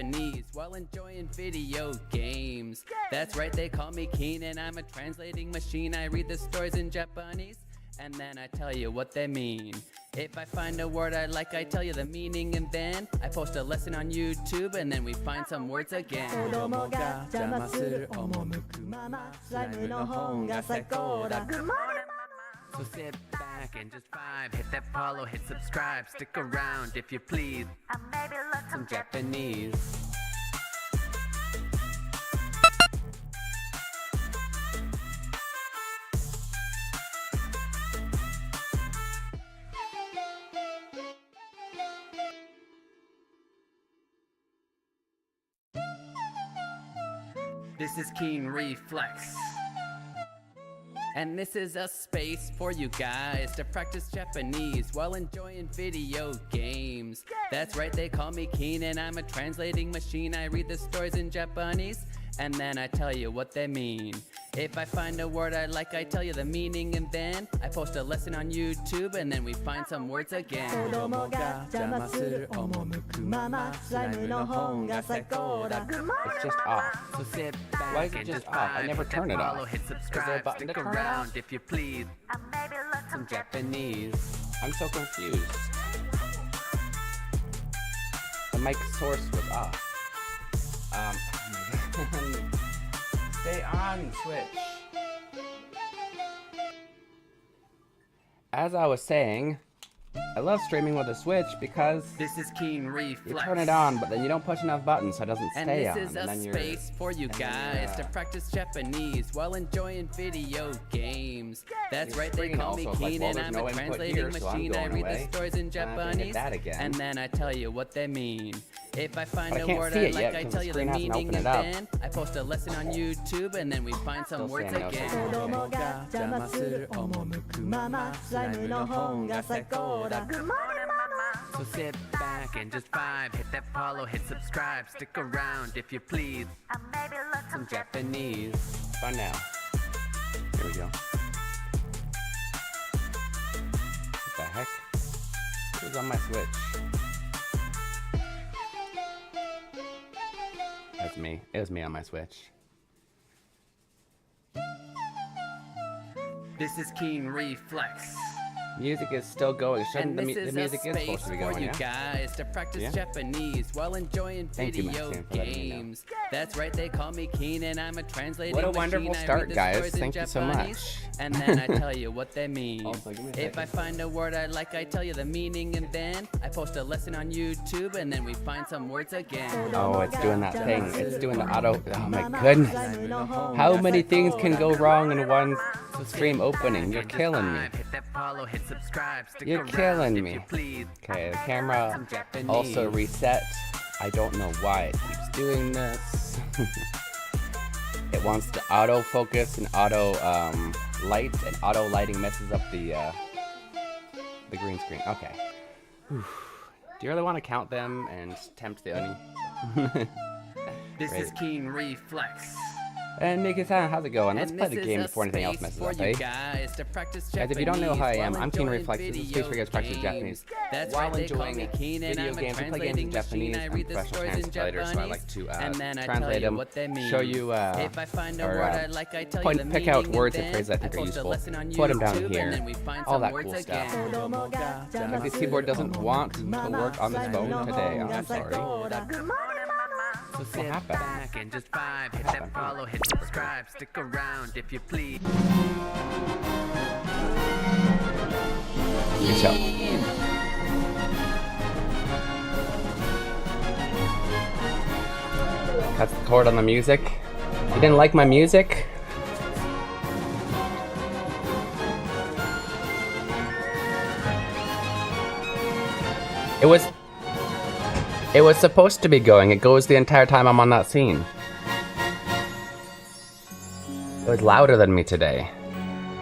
Japanese while enjoying video games. That's right, they call me Keen and I'm a translating machine. I read the stories in Japanese and then I tell you what they mean. If I find a word I like, I tell you the meaning, and then I post a lesson on YouTube and then we find some words again. So sit back and just vibe, hit that follow, hit subscribe, stick around if you please, and maybe learn some Japanese. This is Keen Reflex. And this is a space for you guys to practice Japanese while enjoying video games. That's right, they call me Keen and I'm a translating machine. I read the stories in Japanese and then I tell you what they mean. If I find a word I like, I tell you the meaning, and then I post a lesson on YouTube and then we find some words again. It's just off. So sit back. Why is it just off? I never turn it off. Hit Is there a subscribe, button stick to turn it around off? if you please, and maybe learn some Japanese. I'm so confused. The mic source was off. Stay on, Switch. As I was saying, I love streaming with a Switch because This is Keen Reflex. you turn it on, but then you don't push enough buttons so it doesn't And stay this on. is and a then space for you guys to practice Japanese while enjoying video games. That's Your right, they screen call me also is like, Keen well, and there's I'm no a input translating here, so I'm machine. I going read away. the stories in I'm gonna hit Japanese that again. and then I tell you what they mean. If I find But I a can't word see I it like, yet, I 'cause tell the you the screen hasn't meaning, and opened it then I post a lesson on YouTube and then we find some words saying no, again. So sit back and just vibe, hit that follow, hit subscribe, stick around if you please, and maybe learn some Japanese. Fun now. Here we go. What the heck? Who's on my Switch? That's me. It was me on my Switch. This is Keen Reflex. Music is still going. Shouldn't And the, this the is music a is space supposed to be for going, you yeah? guys to practice Yeah? Japanese while enjoying Thank you, video Maxine, for letting me know. games. That's right, they call me Keen and I'm a translating What a machine. wonderful I read start, the guys. stories in Thank you so Japanese, much. And then I tell you what they mean. Also, give me a If I second. find a word I like, I tell you the meaning, and then I post a lesson on YouTube and then we find some words again. Oh, it's doing that thing. It's doing the auto. Oh my goodness. How many things can go wrong in one stream opening? You're killing me. Hit that follow, hit subscribe, stick You're around killing if me. you please. Okay, the camera Some Japanese. also reset. I don't know why it keeps doing this. It wants to auto focus and auto light, and auto lighting messes up the green screen. Okay. Whew. Do you really want to count them and tempt the Oni? This Great. is Keen Reflex. And Miki-san, how's it going? Let's And play this the game is a before anything else space messes for up, you eh? guys to practice Guys, if you don't know who I am, Japanese I'm Keen while Reflex. This is a space for you guys to practice video Japanese. games. That's While right, they call me enjoying Keen and video I'm a games, we play games in translating Japanese. machine. I I'm read the professional stories in translator, so I Japanese, like to and then I translate tell you them, what they mean. show you, if I find a or, word I like, I tell point- you the pick out meaning, words and and phrases I think then are post a useful, lesson on put 'em down YouTube, here, and then we find all some that words cool stuff. again. If this keyboard doesn't want to work on this phone today, I'm sorry. So sit happened? back and just vibe, hit that follow, hit subscribe, stick around if you please. Good show. Cuts the cord on the music. You didn't like my music? It was supposed to be going. It goes the entire time I'm on that scene. It was louder than me today.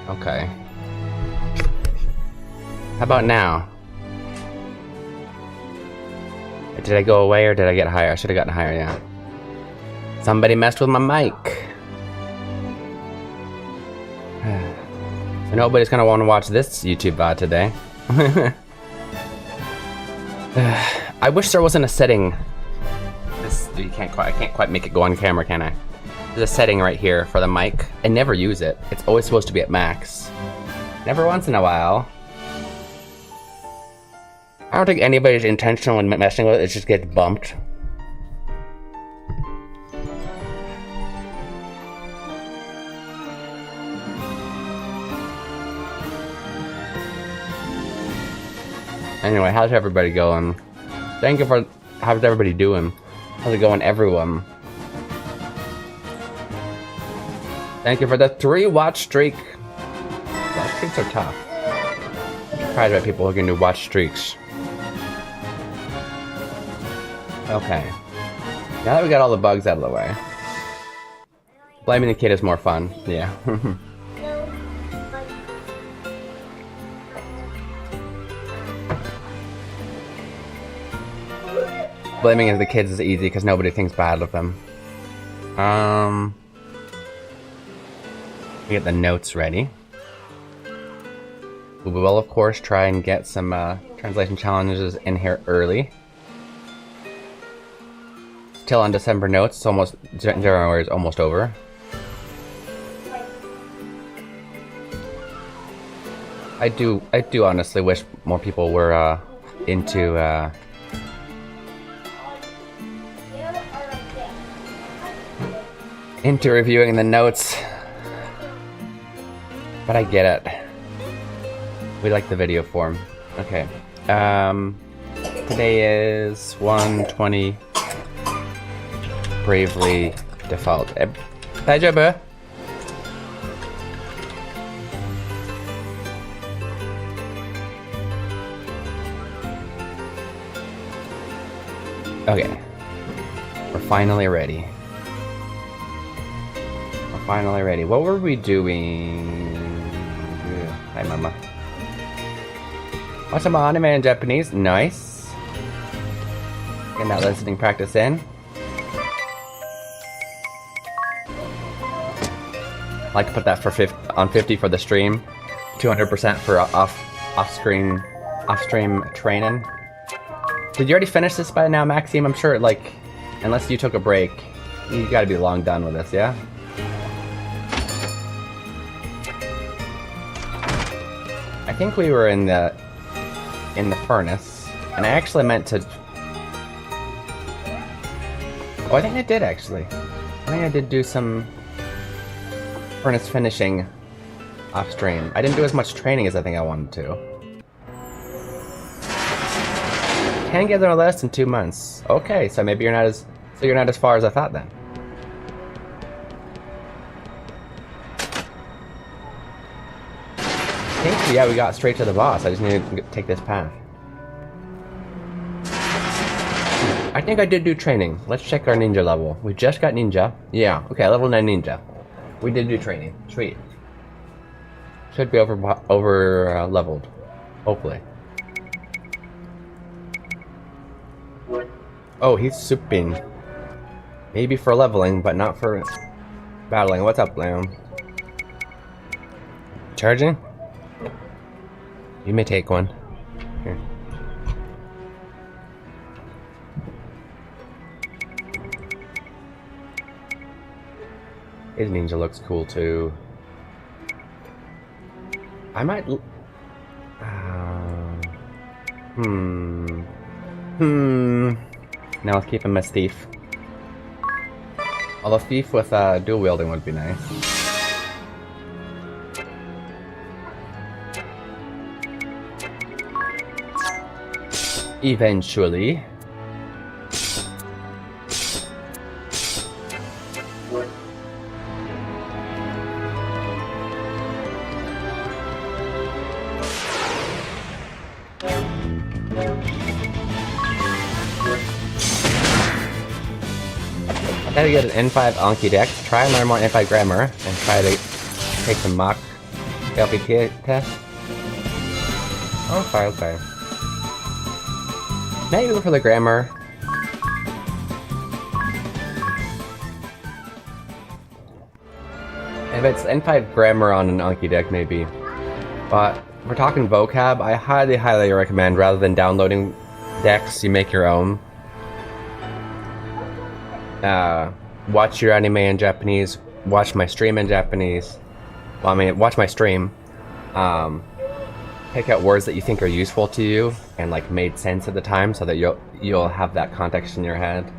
Okay. How about now? Did I go away or did I get higher? I should have gotten higher, yeah. Somebody messed with my mic. So nobody's gonna want to watch this YouTube VOD today. I wish there wasn't a setting. you can't quite, I can't quite make it go on camera, can I? There's a setting right here for the mic. I never use it. It's always supposed to be at max. Never once in a while. I don't think anybody's intentional in messing with it. It just gets bumped. Anyway, how's everybody going? Thank you for... How's everybody doing? How's it going, everyone? Thank you for the 3 watch streak. Watch streaks are tough. I'm surprised by people who can do watch streaks. Okay. Now that we got all the bugs out of the way. Blaming the kid is more fun. Yeah. Blaming the kids is easy because nobody thinks bad of them. Get the notes ready. We will, of course, try and get some translation challenges in here early. Still on December notes. It's almost January is almost over. I do honestly wish more people were into. Into reviewing the notes, but I get it. We like the video form. Okay. Today is 1:20. Bravely default. 다이저브. Okay. We're finally ready. Finally ready. What were we doing? Hi, Mama. Watch some anime in Japanese. Nice. Getting that listening practice in. Like to put that for 50 for the stream. 200% for off-stream training. Did you already finish this by now, Maxime? I'm sure, like, unless you took a break, you gotta be long done with this, yeah? I think we were in the furnace, and I actually meant to. Oh, I think I did actually. I think I did do some furnace finishing off stream. I didn't do as much training as I think I wanted to. Can get on a list in 2 months. Okay, so maybe you're not as far as I thought then. Yeah, we got straight to the boss. I just need to take this path. I think I did do training. Let's check our ninja level. We just got ninja. Yeah, okay, level 9 ninja. We did do training. Sweet. Should be over leveled. Hopefully. Oh, he's souping. Maybe for leveling, but not for battling. What's up, Lamb? Charging? You may take one. Here. His ninja looks cool too. I might. Now let's keep him as thief. Although thief with dual wielding would be nice. Eventually. I gotta get an N5 Anki deck, try and learn more N5 grammar, and try to take some mock LPT test. Okay, okay. Maybe look for the grammar. If it's N5 grammar on an Anki deck, maybe. But if we're talking vocab, I highly, highly recommend rather than downloading decks, you make your own. watch your anime in Japanese, watch my stream in Japanese. Well, I mean, watch my stream. Pick out words that you think are useful to you and like made sense at the time, so that you'll have that context in your head,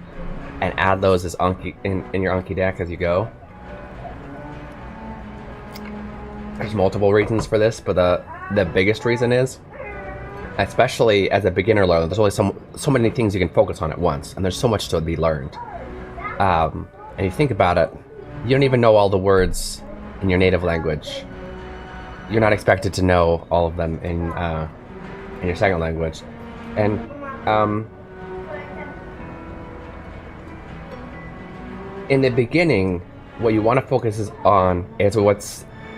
and add those as Anki in your Anki deck as you go. There's multiple reasons for this, but the biggest reason is, especially as a beginner learner, there's only so many things you can focus on at once, and there's so much to be learned. And you think about it, you don't even know all the words in your native language. You're not expected to know all of them in your second language, and in the beginning, what you want to focus on is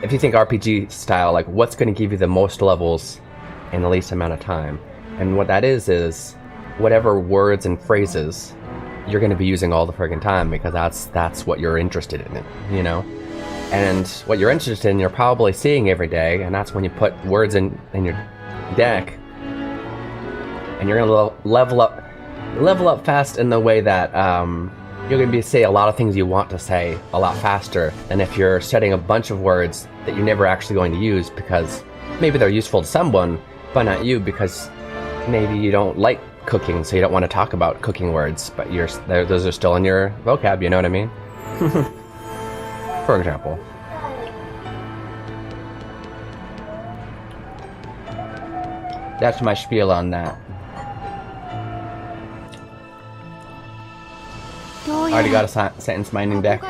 if you think RPG style, like what's going to give you the most levels in the least amount of time, and what that is whatever words and phrases you're going to be using all the friggin' time, because that's what you're interested in, you know. And what you're interested in, you're probably seeing every day, and that's when you put words in your deck, and you're gonna level up fast in the way that you're gonna say a lot of things you want to say a lot faster than if you're setting a bunch of words that you're never actually going to use, because maybe they're useful to someone, but not you, because maybe you don't like cooking, so you don't want to talk about cooking words, but those are still in your vocab, you know what I mean? For example. That's my spiel on that. I already got a sentence mining deck.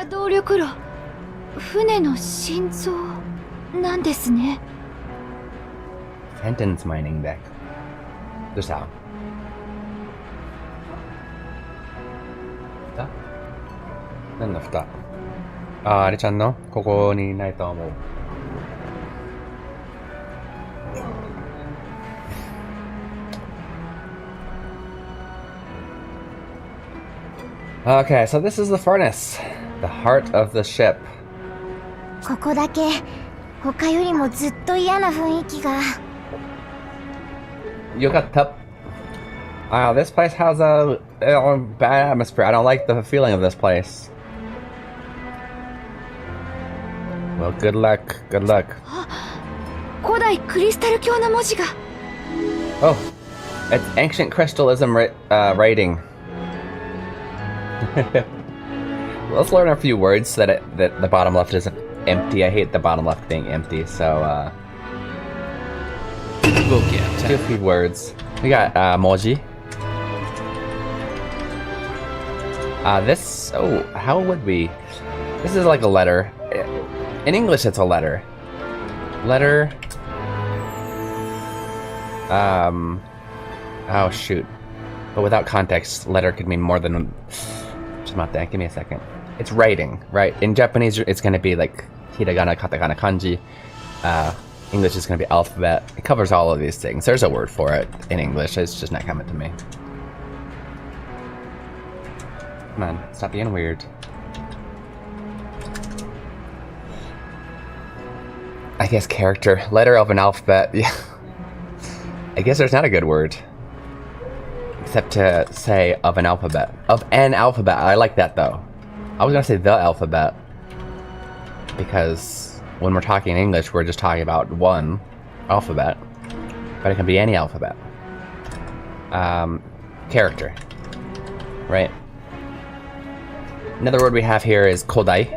Sentence mining deck. どうした？蓋？何の蓋？あれちゃんのここにないと思う。Okay, so this is the furnace, the heart of the ship. ここだけ他よりもずっと嫌な雰囲気が。You got top. Wow, this place has a bad atmosphere. I don't like the feeling of this place. Well, good luck. Good luck. 古代クリスタル教の文字が。Oh, it's ancient crystalism writing. Let's learn a few words that the bottom left is empty. I hate the bottom left being empty, so we'll get two few words. We got moji. This, how would we? This is like a letter. In English, it's a letter. Letter. Oh shoot. But without context, letter could mean more than. Give me a second. It's writing, right? In Japanese, it's going to be like hiragana, katakana, kanji. English is going to be alphabet. It covers all of these things. There's a word for it in English. It's just not coming to me. Come on, stop being weird. I guess character. Letter of an alphabet. Yeah. I guess there's not a good word. Except to say of an alphabet. Of an alphabet. I like that though. I was gonna say the alphabet. Because when we're talking in English, we're just talking about one alphabet. But it can be any alphabet. Character. Right? Another word we have here is kodai.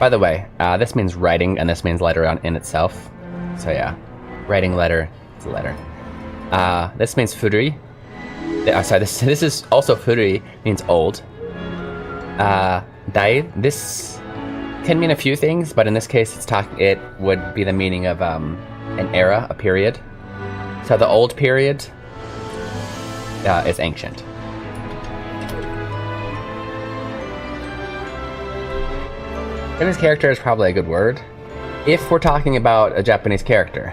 By the way, this means writing and this means letter in itself. So yeah. Writing letter, it's a letter. This means furui. Sorry, this is also furui, means old. Dai, this can mean a few things, but in this case it would be the meaning of an era, a period. So the old period is ancient. Japanese character is probably a good word if we're talking about a Japanese character.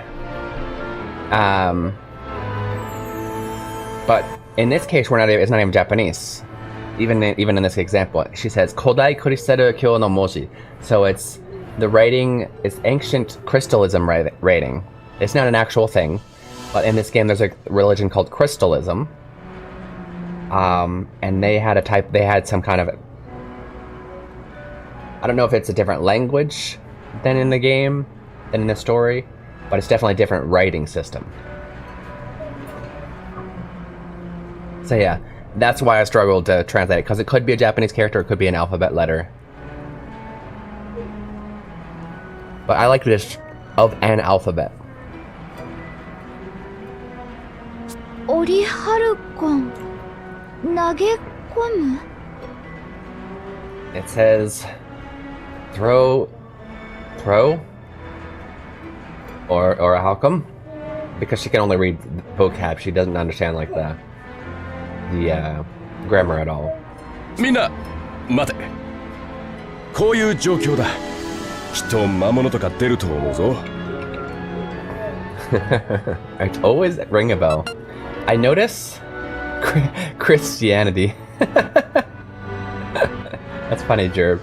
But in this case, it's not even Japanese. Even in this example, she says Kodai Kuristaru Kyo no Moji. So it's the writing is ancient crystalism writing. It's not an actual thing, but in this game there's a religion called crystalism, And they had some kind of, I don't know if it's a different language than in the game, than in the story, but it's definitely a different writing system. So yeah, that's why I struggled to translate it, because it could be a Japanese character, it could be an alphabet letter. But I like this of an alphabet. オリハルコン投げ込む It says throw or how come? Because she can only read vocab, she doesn't understand like the grammar at all. みんな待て。こういう状況だ。きっと魔物とか出ると思うぞ。It's always ring a bell. I notice Christianity. That's funny, Jerb.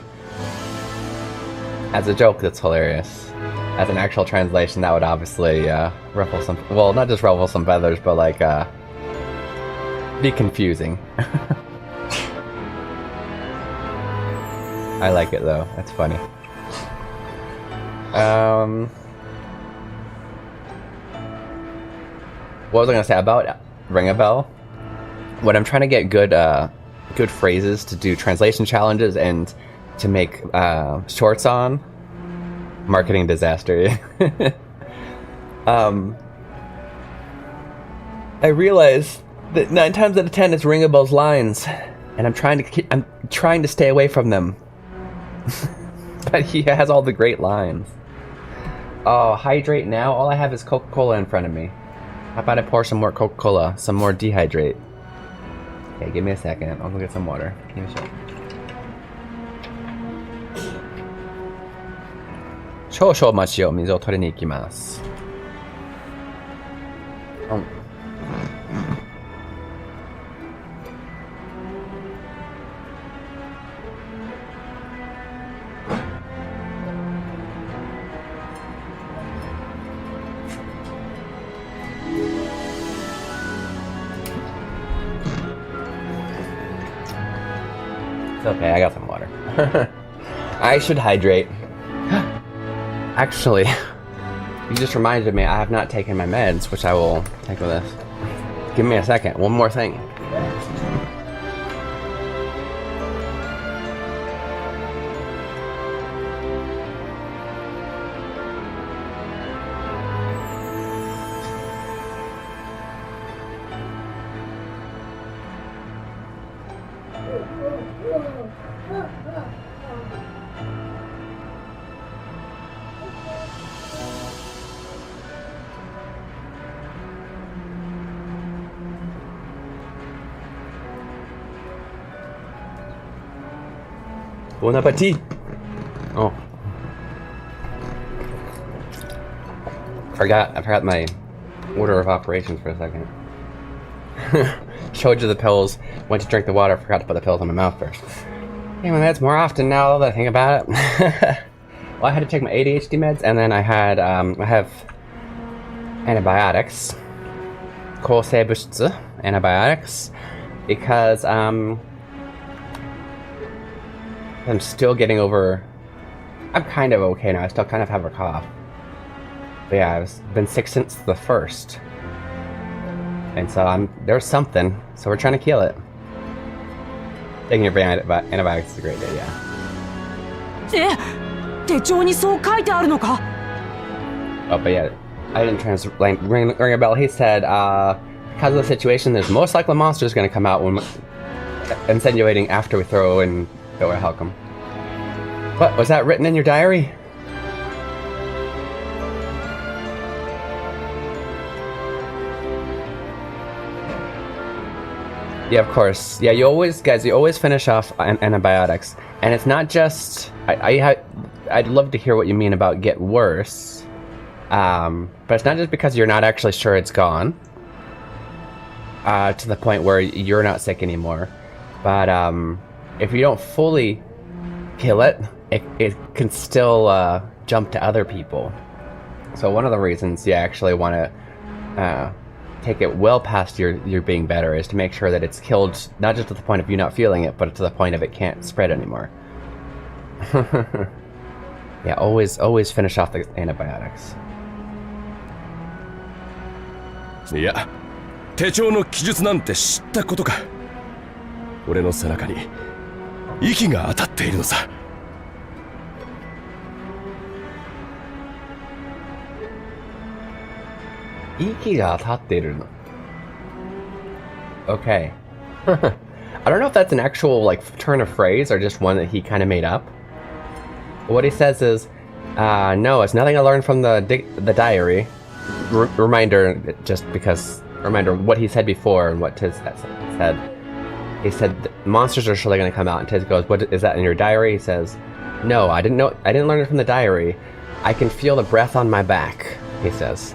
As a joke, that's hilarious. As an actual translation, that would obviously ruffle some, well, not just ruffle some feathers, but like be confusing. I like it though. That's funny. What was I gonna say about ring a bell? When I'm trying to get good phrases to do translation challenges and to make shorts on, marketing disaster. I realize that 9 times out of 10 it's ring a bell's lines, and I'm trying to stay away from them. But he has all the great lines. Oh, hydrate now? All I have is Coca-Cola in front of me. How about I pour some more Coca-Cola, some more dehydrate? Okay, give me a second. I'll go get some water. Give me a second. 少々お待ちを、水を取りに行きます。It's okay, I got some water. I should hydrate. Actually, you just reminded me I have not taken my meds, which I will take with this. Give me a second. One more thing. Bon appetit! Oh. I forgot my order of operations for a second. Showed you the pills, went to drink the water, forgot to put the pills in my mouth first. Take my meds more often now that I think about it. Well, I had to take my ADHD meds, and then I have antibiotics. Koseibutsu antibiotics. Because, I'm still getting over... I'm kind of okay now. I still kind of have a cough. But yeah, I've been sick since the 1st. And so there's something. So we're trying to kill it. Taking your antibiotics is a great idea. Oh, but yeah, I didn't ring a bell. He said, because of the situation, there's most likely monsters going to come out when insinuating after we throw in or Halcom. What, was that written in your diary? Yeah, of course. Yeah, you always finish off antibiotics. And it's not just... I'd love to hear what you mean about get worse. But it's not just because you're not actually sure it's gone. To the point where you're not sick anymore. But, if you don't fully kill it, it can still jump to other people. So one of the reasons you actually want to take it well past your being better is to make sure that it's killed, not just to the point of you not feeling it, but to the point of it can't spread anymore. Yeah, always finish off the antibiotics. いや、手帳の記述なんて知ったことか。俺の背中に息が当たっているのさ。息が当たっているの。Okay. I don't know if that's an actual like turn of phrase or just one that he kind of made up. What he says is, no, it's nothing I learned from the diary. Reminder what he said before and what Tiz said. He said monsters are surely going to come out, and Tiz goes, "What is that in your diary?" He says, "No, I didn't learn it from the diary. I can feel the breath on my back," he says.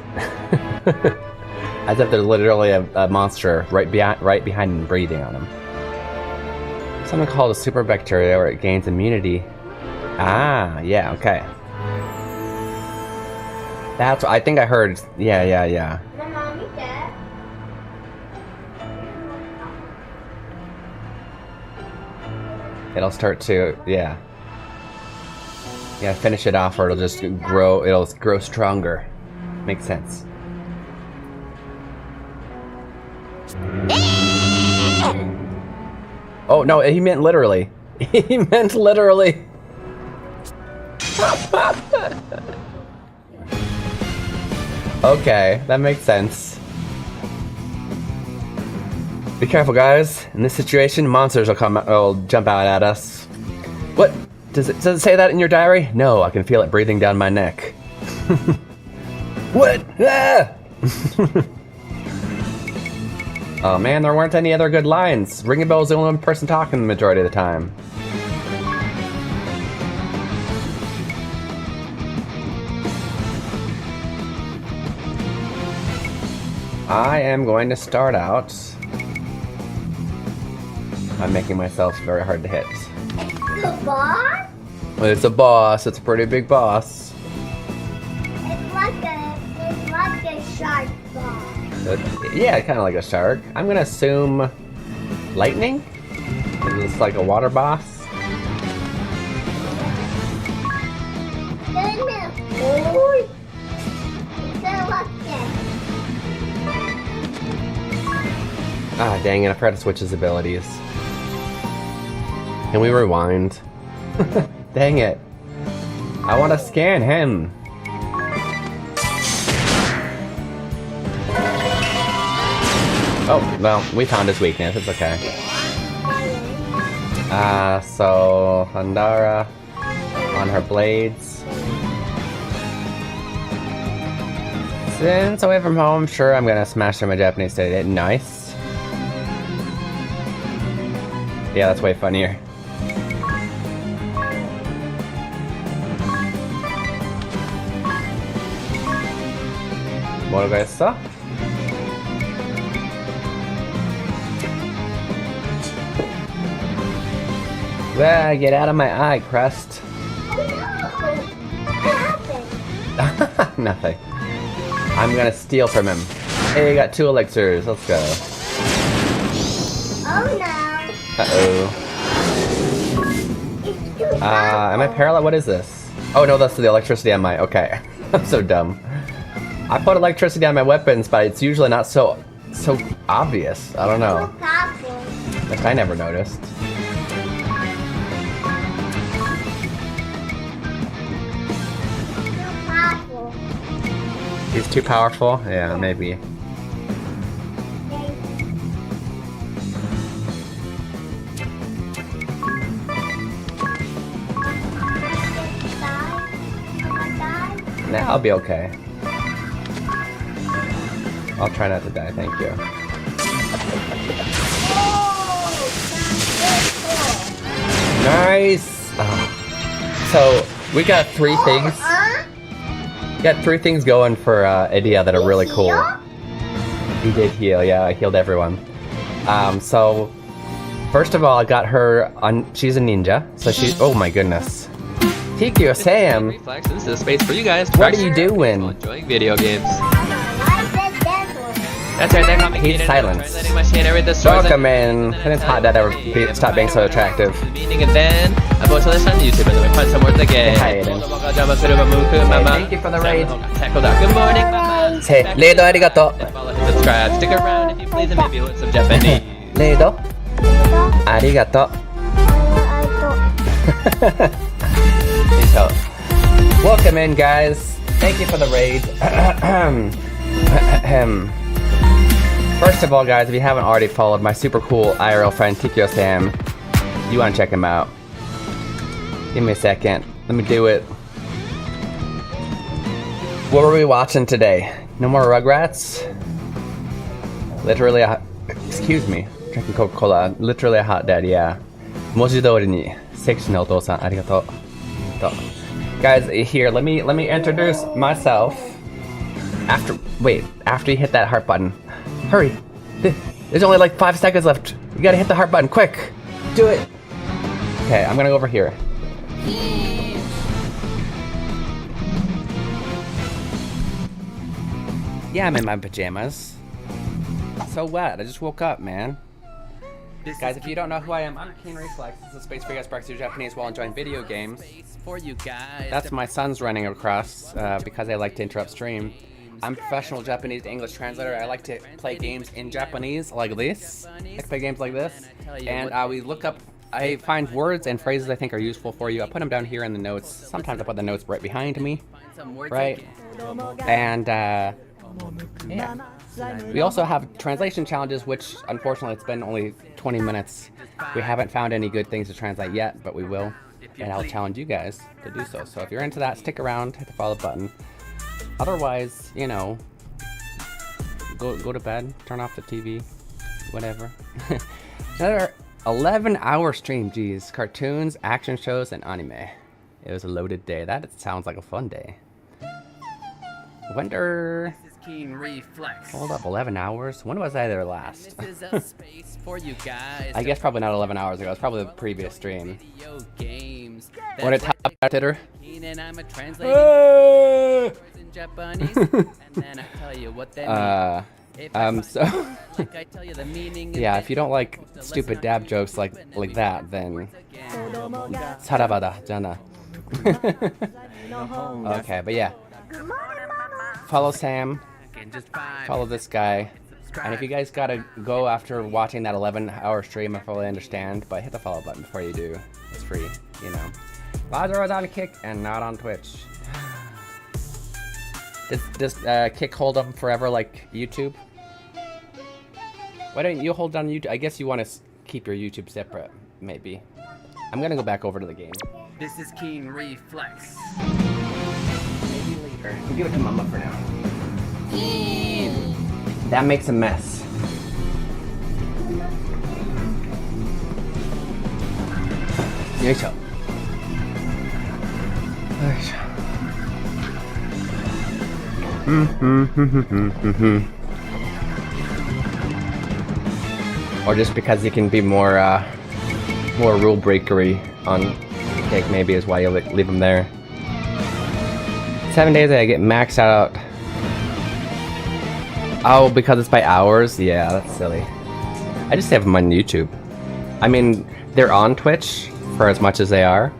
As if there's literally a monster right behind him breathing on him. Something called a super bacteria where it gains immunity. Ah, yeah, okay. That's what I think I heard. Yeah. It'll start to, yeah, finish it off or it'll just grow, it'll grow stronger. Makes sense. Oh, no, he meant literally. He meant literally. Okay, that makes sense. Be careful, guys. In this situation, monsters will jump out at us. What? Does it say that in your diary? No, I can feel it breathing down my neck. What? Ah! Oh man, there weren't any other good lines. Ringing Bell's the only one person talking the majority of the time. I am going to start out. I'm making myself very hard to hit. The boss? It's a boss. It's a pretty big boss. It's like a shark boss. Yeah, kind of like a shark. I'm gonna assume lightning. It's like a water boss. Ah, dang it! I forgot to switch his abilities. Can we rewind? Dang it! I want to scan him. Oh, well, we found his weakness. It's okay. So Handara on her blades. Since away from home, sure, I'm gonna smash through my Japanese today. Nice. Yeah, that's way funnier. What guys saw? Ah, get out of my eye, Crust. Nothing. I'm gonna steal from him. Hey, I got 2 elixirs. Let's go. Oh no. Uh-oh. Am I paralyzed? What is this? Oh no, that's the electricity on my... Okay. I'm so dumb. I put electricity on my weapons, but it's usually not so obvious. I don't know. Like, I never noticed. He's too powerful? Yeah, maybe. Nah, I'll be okay. I'll try not to die, thank you. Nice! Oh. So, we got 3 things. Got 3 things going for Idia that are really cool. He did heal, yeah, I healed everyone. So, first of all, I got her on. She's a ninja, so she's. Oh my goodness. Tikio Sam! Reflex, this is a space for you guys to What practice are you doing? while enjoying video games. That's right, they call me He's Keenan, silent. translating machine, I read the stories. Welcome in. And it's hot that ever stop being so attractive. Meaning and then I go to this on YouTube and then we punch some words again. Hi, Aiden. Thank you for the raid. Good morning, mama. Say, Leido arigato. Subscribe, stick around if you please, and maybe learn some Japanese. Leido arigato. So, welcome in, guys. Thank you for the raid. First of all, guys, if you haven't already followed my super cool IRL friend Tikyo Sam, you want to check him out. Give me a second. Let me do it. What were we watching today? No more Rugrats? Literally a... Excuse me. Drinking Coca-Cola. Literally a hot dad, yeah. Mojidori ni sexy na otou-san. Arigato. Guys, here, let me introduce myself. After you hit that heart button. Hurry. There's only like 5 seconds left. You gotta hit the heart button, quick. Do it. Okay, I'm gonna go over here. Yeah, I'm in my pajamas. So what? I just woke up, man. Guys, if you don't know who I am, I'm Keen Reflex. This is a space for you guys practice your Japanese while enjoying video games. That's my son's running across because I like to interrupt stream. I'm a professional Japanese to English translator. I like to play games in Japanese like this. I like to play games like this. And we look up, I find words and phrases I think are useful for you. I put them down here in the notes. Sometimes I put the notes right behind me. Right? And yeah. We also have translation challenges, which unfortunately it's been only 20 minutes. We haven't found any good things to translate yet, but we will. And I'll challenge you guys to do so. So if you're into that, stick around, hit the follow button. Otherwise, you know, go to bed, turn off the TV, whatever. Another 11-hour stream, geez. Cartoons, action shows, and anime. It was a loaded day. That sounds like a fun day. Wonder... Keen Reflex. Hold up, 11 hours? When was I there last? This is a space for you guys. I guess probably not 11 hours ago. It was probably the previous stream. Video games. What a top Twitter. And I'm a translating in Japanese, and then I tell you what they mean. So like I tell you the meaning. Yeah, if you don't like stupid dab jokes like that, then sarabada jana. Okay, but yeah. Follow Sam. Follow this guy. And if you guys gotta go after watching that 11-hour stream, I fully understand, but hit the follow button before you do. It's free, you know. Lazar was on Kick and not on Twitch. Does Kick hold up forever like YouTube? Why don't you hold on YouTube? I guess you want to keep your YouTube separate, maybe. I'm gonna go back over to the game. This is Keen Reflex. Maybe later. We'll give it to Mama for now. That makes a mess. Yoisho. Or just because you can be more rule breakery on Cake, maybe is why you leave them there. 7 days I get maxed out. Oh, because it's by hours? Yeah, that's silly. I just have them on YouTube. I mean, they're on Twitch for as much as they are.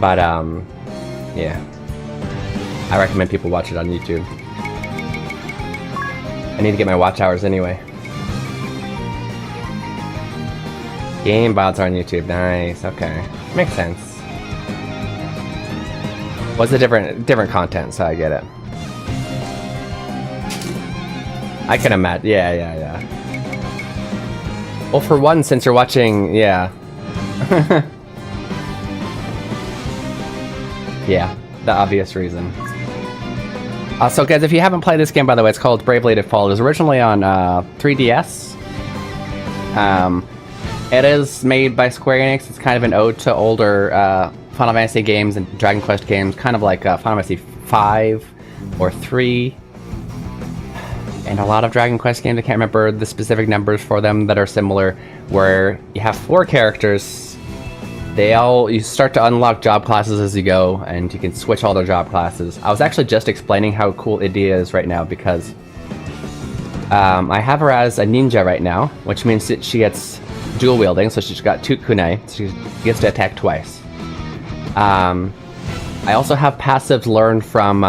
But, yeah. I recommend people watch it on YouTube. I need to get my watch hours anyway. Game bots are on YouTube. Nice, okay. Makes sense. What's the different content, so I get it. I can imagine. Yeah. Well, for one, since you're watching, yeah. Yeah, the obvious reason. So guys, if you haven't played this game, by the way, it's called Bravely Default. It was originally on 3DS. It is made by Square Enix. It's kind of an ode to older Final Fantasy games and Dragon Quest games, kind of like Final Fantasy 5 or 3. And a lot of Dragon Quest games, I can't remember the specific numbers for them that are similar, where you have 4 characters. You start to unlock job classes as you go, and you can switch all their job classes. I was actually just explaining how cool India is right now because I have her as a ninja right now, which means that she gets dual wielding, so she's got 2 kunai, so she gets to attack twice. I also have passives learned from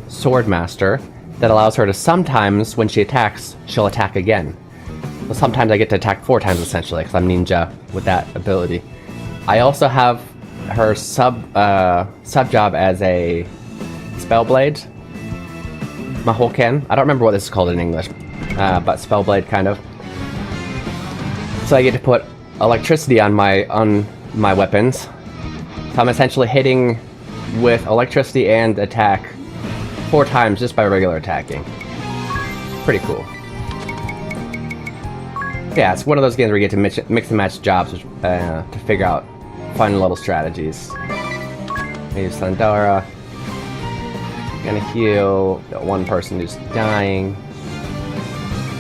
Swordmaster that allows her to sometimes, when she attacks, she'll attack again. So sometimes I get to attack 4 times essentially, because I'm ninja with that ability. I also have her sub job as a Spellblade. Mahoken. I don't remember what this is called in English, but Spellblade kind of. So I get to put electricity on my weapons. So I'm essentially hitting with electricity and attack 4 times just by regular attacking. Pretty cool. Yeah, it's one of those games where you get to mix and match jobs to figure out fun little strategies. Maybe Sandara. Gonna heal the one person who's dying.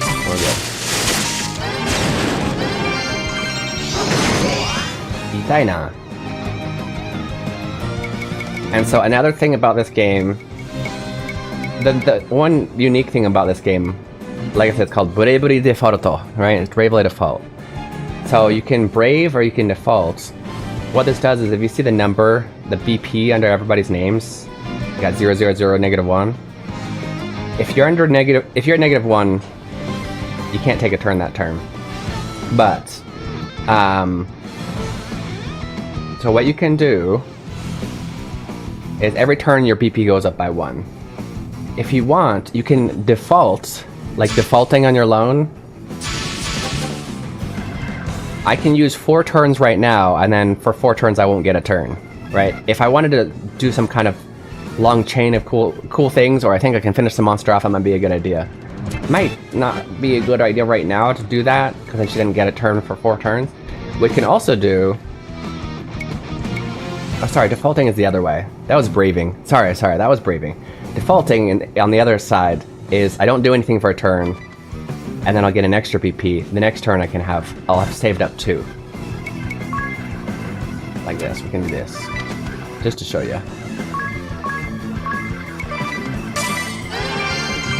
We're good. Itai na. And so another thing about this game, the one unique thing about this game, like I said, it's called Bravely Defaulto, right? It's Bravely Default. So you can brave or you can default. What this does is if you see the number, the BP under everybody's names, you got 0, 0, 0, -1. If you're at -1, you can't take a turn that turn. But, so what you can do is every turn your BP goes up by 1. If you want, you can default, like defaulting on your loan. I can use 4 turns right now, and then for 4 turns I won't get a turn, right? If I wanted to do some kind of long chain of cool things, or I think I can finish the monster off, that might be a good idea. Might not be a good idea right now to do that, because then she didn't get a turn for 4 turns. We can also do... Oh, sorry, defaulting is the other way. That was braving. Sorry, that was braving. Defaulting on the other side is I don't do anything for a turn, and then I'll get an extra BP. The next turn I'll have saved up 2. Like this, we can do this. Just to show you.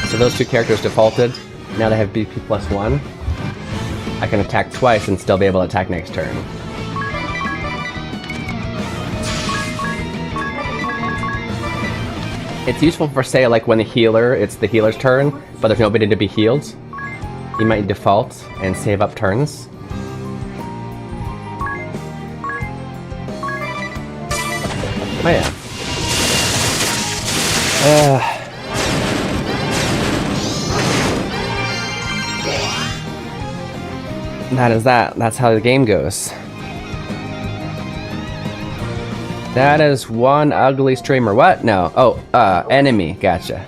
So those 2 characters defaulted. Now they have BP plus 1. I can attack twice and still be able to attack next turn. It's useful for, say, like when it's the healer's turn, but there's nobody to be healed. You might default and save up turns. Oh yeah. That is that. That's how the game goes. That is one ugly streamer. What? No. Oh, enemy. Gotcha.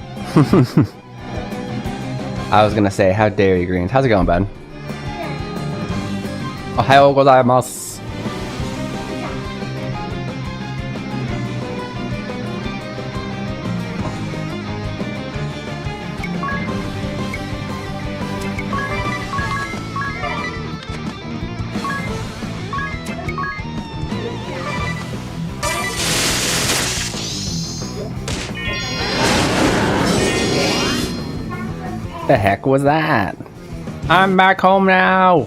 I was gonna say, how dare you, Greens. How's it going, bud? Ohayou gozaimasu. The heck was that? I'm back home now!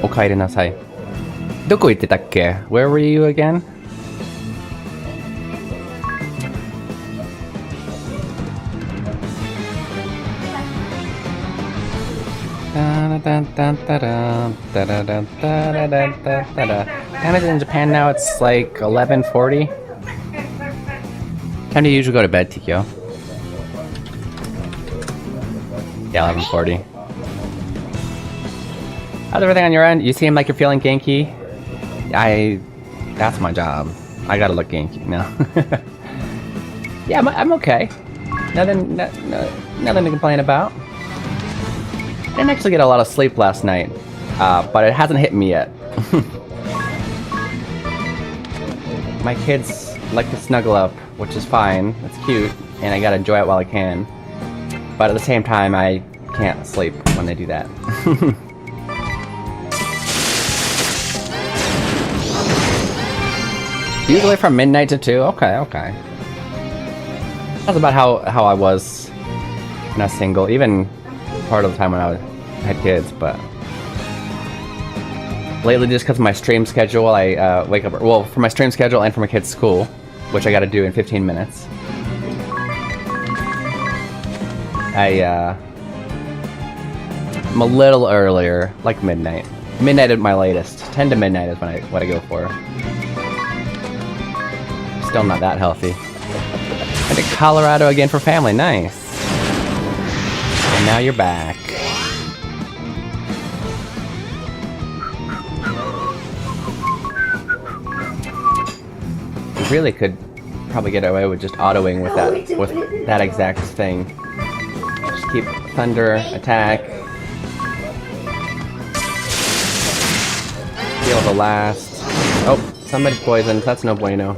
Okaere nasai. Doko itte takke? Where were you again? Damage in Japan now, it's like 11:40. Time do you usually go to bed, Tikyo? Yeah, 11:40. How's everything on your end? You seem like you're feeling Genki. That's my job. I gotta look Genki now. Yeah, I'm okay. Nothing to complain about. I didn't actually get a lot of sleep last night, but it hasn't hit me yet. My kids like to snuggle up, which is fine. It's cute, and I gotta enjoy it while I can. But at the same time, I can't sleep when they do that. Usually from midnight to 2? Okay. That's about how I was when I was single. Even part of the time when I had kids, but lately, just because of my stream schedule, I wake up, well, for my stream schedule and for my kids' school, which I gotta do in 15 minutes. I'm a little earlier, like midnight. Midnight at my latest. 10 to midnight is what I go for. Still not that healthy. And to Colorado again for family, nice. And now you're back. You really could probably get away with just autoing with that exact thing. Just keep thunder, attack. Heal the last. Oh, somebody's poisoned. That's no bueno.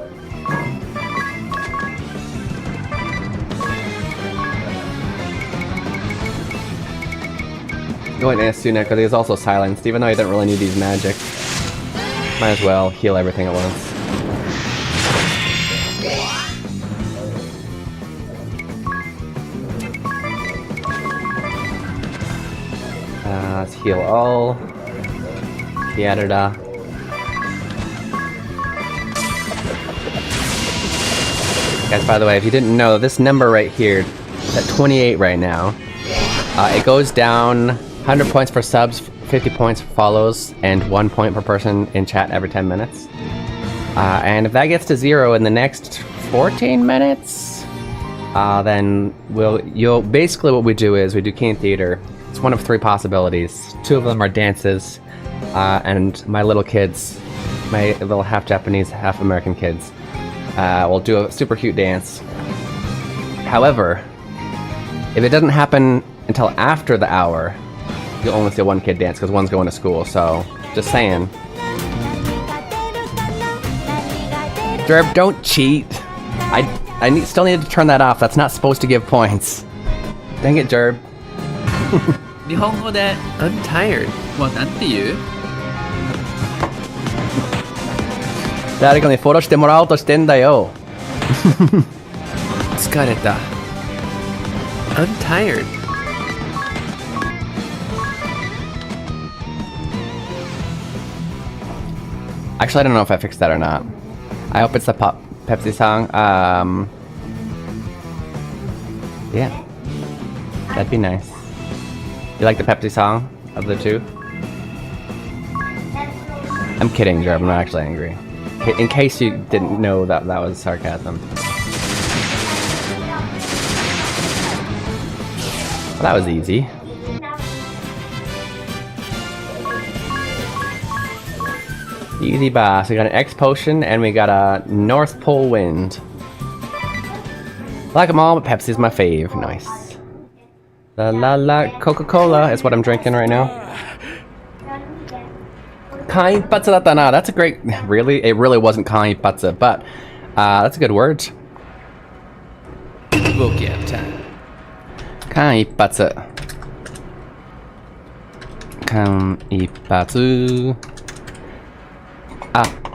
Going to Asuna because he's also silenced, even though he didn't really need these magic. Might as well heal everything at once. Let's heal all. Yarada. Guys, by the way, if you didn't know, this number right here, at 28 right now, it goes down 100 points for subs, 50 points for follows, and 1 point per person in chat every 10 minutes. And if that gets to 0 in the next 14 minutes, then basically what we do is we do Keen Theater. It's one of 3 possibilities. 2 of them are dances, and my little kids, my little half Japanese, half American kids, will do a super cute dance. However, if it doesn't happen until after the hour, you'll only see 1 kid dance because one's going to school, so just saying. Derb, don't cheat. I still need to turn that off. That's not supposed to give points. Dang it, Derb. 日本語で I'm tired はなんて言う？誰かにフォローしてもらおうとしてんだよ。疲れた I'm tired Actually, I don't know if I fixed that or not. I hope it's the Pepsi song. Yeah. That'd be nice. You like the Pepsi song of the 2? I'm kidding, Jerv. I'm not actually angry. In case you didn't know that was sarcasm. Well, that was easy. Easy boss. We got an X potion and we got a North Pole wind. Like them all, but Pepsi's my fave. Nice. La la la. Coca-Cola is what I'm drinking right now. Kainpatsu datta na. That's a great. Really? It really wasn't kainpatsu, but that's a good word. Book BGM time. Kainpatsu. Kainpatsu.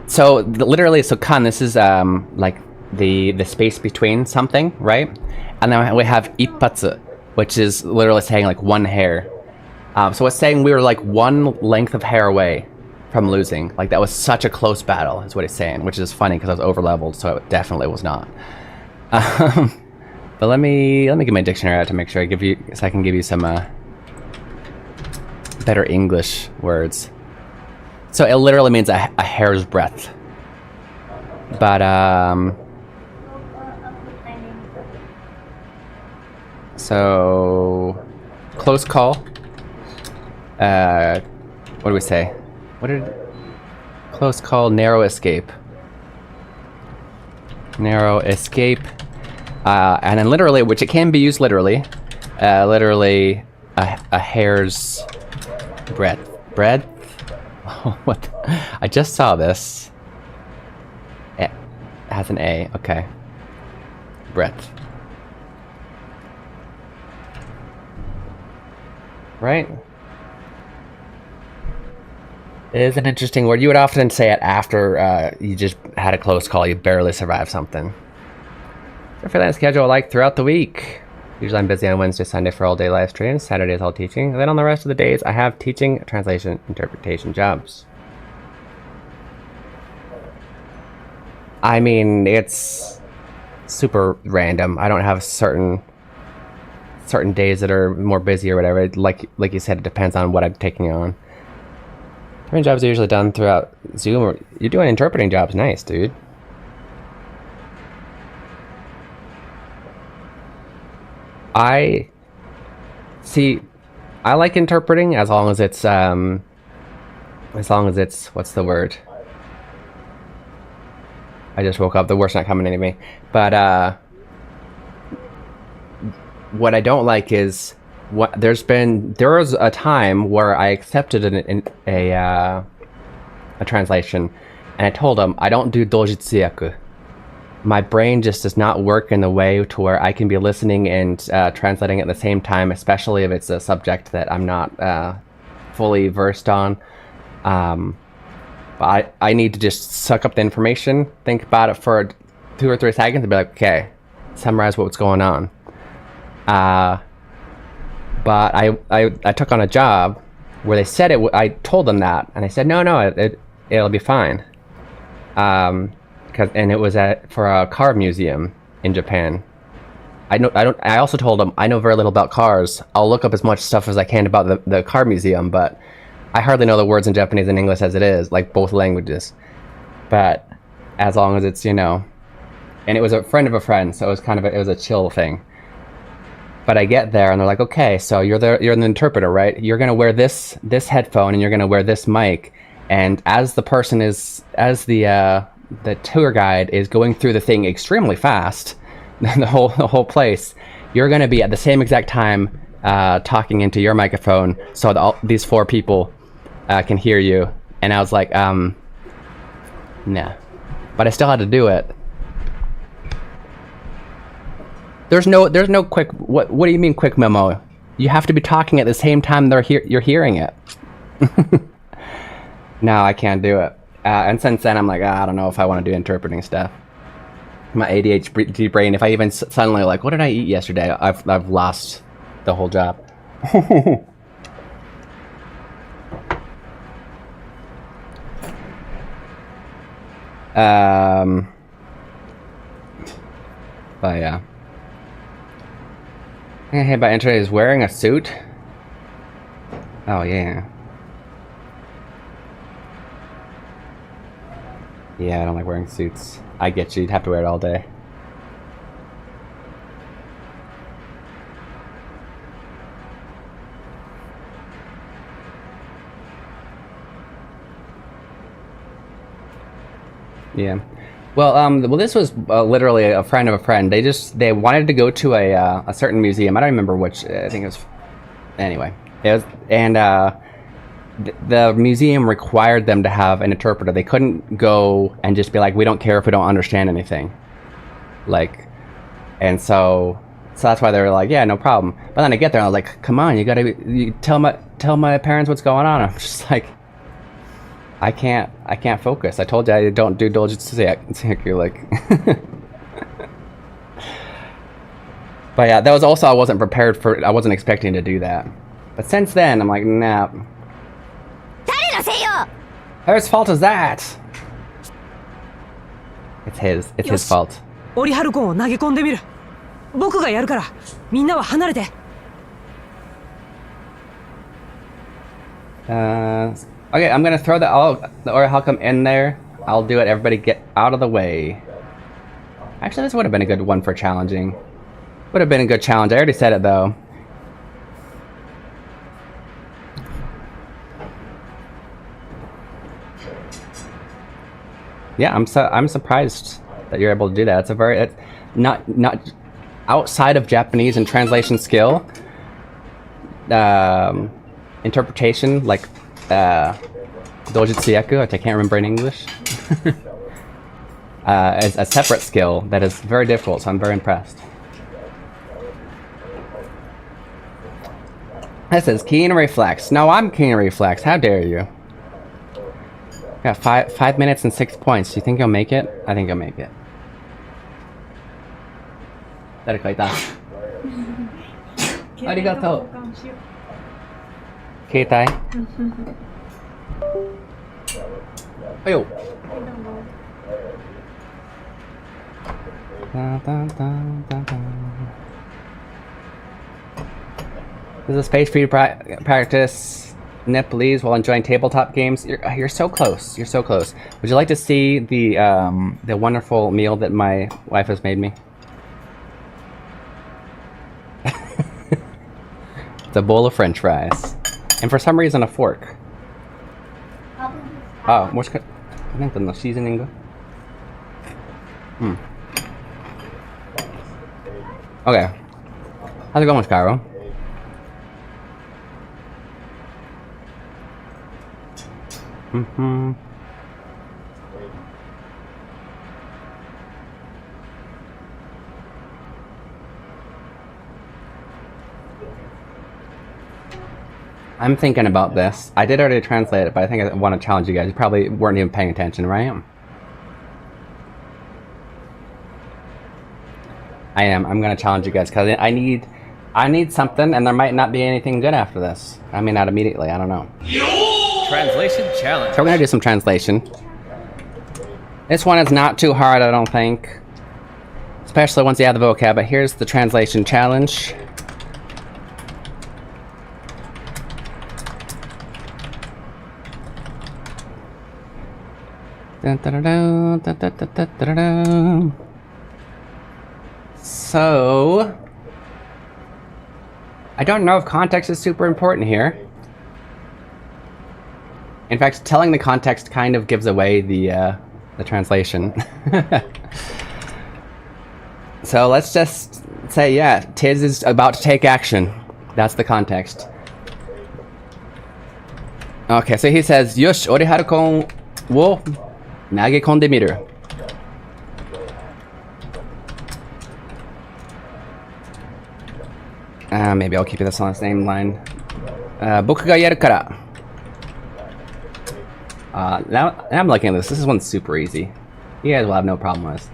So literally, so kan, this is like the space between something, right? And then we have ippatsu, which is literally saying like 1 hair. So it's saying we were like 1 length of hair away from losing. Like that was such a close battle, is what it's saying, which is funny because I was over leveled, so it definitely was not. But let me get my dictionary out to make sure I can give you some better English words. So it literally means a hair's breadth. But so close call. What do we say? Close call, narrow escape. Narrow escape. And then literally, which it can be used literally, literally a hair's breadth. Breadth? What? I just saw this. It has an A. Okay. Breadth. Right? It is an interesting word. You would often say it after you just had a close call. You barely survived something. Your freelance schedule like throughout the week. Usually I'm busy on Wednesday, Sunday for all day live streams. Saturday is all teaching. And then on the rest of the days, I have teaching, translation, interpretation jobs. I mean, it's super random. I don't have certain days that are more busy or whatever. Like you said, it depends on what I'm taking on. Interpreting jobs are usually done throughout Zoom. Or you're doing interpreting jobs. Nice, dude. I like interpreting as long as it's what's the word? I just woke up. The word's not coming into me. But what I don't like is there was a time where I accepted a translation, and I told them I don't do dojitsuyaku. My brain just does not work in the way to where I can be listening and translating at the same time, especially if it's a subject that I'm not fully versed on. But I need to just suck up the information, think about it for 2 or 3 seconds, and be like, okay, summarize what's going on. But I took on a job where they said it. I told them that, and they said no, it'll be fine. And it was for a car museum in Japan. I also told them I know very little about cars. I'll look up as much stuff as I can about the car museum, but I hardly know the words in Japanese and English as it is, like both languages. But as long as it's, and it was a friend of a friend, so it was it was a chill thing. But I get there and they're like, okay, so you're the interpreter, right? You're gonna wear this headphone and you're gonna wear this mic, and as the tour guide is going through the thing extremely fast, the whole place, you're gonna be at the same exact time talking into your microphone so that these 4 people can hear you. And I was like, nah. But I still had to do it. There's no quick. What do you mean quick memo? You have to be talking at the same time you're hearing it. No, I can't do it. And since then, I'm like, I don't know if I want to do interpreting stuff. My ADHD brain. If I even suddenly like, what did I eat yesterday? I've lost the whole job. But yeah. Hey, by entry is wearing a suit. Oh yeah. Yeah, I don't like wearing suits. I get you. You'd have to wear it all day. Yeah. Well, this was literally a friend of a friend. They wanted to go to a certain museum. I don't remember which. I think it was. Anyway, it was, and the museum required them to have an interpreter. They couldn't go and just be like, "We don't care if we don't understand anything." And so that's why they were like, "Yeah, no problem." But then I get there and I was like, "Come on, you tell my parents what's going on." I'm just like, I can't focus. I told you I don't do dojitsu, like. But yeah, that was also, I wasn't prepared for, I wasn't expecting to do that. But since then, I'm like, nah. Whose fault is that? It's his fault. Okay, I'm gonna throw the Orihalcum in there. I'll do it. Everybody get out of the way. Actually, this would have been a good one for challenging. Would have been a good challenge. I already said it though. Yeah, I'm surprised that you're able to do that. It's not outside of Japanese and translation skill. Interpretation, like dojitsuyaku, which I can't remember in English, is a separate skill that is very difficult, so I'm very impressed. This is Keen Reflex. No, I'm Keen Reflex. How dare you? Got 5 minutes and 6 points. Do you think you'll make it? I think you'll make it. 誰かいた Arigato. Keitai. Ayo. There's a space for you to practice Nepalese while enjoying tabletop games. You're so close. You're so close. Would you like to see the wonderful meal that my wife has made me? It's a bowl of French fries, and for some reason a fork. Oh, I think the seasoning. Okay. How's it going, Skyro? I'm thinking about this. I did already translate it, but I think I want to challenge you guys. You probably weren't even paying attention, right? I am. I'm gonna challenge you guys because I need something, and there might not be anything good after this. I mean, not immediately. I don't know. Translation challenge. So we're gonna do some translation. This one is not too hard, I don't think. Especially once you have the vocab, but here's the translation challenge. So, I don't know if context is super important here. In fact, telling the context kind of gives away the translation. So let's just say, yeah, Tiz is about to take action. That's the context. Okay, so he says, Yosh, ori harukon wo nagekonde miru. Maybe I'll keep this on the same line. Boku ga yaru kara. Now I'm looking at this. This one's super easy. You guys will have no problem with.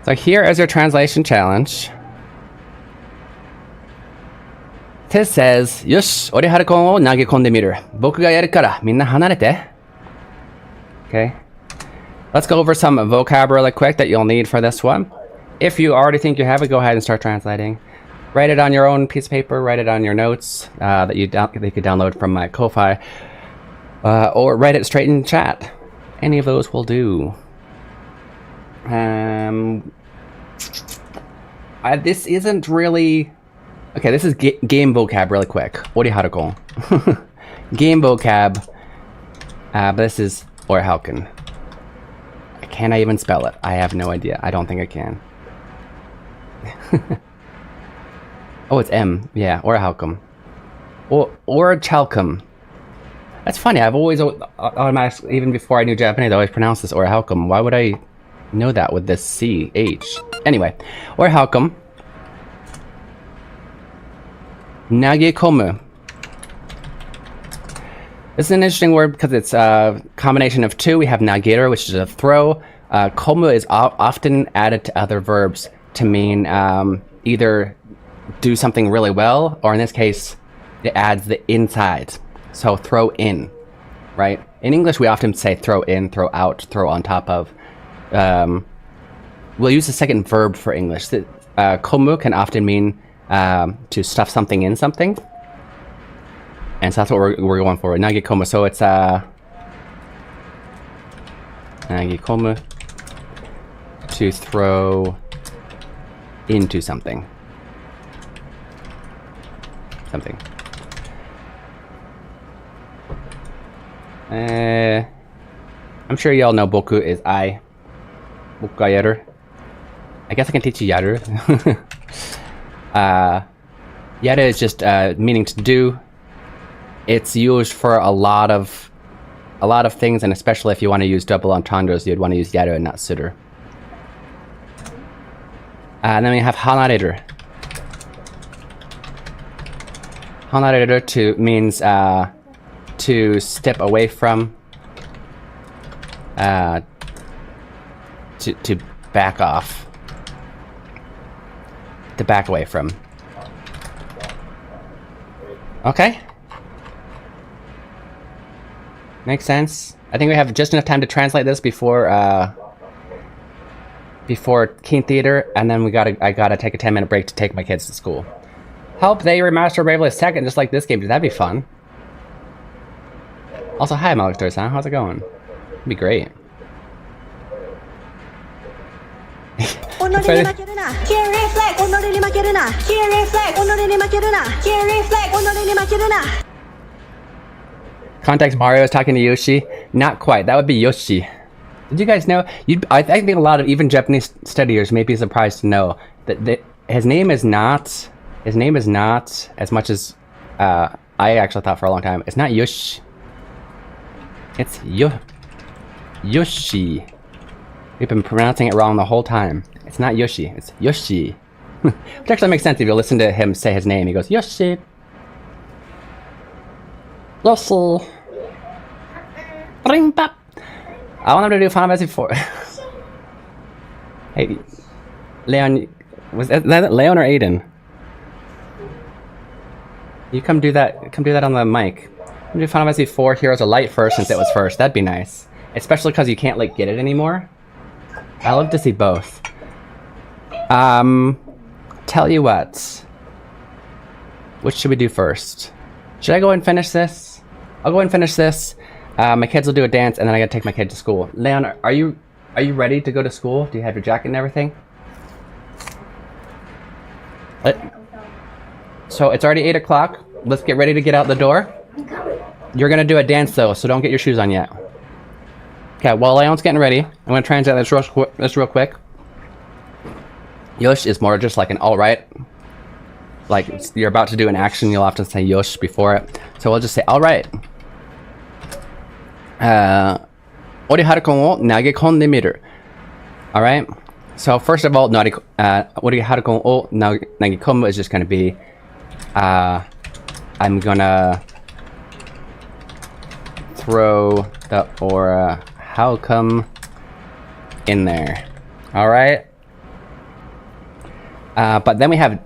So here is your translation challenge. Tiz says, Yosh, ori harukon wo nagekonde miru. Boku ga yaru kara, minna hanarete. Okay. Let's go over some vocab really quick that you'll need for this one. If you already think you have it, go ahead and start translating. Write it on your own piece of paper, write it on your notes that you could download from my Ko-Fi, or write it straight in chat. Any of those will do. This isn't really... Okay, this is game vocab really quick. Ori harukon. Game vocab. But this is ori harukon. Can I even spell it? I have no idea. I don't think I can. Oh, it's M. Yeah, or Halcom. Or Chalcom. That's funny. I've always automatically, even before I knew Japanese, I always pronounced this or Halcom. Why would I know that with this C, H? Anyway, or Halcom. Nagekomu. This is an interesting word because it's a combination of two. We have nageru, which is a throw. Komu is often added to other verbs to mean either do something really well, or in this case, it adds the inside. So throw in, right? In English, we often say throw in, throw out, throw on top of. We'll use the second verb for English. Komu can often mean to stuff something in something. And so that's what we're going for. Nagekomu. So it's nagekomu, to throw into something. I'm sure y'all know boku is I. Boku ga yaru. I guess I can teach you yaru. Yaru is just meaning to do. It's used for a lot of things, and especially if you want to use double entendres, you'd want to use yaru and not suru. And then we have hanareru. Hanareru means to step away from, to back off. to back away from. Okay. Makes sense. I think we have just enough time to translate this before Keen Theater, and then I gotta take a 10-minute break to take my kids to school. Hope they remaster Bravely Second just like this game. That'd be fun. Also, hi Malaktor-san, how's it going? It'd be great. Keen Reflex. Keen Reflex. Context Mario is talking to Yoshi. Not quite. That would be Yoshi. Did you guys know? I think a lot of even Japanese studiers may be surprised to know that his name is not. His name is not as much as I actually thought for a long time. It's not Yoshi. It's Yoshi. We've been pronouncing it wrong the whole time. It's not Yoshi. It's Yoshi. Which actually makes sense if you listen to him say his name. He goes Yoshi. Yoshi. Bring bap. I want him to do Final Fantasy 4. Hey, Leon, was that Leon or Aiden? You come do that. Come do that on the mic. Do Final Fantasy 4 Heroes of Light first, since it was first. That'd be nice, especially because you can't like get it anymore. I love to see both. Tell you what. What should we do first? Should I go and finish this? I'll go and finish this. My kids will do a dance, and then I gotta take my kid to school. Leon, are you ready to go to school? Do you have your jacket and everything? So it's already 8 o'clock. Let's get ready to get out the door. You're gonna do a dance though, so don't get your shoes on yet. Okay, while Leon's getting ready, I'm gonna translate this real quick. Yosh is more just like an alright. Like you're about to do an action, you'll often say Yosh before it. So we'll just say alright. Ori harukon wo nagekonde miru. Alright? So first of all, ori harukon wo nagekomu is just gonna be I'm gonna throw the aura how come in there. Alright? But then we have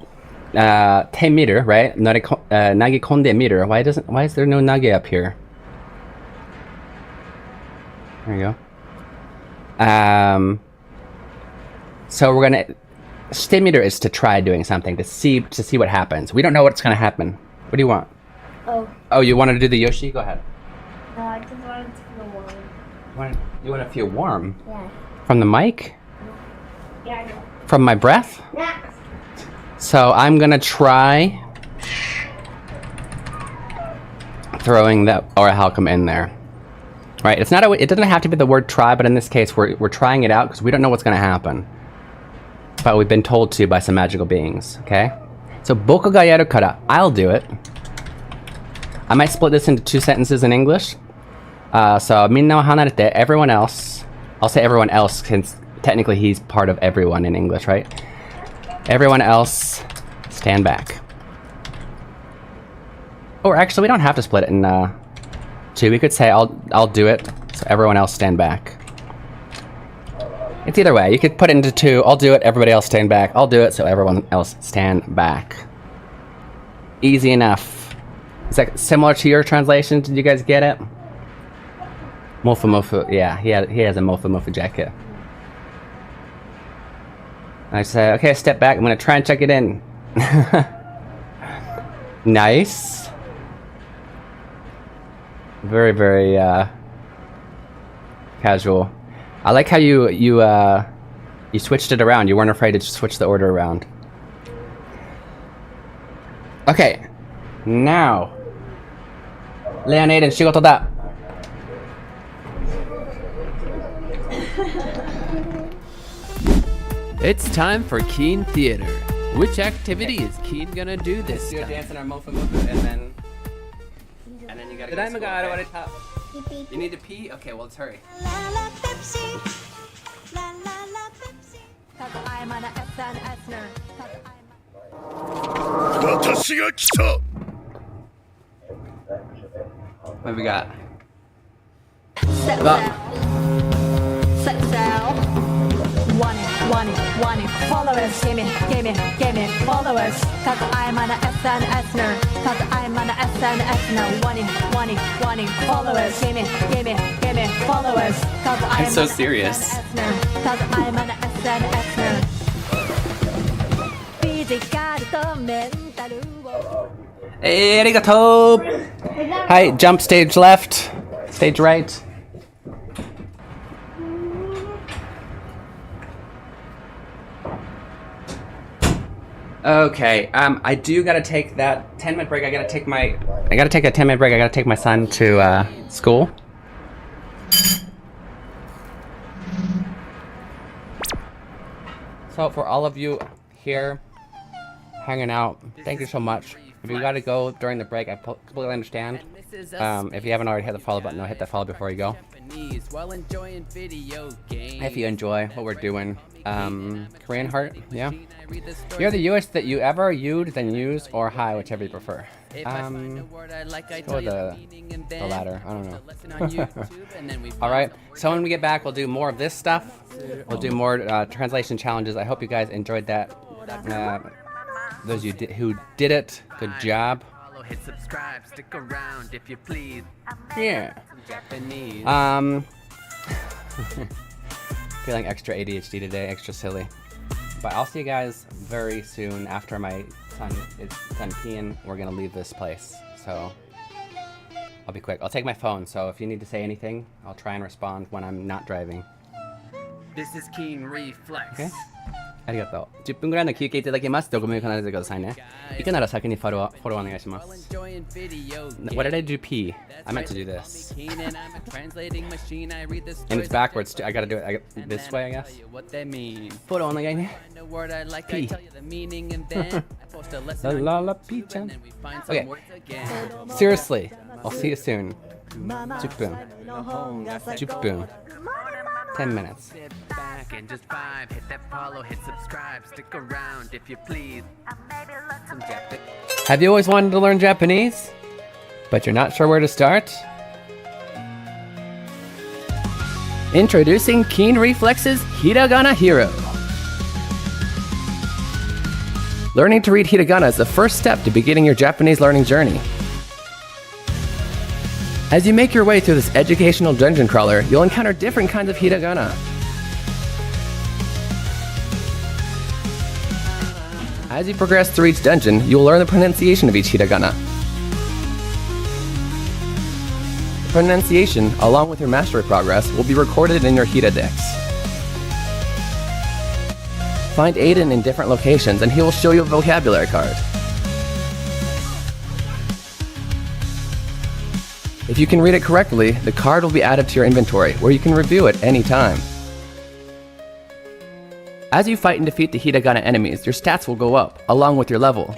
te meter, right? Nagekonde meter. Why is there no nage up here? There you go. So we're gonna stimuler is to try doing something to see what happens. We don't know what's gonna happen. What do you want? Oh, you wanted to do the Yoshi? Go ahead. No, I just wanted to feel warm. You want to feel warm? Yeah. From the mic? Yeah, I know. From my breath? Yeah. So I'm gonna try throwing that aura halcum in there. Right? It's not. It doesn't have to be the word try, but in this case, we're trying it out because we don't know what's gonna happen. But we've been told to by some magical beings. Okay? So boku ga yaru kara. I'll do it. I might split this into 2 sentences in English. So minna wa hanarete. Everyone else. I'll say everyone else since technically he's part of everyone in English, right? Everyone else, stand back. Or actually, we don't have to split it in 2. We could say I'll do it. So everyone else stand back. It's either way. You could put it into 2. I'll do it. Everybody else stand back. I'll do it. So everyone else stand back. Easy enough. Is that similar to your translation? Did you guys get it? Mofu mofu. Yeah, he has a mofu mofu jacket. I say, okay, step back. I'm gonna try and check it in. Nice. Very, very casual. I like how you switched it around. You weren't afraid to switch the order around. Okay, now, Leon Aiden, shigoto da. It's time for Keen Theater. Which activity is Keen gonna do this Do a time? dance in our mofu mofu and then you gotta go to school, okay? You need to pee? Okay, well, let's hurry. What have we got? Set sail. Set sail. want it, followers, give me followers. Cause I'm an SNSner, cause I'm an SNSner. Want it, followers, give me followers. Cause I'm so an serious. SNSner, cause I'm an SNSner. Physical to mental. Hey, arigato! Hi, jump stage left, stage right. Okay, I do gotta take that 10-minute break. I gotta take a 10-minute break. I gotta take my son to school. So for all of you here hanging out, thank you so much. If you gotta go during the break, I completely understand. If you haven't already hit the follow button, hit that follow before you go. If you enjoy what we're doing, Korean heart, yeah. You're the US that you ever used, then use, or hi, whichever you prefer. Let's go with the latter. I don't know. All right. So when we get back, we'll do more of this stuff. We'll do more translation challenges. I hope you guys enjoyed that. Those of you who did it, good job. Hit subscribe, stick around if you please. Yeah. Japanese. Feeling extra ADHD today, extra silly. But I'll see you guys very soon after my son is done peeing. We're gonna leave this place, so I'll be quick. I'll take my phone, so if you need to say anything, I'll try and respond when I'm not driving. This is Keen Reflex. Okay? ありがとう。10分ぐらいの休憩いただきますとごめんなさいくださいね。行くなら先にフォローお願いします。What did I do P? I meant to do this. And it's backwards too. I gotta do it this way, I guess. フォローお願いね。P. La la la P chan. Okay. Seriously, I'll see you soon. 10分。10分。10 minutes. Sit back and just vibe. Hit that follow, hit subscribe, stick around if you please. Some Japanese. Have you always wanted to learn Japanese, but you're not sure where to start? Introducing Keen Reflex's Hiragana Hero. Learning to read hiragana is the first step to beginning your Japanese learning journey. As you make your way through this educational dungeon crawler, you'll encounter different kinds of hiragana. As you progress through each dungeon, you will learn the pronunciation of each hiragana. The pronunciation, along with your mastery progress, will be recorded in your Hiradex. Find Aiden in different locations and he will show you a vocabulary card. If you can read it correctly, the card will be added to your inventory, where you can review it anytime. As you fight and defeat the hiragana enemies, your stats will go up, along with your level.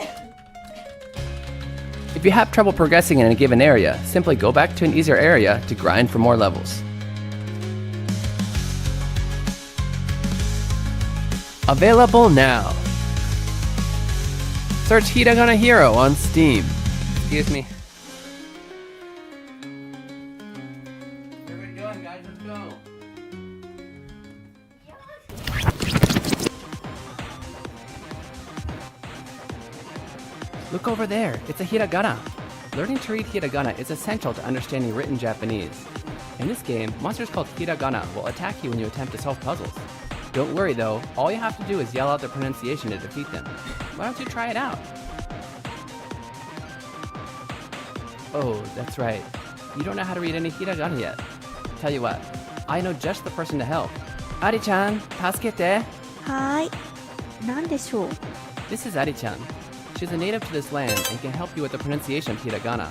If you have trouble progressing in a given area, simply go back to an easier area to grind for more levels. Available now! Search Hiragana Hero on Steam. Excuse me. Look over there, it's a hiragana. Learning to read hiragana is essential to understanding written Japanese. In this game, monsters called hiragana will attack you when you attempt to solve puzzles. Don't worry though, all you have to do is yell out the pronunciation to defeat them. Why don't you try it out? Oh, that's right. You don't know how to read any hiragana yet. Tell you what, I know just the person to help. Ari-chan, tasukete. はーい。なんでしょう。 This is Ari-chan. She's a native to this land and can help you with the pronunciation of hiragana.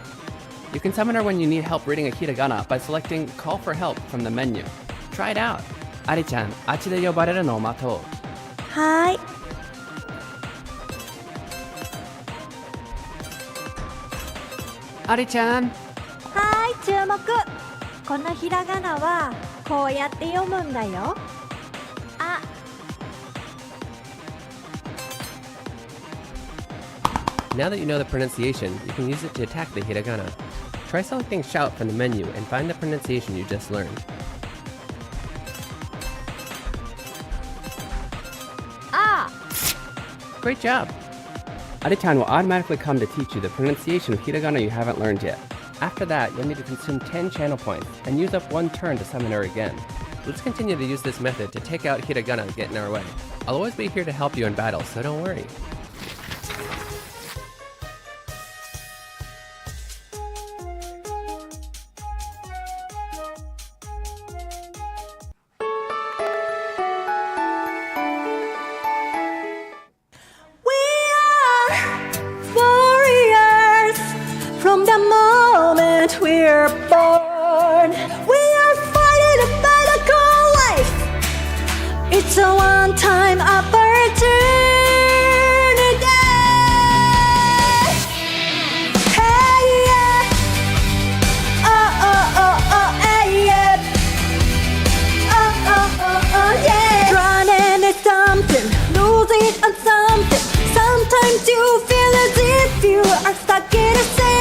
You can summon her when you need help reading a hiragana by selecting Call for Help from the menu. Try it out. Ari-chan, あっちで呼ばれるのを待とう。はーい。Ari-chan! はーい、注目。このひらがなはこうやって読むんだよ。あ、 Now that you know the pronunciation, you can use it to attack the hiragana. Try selecting Shout from the menu and find the pronunciation you just learned. Great job. Aditan will automatically come to teach you the pronunciation of hiragana you haven't learned yet. After that, you'll need to consume 10 channel points and use up 1 turn to summon her again. Let's continue to use this method to take out hiragana that get in our way. I'll always be here to help you in battle, so don't worry. From the moment we're born, we are fighting a battle called life. It's a one-time opportunity. Hey yeah, oh oh oh oh, hey yeah, oh oh oh oh yeah. Running is something, losing on something. Sometimes you feel as if you are stuck in a sin.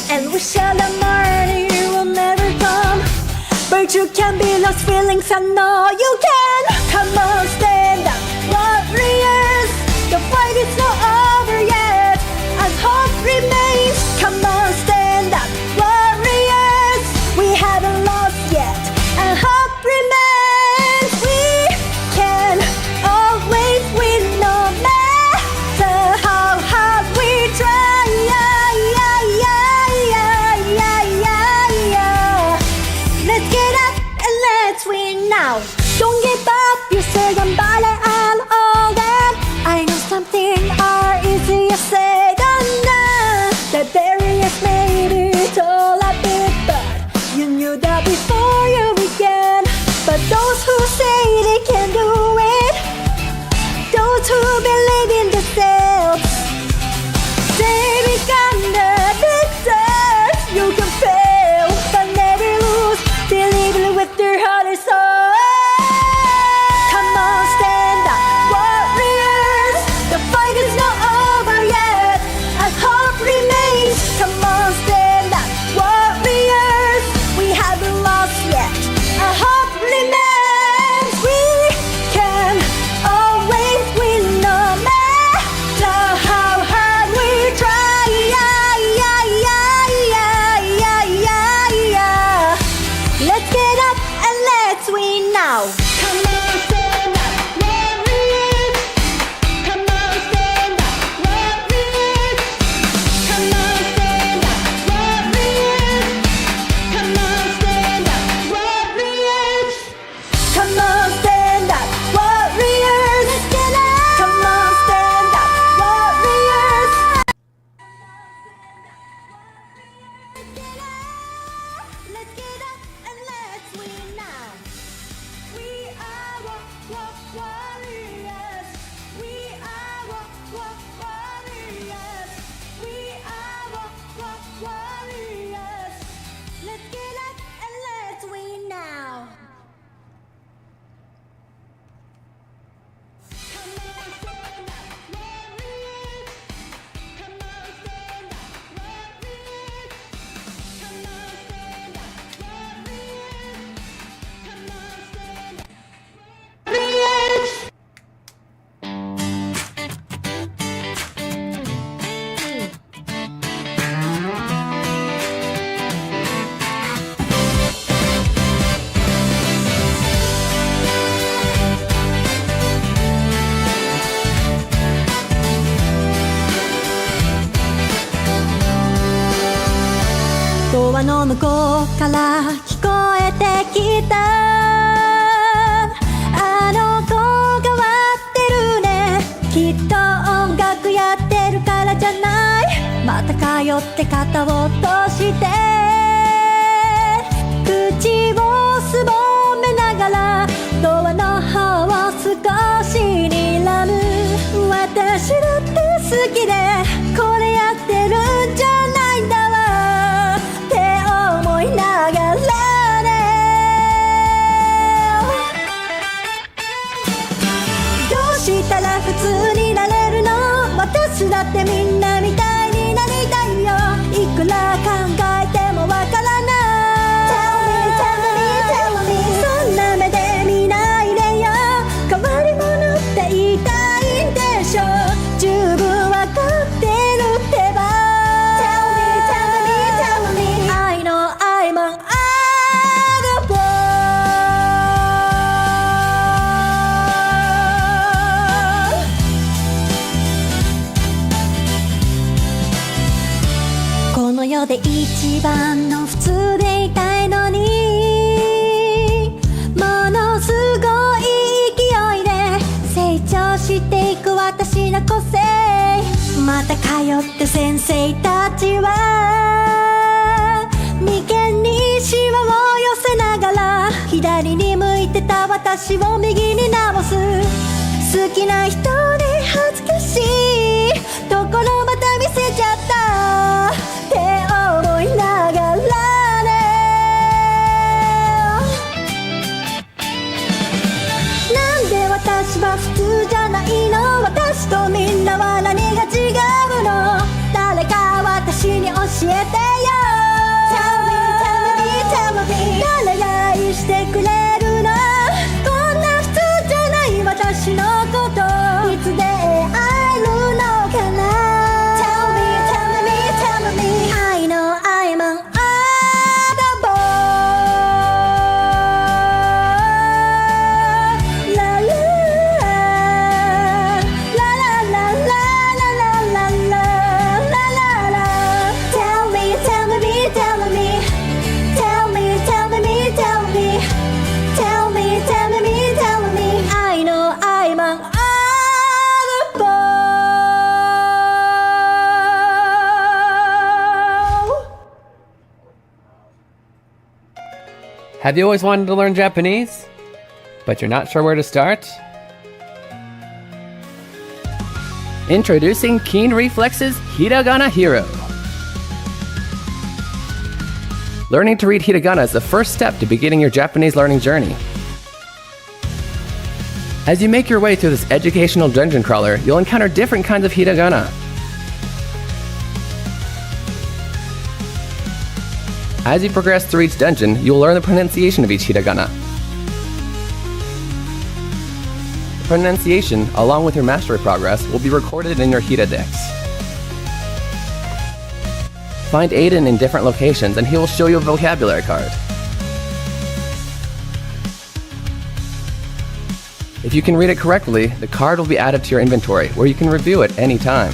And we shall learn you will never come. But you can be lost feelings, I know you can. Come on, stand up, warriors. The fight is not over yet, and hope remains. Come on, stand up, warriors. We haven't lost yet, and hope remains. We can always win no matter how hard we try. Now, don't give up, you say somebody and all that. I know something are easier said than done. The barriers maybe tall a bit, but you knew that before you began. But those who say they can do it, those who believe in themselves, they become the victors. You can fail, but never lose. Believe with your heart and soul.ドアの向こうから聞こえてきたあの子変わってるねきっと音楽やってるからじゃないまた通って肩を落として口をすぼめながらドアの方を少し睨む私だって好きでこれやってるんじゃないんだわって思いながらねどうしたら普通になれるの私だってみんなみたいになりたいよいくら考えてもわからない Tell me そんな目で見ないでよ変わり者って言いたいんでしょ自の世で一番の普通でいたいのに、ものすごい勢いで成長していく私の個性。また通って先生たちは眉間にシワを寄せながら、左に向いてた私を右に直す。好きな人で恥ずかしいところまた見せちゃったって思いながらね。なんで私は普通じゃないの、私とみんなは何が違うの、誰か私に教えてよ。 Tell me, tell me, tell me 誰が愛してくれるの、こんな普通じゃない私のこといつで会えるのかな。 Tell me, tell me, tell me I know I'm an oddball. La la la la la la la la la la la. Tell me, tell me, tell me, tell me, tell me, tell me, tell me, tell me, tell me I know I'm an oddball. Have you always wanted to learn Japanese, but you're not sure where to start? Introducing Keen Reflex's Hiragana Hero. Learning to read hiragana is the first step to beginning your Japanese learning journey. As you make your way through this educational dungeon crawler, you'll encounter different kinds of hiragana. As you progress through each dungeon, you'll learn the pronunciation of each hiragana. The pronunciation, along with your mastery progress, will be recorded in your Hiradex. Find Aiden in different locations and he will show you a vocabulary card. If you can read it correctly, the card will be added to your inventory where you can review it anytime.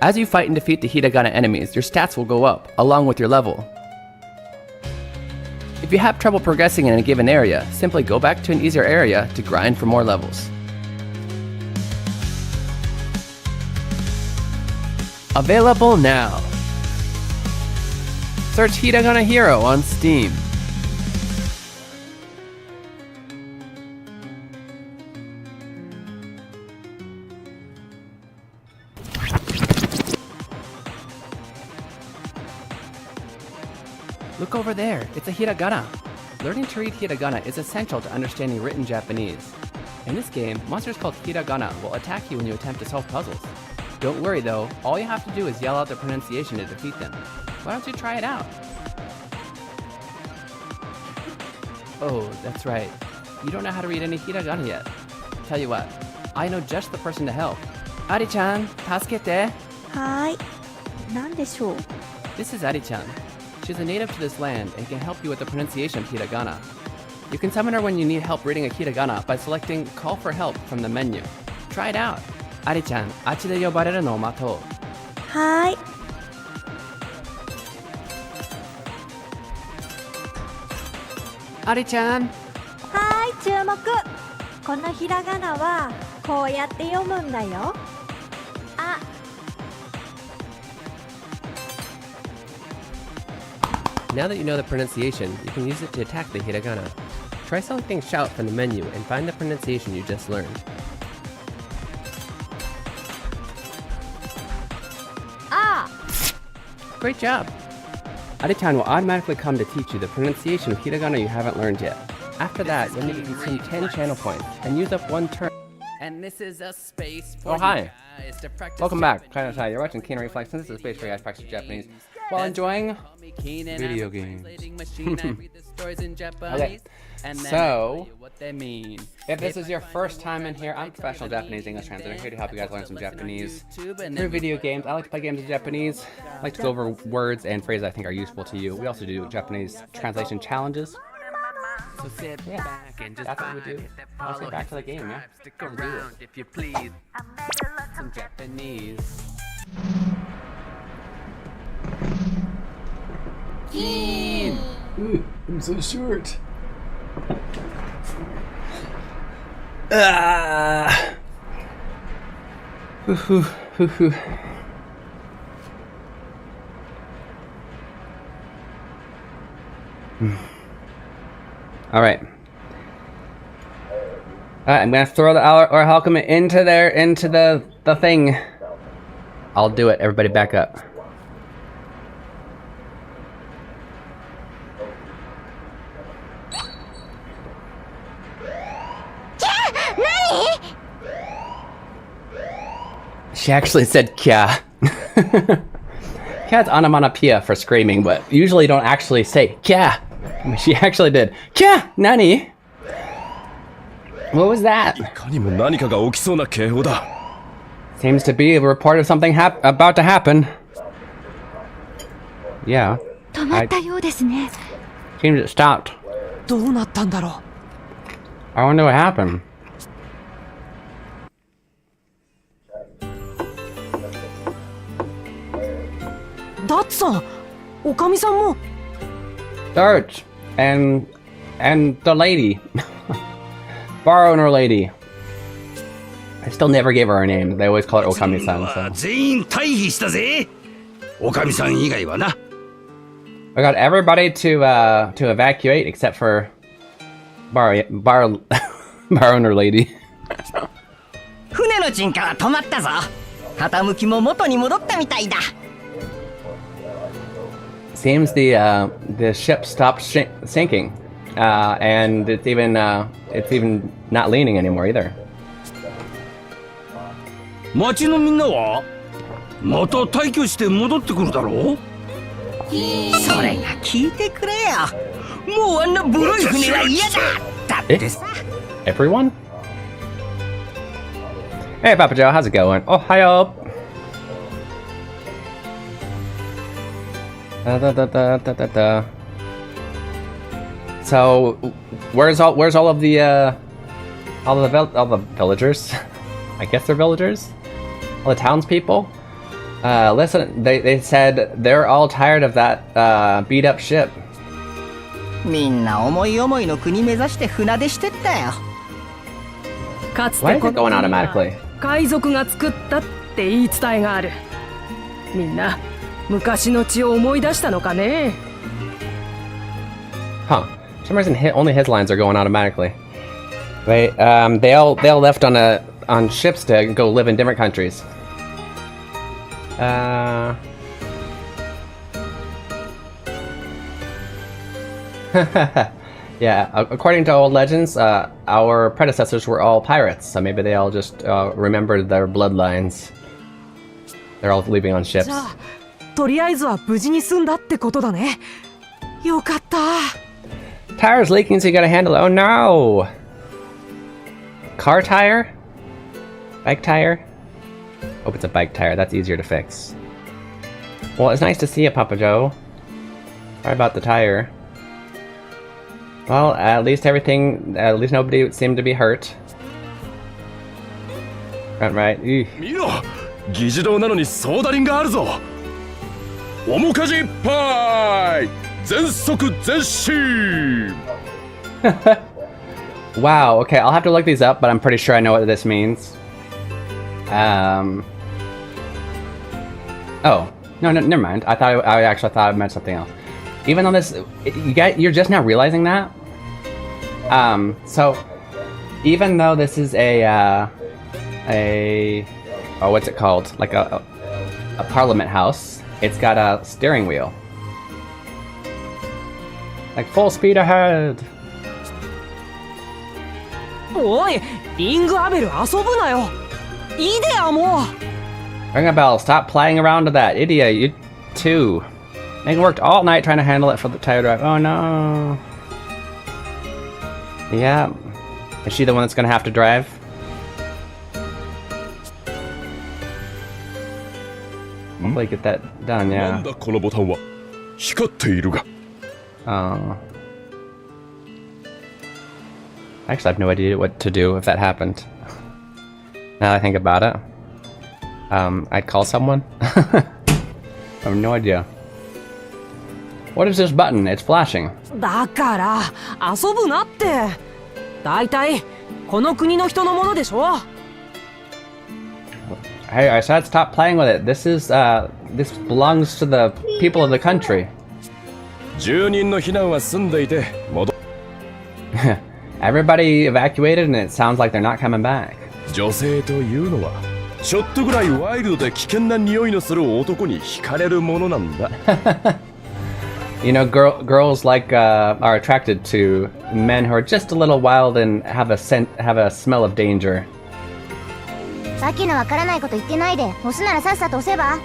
As you fight and defeat the hiragana enemies, your stats will go up, along with your level. If you have trouble progressing in a given area, simply go back to an easier area to grind for more levels. Available now! Search Hiragana Hero on Steam. Look over there, it's a hiragana. Learning to read hiragana is essential to understanding written Japanese. In this game, monsters called hiragana will attack you when you attempt to solve puzzles. Don't worry though, all you have to do is yell out the pronunciation to defeat them. Why don't you try it out? Oh, that's right. You don't know how to read any hiragana yet. Tell you what, I know just the person to help. Ari-chan, tasukete. はーい。なんでしょう。 This is Ari-chan. She's a native to this land and can help you with the pronunciation of hiragana. You can summon her when you need help reading a hiragana by selecting Call for Help from the menu. Try it out. Ari-chan, あっちで呼ばれるのを待とう。はーい。Ari-chan! はーい、注目。このひらがなはこうやって読むんだよ。あ、 Now that you know the pronunciation, you can use it to attack the hiragana. Try selecting Shout from the menu and find the pronunciation you just learned. Great job! Ari-chan will automatically come to teach you the pronunciation of hiragana you haven't learned yet. After that, you'll need to consume 10 channel points and use up 1 turn. And this is a space for hi. you guys to practice Welcome back. Japanese. You're watching Keen Reflex, and this is a space for you guys to practice Japanese while enjoying video games. Okay, so if this is your first time in here, I'm a professional Japanese English translator here to help you guys learn some Japanese through video games. I like to play games in Japanese. I like to go over words and phrases I think are useful to you. We also do Japanese translation challenges. So sit back and just That's what we do. Let's get back to the game, yeah? Stick Let's do around this. if you please. Some Japanese. I'm so short. All right. I'm gonna throw the Orhalcum into there, into the thing. I'll do it. Everybody back up. She actually said kya. Kya's onomatopoeia for screaming, but usually don't actually say kya. She actually did. Kya! Nani? What was that? いかにも何かが起きそうな警報だ。 Seems to be a report of something about to happen. Yeah. 止まったようですね。 Seems it stopped. どうなったんだろ I wonder what happened. う。ダッツさん、おかみさんも。 Dart and the lady. Bar owner lady. I still never gave her a name. They always call her Okami-san. So. 全員退避したぜ。おかみさん以外はな。 I got everybody to evacuate except for bar owner lady. 船の沈下は止まったぞ。傾きも元に戻ったみたいだ。 Seems the ship stopped sinking, and it's even not leaning anymore either. 町のみんなはまた退去して戻ってくるだろう。それが聞いてくれよ。もうあんなボロい船は嫌だ。だってさ。 Everyone? Hey, Papa Joe, how's it going? Oh, hiyo. So, where's all of the villagers? I guess they're villagers. All the townspeople. Listen, they said they're all tired of that beat up ship. みんな思い思いの国目指して船出してったよ。かつ Why て is it going automatically? 海賊が作ったって言い伝えがある。みんな昔の血を思い出したのかね。 Huh. For some reason, only his lines are going automatically. They all left on ships to go live in different countries. Yeah, according to old legends, our predecessors were all pirates, so maybe they all just remembered their bloodlines. They're all leaving on ships. じゃあとりあえずは無事に済んだってことだね。よかった。 Tire's leaking, so you gotta handle it. Oh no! Car tire? Bike tire? Hope it's a bike tire. That's easier to fix. Well, it's nice to see you, Papa Joe. Sorry about the tire. Well, at least nobody seemed to be hurt. Right. 見ろ、議事堂なのにソーダリンがあるぞ。面かじいっぱい、全速前進。Wow. Okay, I'll have to look these up, but I'm pretty sure I know what this means. Oh no, never mind. I actually thought it meant something else. Even though you're just now realizing that. So even though this is what's it called? Like a parliament house. It's got a steering wheel. Like full speed ahead. おい、リングアベル遊ぶなよ。いいでやもう。 Ring a bell. Stop playing around with that, idiot. You too. Megan worked all night trying to handle it for the tire drive. Oh no. Yeah. Is she the one that's gonna have to drive? Hopefully get that done, な yeah. んだこのボタンは光っているが。 Oh. Actually, I have no idea what to do if that happened. Now that I think about it. I'd call someone. I have no idea. What is this button? It's flashing. だから遊ぶなって。だいたいこの国の人のものでしょ。Hey, I said stop playing with it. This belongs to the people of the country. 住人の避難は済んでいて戻 Everybody evacuated and it sounds like they're not coming back. 女性というのはちょっとぐらいワイルドで危険な匂いのする男に惹かれるものなんだ。You know, girls like are attracted to men who are just a little wild and have a smell of danger. さっきのわからないこと言ってないで、押すならさっさと押せば。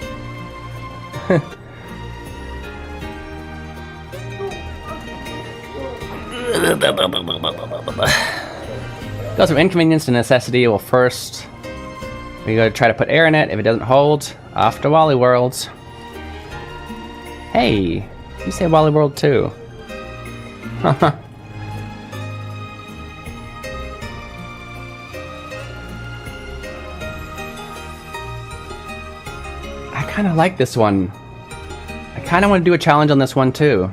Goes from inconvenience to necessity. Well, first we gotta try to put air in it. If it doesn't hold, off to Wally World. Hey, you say Wally World too. I kind of like this one. I kind of want to do a challenge on this one too.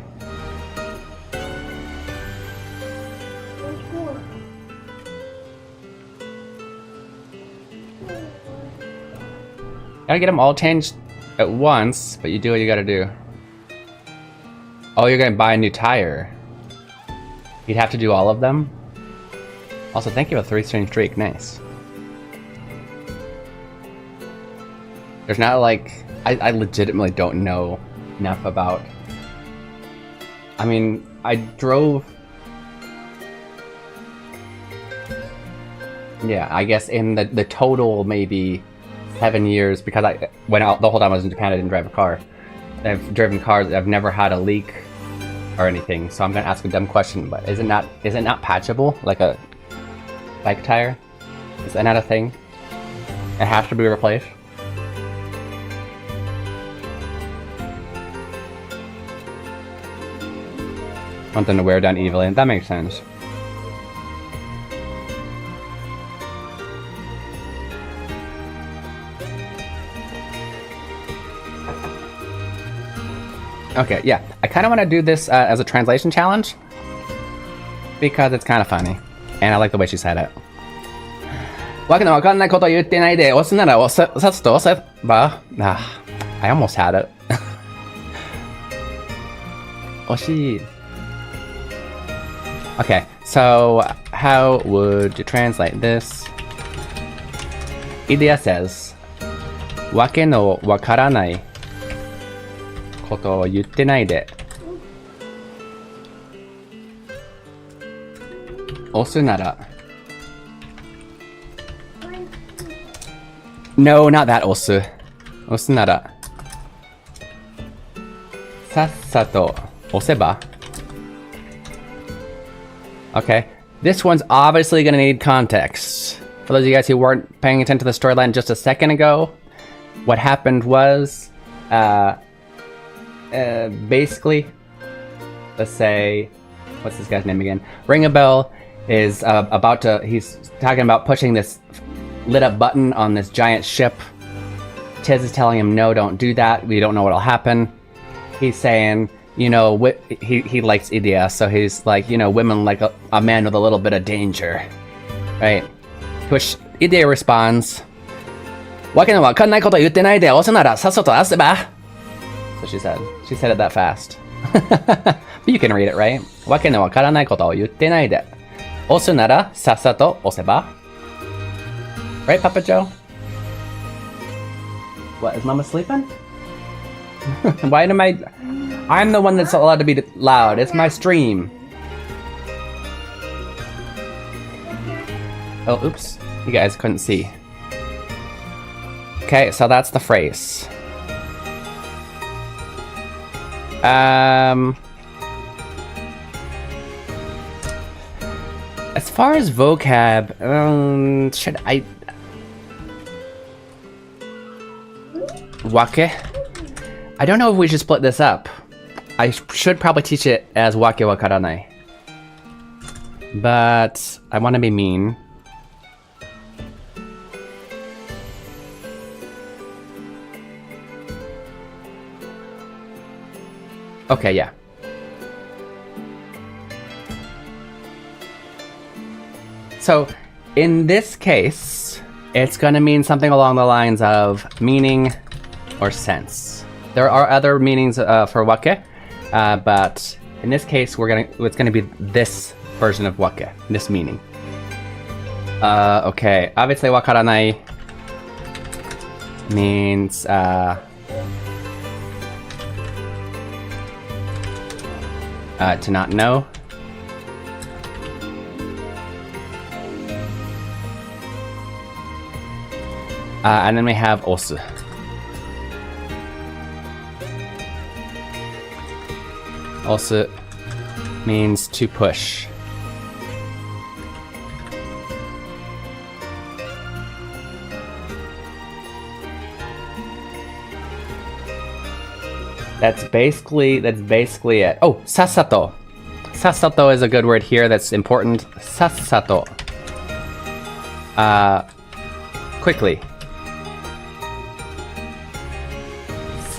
Gotta get them all changed at once, but you do what you gotta do. Oh, you're gonna buy a new tire. You'd have to do all of them? Also, thank you for the 3-string streak. Nice. There's not like... I legitimately don't know enough about... I mean, I drove... Yeah, I guess in the total maybe 7 years, because I went out the whole time I was in Japan, I didn't drive a car. I've driven cars, I've never had a leak or anything, so I'm gonna ask a dumb question, but is it not patchable, like a bike tire? Is that not a thing? It has to be replaced? Want them to wear down evenly, that makes sense. Okay, yeah. I kind of want to do this as a translation challenge because it's kind of funny, and I like the way she said it. わけのわかんないことを言ってないで押すならさっさと押せば。I almost had it. 惜しい。Okay, so how would you translate this? Idea says, わけのわからないことを言ってないで押すなら No, not that 押すならさっさと押せば Okay, this one's obviously gonna need context. For those of you guys who weren't paying attention to the storyline just a second ago, what happened was basically, let's say, what's this guy's name again? Ring a Bell is he's talking about pushing this lit up button on this giant ship. Tiz is telling him, no, don't do that. We don't know what'll happen. He's saying, you know, he likes Idea, so he's like, you know, women like a man with a little bit of danger. Right? To which Idea responds, わけのわかんないこと言ってないで押すならさっさと押せば So she said. She said it that fast. But you can read it, right? わけのわからないことを言ってないで押すならさっさと押せば Right, Papa Joe? What, is Mama sleeping? Why am I'm the one that's allowed to be loud. It's my stream. Oh, oops. You guys couldn't see. Okay, so that's the phrase. As far as vocab, should I... Wake? I don't know if we should split this up. I should probably teach it as wake wakaranai. But I want to be mean. Okay, yeah. So in this case, it's going to mean something along the lines of meaning or sense. There are other meanings for wake, but in this case, it's going to be this version of wake, this meaning. Okay, obviously wakaranai means to not know. And then we have osu. Osu means to push. That's basically it. Oh, sasato. Sasato is a good word here that's important. Sasato. Quickly.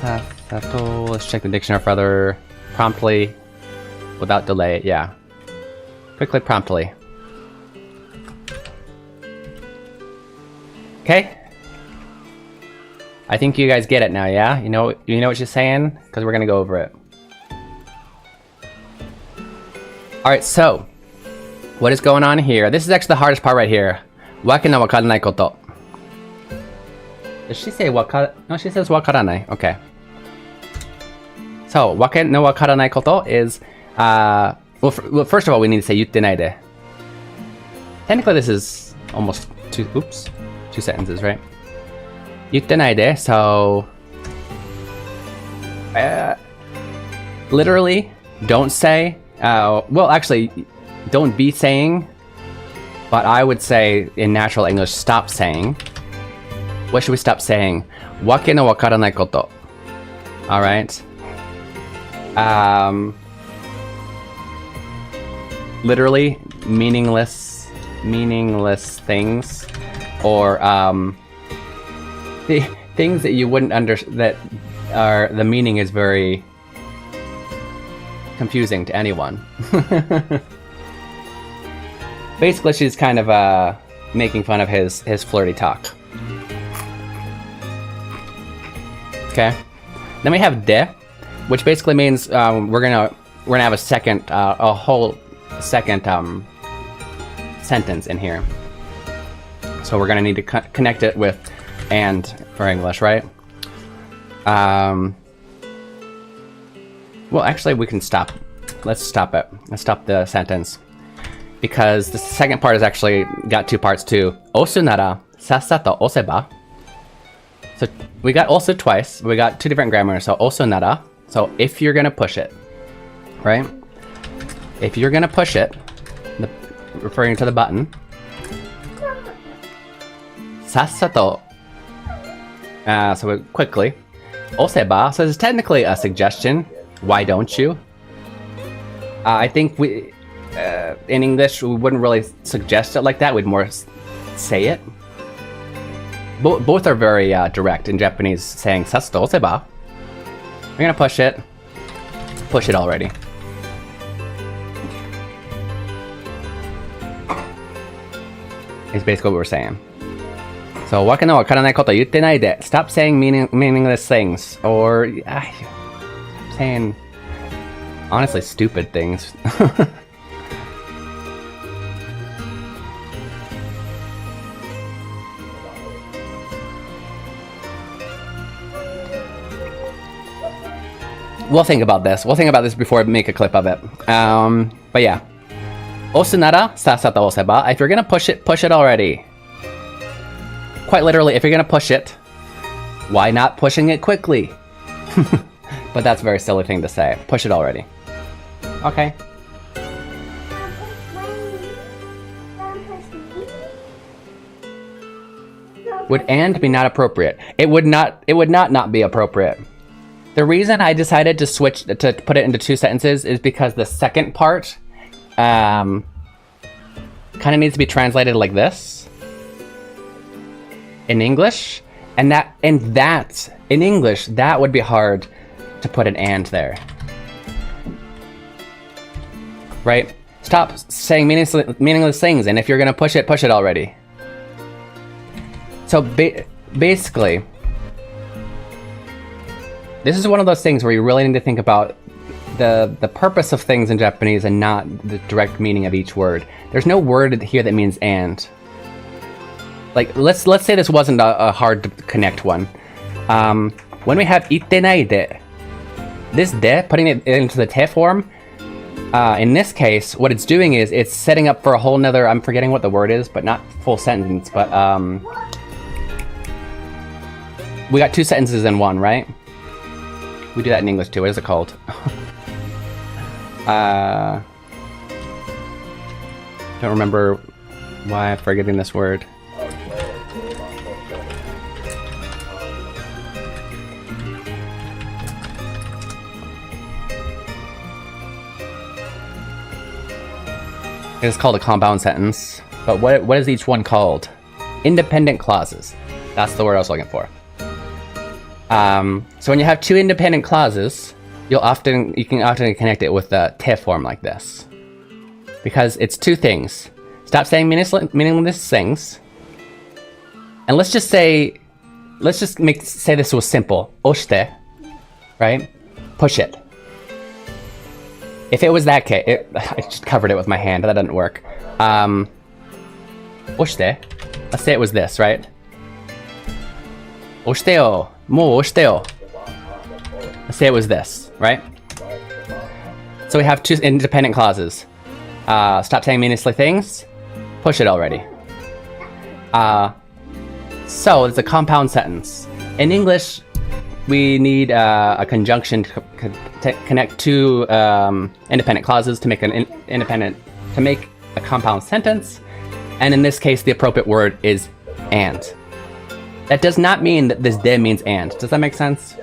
Sasato. Let's check the dictionary further. Promptly. Without delay, yeah. Quickly, promptly. Okay. I think you guys get it now, yeah? You know what she's saying? Because we're gonna go over it. Alright, so what is going on here? This is actually the hardest part right here. Wake no wakaranai koto. Does she say waka? No, she says wakaranai. Okay. So, wake no wakaranai koto is, well, first of all, we need to say yutte nai de. Technically, this is almost two sentences, right? Yutte nai de, so literally, don't say. Well, actually, don't be saying. But I would say in natural English, stop saying. What should we stop saying? Wake no wakaranai koto. All right. Literally meaningless things, or the things that you wouldn't that are the meaning is very confusing to anyone. Basically, she's kind of making fun of his flirty talk. Okay. Then we have de, which basically means we're gonna have a whole second sentence in here. So we're gonna need to connect it with and for English, right? Well, actually, we can stop. Let's stop it. Let's stop the sentence. Because the second part has actually got two parts too. Osu nara sasato oseba. So we got osu twice. We got two different grammars. So osu nara. So if you're gonna push it, right? If you're gonna push it, referring to the button. Sasato. So quickly. Oseba. So this is technically a suggestion. Why don't you? I think in English, we wouldn't really suggest it like that. We'd more say it. Both are very direct in Japanese, saying sasato oseba. We're gonna push it. Push it already. Is basically what we're saying. So, wake no wakaranai koto yutte nai de. Stop saying meaningless things, or saying honestly stupid things. We'll think about this. We'll think about this before I make a clip of it. But yeah. Osu nara sasato oseba. If you're gonna push it already. Quite literally, if you're gonna push it, why not pushing it quickly? But that's a very silly thing to say. Push it already. Okay. Would and be not appropriate? It would not be appropriate. The reason I decided to switch to put it into two sentences is because the second part kind of needs to be translated like this in English, and that in English that would be hard to put an and there, right? Stop saying meaningless things, and if you're gonna push it already. So basically, this is one of those things where you really need to think about the purpose of things in Japanese and not the direct meaning of each word. There's no word here that means and. Like, let's say this wasn't a hard to connect one. When we have ittenai de, this de, putting it into the te form, in this case, what it's doing is it's setting up for a whole nother, I'm forgetting what the word is, but not full sentence, but we got two sentences in one, right? We do that in English too. What is it called? Don't remember why I'm forgetting this word. It's called a compound sentence, but what is each one called? Independent clauses. That's the word I was looking for. So when you have two independent clauses, you can often connect it with the te form like this, because it's two things. Stop saying meaningless things, and let's just say this was simple. Oshite, right? Push it. If it was that case, I just covered it with my hand, but that doesn't work. Oshite. Let's say it was this, right? Oshite yo. Mo oshite yo. Let's say it was this, right? So we have two independent clauses. Stop saying meaningless things. Push it already. So it's a compound sentence. In English, we need a conjunction to connect two independent clauses to make to make a compound sentence. And in this case, the appropriate word is and. That does not mean that this de means and. Does that make sense?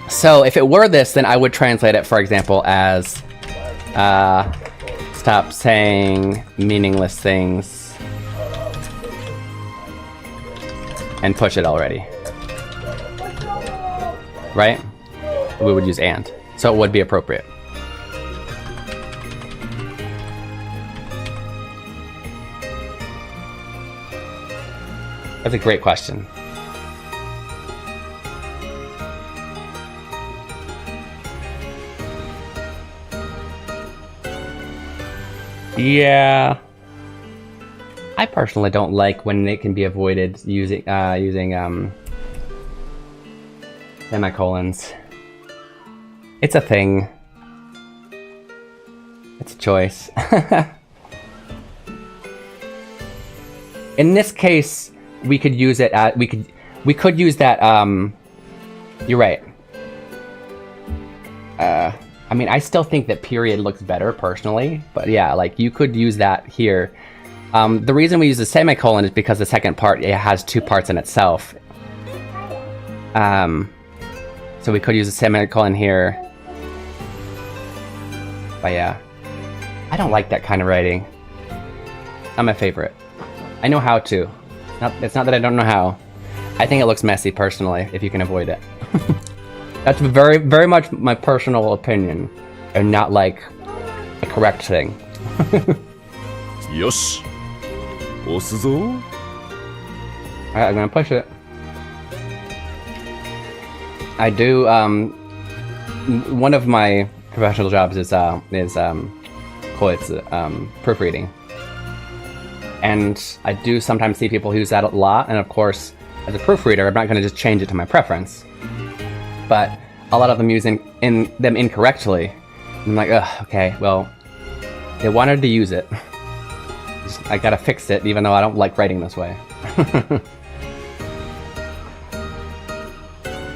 So if it were this, then I would translate it, for example, as stop saying meaningless things and push it already. Right? We would use and. So it would be appropriate. That's a great question. Yeah. I personally don't like when it can be avoided using semicolons. It's a thing. It's a choice. In this case, we could use it at we could use that you're right. I mean, I still think that period looks better personally, but yeah, like you could use that here. The reason we use the semicolon is because the second part, it has two parts in itself. So we could use a semicolon here. But yeah, I don't like that kind of writing. Not my favorite. I know how to. It's not that I don't know how. I think it looks messy personally, if you can avoid it. That's very, very much my personal opinion, and not like a correct thing. Yosh. Osuzo. Alright, I'm gonna push it. I do, one of my professional jobs is proofreading. And I do sometimes see people use that a lot, and of course, as a proofreader, I'm not going to just change it to my preference. But a lot of them using them incorrectly. And I'm like, ugh, okay, well, they wanted to use it. I gotta fix it, even though I don't like writing this way.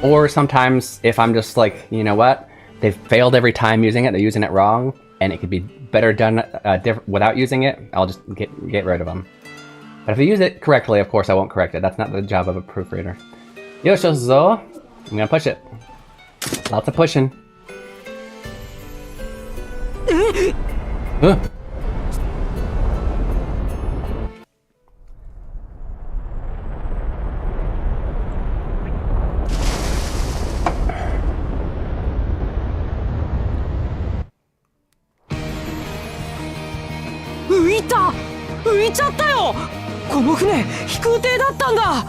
Or sometimes, if I'm just like, you know what, they've failed every time using it, they're using it wrong, and it could be better done without using it, I'll just get rid of them. But if I use it correctly, of course I won't correct it. That's not the job of a proofreader. Yoshozo! I'm gonna push it. Lots of pushing. いちゃったよ。この船飛空艇だったんだ。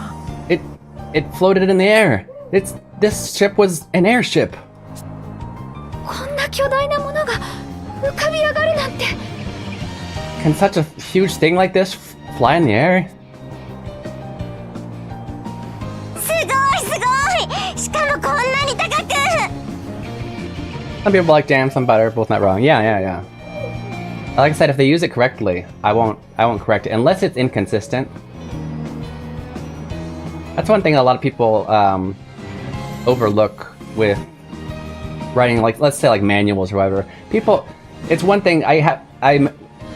It floated in the air. This ship was an airship. こんな巨大なものが浮かび上がるなんて。 Can such a huge thing like this fly in the air? すごい。しかもこんなに高く。 Some people like damn, some butter, both not wrong. Yeah. Like I said, if they use it correctly, I won't correct it unless it's inconsistent. That's one thing a lot of people overlook with writing, like let's say like manuals or whatever. People, it's one thing I'm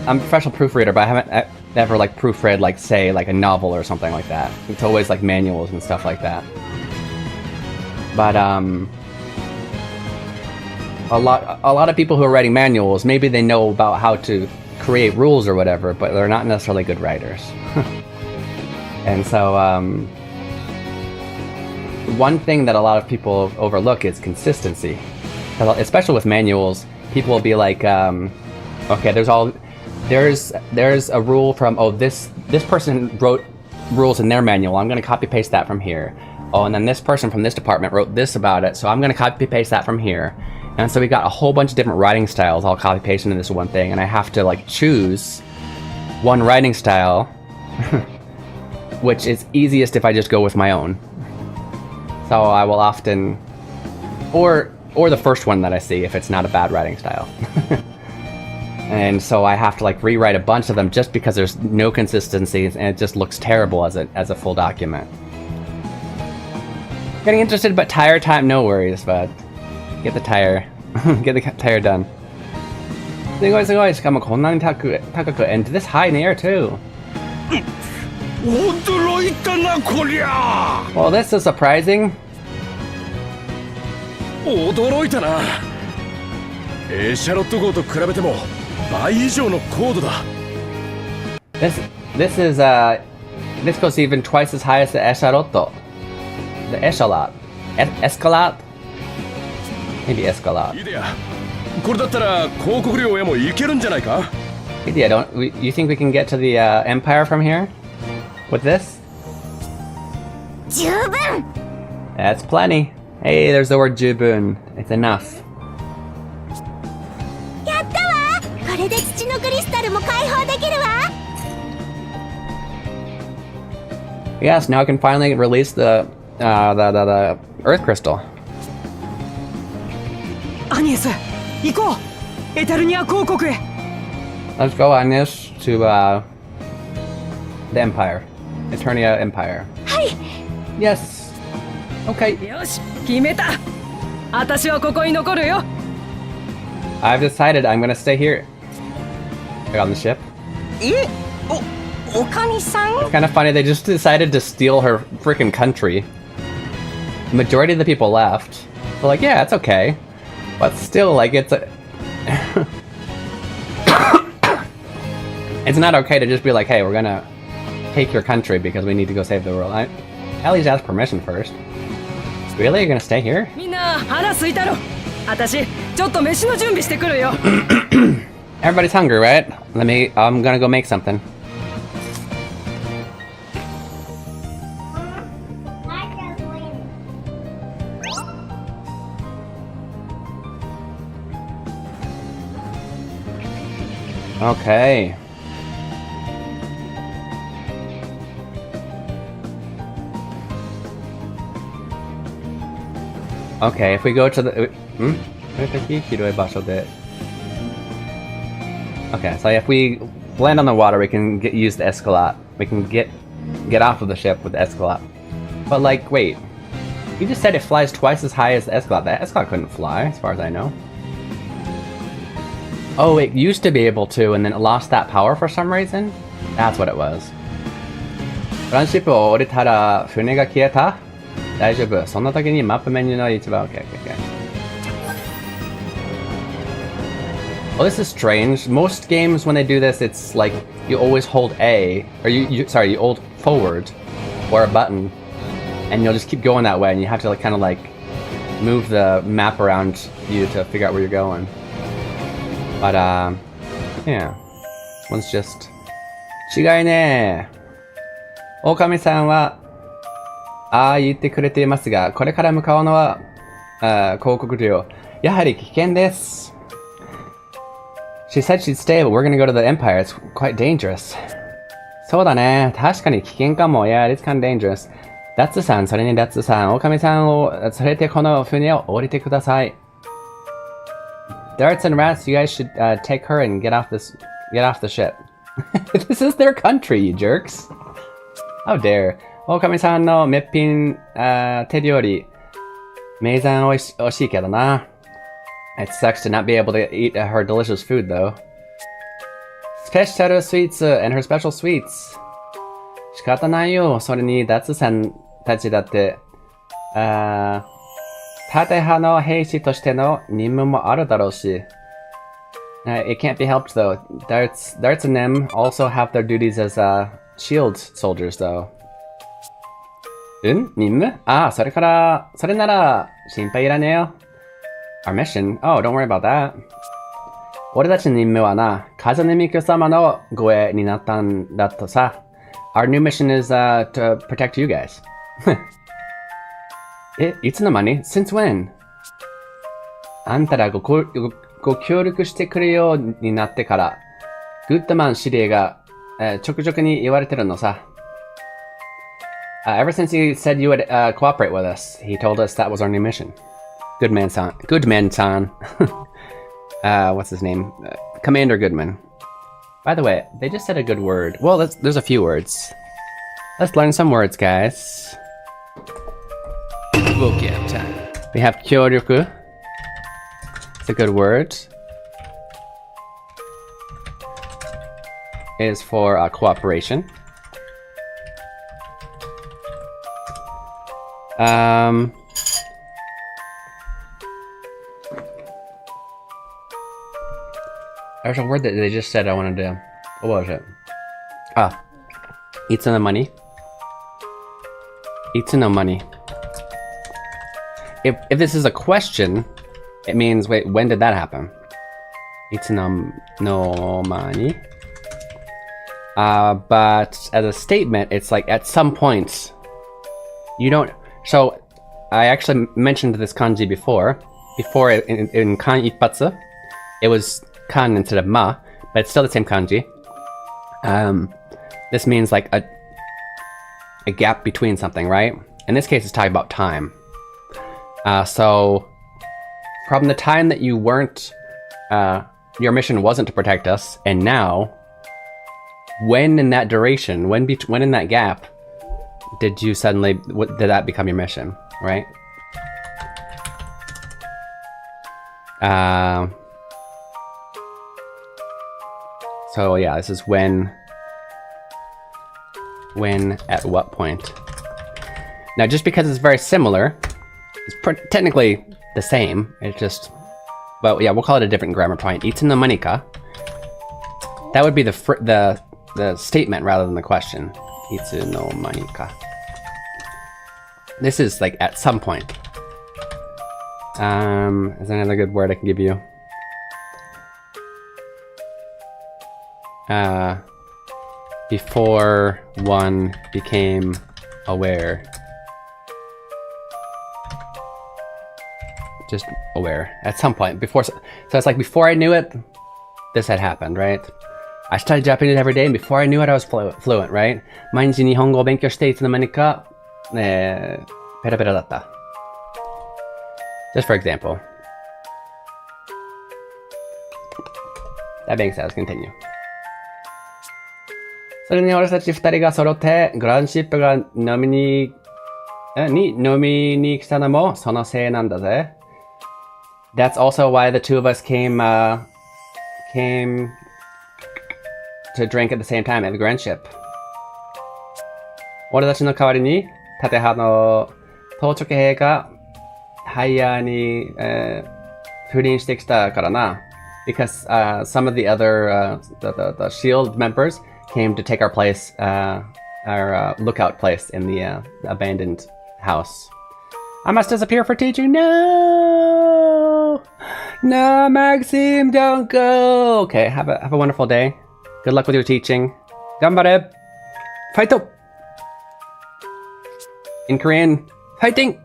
a professional proofreader, but I never like proofread like say like a novel or something like that. It's always like manuals and stuff like that. But a lot of people who are writing manuals, maybe they know about how to create rules or whatever, but they're not necessarily good writers. And so one thing that a lot of people overlook is consistency. Especially with manuals, people will be like, okay, there's a rule from, oh, this person wrote rules in their manual, I'm going to copy paste that from here. Oh, and then this person from this department wrote this about it, so I'm going to copy paste that from here. And so we got a whole bunch of different writing styles all copy pasted into this one thing, and I have to like choose one writing style, which is easiest if I just go with my own. So I will often, or the first one that I see if it's not a bad writing style. And so I have to like rewrite a bunch of them just because there's no consistencies and it just looks terrible as a full document. Getting interested, but tire time, no worries, but get the tire done. すごい、しかもこんなに高く and this high in the air too. 驚いたなこりゃ。 Well, this is surprising. 驚いたな。エシャロット号と比べても倍以上の高度だ。 This goes even twice as high as the echalotto. The echalot. Escalot? Maybe escalot. いいや。これだったら広告料へも行けるんじゃないか? Yeah, you think we can get to the Empire from here? With this? 十分。 That's plenty. Hey, there's the word jubun. It's enough. やったわ。これで土のクリスタルも解放できるわ。 Yes, now I can finally release the Earth Crystal. アニエス、行こう。エタルニア公国へ。 Let's go on this to the Empire. Eternia Empire. はい。 Yes. Okay. よし、決めた。私はここに残るよ。 I've decided I'm gonna stay here. On the ship. え、おかみさん。 It's kind of funny, they just decided to steal her freaking country. The majority of the people left. They're like, yeah, it's okay. But still, like, it's a... It's not okay to just be like, hey, we're gonna take your country because we need to go save the world. At least ask permission first. Really? You're gonna stay here? みんな腹空いたろ。私ちょっと飯の準備してくるよ。 Everybody's hungry, right? I'm gonna go make something. Okay. Okay, if we go to the... Okay, so if we land on the water, we can use the escalot. We can get off of the ship with the escalot. But like, wait. You just said it flies twice as high as the escalot. The escalot couldn't fly, as far as I know. Oh, it used to be able to, and then it lost that power for some reason? That's what it was. トランシップを降りたら船が消えた? 大丈夫。そんな時にマップメニューの一番 okay. Well, this is strange. Most games, when they do this, it's like you always hold A, or you hold forward, or a button, and you'll just keep going that way, and you have to like kind of like move the map around you to figure out where you're going. But yeah, one's just 違いねー。狼さんは、ああ言ってくれていますが、これから向かうのは、広告料。やはり危険です。She said she'd stay, but we're gonna go to the Empire. It's quite dangerous. そうだね。確かに危険かも。Yeah, it's kind of dangerous. ダッツさん、それにダッツさん、狼さんを連れてこの船を降りてください。Darts and rats, you guys should take her and get off the ship. This is their country, you jerks. How dare. 狼さんの滅品手料理。名産おいしいけどな。It sucks to not be able to eat her delicious food, though. Special sweets and her special sweets. 仕方ないよ。それに、ダツさんたちだって、縦派の兵士としての任務もあるだろうし。It can't be helped, though. Darts and them also have their duties as shield soldiers, though. 任務それなら、心配いらねえよ。Our mission? Oh, don't worry about that. 俺たちの任務はな、風の巫女様の護衛になったんだとさ。Our new mission is to protect you guys. いつの間に ?Since when? あんたらご協力してくれるようになってから、グッドマン司令が、ちょくちょくに言われてるのさ。Ever since he said you would cooperate with us, he told us that was our new mission. Goodman-san. What's his name? Commander Goodman. By the way, they just said a good word. Well, there's a few words. Let's learn some words, guys. Vocab time. We have kyoryoku. It's a good word. It is for cooperation. There's a word that they just said I wanted to... What was it? Itsu no money. Itsu no money. If this is a question, it means, wait, when did that happen? Itsu no money. But as a statement, it's like at some point, you don't... So, I actually mentioned this kanji before. Before, in kan ippatsu, it was kan instead of ma, but it's still the same kanji. This means like a gap between something, right? In this case, it's talking about time. So, from the time that you weren't, your mission wasn't to protect us, and now, when in that duration, when in that gap, did you suddenly, did that become your mission, right? So yeah, this is when, at what point. Now, just because it's very similar, it's technically the same, it's just, but yeah, we'll call it a different grammar point. Itsu no mani ka? That would be the statement rather than the question. Itsu no mani ka? This is like at some point. Is there another good word I can give you? Before one became aware. Just aware. At some point. Before, so it's like before I knew it, this had happened, right? I studied Japanese every day, and before I knew it, I was fluent, right? 毎日日本語を勉強していつの間にか、ペラペラだった。Just for example. That being said, let's continue. それに俺たち二人が揃ってグランシップが飲みに来たのもそのせいなんだぜ。That's also why the two of us came to drink at the same time at the grand ship. 俺たちの代わりに縦派の当直兵がハイヤーに、不倫してきたからな。Because some of the other the shield members came to take our place, our lookout place in the abandoned house. I must disappear for teaching. No, Maxime, don't go. Okay, have a wonderful day. Good luck with your teaching. Ganbare! Fight! In Korean, fighting!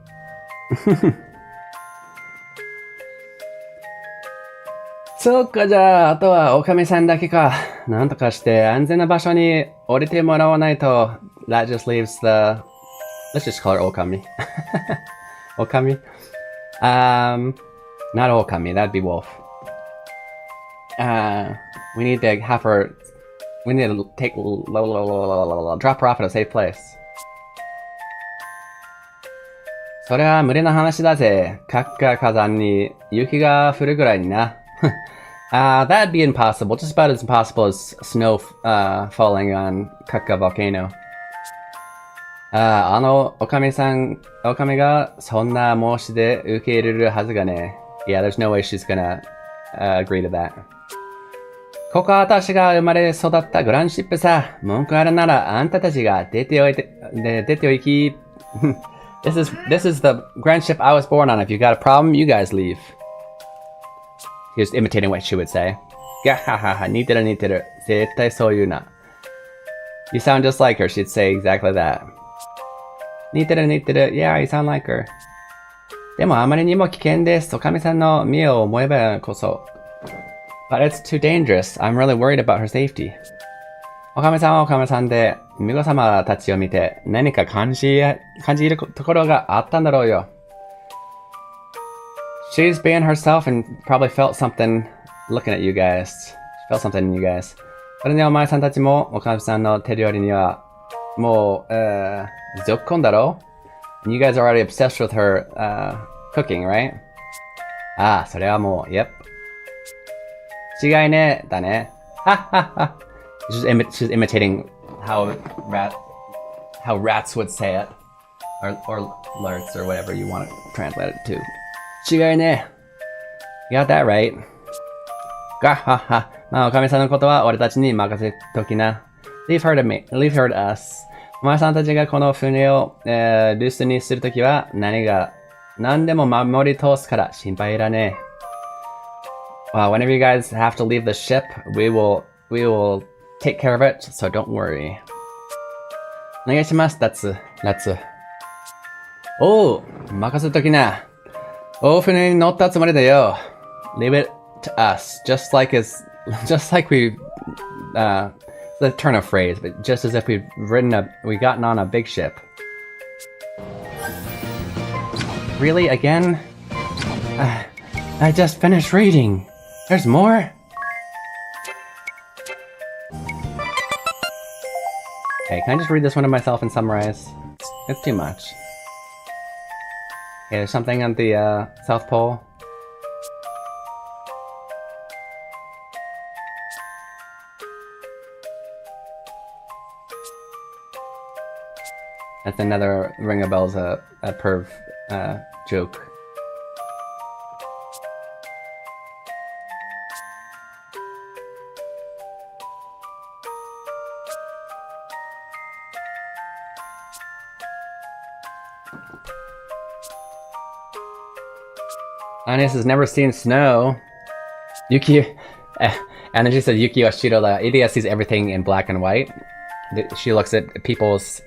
そうか、じゃあ、あとは、おかみさんだけか。なんとかして、安全な場所に降りてもらわないと。That just leaves the... Let's just call her Okami. Okami? Not Okami, that'd be Wolf. We need to have her... We need to take... Drop her off at a safe place. それは無理な話だぜ。各火山に雪が降るぐらいにな。That'd be impossible. Just about as impossible as snow falling on Kakka volcano. あのおかみがそんな申し出受け入れるはずがね。Yeah, there's no way she's gonna agree to that. ここは私が生まれ育ったグランシップさ。文句あるならあんたたちが出ておいき。This is the grand ship I was born on. If you got a problem, you guys leave. He was imitating what she would say. Gahahaha, 似てる似てる。絶対そう言うな。You sound just like her. She'd say exactly that. 似てる似てる。Yeah, you sound like her. でもあまりにも危険です。おかみさんの身を思えばこそ。But it's too dangerous. I'm really worried about her safety. おかみさんはおかみさんで、巫女様たちを見て何か感じるところがあったんだろうよ。She's being herself and probably felt something looking at you guys. She felt something in you guys. それにお前さんたちもおかみさんの手料理にはもう、ぞっこんだろう You guys are already obsessed with her cooking, right? ああ、それはもう、yep. 違いね、だね。はっはっは。She's imitating how rats would say it. Or lerts or whatever you want to translate it to. 違いね。You got that right. がはは。まあ、おかみさんのことは俺たちに任せときな。Leave her to me. Leave her to us. お前さんたちがこの船を、留守にするときは何でも守り通すから心配いらねえ。Whenever you guys have to leave the ship, we will take care of it, so don't worry. お願いします、Let's. おう、任せときな。大船に乗ったつもりだよ。Leave it to us, just like we, the turn of phrase, but just as if we gotten on a big ship. Really, again? I just finished reading. There's more? Hey, can I just read this one to myself and summarize? It's too much. Okay, there's something on the South Pole. That's another Ring of Bells, a perv joke. Anis has never seen snow. Yuki, and then she said Yuki Oshiro, the idiot, sees everything in black and white. She looks at people's,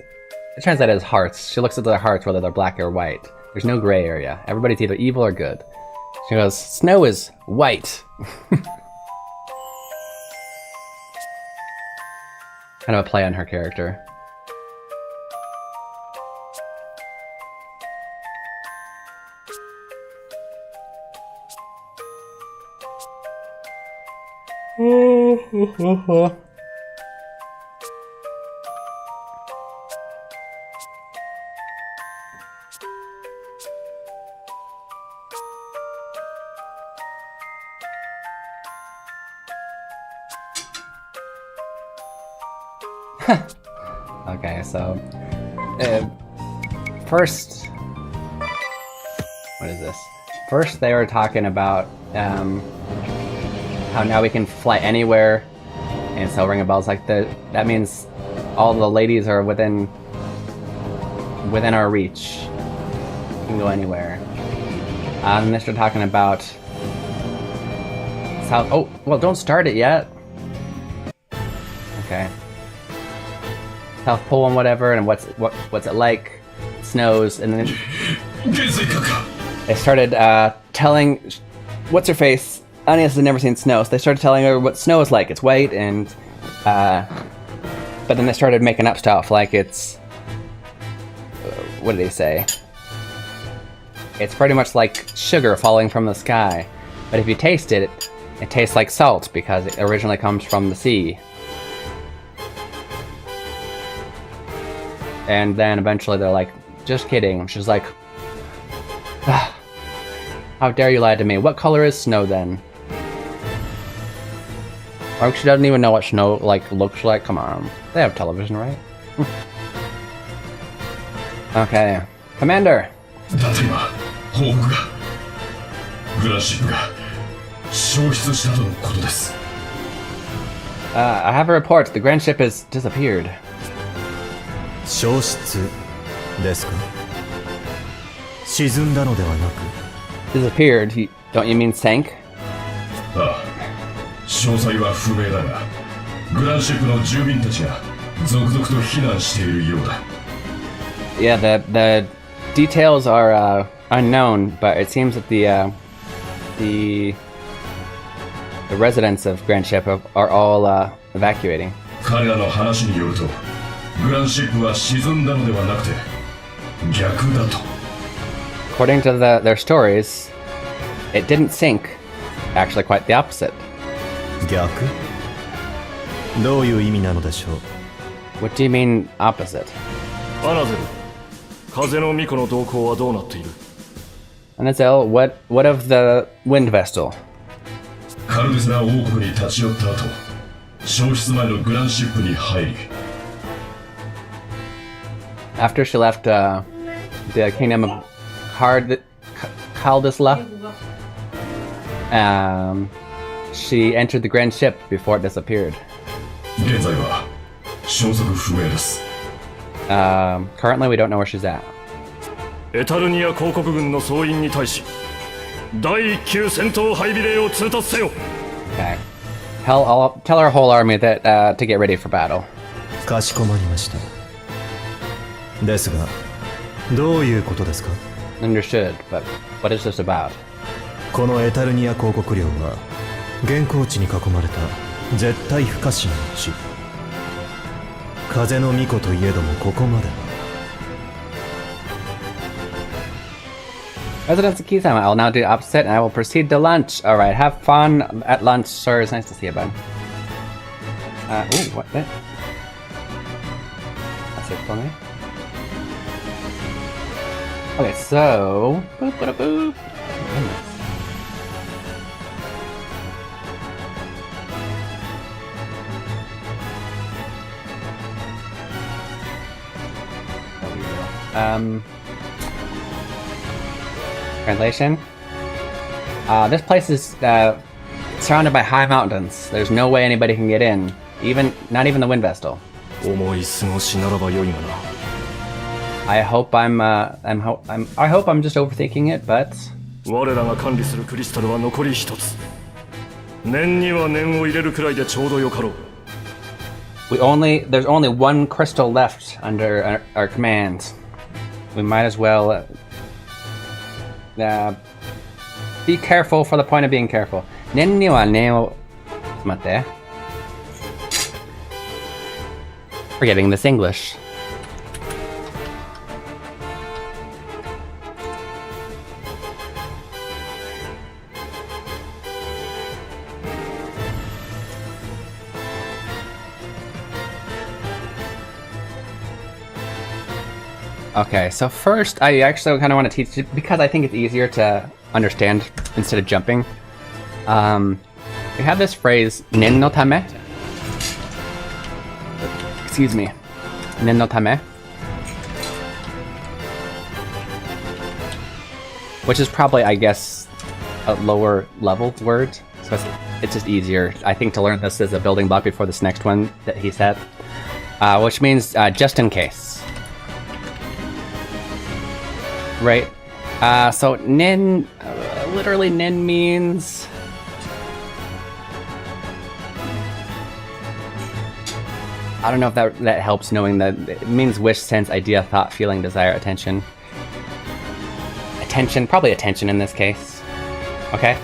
translated as hearts. She looks at their hearts, whether they're black or white. There's no gray area. Everybody's either evil or good. She goes, snow is white. Kind of a play on her character. Okay, so first, what is this? First, they were talking about how now we can fly anywhere, and so Ring of Bells like that means all the ladies are within our reach. We can go anywhere. And they're talking about South. Oh, well, don't start it yet. Okay. South Pole and whatever, and what's it like? It snows, and then they started telling what's her face. Anias has never seen snow, so they started telling her what snow is like. It's white, and but then they started making up stuff like it's what did they say? It's pretty much like sugar falling from the sky, but if you taste it, it tastes like salt because it originally comes from the sea. And then eventually they're like, just kidding. She's like, ah, how dare you lie to me? What color is snow then? Or she doesn't even know what snow looks like. Come on, they have television, right? Okay, Commander. I have a report. The grand ship has disappeared. 消失ですか？沈んだのではなく Disappeared? Don't you mean sank? ああ、詳細は不明だが、グランシップの住民たちが続々と避難しているようだ。Yeah, the details are unknown, but it seems that the residents of Grand Ship are all evacuating. 彼らの話によると、グランシップは沈んだのではなくて逆だと。According to their stories, it didn't sink. Actually, quite the opposite. 逆？どういう意味なのでしょう？ What do you mean opposite? アナゼル、風の巫女の動向はどうなっている？ Anazel, what of the wind vessel? カルデスナ王国に立ち寄った後、消失前のグランシップに入り。After she left the kingdom of Kaldisla, she entered the grand ship before it disappeared. 現在は消息不明です。Currently, we don't know where she's at. エタルニア公国軍の総員に対し、第1級戦闘配備令を通達せよ。Okay. Tell our whole army that to get ready for battle. かしこまりました。ですが、どういうことですか？ Understood, but what is this about? このエタルニア公国領は現行地に囲まれた絶対不可侵の地。風の巫女といえどもここまでは。Residents of Kisama, I will now do the opposite and I will proceed to lunch. Alright, have fun at lunch, sir. It's nice to see you, bud. Ooh, what that? That's it for me. Okay, so... Boop, boop, boop. Translation. This place is surrounded by high mountains. There's no way anybody can get in. Not even the wind vessel. 思い過ごしならばよいがな。I hope I'm just overthinking it, but 我らが管理するクリスタルは残り一つ。念には念を入れるくらいでちょうどよかろう。There's only one crystal left under our command. We might as well be careful for the point of being careful. 念には念を待って。Forgetting this English. Okay, so first I actually kind of want to teach it because I think it's easier to understand instead of jumping. We have this phrase, nen no tame. Excuse me. Nen no tame. Which is probably, I guess, a lower level word. So it's just easier, I think, to learn this as a building block before this next one that he said. Which means just in case. Right. So nin, literally nin means I don't know if that helps, knowing that it means wish, sense, idea, thought, feeling, desire, attention. Attention, probably attention in this case. Okay,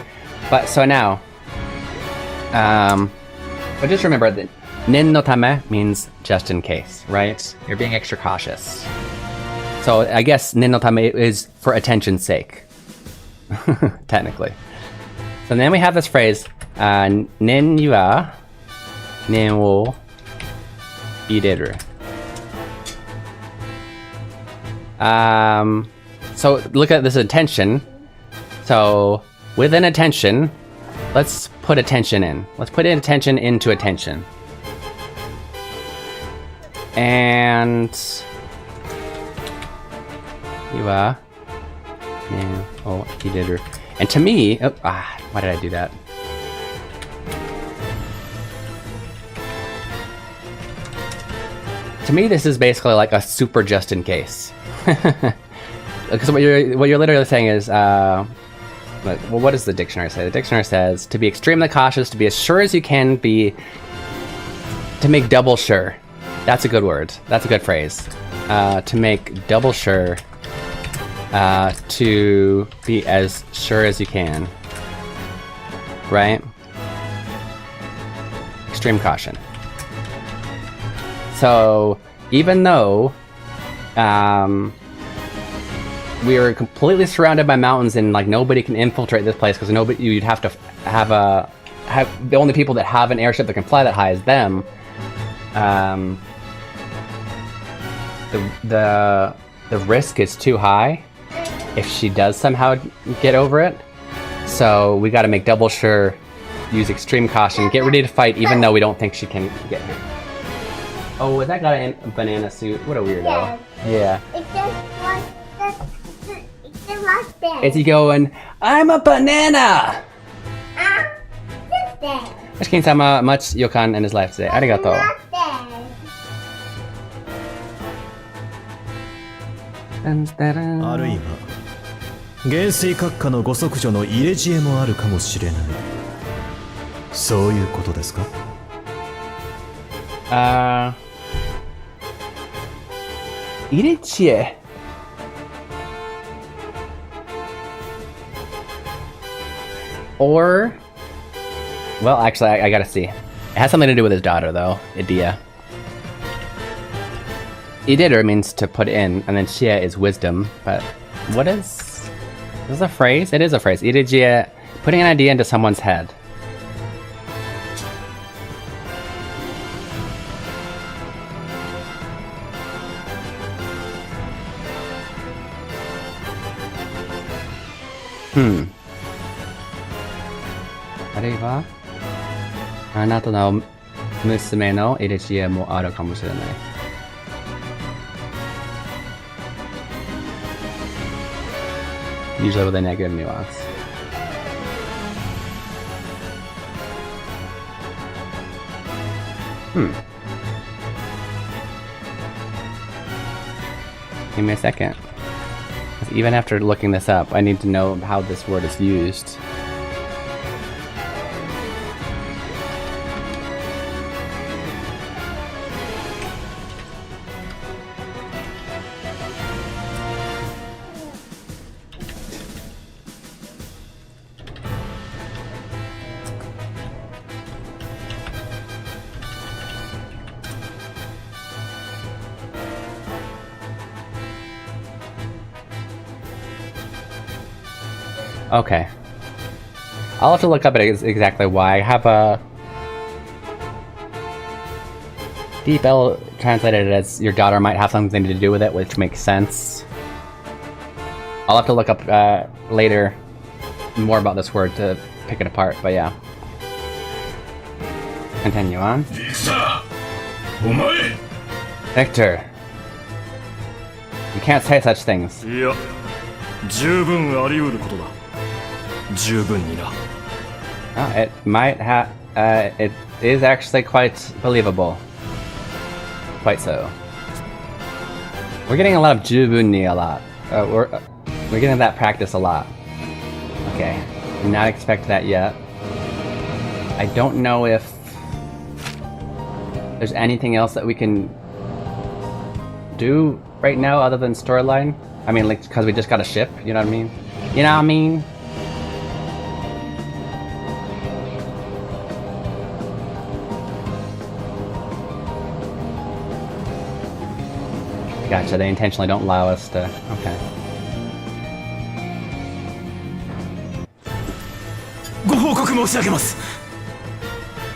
but so now, but just remember that nen no tame means just in case, right? You're being extra cautious. So I guess nen no tame is for attention's sake, technically. So then we have this phrase, nen wa nen wo ireru. So look at this attention. So within attention, let's put attention in. Let's put in attention into attention. And iwa nen wo ireru. And to me, why did I do that? To me, this is basically like a super just in case. Because what you're literally saying is, well, what does the dictionary say? The dictionary says to be extremely cautious, to be as sure as you can be, to make double sure. That's a good word. That's a good phrase. To make double sure. To be as sure as you can. Right? Extreme caution. So, even though we are completely surrounded by mountains and like nobody can infiltrate this place because you'd have to have the only people that have an airship that can fly that high is them. The risk is too high if she does somehow get over it. So we got to make double sure, use extreme caution, get ready to fight even though we don't think she can get here. Oh, that guy in a banana suit. What a weirdo. Yeah. Is he going, I'm a banana! Ashkin-sama, much yokan in his life today. Arigato. あるいは元帥閣下のご息女の入れ知恵もあるかもしれない。そういうことですか？入れ知恵。Or, well, actually, I gotta see. It has something to do with his daughter, though. Idia. Iditter means to put in, and then Shia is wisdom. But what is this? A phrase? It is a phrase. Irijia, putting an idea into someone's head. Hmm. あるいはあなたの娘の入れ知恵もあるかもしれない。Usually with a negative nuance. Give me a second. 'Cause even after looking this up, I need to know how this word is used. Okay. I'll have to look up it exactly why. I have a Deep L translated it as your daughter might have something to do with it, which makes sense. I'll have to look up later more about this word to pick it apart, but yeah. Continue on. Victor. You can't say such things. Yeah. 十分あり得ることだ。十分にな。It might have. It is actually quite believable. Quite so. We're getting a lot of jubunni a lot. We're getting that practice a lot. Okay, did not expect that yet. I don't know if there's anything else that we can do right now other than storyline. I mean, like, because we just got a ship, you know what I mean? You know what I mean? Gotcha, they intentionally don't allow us to... Okay.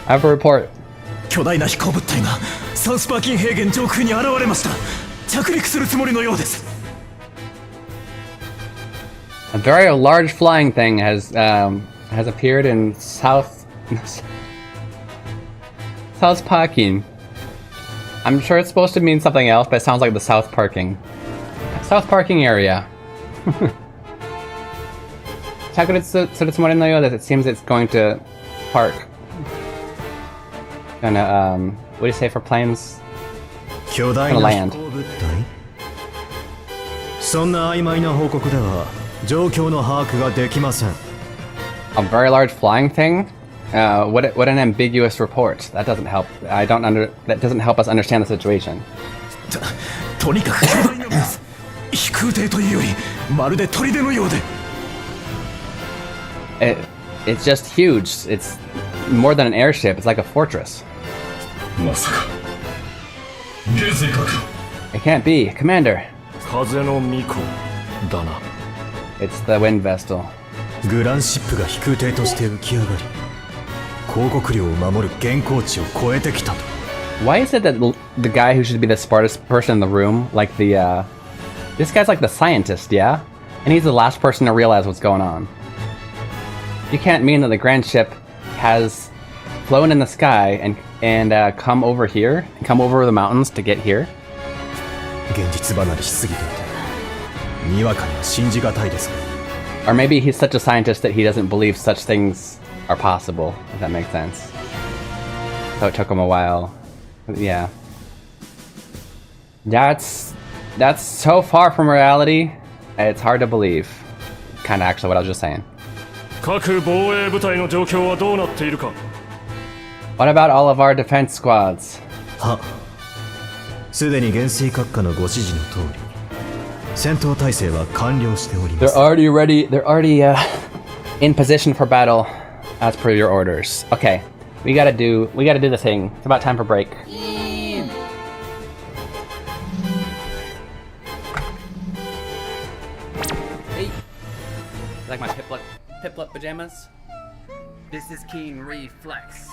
I have a report. 巨大な飛行物体がサウスパーキン平原上空に現れました。着陸するつもりのようです。 A very large flying thing has appeared in South Parking. I'm sure it's supposed to mean something else, but it sounds like the South Parking area. It seems it's going to park. Gonna what do you say for planes? 巨大な飛行物体。そんな曖昧な報告では状況の把握ができません。 A very large flying thing? What an ambiguous report. That doesn't help. That doesn't help us understand the situation. とにかく巨大なんです。飛空艇というよりまるで砦のようで。It's just huge. It's more than an airship. It's like a fortress. まさか。元帥閣。 It can't be, Commander. 風の巫女だな。 It's the wind vessel. グランシップが飛空艇として浮き上がり、広告領を守る現行地を超えてきたと。 Why is it that the guy who should be the smartest person in the room, like this guy's like the scientist, yeah? And he's the last person to realize what's going on. You can't mean that the grand ship has flown in the sky and come over here, come over the mountains to get here? 現実離れしすぎていて、にわかには信じがたいです。 Or maybe he's such a scientist that he doesn't believe such things are possible, if that makes sense. So it took him a while. Yeah. That's so far from reality, it's hard to believe. Kinda actually what I was just saying. 各防衛部隊の状況はどうなっているか。 What about all of our defense squads? は、すでに元帥閣下のご指示の通り、戦闘態勢は完了しております。 They're already in position for battle as per your orders. Okay, we gotta do the thing. It's about time for break. Hey, like my Piplup pajamas? This is Keen Reflex.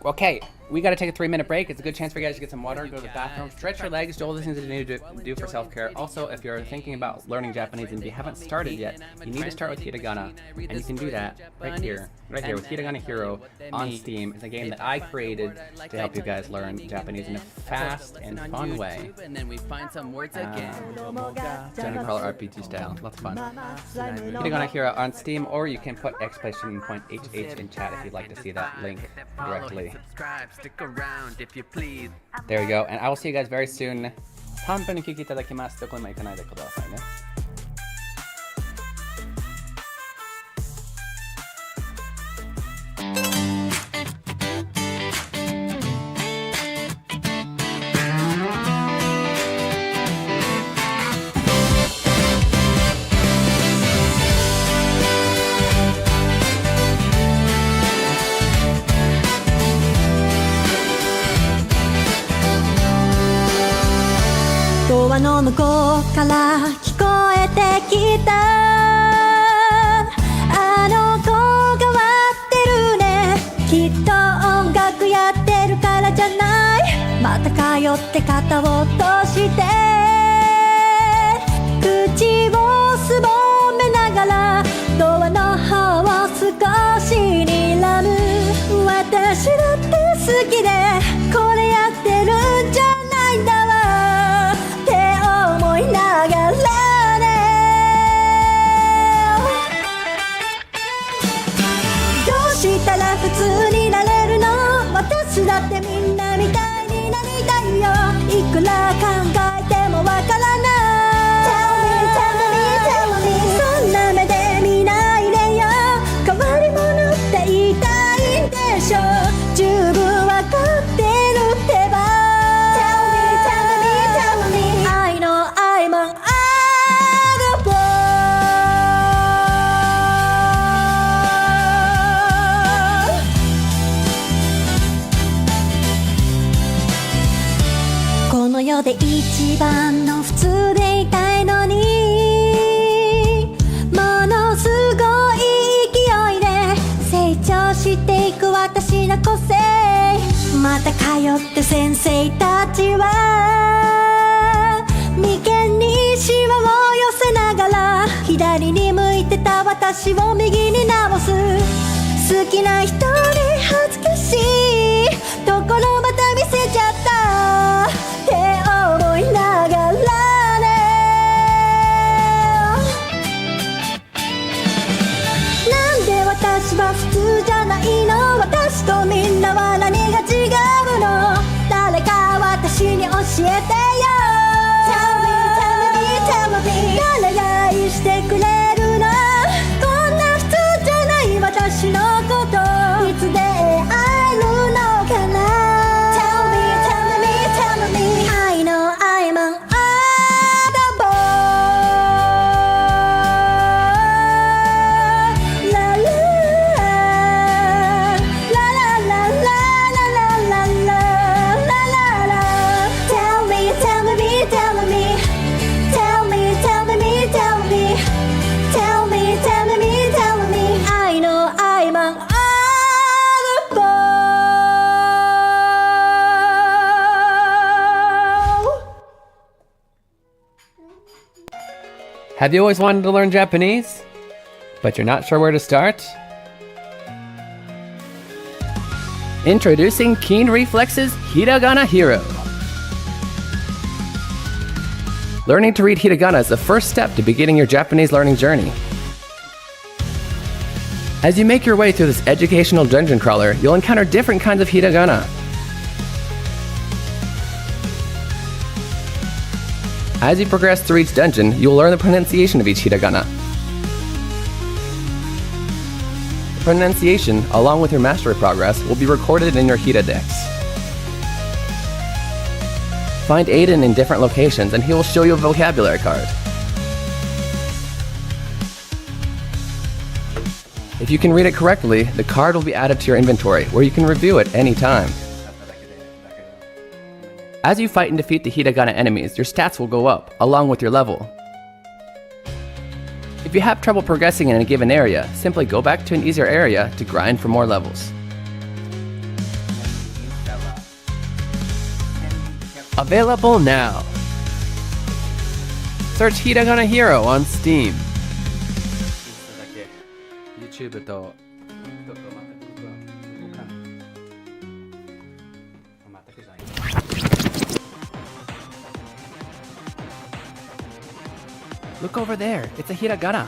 Okay, we gotta take a 3-minute break. It's a good chance for you guys to get some water, go to the bathroom, stretch your legs, do all the things that you need to do for self-care. Also, if you're thinking about learning Japanese and you haven't started yet, you need to start with Hiragana, and you can do that right here with Hiragana Hero on Steam. It's a game that I created to help you guys learn Japanese in a fast and fun way. Dungeon Crawler RPG style, lots of fun. Hiragana Hero on Steam, or you can put exclamation point HH in chat if you'd like to see that link directly. There we go, and I will see you guys very soon. 3分に聞きいただきます。どこにも行かないでくださいね。ドアの向こうから聞こえてきたあの子が割ってるねきっと音楽やってるからじゃないまた通って肩を落として口をすぼめながらドアの方を少し睨む私だって好きでこれやってるんじゃないんだわ思いながらねどうしたら普通になれるの私だってみんなみたいになりたいよいくら考えてもわからない Tell me そんな目で見ないでよ変わり者って言いたいんでしょ十分わかってるってば普通でいたいのにものすごい勢いで成長していく私の個性また通って先生たちは眉間にシワを寄せながら左に向いてた私を右に直す好きな人に恥ずかしいところまた見せちゃったって思いながらねなんで私は普通じゃないの私とみんなは何が違うの誰か私に教えてよ Tell me, tell me, tell me 誰が愛してくれるのこんな普通じゃない私のこといつ出会えるのかな Tell me, tell me, tell me I know I'm an oddball La la la la la la la la la la la Tell me, tell me, tell me Tell me, tell me, tell me Tell me, tell me, tell me I know I'm an oddball Have you always wanted to learn Japanese, but you're not sure where to start? Introducing Keen Reflex's Hiragana Hero. Learning to read hiragana is the first step to beginning your Japanese learning journey. As you make your way through this educational dungeon crawler, you'll encounter different kinds of hiragana. As you progress through each dungeon, you will learn the pronunciation of each hiragana. The pronunciation, along with your mastery progress, will be recorded in your Hiradex. Find Aiden in different locations and he will show you a vocabulary card. If you can read it correctly, the card will be added to your inventory, where you can review it anytime. As you fight and defeat the hiragana enemies, your stats will go up, along with your level. If you have trouble progressing in a given area, simply go back to an easier area to grind for more levels. Available now! Search Hiragana Hero on Steam. YouTube とLook over there, it's a hiragana.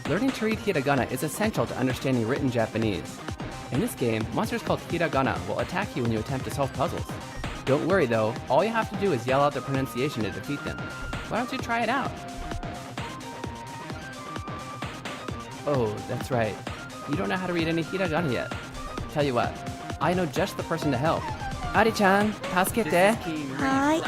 Learning to read hiragana is essential to understanding written Japanese. In this game, monsters called hiragana will attack you when you attempt to solve puzzles. Don't worry though, all you have to do is yell out the pronunciation to defeat them. Why don't you try it out? Oh, that's right. You don't know how to read any hiragana yet. Tell you what, I know just the person to help. Ari-chan, tasukete. はーい。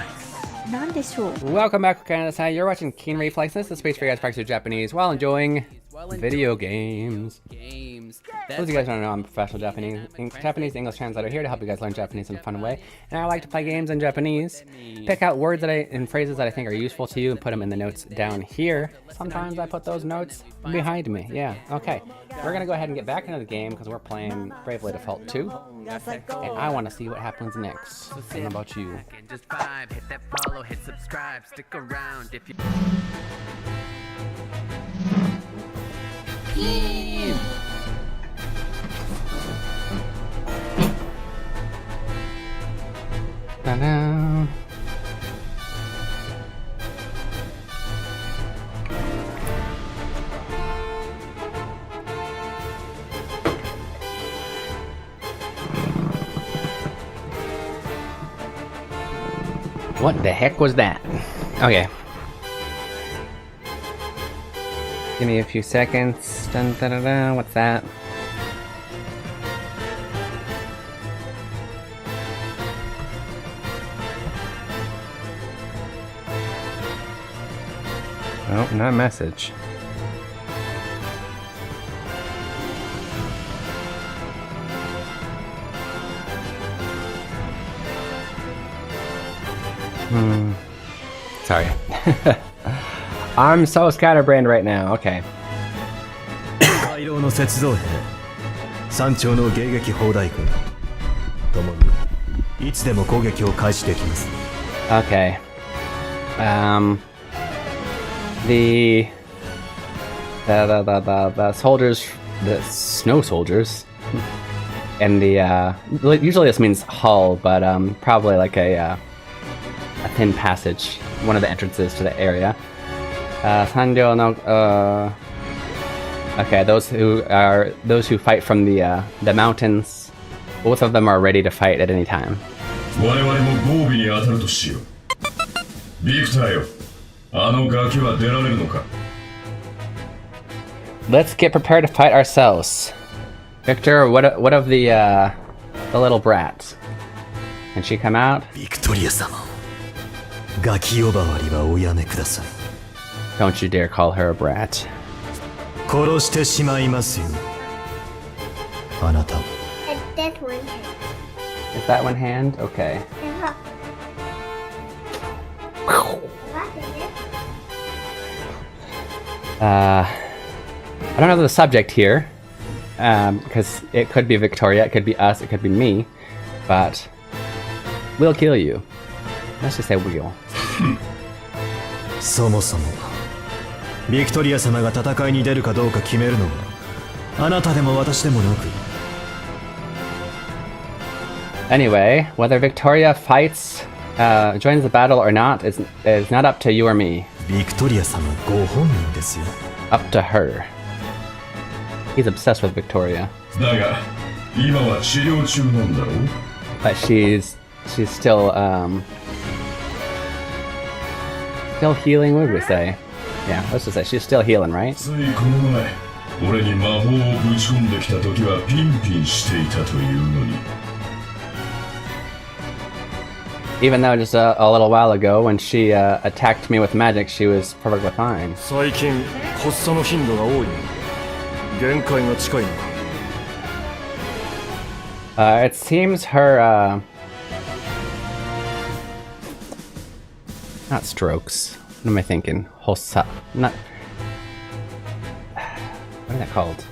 なんでしょう。 Welcome back, Canada-san. You're watching Keen Reflex. This is the space for you guys to practice your Japanese while enjoying video games. As you guys don't know, I'm a professional Japanese English translator here to help you guys learn Japanese in a fun way. And I like to play games in Japanese, pick out words and phrases that I think are useful to you and put them in the notes down here. Sometimes I put those notes behind me. Yeah, okay. We're going to go ahead and get back into the game because we're playing Bravely Default 2. And I want to see what happens next. What about you? Just vibe, hit that follow, hit subscribe, stick around if you... Ta-da. What the heck was that? Okay. Give me a few seconds. Dun, da, da, da. What's that? Oh, not a message. Sorry. I'm so scatterbrained right now. Okay. 回廊の雪像兵山頂の迎撃砲台軍ともにいつでも攻撃を開始できます。 Okay. The soldiers, the snow soldiers, and the usually this means hull, but probably like a thin passage, one of the entrances to the area. Sanjo no. Okay, those who fight from the mountains. Both of them are ready to fight at any time. 我々も豪美に当たるとしよう。ビクターよ、あのガキは出られるのか。 Let's get prepared to fight ourselves. Victor, what of the little brat? Can she come out? ビクトリア様、ガキ呼ばわりはおやめください。 Don't you dare call her a brat. 殺してしまいますよ。あなたを。 That one. Is that one hand? Okay. I don't know the subject here, because it could be Victoria, it could be us, it could be me, but we'll kill you. Let's just say we'll. そもそもビクトリア様が戦いに出るかどうか決めるのはあなたでも私でもなく。 Anyway, whether Victoria fights, joins the battle or not is not up to you or me. ビクトリア様ご本人ですよ。 Up to her. He's obsessed with Victoria. だが、今は治療中なんだろう。 But she's still healing, what would we say? Yeah, let's just say she's still healing, right? ついこの前、俺に魔法をぶち込んできた時はピンピンしていたというのに。 Even though just a little while ago when she attacked me with magic, she was perfectly fine. 最近、発作の頻度が多い。限界が近いのか。 It seems her, not strokes. What am I thinking? Hossa. Not. What is that called?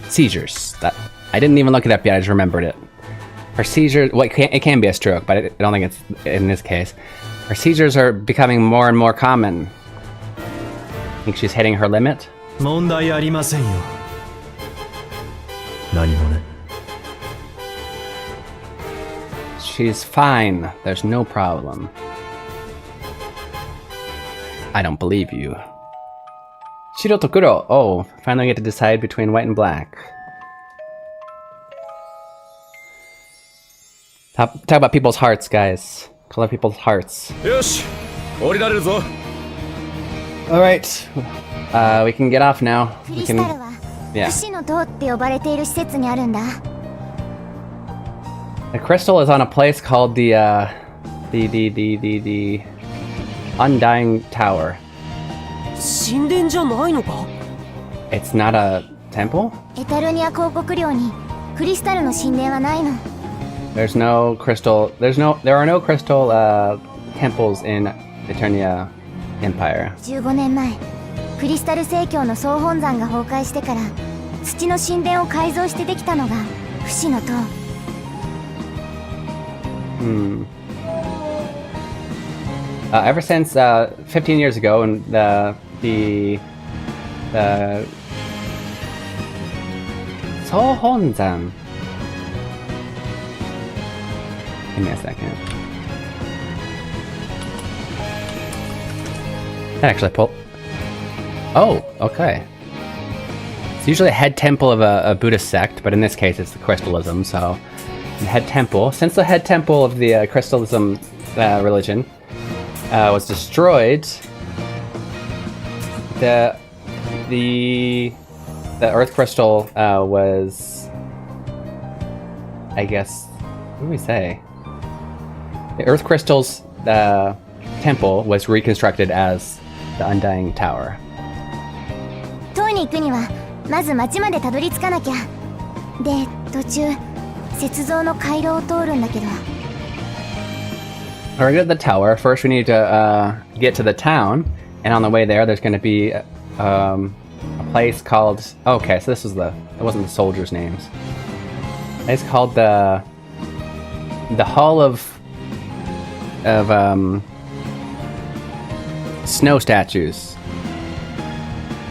Seizures. That I didn't even look it up yet. I just remembered it. Her seizures. Well, it can be a stroke, but I don't think it's in this case. Her seizures are becoming more and more common. I think she's hitting her limit. 問題ありませんよ。何もね。 She's fine. There's no problem. I don't believe you. Shiro Tokuro. Oh, finally get to decide between white and black. Talk about people's hearts, guys. Color people's hearts. よし、降りられるぞ。 Alright. We can get off now. We can... Yeah. The crystal is on a place called the Undying Tower. 神殿じゃないのか? It's not a temple? エタルニア公国領にクリスタルの神殿はないの。 There's no crystal. There are no crystal temples in Eternia Empire. 15年前、クリスタル聖教の総本山が崩壊してから、土の神殿を改造してできたのが不死の塔。Ever since 15 years ago, when the Sohonzan. Give me a second. That actually pulled. Oh, okay. It's usually a head temple of a Buddhist sect, but in this case it's the Crystalism, so... The head temple. Since the head temple of the Crystalism religion was destroyed, the Earth Crystal was... I guess... What do we say? The Earth Crystal's temple was reconstructed as the Undying Tower. 塔に行くにはまず町までたどり着かなきゃ。で、途中雪像の回廊を通るんだけど。We're good at the tower. First we need to get to the town, and on the way there there's going to be a place called... Okay, so this was it wasn't the soldiers' names. It's called the Hall of Snow Statues.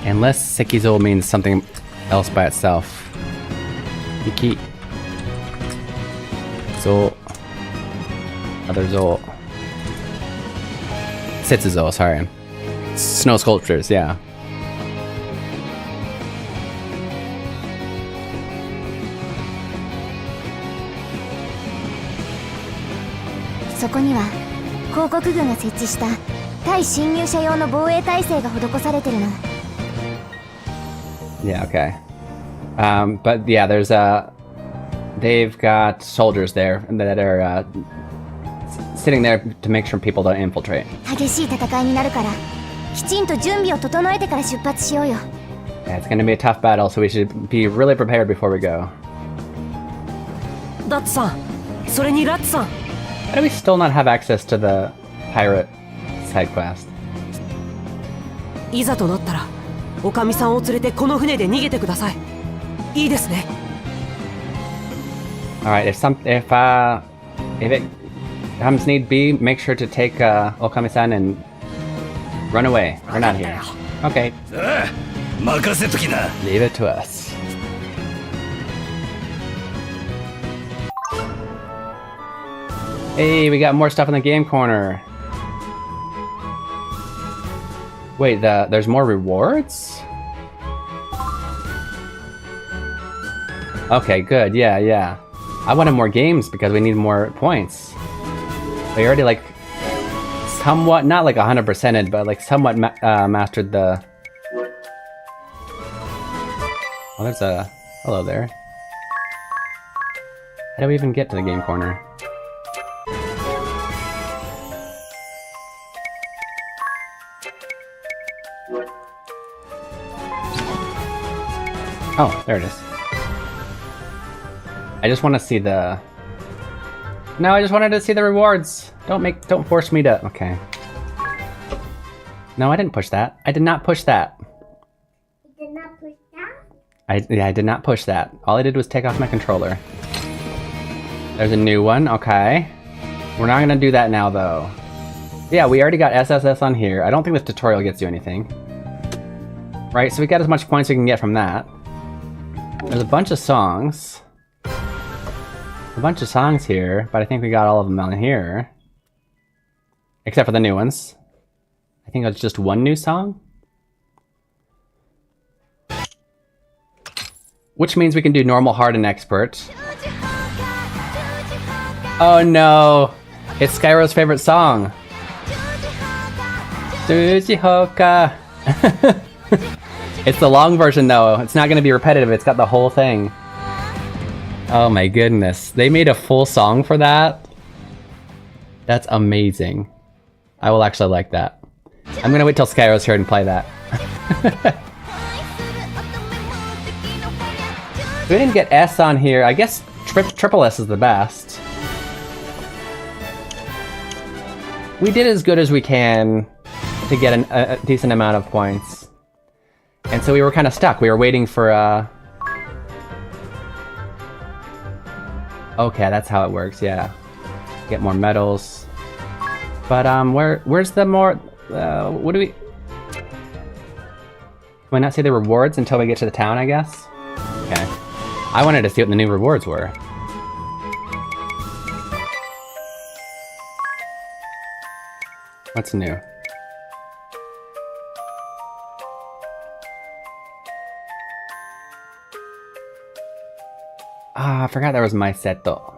Unless Sekizo means something else by itself. Iki. So... Other Zo. Setsuzo, sorry. Snow sculptures, yeah. So こには広告軍が設置した対侵入者用の防衛体制が施されてるの。Yeah, okay. But yeah, they've got soldiers there that are sitting there to make sure people don't infiltrate. 激しい戦いになるからきちんと準備を整えてから出発しようよ。Yeah, it's gonna be a tough battle, so we should be really prepared before we go. ダッツさん、それにラッツさん。Why do we still not have access to the pirate side quest? いざとなったら、おかみさんを連れてこの船で逃げてください。いいですね。Alright, if it comes need be, make sure to take Okami-san and run away. We're not here. Okay. Leave it to us. Hey, we got more stuff in the game corner. Wait, there's more rewards? Okay, good. Yeah. I wanted more games because we need more points. We already like somewhat, not like 100%ed, but like somewhat mastered the... Oh, there's a... Hello there. How do we even get to the game corner? Oh, there it is. I just want to see the... No, I just wanted to see the rewards. Don't force me to... Okay. No, I didn't push that. I did not push that. You did not push that? I did not push that. All I did was take off my controller. There's a new one. Okay. We're not gonna do that now, though. Yeah, we already got SSS on here. I don't think this tutorial gets you anything. Right, so we got as much points we can get from that. There's a bunch of songs. A bunch of songs here, but I think we got all of them on here. Except for the new ones. I think it's just one new song. Which means we can do normal, hard, and expert. Oh no! It's Skyro's favorite song! Tsujihoka! It's the long version though, it's not gonna be repetitive, it's got the whole thing. Oh my goodness, they made a full song for that? That's amazing. I will actually like that. I'm gonna wait till Skyro's here and play that. We didn't get S on here, I guess triple S is the best. We did as good as we can to get a decent amount of points. And so we were kind of stuck. We were waiting for Okay, that's how it works, yeah. Get more medals. But where's the more what do we... Can we not see the rewards until we get to the town, I guess? Okay. I wanted to see what the new rewards were. What's new? Ah, I forgot there was my seto.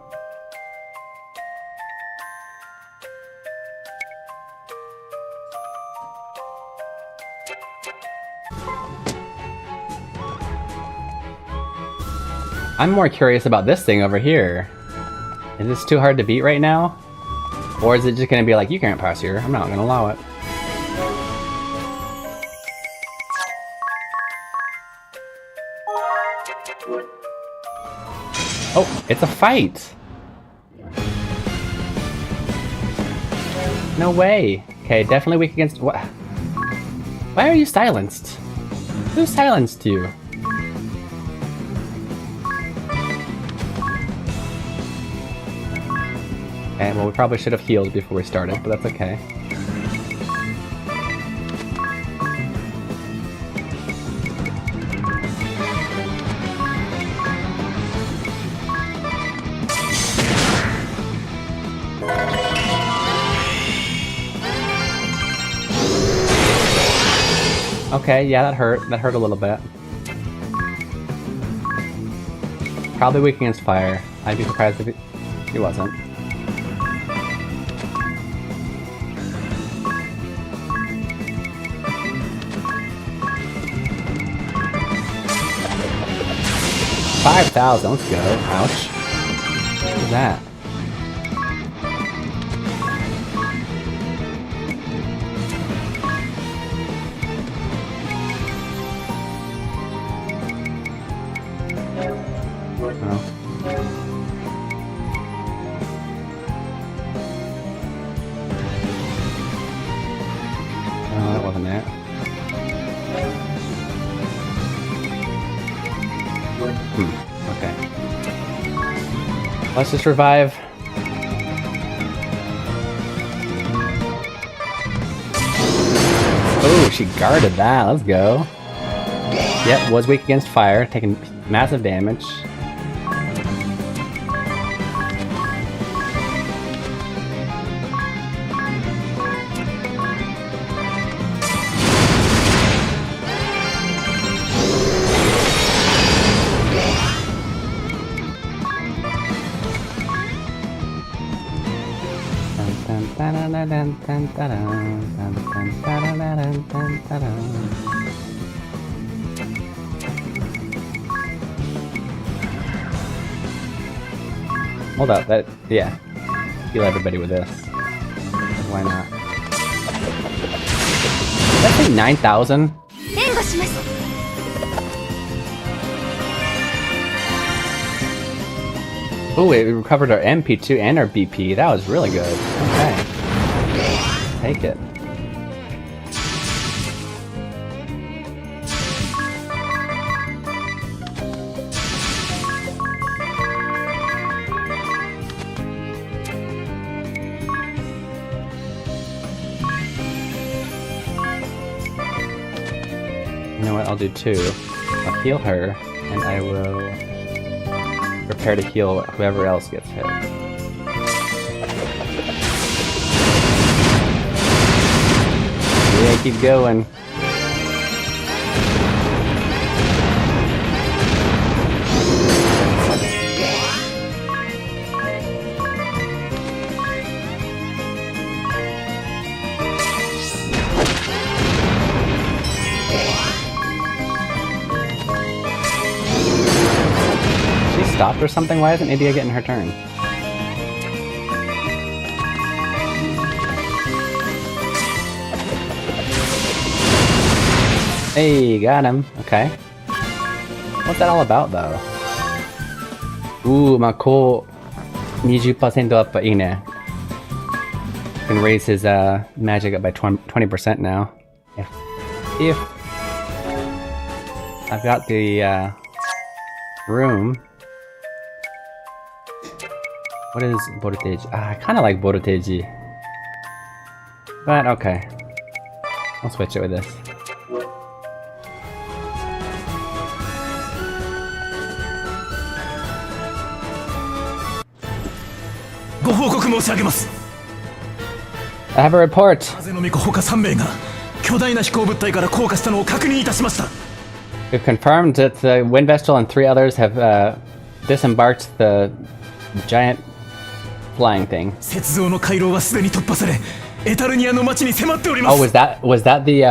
I'm more curious about this thing over here. Is this too hard to beat right now? Or is it just gonna be like, you can't pass here, I'm not gonna allow it. Oh, it's a fight! No way. Okay, definitely weak against what? Why are you silenced? Who silenced you? Okay, well we probably should have healed before we started, but that's okay. Okay, yeah, that hurt. That hurt a little bit. Probably weak against fire. I'd be surprised if he wasn't. $5,000, let's go. Ouch. What is that? Let's just revive. Oh, she guarded that. Let's go. Yep, was weak against fire, taking massive damage. Hold up, that, yeah. Heal everybody with this. Why not? That's like 9,000? Oh, we recovered our MP too and our BP. That was really good. Okay. Take it. You know what? I'll do two. I'll heal her, and I will prepare to heal whoever else gets hit. Yeah, keep going. Stopped or something? Why isn't India getting her turn? Hey, got him. Okay. What's that all about, though? Ooh, Mako 20% up, いいね. Can raise his magic up by 20% now. If I've got the room. What is voltage? I kind of like voltage. But okay. I'll switch it with this. I have a report. We've confirmed that the Wind Vestal and 3 others have disembarked the giant flying thing. Oh, was that the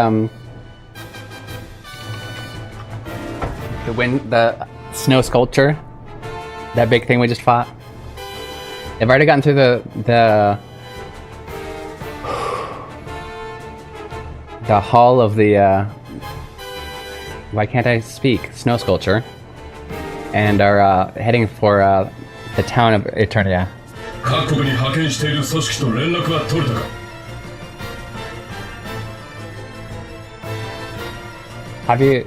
snow sculpture? That big thing we just fought? I've already gotten through the hall of the why can't I speak? Snow sculpture. And are heading for the town of Eternia. Have you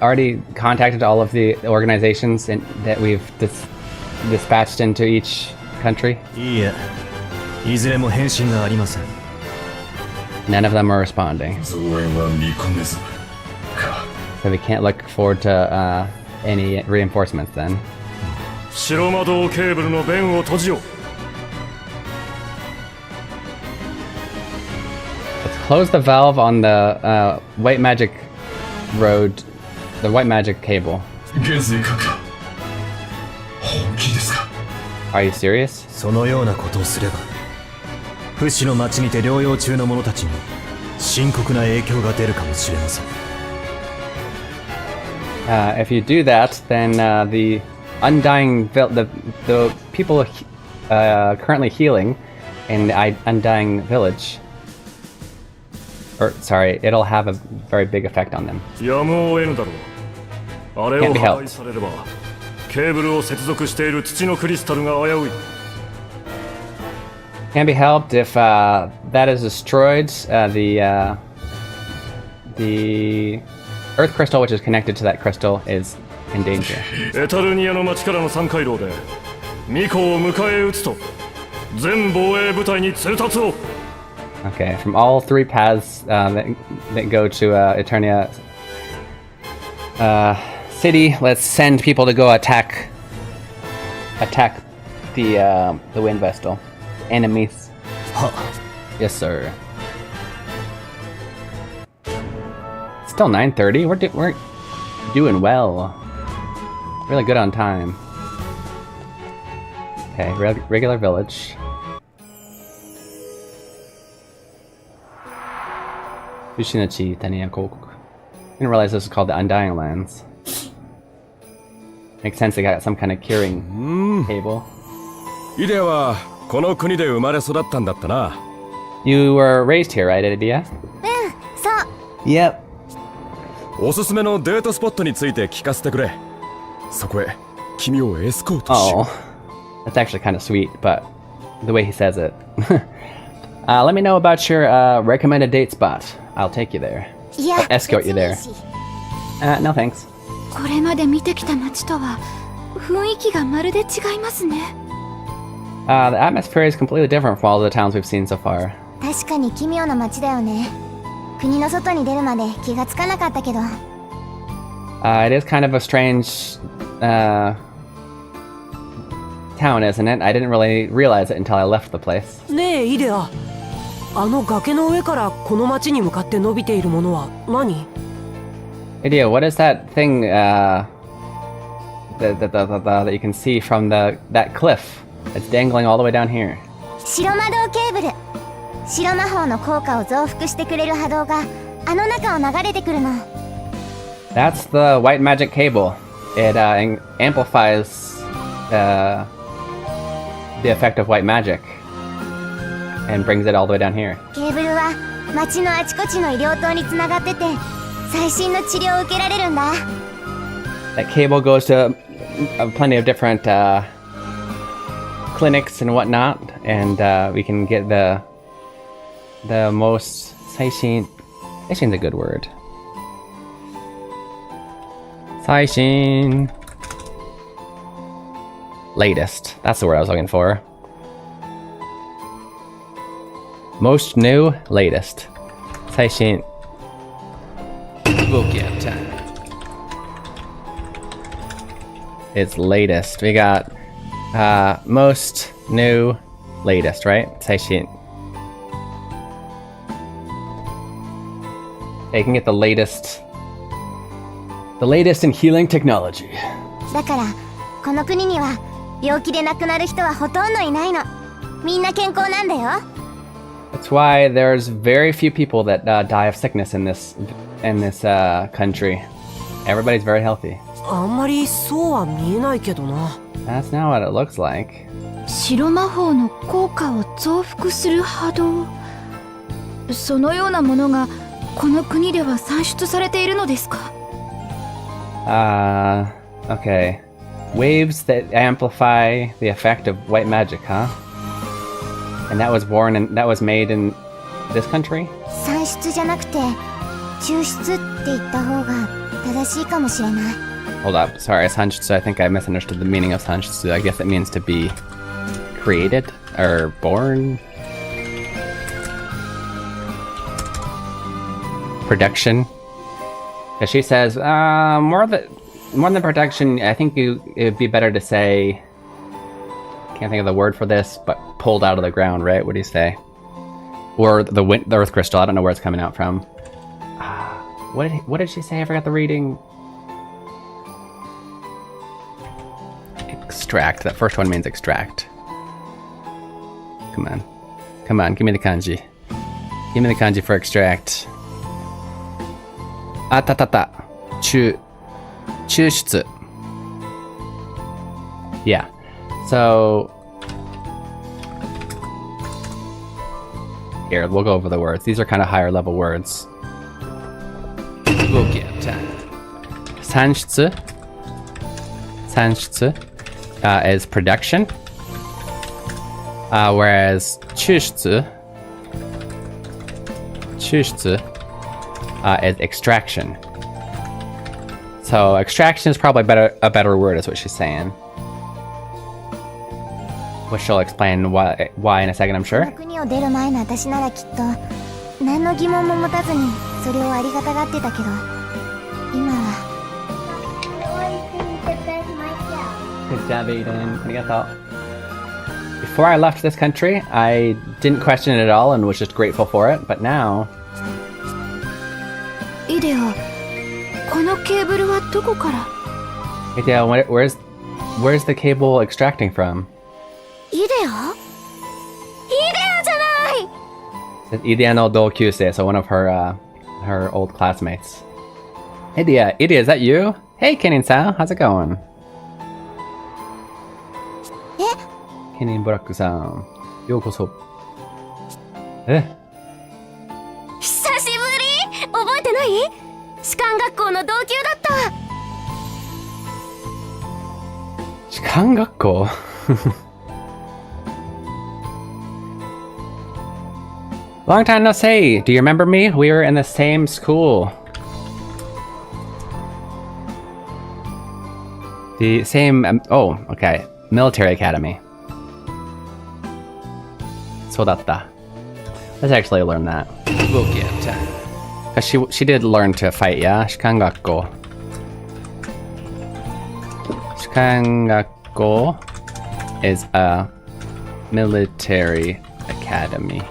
already contacted all of the organizations that we've dispatched into each country? いいえ、いずれも返信がありません。 None of them are responding. So we can't look forward to any reinforcements then. 白窓ケーブルの弁を閉じよう。 Let's close the valve on the white magic road, the white magic cable. Are you serious? そのようなことをすれば、不死の町にて療養中の者たちに深刻な影響が出るかもしれません。If you do that, then the people currently healing in the undying village, or sorry, it'll have a very big effect on them. やむを得ぬだろう。あれを破壊されれば、ケーブルを接続している土のクリスタルが危うい。 Can be helped if that is destroyed. The earth crystal, which is connected to that crystal, is in danger. エタルニアの町からの山回廊でミコを迎え撃つと全防衛部隊に通達を。 Okay, from all three paths that go to Eternia city, let's send people to go attack the wind vestal. Enemies. Yes, sir. Still 9:30. We're doing well. Really good on time. Okay, regular village. Fushinachi Taniya Kokoku. Didn't realize this was called the Undying Lands. Makes sense. They got some kind of curing table. イデアはこの国で生まれ育ったんだったな。 You were raised here, right, Idea? そう。 Yep. おすすめのデートスポットについて聞かせてくれ。そこへ君をエスコートしよう。 Oh, that's actually kind of sweet, but the way he says it. Let me know about your recommended date spot. I'll take you there. Yeah, escort you there. No thanks. これまで見てきた街とは雰囲気がまるで違いますね。The atmosphere is completely different from all the towns we've seen so far. 確かに奇妙な街だよね。国の外に出るまで気がつかなかったけど。It is kind of a strange town, isn't it? I didn't really realize it until I left the place. ねえイデア、あの崖の上からこの町に向かって伸びているものは何？ Idea, what is that thing that you can see from that cliff? It's dangling all the way down here. 白魔導ケーブル。白魔法の効果を増幅してくれる波動があの中を流れてくるの。That's the white magic cable. It amplifies the effect of white magic and brings it all the way down here. ケーブルは街のあちこちの医療棟につながってて最新の治療を受けられるんだ。That cable goes to plenty of different clinics and whatnot, and we can get the most Saishin. Saishin's a good word. Saishin. Latest. That's the word I was looking for. Most new, latest. Saishin. Book BGM time. It's latest. We got most new, latest, right? Saishin. They can get the latest in healing technology. だからこの国には病気で亡くなる人はほとんどいないの。みんな健康なんだよ。That's why there's very few people that die of sickness in this country. Everybody's very healthy. あんまりそうは見えないけどな。 That's not what it looks like. 白魔法の効果を増幅する波動。そのようなものがこの国では算出されているのですか？ Okay. Waves that amplify the effect of white magic, huh? And that was made in this country? 算出じゃなくて抽出って言った方が正しいかもしれない。 Hold up, sorry, sanshitsu. I think I misunderstood the meaning of sanshitsu. I guess it means to be created or born. Production. Because she says, more than production, I think it would be better to say, can't think of the word for this, but pulled out of the ground, right? What do you say? Or the earth crystal. I don't know where it's coming out from. What did she say? I forgot the reading. Extract. That first one means extract. Come on. Come on, give me the kanji. Give me the kanji for extract. Atatata. Chushitsu. Yeah. So here, we'll go over the words. These are kind of higher level words. Book time. Sanshitsu. Sanshitsu is production. Whereas chushitsu is extraction. So extraction is probably a better word, is what she's saying. Which she'll explain why in a second, I'm sure. 国を出る前の私ならきっと何の疑問も持たずにそれをありがたがってたけど、今は。Good job, Aiden. Arigatou. Before I left this country, I didn't question it at all and was just grateful for it. But now, イデオ、このケーブルはどこから？ Ideo, where's the cable extracting from? イデオ？イデオじゃない！ It's Idea no Dokyusei, so one of her old classmates. Idea, is that you? Hey, Kenin-san, how's it going? え？ Kenin Buraku-san, yokoso. え？ 久しぶり！覚えてない？士官学校の同級だった。士官学校? Long time no see. Do you remember me? We were in the same school. The same, oh, okay. Military academy. そうだった. Let's actually learn that. Book time. Because she did learn to fight, yeah? 士官学校. 士官学校 is a military academy.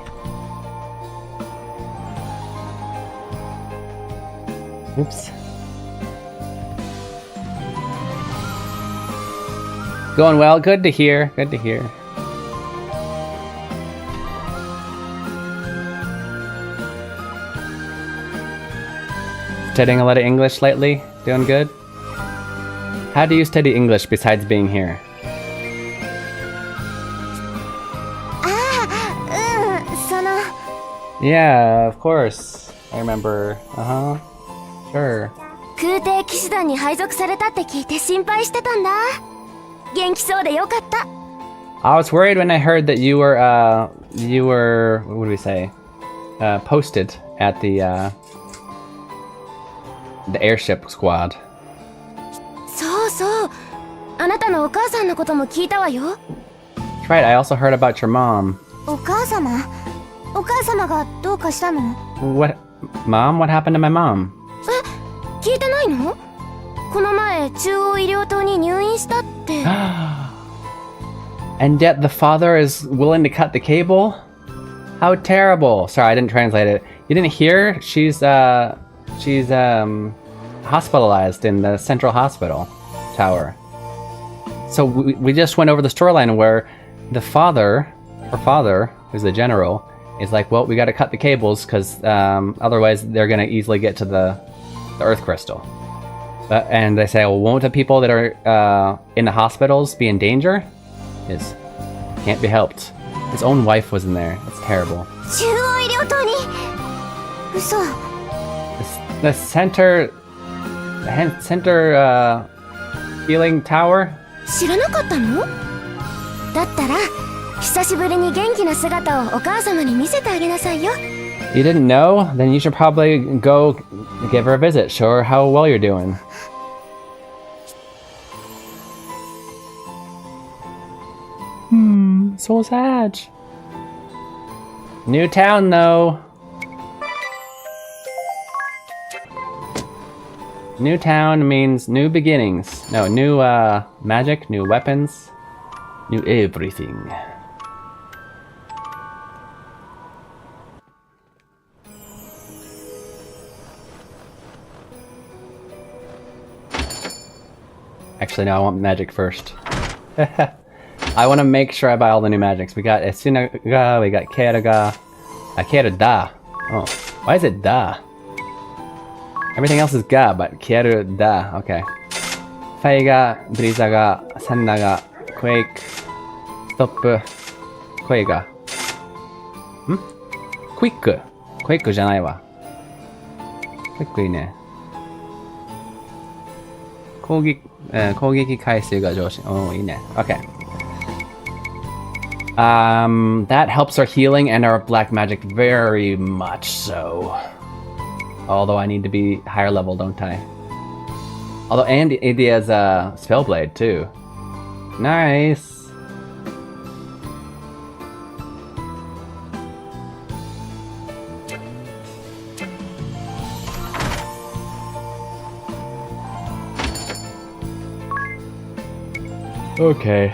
Oops. Going well. Good to hear. Good to hear. Studying a lot of English lately? Doing good? How do you study English besides being here? Yeah, of course. I remember. Sure. 空挺騎士団に配属されたって聞いて心配してたんだ。元気そうでよかった。I was worried when I heard that you were, what do we say? Posted at the airship squad. そうそう。あなたのお母さんのことも聞いたわよ。That's right, I also heard about your mom. お母様？お母様がどうかしたの？ What? Mom? What happened to my mom? 聞いてないの？この前中央医療棟に入院したって。And yet the father is willing to cut the cable? How terrible. Sorry, I didn't translate it. You didn't hear? She's hospitalized in the central hospital tower. So we just went over the storyline where the father, who's the general, is like, well, we gotta cut the cables because otherwise they're gonna easily get to the earth crystal. And they say, well, won't the people that are in the hospitals be in danger? Is can't be helped. His own wife was in there. It's terrible. The center healing tower? 知らなかったの？だったら久しぶりに元気な姿をお母様に見せてあげなさいよ。You didn't know? Then you should probably go give her a visit. Show her how well you're doing. So sad. New town, though. New town means new beginnings. No, new magic, new weapons, new everything. Actually, no, I want magic first. I want to make sure I buy all the new magics. We got Esunaga, we got Keraga, Keruda. Oh, why is it Da? Everything else is Ga, but Keruda. Okay. Faiga, Brizaga, Sannaga, Quake, Stop, Quega. Quick. Quick じゃないわ。Quick いいね。攻撃回数が上昇。Oh, いいね。Okay. That helps our healing and our black magic very much so. Although I need to be higher level, don't I? Although Andy has a Spellblade too. Nice. Okay.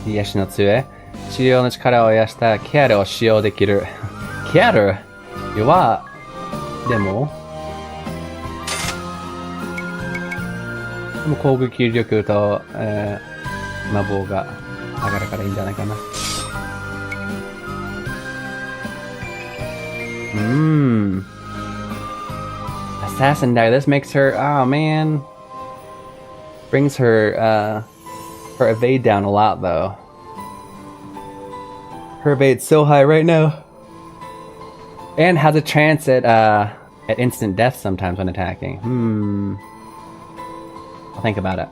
癒しの杖。治療の力を癒したケアルを使用できる。ケアル弱でも攻撃力と、魔法が上がるからいいんじゃないかな。Assassin die. This makes her, oh man, brings her evade down a lot though. Her evade's so high right now, and has a chance at instant death sometimes when attacking. I'll think about it.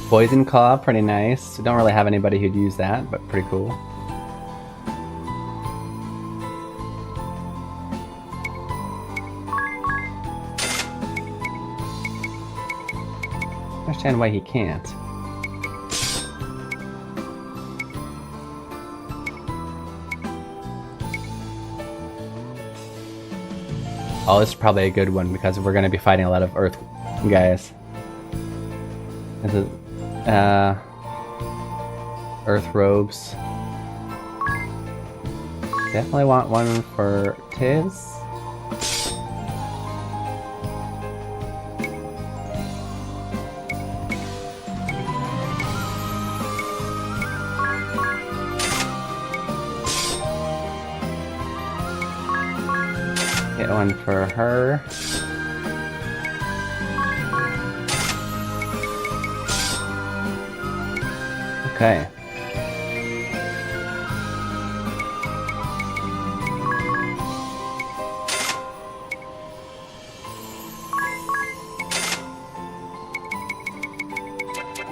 Poison Claw, pretty nice. We don't really have anybody who'd use that, but pretty cool. I understand why he can't. Oh, this is probably a good one because we're going to be fighting a lot of Earth guys. This is Earth robes. Definitely want one for Tiz. Get one for her. Okay.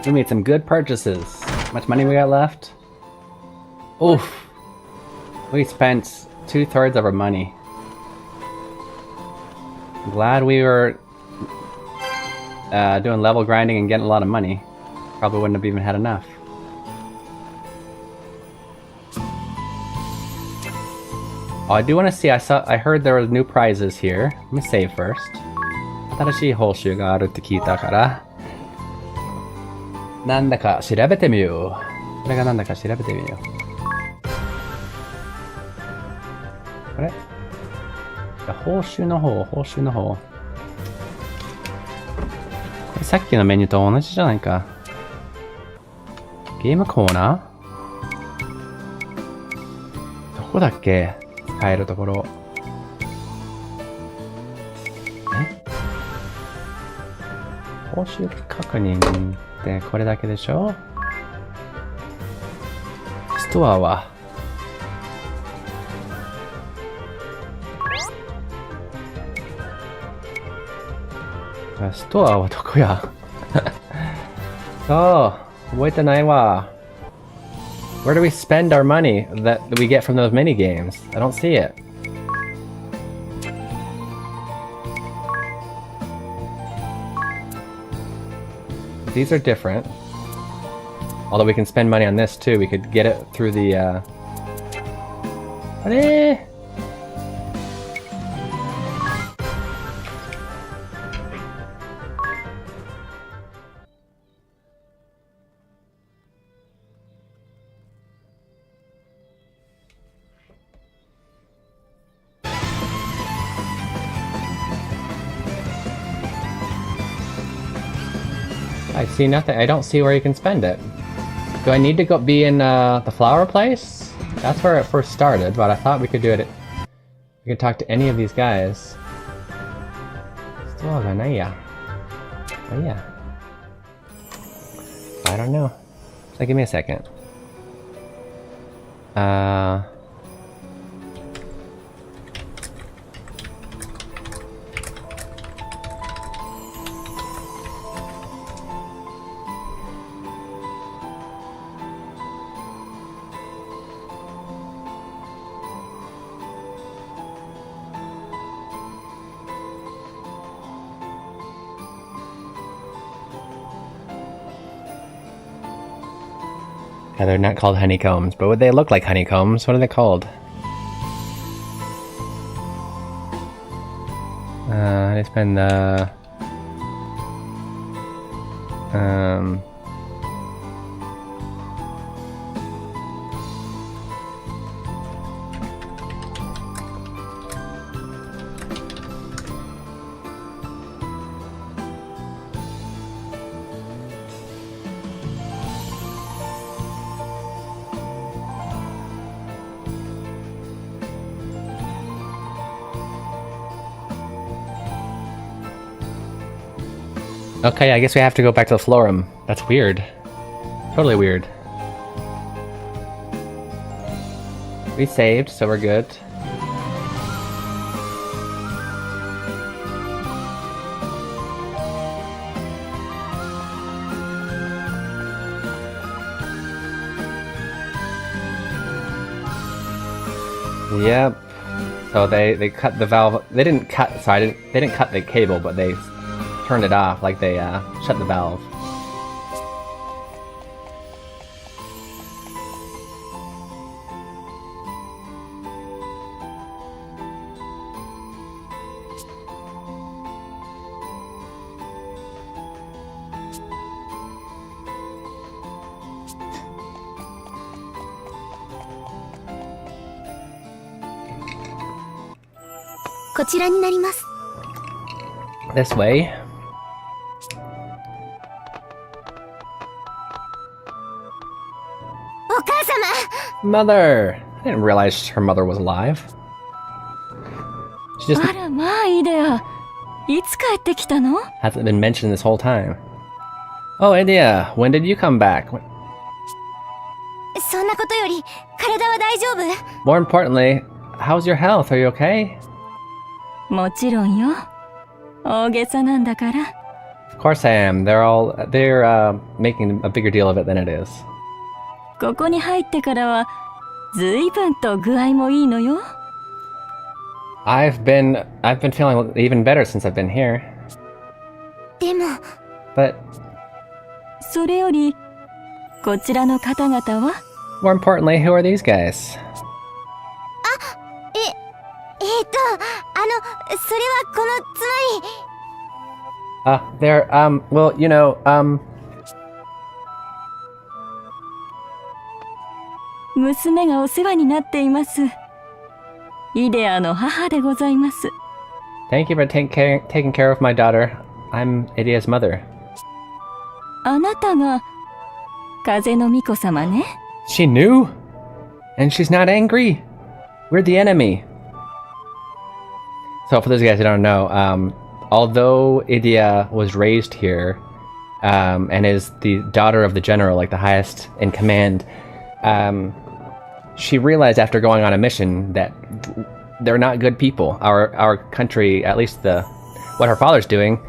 We made some good purchases. How much money we got left? Oof. We spent 2/3 of our money. I'm glad we were doing level grinding and getting a lot of money. Probably wouldn't have even had enough. Oh, I do want to see. I heard there were new prizes here. Let me save first. 新しい報酬があるって聞いたから、なんだか調べてみよう。これがなんだか調べてみよう。あれ？報酬の方。これさっきのメニューと同じじゃないか。ゲームコーナー？どこだっけ？使えるところ。報酬確認ってこれだけでしょ？ストアはストアはどこやそう、覚えてないわ。Where do we spend our money that we get from those mini games? I don't see it. These are different. Although we can spend money on this too. We could get it through the I see nothing. I don't see where you can spend it. Do I need to go be in the flower place? That's where it first started, but I thought we could do it. We could talk to any of these guys. Oh yeah. I don't know. So give me a second. Yeah, they're not called honeycombs, but would they look like honeycombs? What are they called? It's been the Okay, I guess we have to go back to the Florum. That's weird. Totally weird. We saved, so we're good. Yep. So they cut the valve. They didn't cut. Sorry, they didn't cut the cable, but they turned it off, like they shut the valve. This way. Mother! I didn't realize her mother was alive. She just hasn't been mentioned this whole time. Oh, Idea, when did you come back? More importantly, how's your health? Are you okay? Of course I am. They're making a bigger deal of it than it is. I've been feeling even better since I've been here. But more importantly, who are these guys? They're well, you know, Thank you for taking care of my daughter. I'm Idea's mother. She knew? And she's not angry? We're the enemy. So for those guys who don't know, although Idea was raised here, and is the daughter of the general, like the highest in command, she realized after going on a mission that they're not good people. Our country, at least what her father's doing,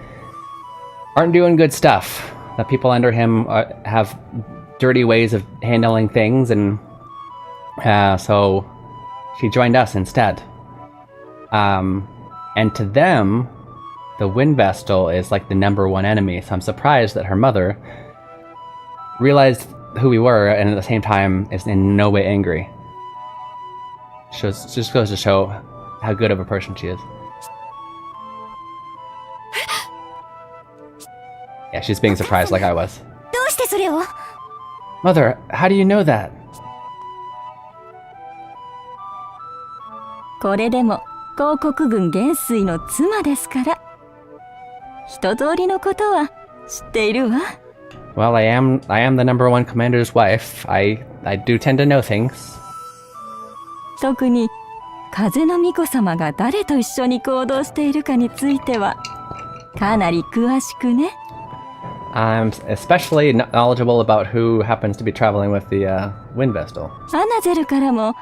aren't doing good stuff. The people under him have dirty ways of handling things, and so she joined us instead. And to them, the Wind Vestal is like the #1 enemy, so I'm surprised that her mother realized who we were and at the same time is in no way angry. Just goes to show how good of a person she is. Yeah, she's being surprised like I was. どうしてそれを Mother, how do you know that? これでも広告軍元帥の妻ですから、一通りのことは知っているわ。Well, I am the #1 commander's wife. I do tend to know things. 特に風の巫女様が誰と一緒に行動しているかについてはかなり詳しくね。I'm especially knowledgeable about who happens to be traveling with the Wind Vestal. アナゼルからも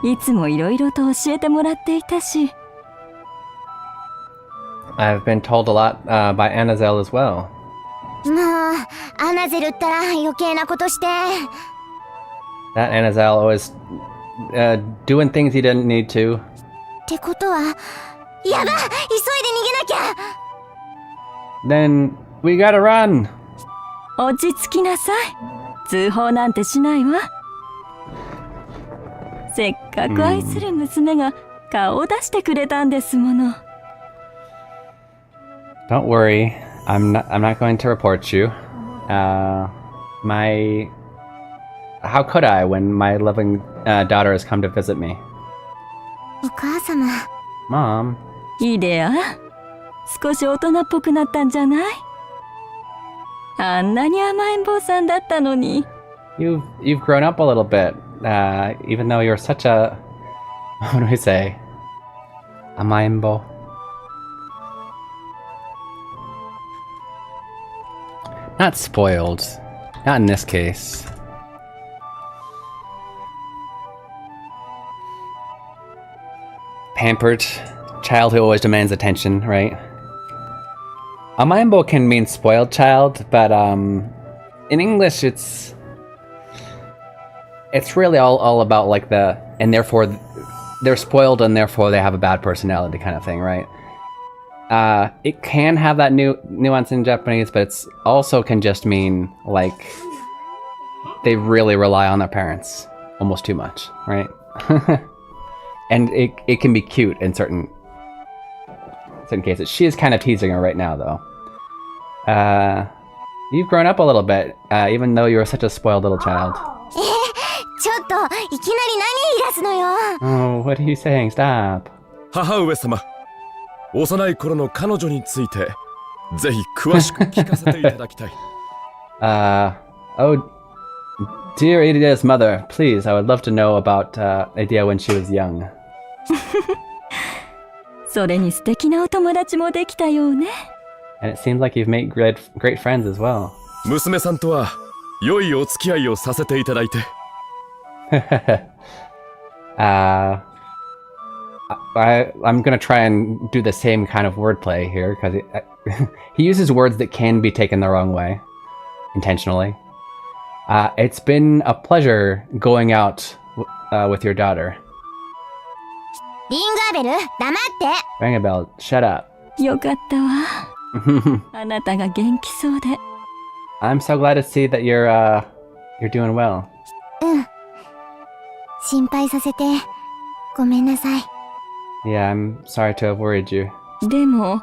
いつもいろいろと教えてもらっていたし。I've been told a lot by Anazel as well. もうアナゼルったら余計なことして。 That Anazel was doing things he didn't need to. ってことは、やば、急いで逃げなきゃ。 Then we gotta run. 落ち着きなさい。通報なんてしないわ。せっかく愛する娘が顔を出してくれたんですもの。Don't worry, I'm not going to report you. How could I when my loving daughter has come to visit me? お母様。Mom. イデア、少し大人っぽくなったんじゃない？あんなに甘えん坊さんだったのに。You've grown up a little bit, even though you're such a, what do we say? Amaimbo. Not spoiled. Not in this case. Pampered. Child who always demands attention, right? Amaimbo can mean spoiled child, but in English it's really all about like and therefore they're spoiled and therefore they have a bad personality kind of thing, right? It can have that nuance in Japanese, but it's also can just mean like they really rely on their parents almost too much, right? And it can be cute in certain cases. She is kind of teasing her right now, though. You've grown up a little bit, even though you were such a spoiled little child. ちょっといきなり何言い出すのよ。 Oh, what are you saying? Stop. 母上様、幼い頃の彼女についてぜひ詳しく聞かせていただきたい。Oh, dear Idia's mother, please, I would love to know about Idia when she was young. それに素敵なお友達もできたようね。 And it seems like you've made great friends as well. 娘さんとは良いお付き合いをさせていただいて。I'm gonna try and do the same kind of wordplay here, because he uses words that can be taken the wrong way, intentionally. It's been a pleasure going out with your daughter. リンガーベル、黙って。 Rangabel, shut up. よかったわ。あなたが元気そうで。 I'm so glad to see that you're doing well. うん。心配させてごめんなさい。 Yeah, I'm sorry to have worried you. でも、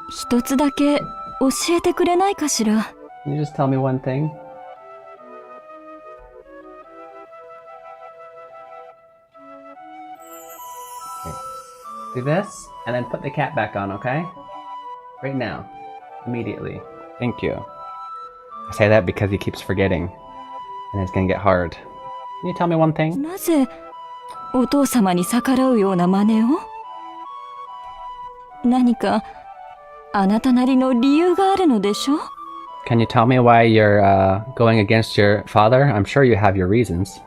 一つだけ教えてくれないかしら。 Can you just tell me one thing? Do this, and then put the cap back on, okay? Right now. Immediately. Thank you. I say that because he keeps forgetting, and it's gonna get hard. Can you tell me one thing? なぜお父様に逆らうような真似を？何かあなたなりの理由があるのでしょ？ Can you tell me why you're going against your father? I'm sure you have your reasons.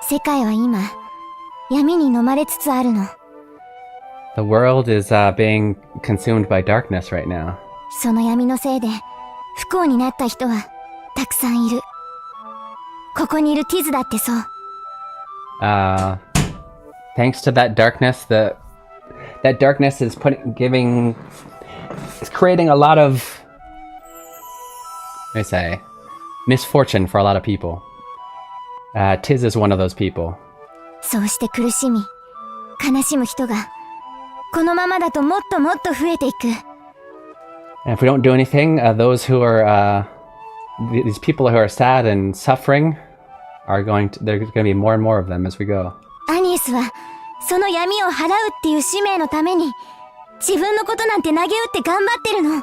世界は今闇に飲まれつつあるの。 The world is being consumed by darkness right now. その闇のせいで不幸になった人はたくさんいる。ここにいるティズだってそう。Thanks to that darkness, that darkness is is creating a lot of, let me say, misfortune for a lot of people. Tiz is one of those people. そうして苦しみ悲しむ人がこのままだともっともっと増えていく。 And if we don't do anything, those who are, these people who are sad and suffering are there's going to be more and more of them as we go. アニエスはその闇を払うっていう使命のために自分のことなんて投げ打って頑張ってるの。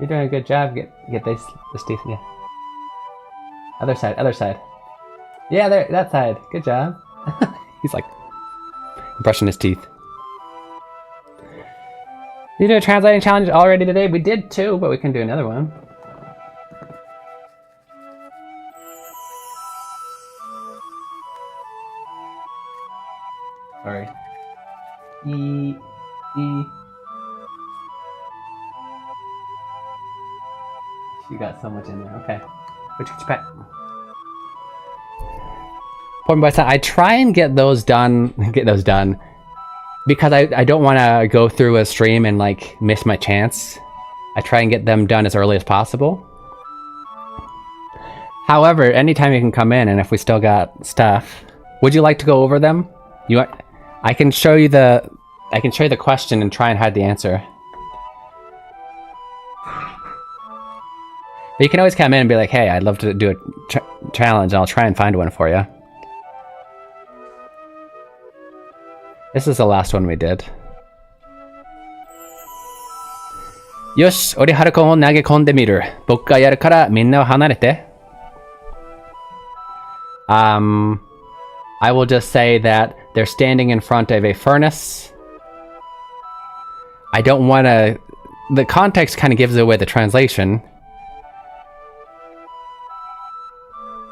You're doing a good job. Get this teeth. Yeah. Other side. Yeah, there. That side. Good job. He's like brushing his teeth. You do a translating challenge already today? We did too, but we can do another one. Sorry. E. You got so much in there. Okay. Which back? Point by side. I try and get those done. Because I don't want to go through a stream and like miss my chance. I try and get them done as early as possible. However, anytime you can come in, and if we still got stuff, would you like to go over them? I can show you the question and try and hide the answer. But you can always come in and be like, hey, I'd love to do a challenge, and I'll try and find one for you. This is the last one we did. Yosh, ori Harukoを投げ込んでみる。僕がやるからみんなは離れて。I will just say that they're standing in front of a furnace. I don't want to... The context kind of gives away the translation.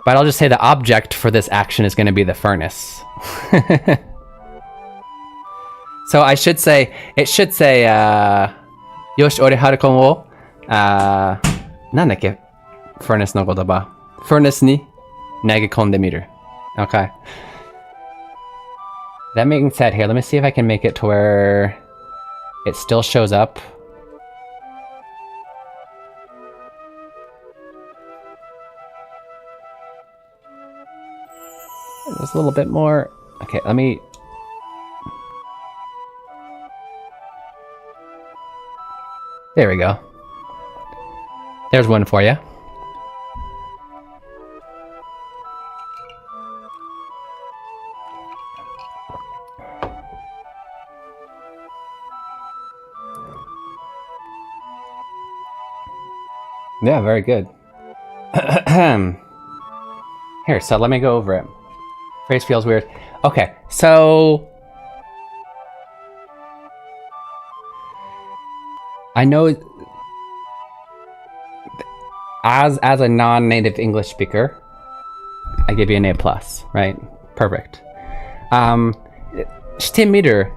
But I'll just say the object for this action is going to be the furnace. So it should say, Yoshi, ore Haruko wo, nandakke? Furnace no kotaba. Furnace ni nagekonde miru. Okay. That being said, here, let me see if I can make it to where it still shows up. There's a little bit more. Okay, let me... There we go. There's one for you. Yeah, very good. Here, so let me go over it. Phrase feels weird. Okay, so... I know... As a non-native English speaker, I give you an A+, right? Perfect. Stimmmeter,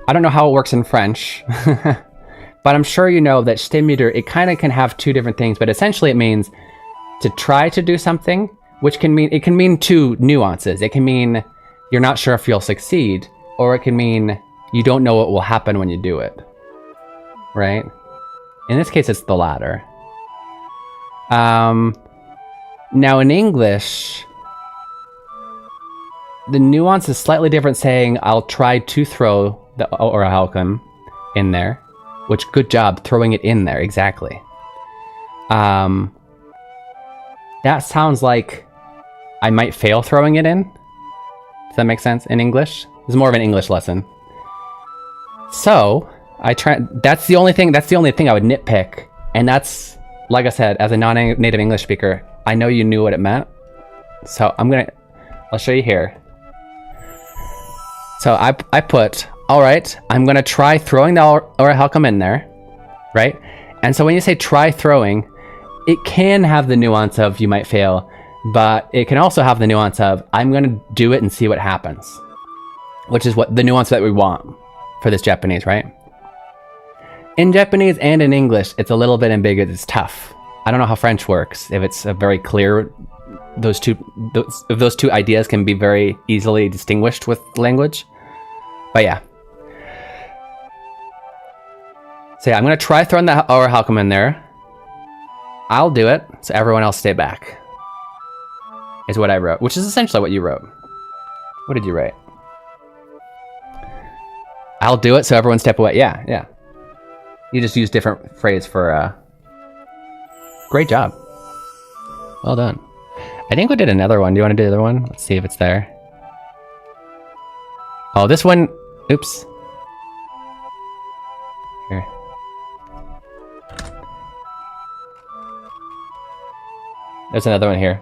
I don't know how it works in French, but I'm sure you know that Stimmmeter, it kind of can have two different things, but essentially it means to try to do something, which can mean two nuances. It can mean you're not sure if you'll succeed, or it can mean you don't know what will happen when you do it, right? In this case, it's the latter. Now in English, the nuance is slightly different, saying I'll try to throw the orahalcum in there, which, good job throwing it in there, exactly. That sounds like I might fail throwing it in. Does that make sense in English? It's more of an English lesson. So that's the only thing I would nitpick, and that's, like I said, as a non-native English speaker, I know you knew what it meant. So I'll show you here. So I put, alright, I'm gonna try throwing the orahalcum in there, right? And so when you say try throwing, it can have the nuance of you might fail, but it can also have the nuance of I'm gonna do it and see what happens, which is what the nuance that we want for this Japanese, right? In Japanese and in English, it's a little bit ambiguous. It's tough. I don't know how French works. If it's a very clear, those two ideas can be very easily distinguished with language. But yeah. So yeah, I'm gonna try throwing the Our Halcom in there. I'll do it, so everyone else stay back. Is what I wrote, which is essentially what you wrote. What did you write? I'll do it, so everyone step away. Yeah, yeah. You just use different phrase for, great job. Well done. I think we did another one. Do you want to do the other one? Let's see if it's there. Oh, this one, oops. Here. There's another one here.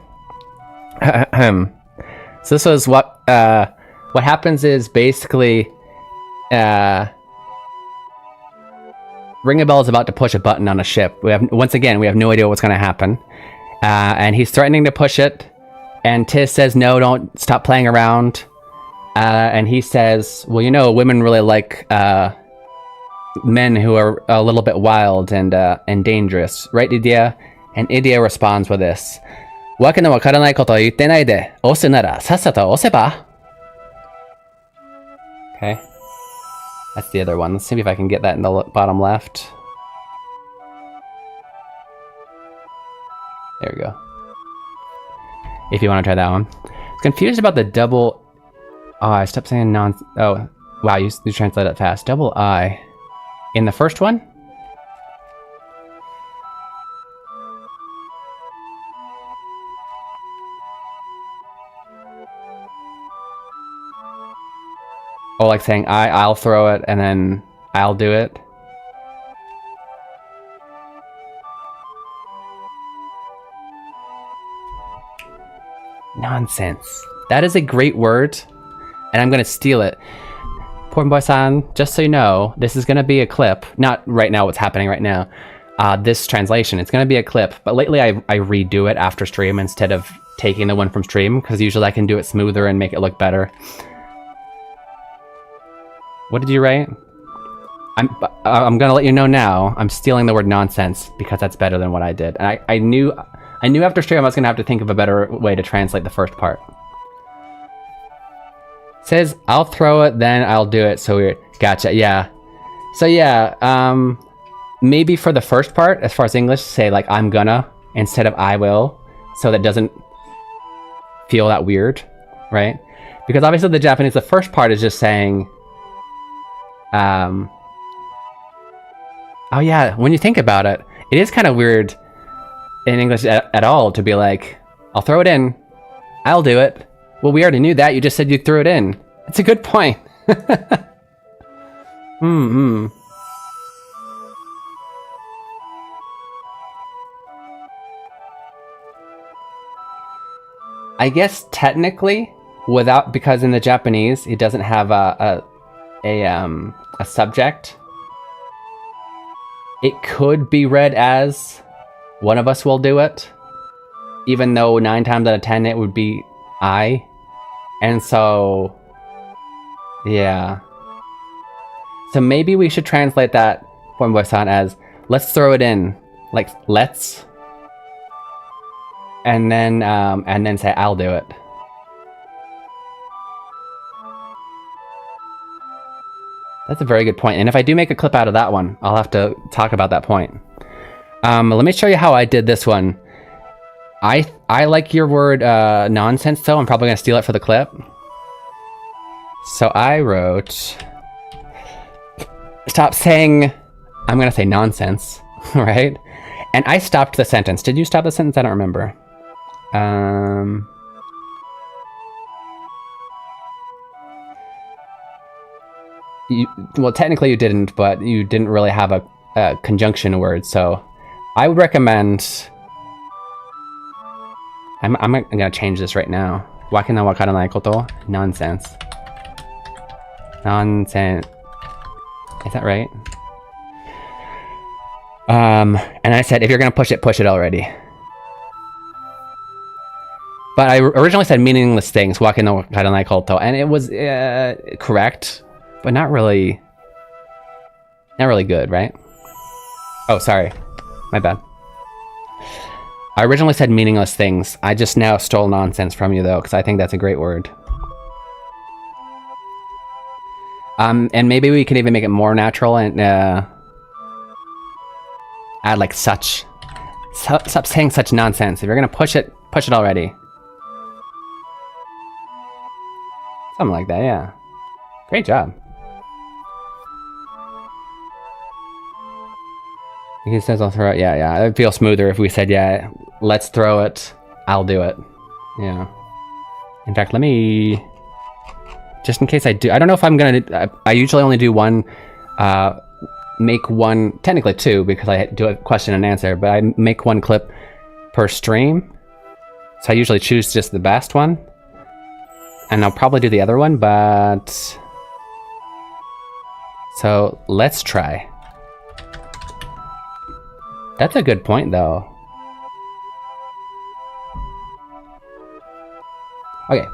So this was what happens is basically, Ring a Bell is about to push a button on a ship. Once again, we have no idea what's going to happen. And he's threatening to push it. And Tiz says, no, don't stop playing around. And he says, well, you know, women really like men who are a little bit wild and dangerous. Right, Idia? And Idia responds with this. わけのわからないことを言ってないで、押すならさっさと押せば? Okay. That's the other one. Let's see if I can get that in the bottom left. There we go. If you want to try that one. Confused about the double... Oh, I stopped saying non... Oh, wow, you translate it fast. Double I. In the first one? Oh, like saying I'll throw it and then I'll do it. Nonsense. That is a great word, and I'm gonna steal it. Poor boy-san, just so you know, this is gonna be a clip. Not right now, what's happening right now. This translation, it's gonna be a clip, but lately I redo it after stream instead of taking the one from stream, because usually I can do it smoother and make it look better. What did you write? I'm gonna let you know now. I'm stealing the word nonsense because that's better than what I did. And I knew after stream I was gonna have to think of a better way to translate the first part. It says I'll throw it, then I'll do it. So weird. Gotcha. Yeah. So yeah. Maybe for the first part, as far as English, say like I'm gonna instead of I will, so that doesn't feel that weird, right? Because obviously the Japanese, the first part is just saying. Oh yeah, when you think about it, it is kind of weird in English at all to be like, I'll throw it in, I'll do it. Well, we already knew that, you just said you threw it in. It's a good point. I guess technically, because in the Japanese, it doesn't have a subject. It could be read as one of us will do it, even though 9 times out of 10 it would be I. And so, yeah. So maybe we should translate that Ponboy-san as let's throw it in, like let's, and then say I'll do it. That's a very good point. And if I do make a clip out of that one, I'll have to talk about that point. Let me show you how I did this one. I like your word nonsense, though. I'm probably going to steal it for the clip. So I wrote... Stop saying... I'm going to say nonsense, right? And I stopped the sentence. Did you stop the sentence? I don't remember. Well, technically you didn't, but you didn't really have a conjunction word, so I would recommend... I'm gonna change this right now. Wake no wakaranai koto, nonsense. Nonsense. Is that right? And I said, if you're gonna push it already. But I originally said meaningless things, walking no karanai koto, and it was correct, but not really good, right? Oh, sorry, my bad. I originally said meaningless things. I just now stole nonsense from you though, because I think that's a great word. And maybe we can even make it more natural and add like such. Stop saying such nonsense. If you're gonna push it already. Something like that, yeah. Great job. He says I'll throw it. Yeah. It'd feel smoother if we said, yeah, let's throw it. I'll do it. Yeah. In fact, let me... Just in case I do... I don't know if I'm gonna... I usually only do one... make one... Technically two, because I do a question and answer, but I make one clip per stream. So I usually choose just the best one. And I'll probably do the other one, but... So, let's try. That's a good point, though. Okay.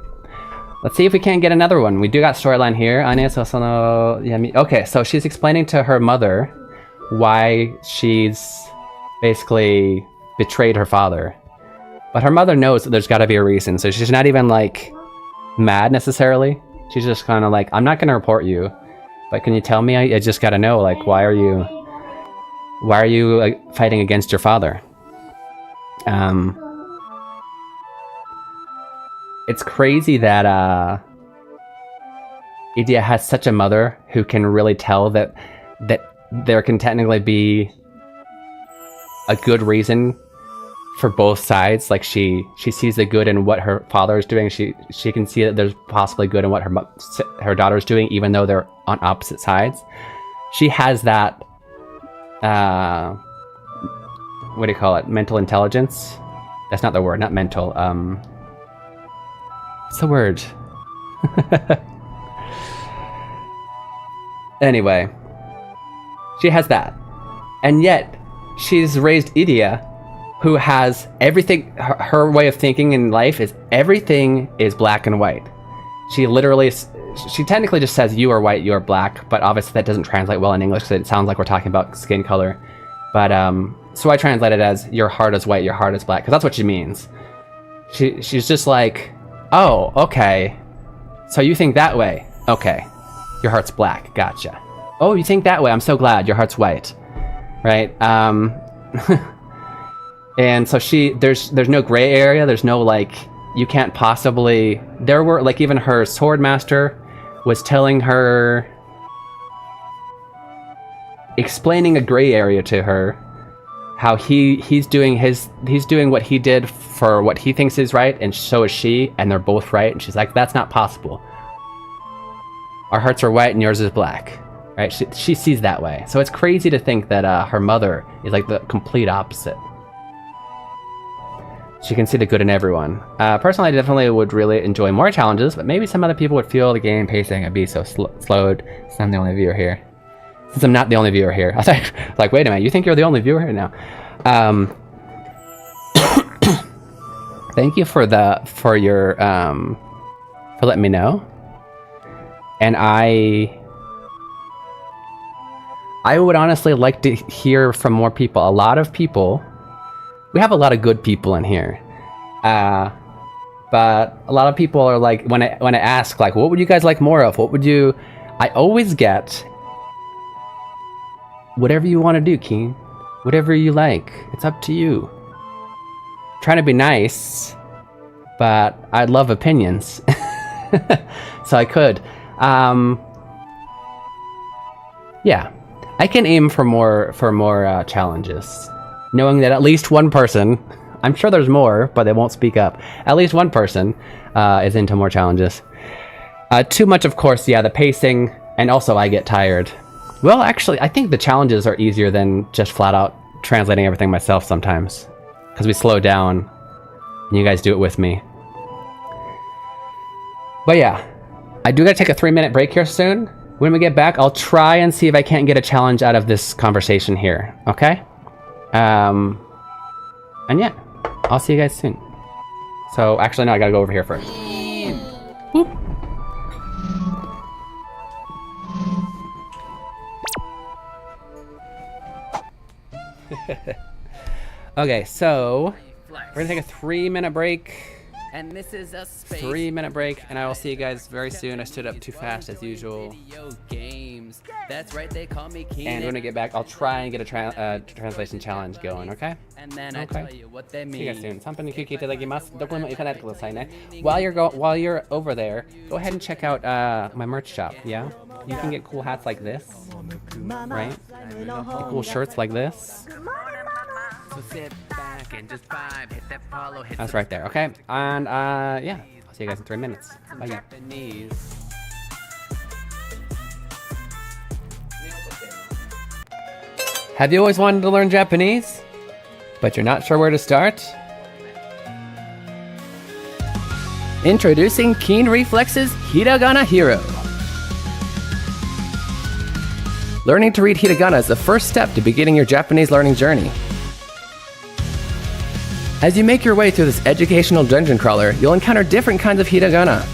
Let's see if we can't get another one. We do got storyline here. Okay, so she's explaining to her mother why she's basically betrayed her father. But her mother knows that there's got to be a reason, so she's not even, like... mad necessarily. She's just kind of like, I'm not gonna report you, but can you tell me? I just gotta know, like, why are you fighting against your father? It's crazy that Idia has such a mother who can really tell that there can technically be a good reason for both sides. Like she sees the good in what her father is doing. She can see that there's possibly good in what her daughter is doing, even though they're on opposite sides. She has that what do you call it? Mental intelligence? That's not the word, not mental. What's the word? Anyway, she has that. And yet she's raised Idia, who has everything, her way of thinking in life is everything is black and white. She technically just says you are white, you are black, but obviously that doesn't translate well in English because it sounds like we're talking about skin color. But so I translate it as your heart is white, your heart is black, because that's what she means. She's just like, oh, okay, so you think that way, okay, your heart's black, gotcha. Oh, you think that way, I'm so glad, your heart's white, right? And so there's no gray area, there's no like, you can't possibly, there were like, even her sword master was telling her, explaining a gray area to her, how he's doing what he did for what he thinks is right, and so is she, and they're both right, and she's like, that's not possible. Our hearts are white and yours is black, right? She sees that way. So it's crazy to think that her mother is like the complete opposite. She can see the good in everyone. Personally, I definitely would really enjoy more challenges, but maybe some other people would feel the game pacing and be so slowed since I'm the only viewer here. Since I'm not the only viewer here. I was like, wait a minute, you think you're the only viewer here now? Thank you for letting me know. And I would honestly like to hear from more people. A lot of people. We have a lot of good people in here, but a lot of people are like, when I ask like, what would you guys like more of? What would you? I always get whatever you want to do, Keen. Whatever you like, it's up to you. I'm trying to be nice, but I'd love opinions, so I could. Yeah, I can aim for more challenges. Knowing that at least one person, I'm sure there's more, but they won't speak up. At least one person is into more challenges. Too much, of course, yeah, the pacing, and also I get tired. Well, actually, I think the challenges are easier than just flat out translating everything myself sometimes. Because we slow down, and you guys do it with me. But yeah, I do gotta take a 3-minute break here soon. When we get back, I'll try and see if I can't get a challenge out of this conversation here, okay? And yeah, I'll see you guys soon. So actually, no, I gotta go over here first. Whoop. Okay, so we're gonna take a 3-minute break. And this is a space 3-minute break, and I will see you guys very soon. I stood up too fast as usual. video games. That's right, they call me Keen. And when I get back, I'll try and get a translation challenge going, okay? And then I tell you what they See you guys mean. soon. 3分に休憩いただきます。どこでも行かないでくださいね。While you're over there, go ahead and check out my merch shop. Yeah, you can get cool hats like this, right? Cool shirts like this. So sit back and just vibe, hit that follow, hit That's right there. Okay, and yeah, I'll see you guys in 3 minutes. Bye. Japanese. Have you always wanted to learn Japanese, but you're not sure where to start? Introducing Keen Reflex's Hiragana Hero. Learning to read hiragana is the first step to beginning your Japanese learning journey. As you make your way through this educational dungeon crawler, you'll encounter different kinds of hiragana.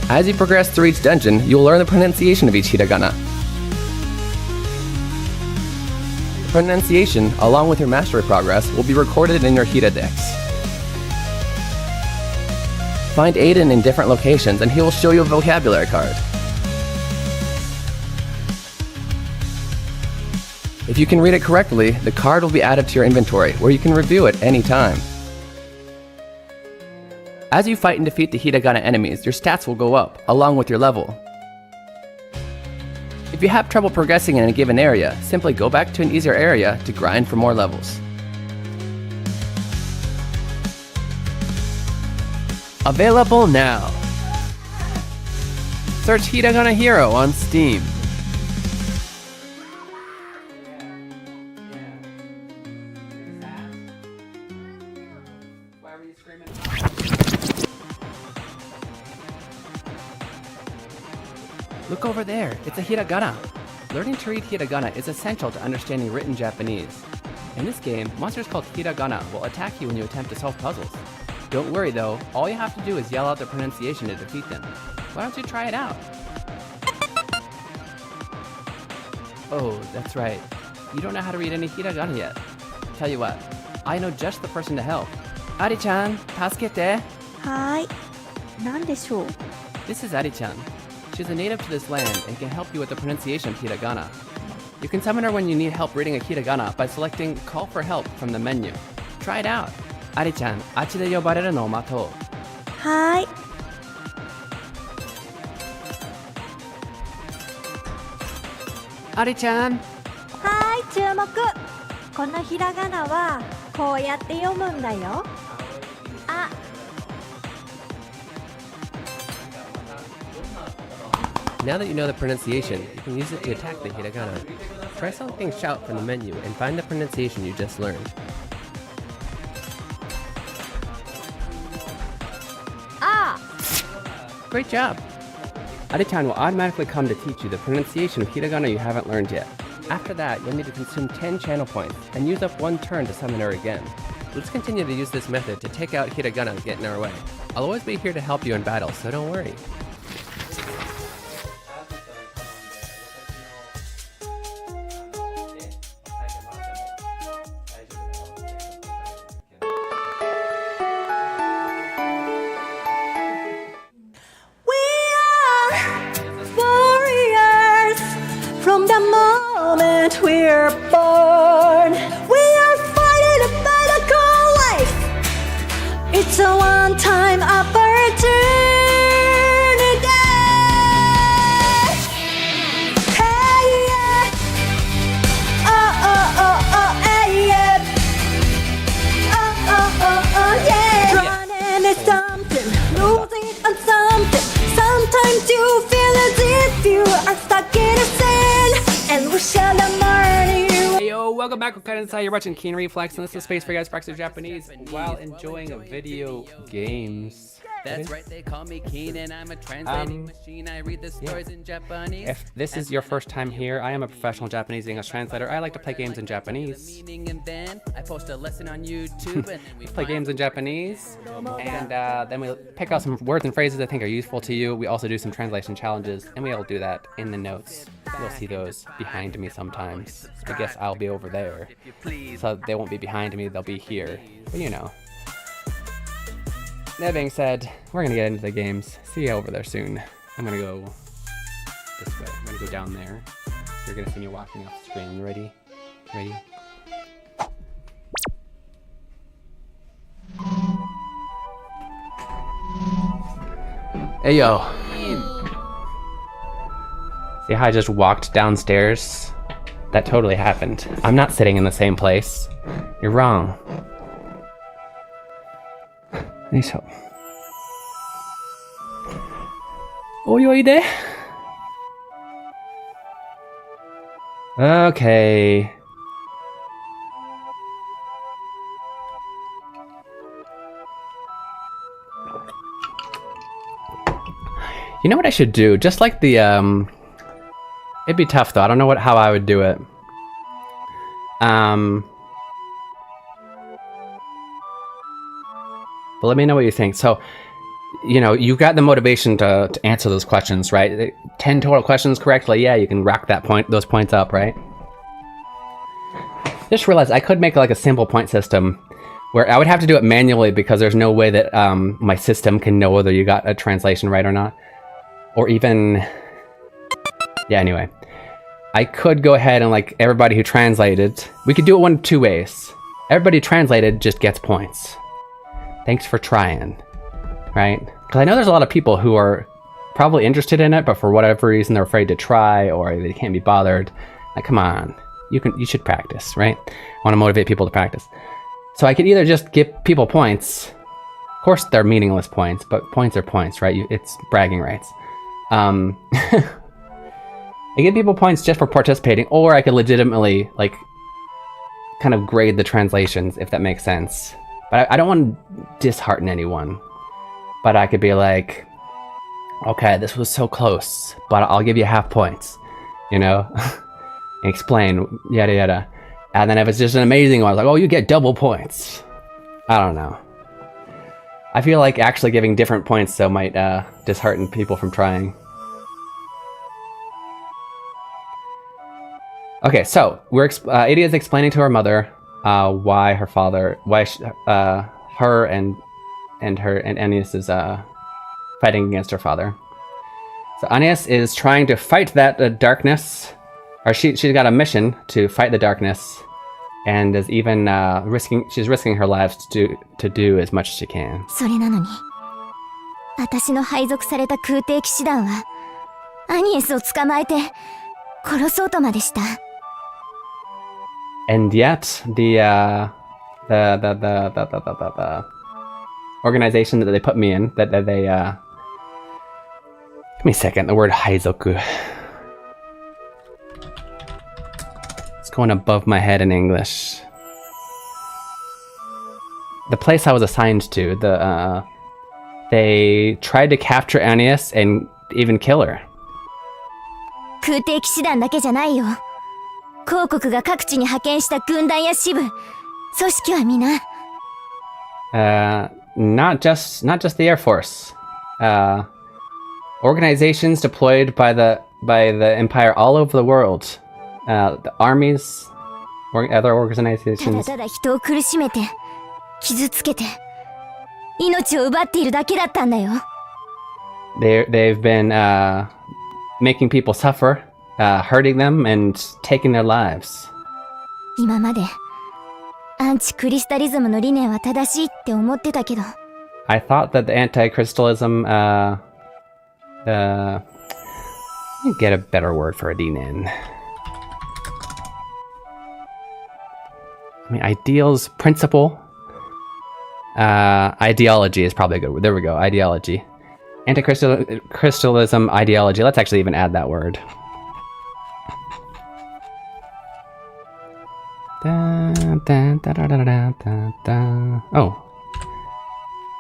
As you progress through each dungeon, you'll learn the pronunciation of each hiragana. The pronunciation, along with your mastery progress, will be recorded in your Hiradex. Find Aiden in different locations and he will show you a vocabulary card. If you can read it correctly, the card will be added to your inventory, where you can review it anytime. As you fight and defeat the hiragana enemies, your stats will go up, along with your level. If you have trouble progressing in a given area, simply go back to an easier area to grind for more levels. Available now! Search Hiragana Hero on Steam. Look over there, it's a hiragana. Learning to read hiragana is essential to understanding written Japanese. In this game, monsters called hiragana will attack you when you attempt to solve puzzles. Don't worry though, all you have to do is yell out the pronunciation to defeat them. Why don't you try it out? Oh, that's right. You don't know how to read any hiragana yet. Tell you what, I know just the person to help. Ari-chan, tasukete. はーい。何でしょう。 This is Ari-chan. She's a native to this land and can help you with the pronunciation of hiragana. You can summon her when you need help reading a hiragana by selecting Call for Help from the menu. Try it out. Ari-chan, あっちで呼ばれるのを待とう。はーい。Ari-chan! はーい、注目。このひらがなはこうやって読むんだよ。あ、 Now that you know the pronunciation, you can use it to attack the hiragana. Try selecting Shout from the menu and find the pronunciation you just learned. Ah! Great job! Ari-chan will automatically come to teach you the pronunciation of hiragana you haven't learned yet. After that, you'll need to consume 10 channel points and use up 1 turn to summon her again. Let's continue to use this method to take out hiragana that get in our way. I'll always be here to help you in battle, so don't worry. From the moment we're born, we are fighting a battle called life. It's a one-time opportunity. Hey yeah, oh oh oh oh hey yeah, oh oh oh oh yeah. Running is something, losing on something. Sometimes you feel as if you are stuck in a sin. And we shall learn you. Hey yo, welcome back. We're kind of inside. You're watching Keen Reflex, and this is a space for you guys to practice Japanese while enjoying video games. That's right, they call me Keen and I'm a translating machine. I read the stories in Japanese. If this is your first time here, I am a professional Japanese English translator. I like to play games in Japanese. And then I post a lesson on YouTube and then we Play games in Japanese, and then we pick out some words and phrases I think are useful to you. We also do some translation challenges, and we'll do that in the notes. You'll see those behind me sometimes. I guess I'll be over there, so they won't be behind me, they'll be here. But you know. That being said, we're gonna get into the games. See you over there soon. I'm gonna go this way. I'm gonna go down there. You're gonna see me walking off the screen. You ready? Ready? Hey yo. See how I just walked downstairs? That totally happened. I'm not sitting in the same place. You're wrong. So. Okay. You know what I should do? Just like the it'd be tough though. I don't know how I would do it. But let me know what you think. So, you know, you got the motivation to answer those questions, right? 10 total questions correctly, yeah, you can rack those points up, right? Just realized I could make like a simple point system where I would have to do it manually because there's no way that my system can know whether you got a translation right or not. Or even, yeah, anyway. I could go ahead and like everybody who translated, we could do it one of two ways. Everybody translated just gets points. Thanks for trying, right? Because I know there's a lot of people who are probably interested in it, but for whatever reason they're afraid to try or they can't be bothered. Like, come on, you should practice, right? I want to motivate people to practice. So I could either just give people points. Of course, they're meaningless points, but points are points, right? It's bragging rights. I give people points just for participating, or I could legitimately like kind of grade the translations, if that makes sense. But I don't want to dishearten anyone. But I could be like, okay, this was so close, but I'll give you half points, you know? And explain, yada yada. And then if it's just an amazing one, I was like, oh, you get double points. I don't know. I feel like actually giving different points so might dishearten people from trying. Okay, so Ada is explaining to her mother why her and Aeneas is fighting against her father. So Aeneas is trying to fight that darkness, or she's got a mission to fight the darkness, and is even risking her lives to do as much as she can. それなのに、私の配属された空挺騎士団はアニエスを捕まえて殺そうとまでした。And yet, the organization that they put me in, that they give me a second. The word haizoku. It's going above my head in English. The place I was assigned to, they tried to capture Aeneas and even kill her. 空挺騎士団だけじゃないよ。公国が各地に派遣した軍団や支部、組織は皆。Not just the Air Force. Organizations deployed by the Empire all over the world. The armies, or other organizations. ただただ人を苦しめて、傷つけて、命を奪っているだけだったんだよ。They've been making people suffer, hurting them, and taking their lives. 今までアンチクリスタリズムの理念は正しいって思ってたけど。I thought that the anti-crystalism, let me get a better word for a D-nin. I mean, ideals, principle, ideology is probably a good word. There we go, ideology. Anti-crystalism, ideology. Let's actually even add that word. Oh.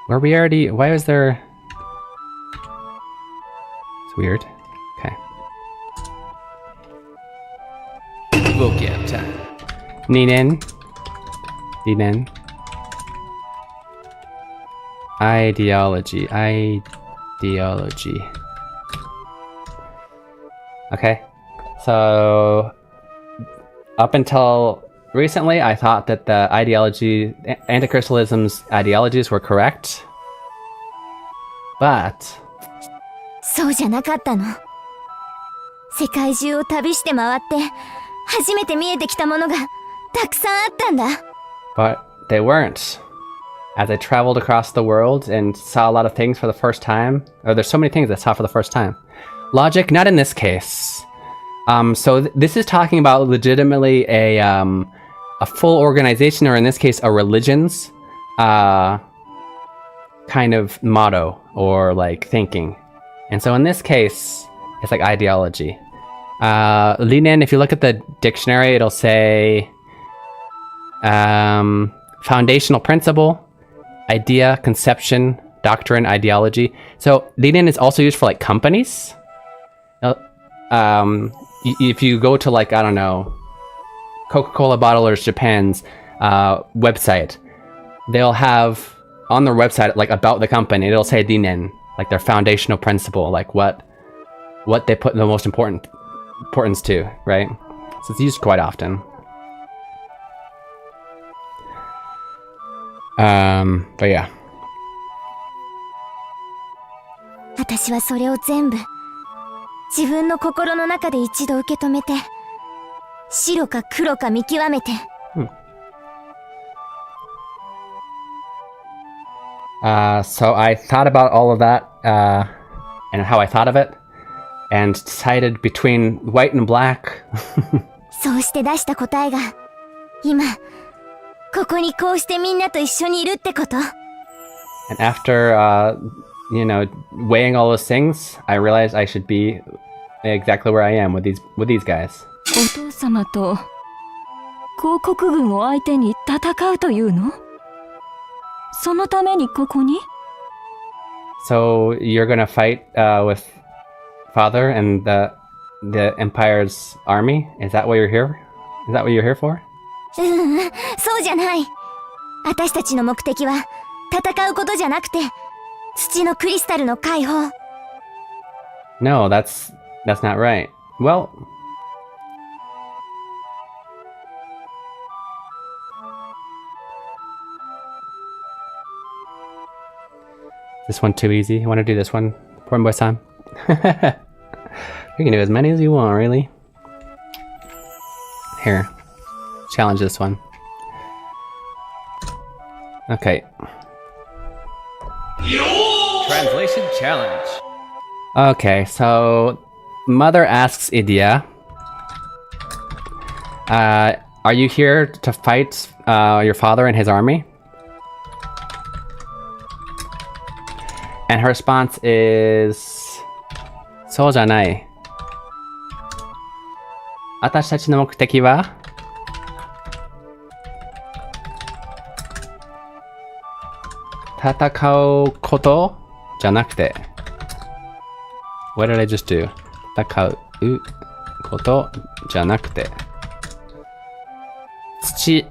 Were we already... Why was there... It's weird. Okay. Vocab time. Ninen. Ninen. Ideology. Ideology. Okay. So, up until recently, I thought that the anti-crystalism's ideologies were correct. But... そうじゃなかったの。世界中を旅して回って、初めて見えてきたものがたくさんあったんだ。But they weren't. As I traveled across the world and saw a lot of things for the first time, or there's so many things I saw for the first time. Logic, not in this case. So this is talking about legitimately a full organization, or in this case, a religion's kind of motto or like thinking. And so in this case, it's like ideology. Linen, if you look at the dictionary, it'll say foundational principle, idea, conception, doctrine, ideology. So Linen is also used for like companies. If you go to like, I don't know, Coca-Cola Bottlers Japan's website, they'll have on their website, like about the company, it'll say Linen, like their foundational principle, like what they put the most importance to, right? So it's used quite often. But yeah. 私はそれを全部自分の心の中で一度受け止めて、白か黒か見極めて。So I thought about all of that, and how I thought of it, and decided between white and black. そうして出した答えが、今、ここにこうしてみんなと一緒にいるってこと。And after, weighing all those things, I realized I should be exactly where I am with these guys. お父様と広告軍を相手に戦うというの？そのためにここに？ So you're gonna fight with Father and the Empire's army? Is that what you're here? Is that what you're here for? そうじゃない。私たちの目的は戦うことじゃなくて、土のクリスタルの解放。No, that's not right. Well, this one too easy. You want to do this one, Porn Boy Sam? You can do as many as you want, really. Here, challenge this one. Okay. Translation challenge. Okay, so Mother asks Idia, are you here to fight your father and his army? And her response is, そうじゃない。私たちの目的は戦うことじゃなくて。What did I just do? 戦うことじゃなくて。土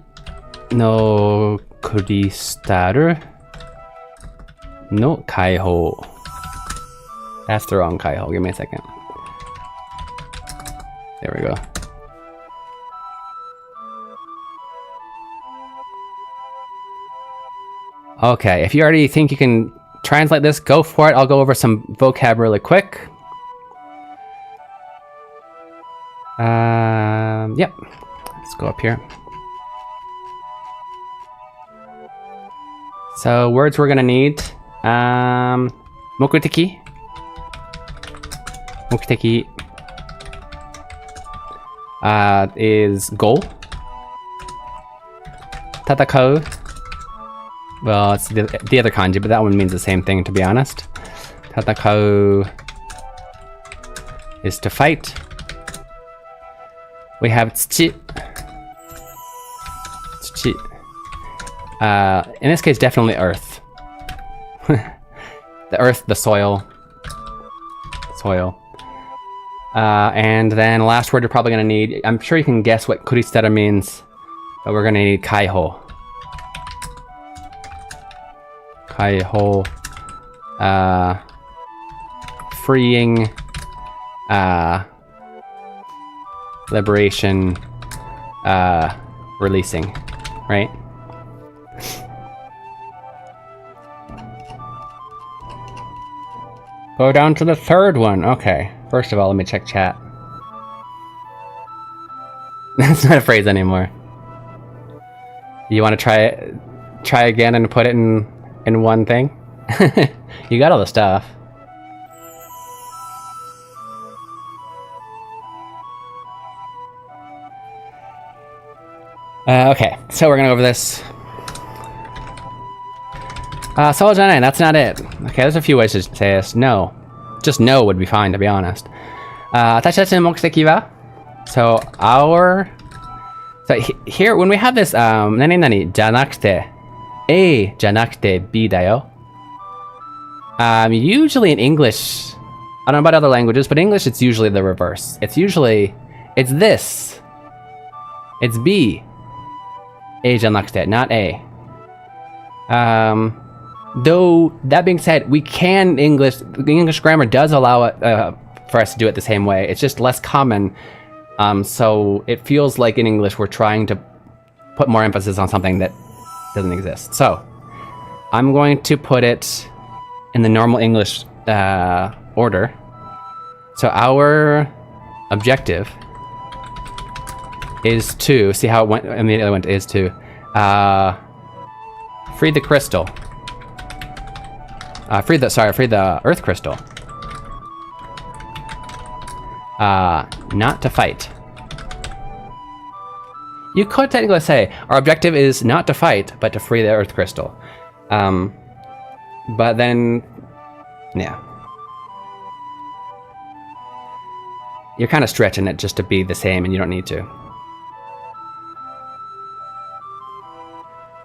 のクリスタルの解放。That's the wrong 解放. Give me a second. There we go. Okay, if you already think you can translate this, go for it. I'll go over some vocab really quick. Yep. Let's go up here. So words we're gonna need. Mokuteki. Mokuteki is goal. Tatakau. Well, it's the other kanji, but that one means the same thing, to be honest. Tatakau is to fight. We have tsuchi. Tsuchi. In this case, definitely earth. The earth, the soil. soil. And then last word you're probably gonna need, I'm sure you can guess what kuristera means, but we're gonna need kaiho. Kaiho, freeing, liberation, releasing, right? Go down to the third one. Okay. First of all, let me check chat. That's not a phrase anymore. You want to try again and put it in one thing? You got all the stuff. Okay, so we're gonna go over this. Solojane, that's not it. Okay, there's a few ways to say this. No. Just no would be fine, to be honest. Tachitachi no mokuteki wa? So our... So here, when we have this, nani nani janakute, A janakute B da yo. Usually in English, I don't know about other languages, but in English it's usually the reverse. It's this. It's B. A janakute, not A. Though, that being said, the English grammar does allow it for us to do it the same way. It's just less common, so it feels like in English we're trying to put more emphasis on something that doesn't exist. So, I'm going to put it in the normal English order. So our objective is to, see how it went, immediately went to is to, free the crystal. Free the earth crystal. Not to fight. You could technically say, our objective is not to fight, but to free the earth crystal. But then, yeah. You're kind of stretching it just to be the same, and you don't need to.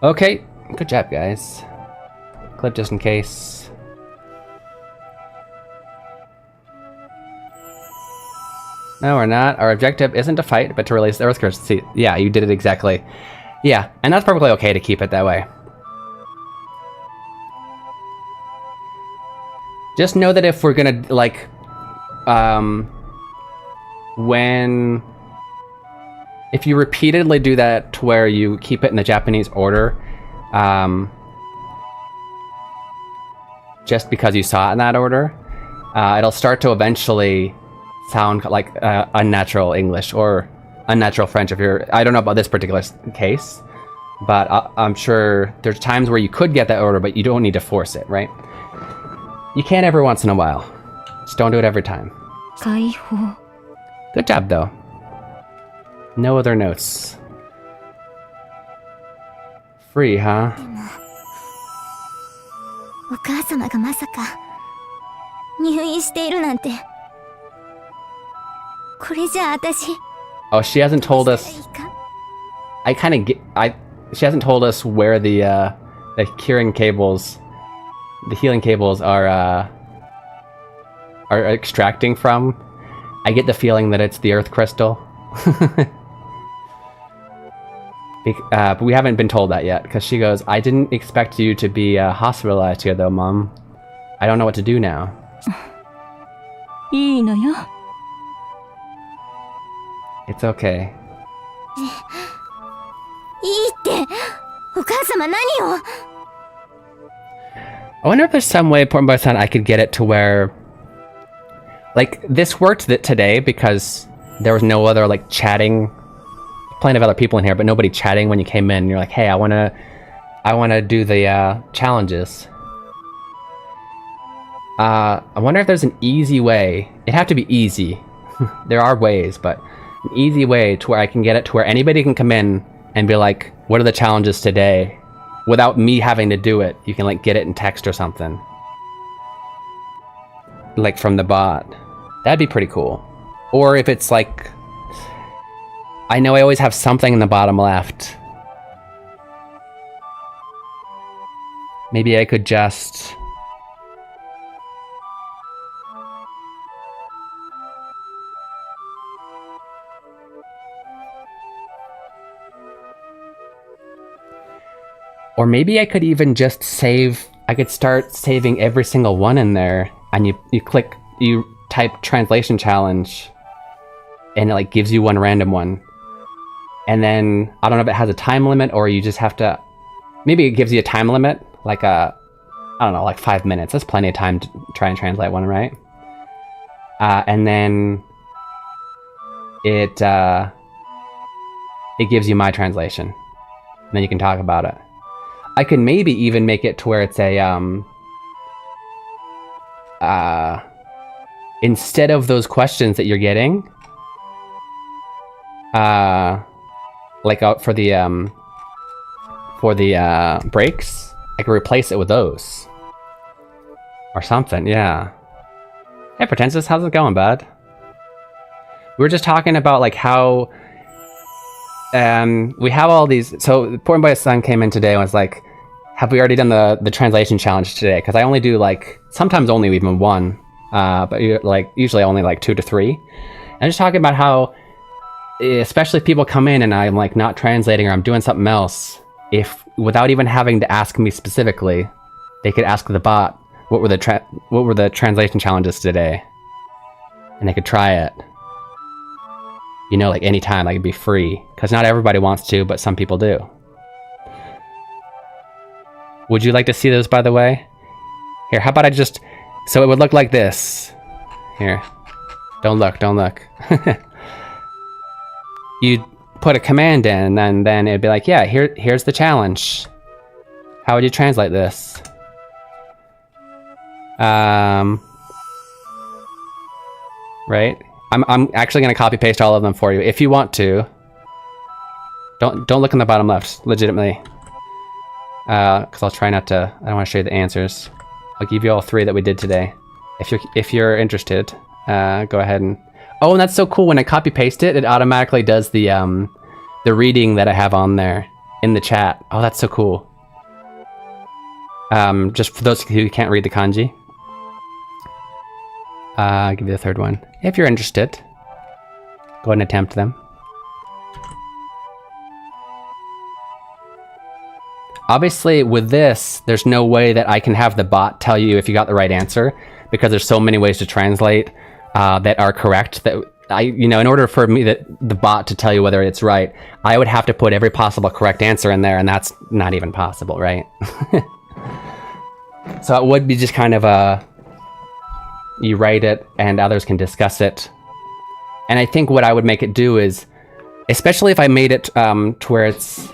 Okay, good job, guys. Clip just in case. No, we're not. Our objective isn't to fight, but to release the earth crystal. See, yeah, you did it exactly. Yeah, and that's perfectly okay to keep it that way. Just know that if we're gonna, like, if you repeatedly do that to where you keep it in the Japanese order, just because you saw it in that order, it'll start to eventually sound like unnatural English or unnatural French if you're... I don't know about this particular case, but I'm sure there's times where you could get that order, but you don't need to force it, right? You can every once in a while. Just don't do it every time. Good job, though. No other notes. Free, huh? お母様がまさか入院しているなんて。これじゃあ私。 Oh, she hasn't told us. I kind of get. She hasn't told us where the healing cables are extracting from. I get the feeling that it's the earth crystal. But we haven't been told that yet, because she goes, I didn't expect you to be hospitalized here though, Mom. I don't know what to do now. いいのよ。 It's okay. いいって。お母様何を。 I wonder if there's some way, Porn Boy Son, I could get it to where... Like, this worked today because there was no other, like, chatting... Plenty of other people in here, but nobody chatting when you came in. You're like, hey, I wanna do the challenges. I wonder if there's an easy way. It'd have to be easy. There are ways, but an easy way to where I can get it to where anybody can come in and be like, what are the challenges today? Without me having to do it. You can, like, get it in text or something. Like, from the bot. That'd be pretty cool. Or if it's like... I know I always have something in the bottom left. Maybe I could just... Or maybe I could even just save, I could start saving every single one in there, and you type translation challenge, and it like gives you one random one. And then, I don't know if it has a time limit, or you just have to, maybe it gives you a time limit, like I don't know, like 5 minutes. That's plenty of time to try and translate one, right? And then it gives you my translation. And then you can talk about it. I can maybe even make it to where it's a, instead of those questions that you're getting, like out for the breaks, I can replace it with those. Or something, yeah. Hey, Pretensus, how's it going, bud? We were just talking about like how we have all these. So Porn Boy's son came in today and was like, have we already done the translation challenge today? Because I only do like, sometimes only even one, but like usually only like 2 to 3. And just talking about how, especially if people come in and I'm like not translating or I'm doing something else, if without even having to ask me specifically, they could ask the bot, what were the translation challenges today? And they could try it. You know, like anytime, like it'd be free. Because not everybody wants to, but some people do. Would you like to see those, by the way? Here, how about I just... So it would look like this. Here. Don't look. You'd put a command in, and then it'd be like, yeah, here's the challenge. How would you translate this? Right? I'm actually going to copy paste all of them for you if you want to. Don't look in the bottom left, legitimately. Because I'll try not to. I don't want to show you the answers. I'll give you all 3 that we did today. If you're interested, go ahead and. Oh, and that's so cool. When I copy paste it, it automatically does the reading that I have on there in the chat. Oh, that's so cool. Just for those who can't read the kanji. I'll give you the 3rd one. If you're interested, go ahead and attempt them. Obviously, with this, there's no way that I can have the bot tell you if you got the right answer, because there's so many ways to translate that are correct that in order for the bot to tell you whether it's right, I would have to put every possible correct answer in there, and that's not even possible, right? So it would be just kind of you write it and others can discuss it. And I think what I would make it do is, especially if I made it to where it's,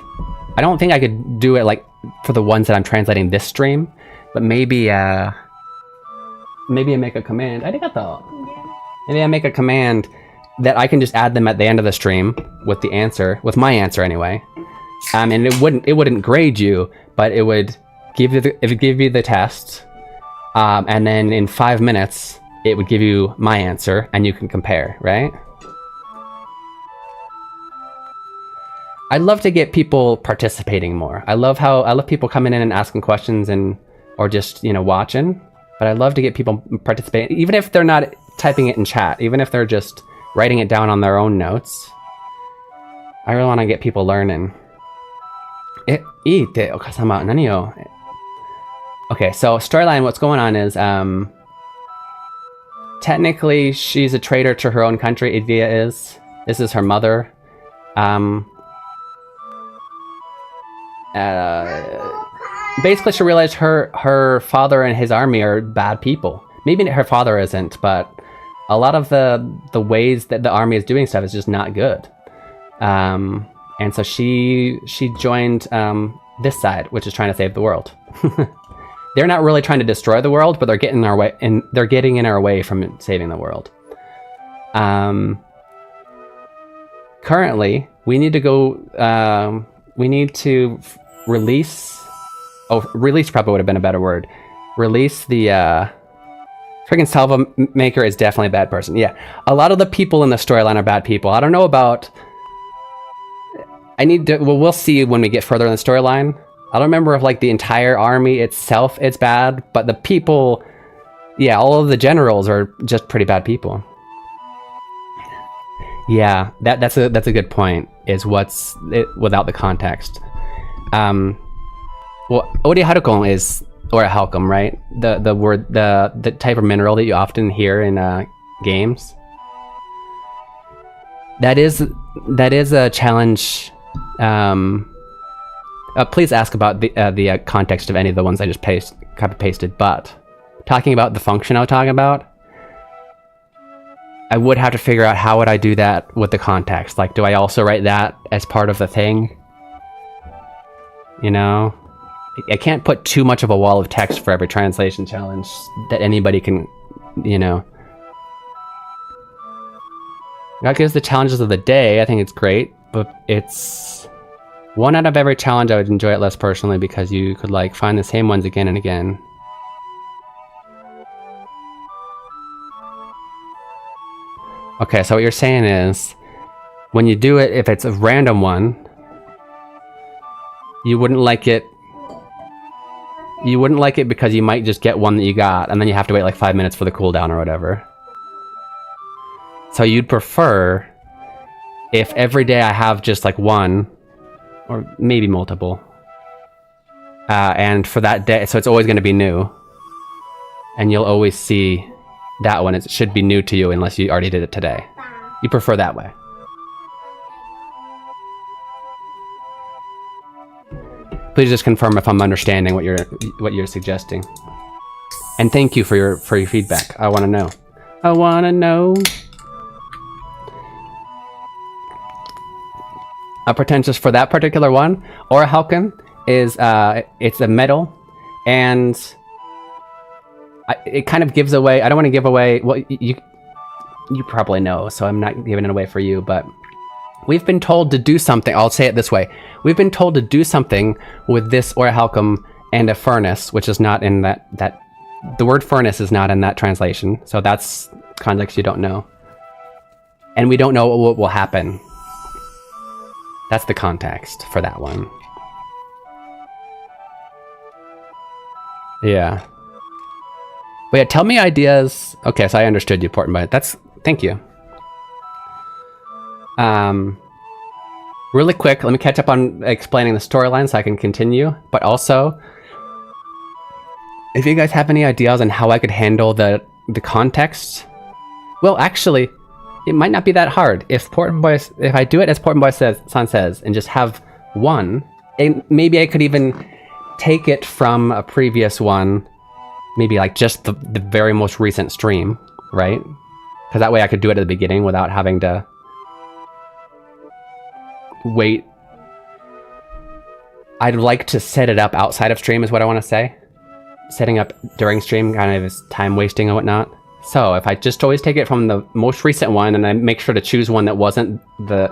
I don't think I could do it like for the ones that I'm translating this stream, but maybe I make a command. Maybe I make a command that I can just add them at the end of the stream with the answer, with my answer anyway. And it wouldn't grade you, but it would give you the test. And then in 5 minutes, it would give you my answer, and you can compare, right? I'd love to get people participating more. I love people coming in and asking questions or just watching. But I'd love to get people participating, even if they're not typing it in chat, even if they're just writing it down on their own notes. I really want to get people learning. Okay, so storyline, what's going on is, technically she's a traitor to her own country, Idvia is. This is her mother. Basically she realized her father and his army are bad people. Maybe her father isn't, but a lot of the ways that the army is doing stuff is just not good. And so she joined this side, which is trying to save the world. They're not really trying to destroy the world, but they're getting in our way, and they're getting in our way from saving the world. Currently, we need to go. We need to release. Oh, release probably would have been a better word. Release the. Friggin' Salva Maker is definitely a bad person. Yeah, a lot of the people in the storyline are bad people. I don't know about. Well, we'll see when we get further in the storyline. I don't remember if like the entire army itself is bad, but the people, yeah, all of the generals are just pretty bad people. Yeah, that's a good point. Is what's it without the context. Well, Orihalcum is Orihalcum, right? The word, the type of mineral that you often hear in games. That is a challenge. Please ask about the context of any of the ones I just copy pasted. But talking about the function I was talking about, I would have to figure out how would I do that with the context. Like, do I also write that as part of the thing? You know, I can't put too much of a wall of text for every translation challenge that anybody can, you know. That gives the challenges of the day. I think it's great, but it's one out of every challenge. I would enjoy it less personally because you could like find the same ones again and again. Okay, so what you're saying is, when you do it, if it's a random one, you wouldn't like it. You wouldn't like it because you might just get one that you got, and then you have to wait like 5 minutes for the cooldown or whatever. So you'd prefer if every day I have just like one, or maybe multiple, and for that day, so it's always going to be new, and you'll always see that one. It should be new to you unless you already did it today. You prefer that way. Please just confirm if I'm understanding what you're suggesting. And thank you for your feedback. I want to know. I want to know. A pretentious for that particular one, Orihalcum is it's a metal, and it kind of gives away. I don't want to give away. Well, you probably know, so I'm not giving it away for you. But we've been told to do something. I'll say it this way: we've been told to do something with this Orihalcum and a furnace, which is not in that. The word furnace is not in that translation, so that's context you don't know, and we don't know what will happen. That's the context for that one. Yeah. But yeah, tell me ideas. Okay, so I understood you, Portman. Thank you. Really quick, let me catch up on explaining the storyline so I can continue. But also, if you guys have any ideas on how I could handle the context, well, actually, it might not be that hard. If I do it as Portman says, and just have one, and maybe I could even take it from a previous one, maybe like just the very most recent stream, right? Because that way I could do it at the beginning without having to wait. I'd like to set it up outside of stream is what I want to say. Setting up during stream kind of is time wasting and whatnot. So if I just always take it from the most recent one, and I make sure to choose one that wasn't the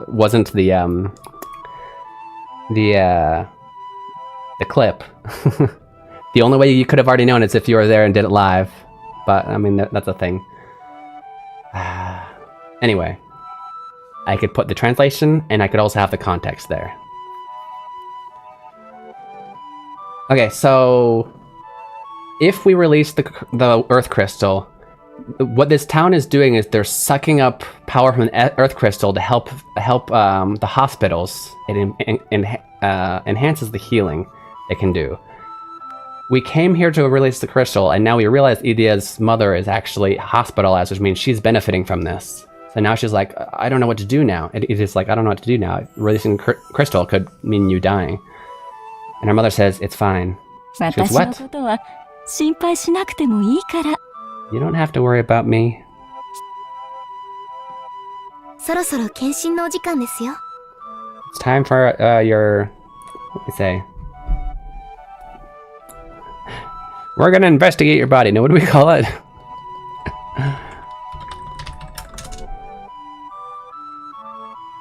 clip. The only way you could have already known is if you were there and did it live. But I mean that's a thing. Anyway, I could put the translation, and I could also have the context there. Okay, so if we release the Earth Crystal, what this town is doing is they're sucking up power from the Earth Crystal to help the hospitals. It enhances the healing it can do. We came here to release the crystal, and now we realize Idia's mother is actually hospitalized, which means she's benefiting from this. So now she's like, I don't know what to do now. Idia's like, I don't know what to do now. Releasing crystal could mean you dying. And her mother says, it's fine. She goes, what? You don't have to worry about me. It's time for your, what do you say? We're gonna investigate your body. No, what do we call it?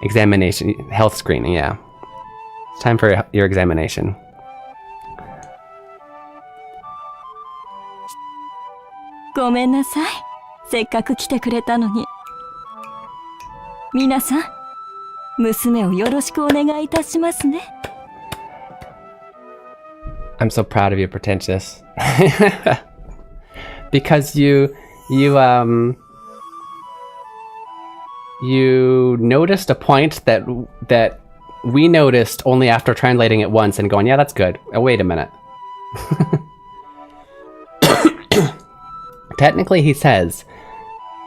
Examination, health screening, yeah. It's time for your examination. I'm so proud of you, Pretentious. Because you noticed a point that we noticed only after translating it once and going, yeah, that's good. Oh, wait a minute. Technically, he says,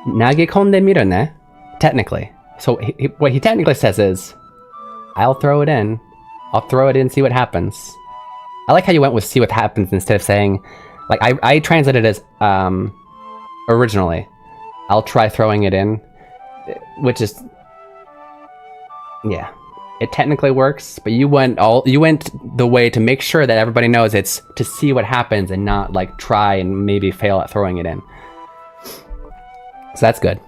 "Nagekonde miru ne." Technically. So what he technically says is, I'll throw it in. I'll throw it in, see what happens. I like how you went with see what happens instead of saying, like, I translated it as, originally, I'll try throwing it in, which is, yeah, it technically works, but you went the way to make sure that everybody knows it's to see what happens and not like try and maybe fail at throwing it in. So that's good.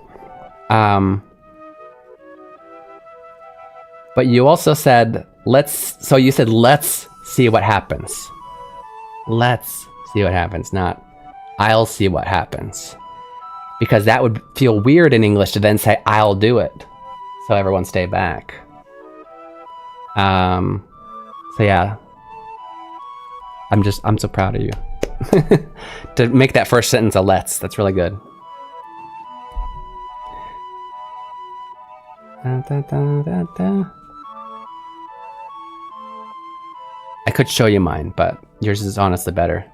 But you also said, so you said, let's see what happens. Let's see what happens, not I'll see what happens. Because that would feel weird in English to then say, I'll do it. So everyone stay back. So yeah. I'm so proud of you. To make that first sentence a let's, that's really good. I could show you mine, but yours is honestly better.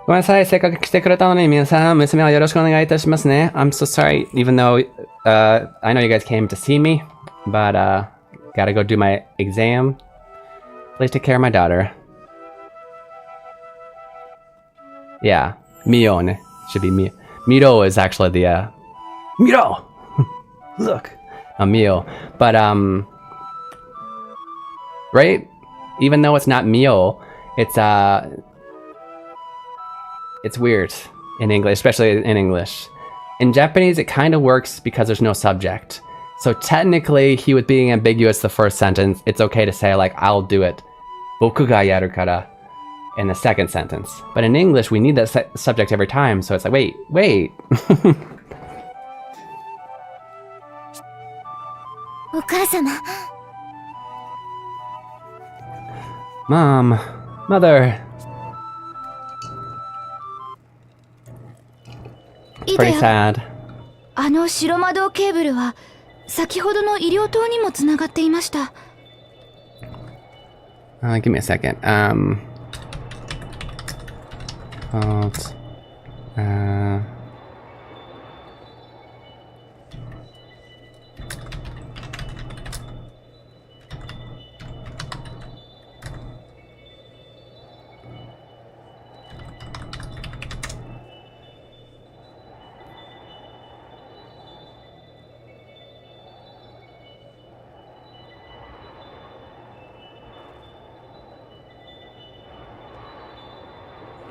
ごめんなさい、せっかく来てくれたのに皆さん、娘はよろしくお願いいたしますね。I'm so sorry, even though I know you guys came to see me, but gotta go do my exam. Please take care of my daughter. Yeah, Mio should be Mio. Miro is actually the Miro. Look, Mio, but right? Even though it's not Mio, it's weird in English, especially in English. In Japanese, it kind of works because there's no subject. So technically, he was being ambiguous the first sentence. It's okay to say, like, I'll do it. Boku ga yaru kara in the second sentence. But in English, we need that subject every time. So it's like, wait. Mom, Mother. Pretty sad. あの白魔導ケーブルは先ほどの医療塔にもつながっていました。Give me a second.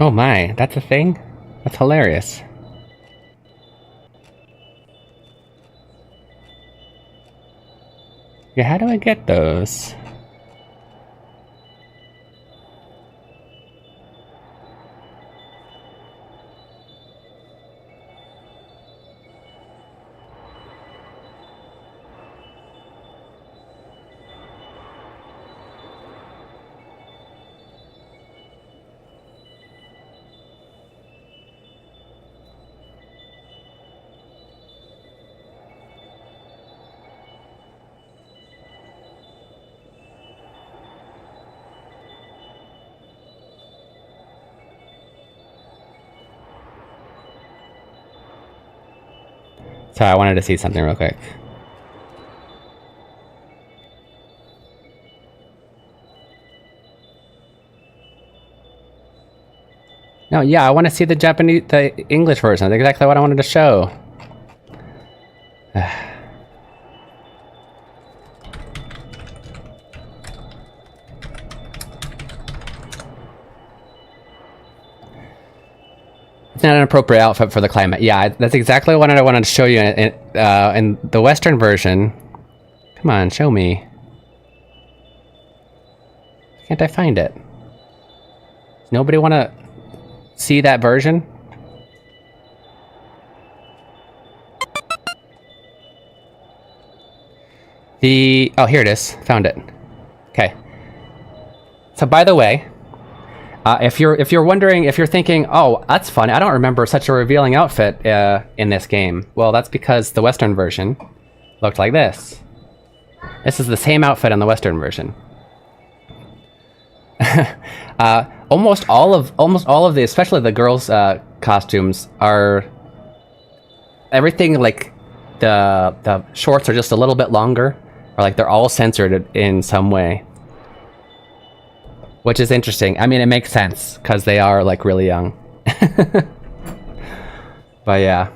Oh my, that's a thing? That's hilarious. Yeah, how do I get those? So I wanted to see something real quick. No, yeah, I want to see the English version. That's exactly what I wanted to show. It's not an appropriate outfit for the climate. Yeah, that's exactly what I wanted to show you in the Western version. Come on, show me. Can't I find it? Does nobody want to see that version? Oh, here it is. Found it. Okay. So by the way, if you're wondering, if you're thinking, oh, that's funny, I don't remember such a revealing outfit in this game. Well, that's because the Western version looked like this. This is the same outfit in the Western version. Almost all of the, especially the girls' costumes, are everything like the shorts are just a little bit longer, or like they're all censored in some way, which is interesting. I mean, it makes sense because they are like really young. But yeah.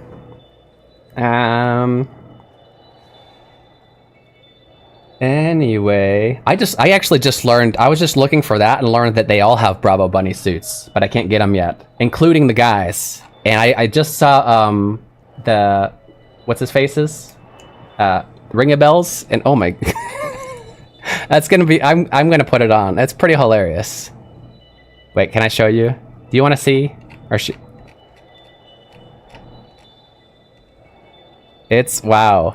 Anyway, I actually just learned, I was just looking for that and learned that they all have Bravo Bunny suits, but I can't get them yet, including the guys. And I just saw the what's his faces, Ring-a-Bells, and oh my, that's gonna be, I'm gonna put it on. That's pretty hilarious. Wait, can I show you? Do you want to see? Or it's wow.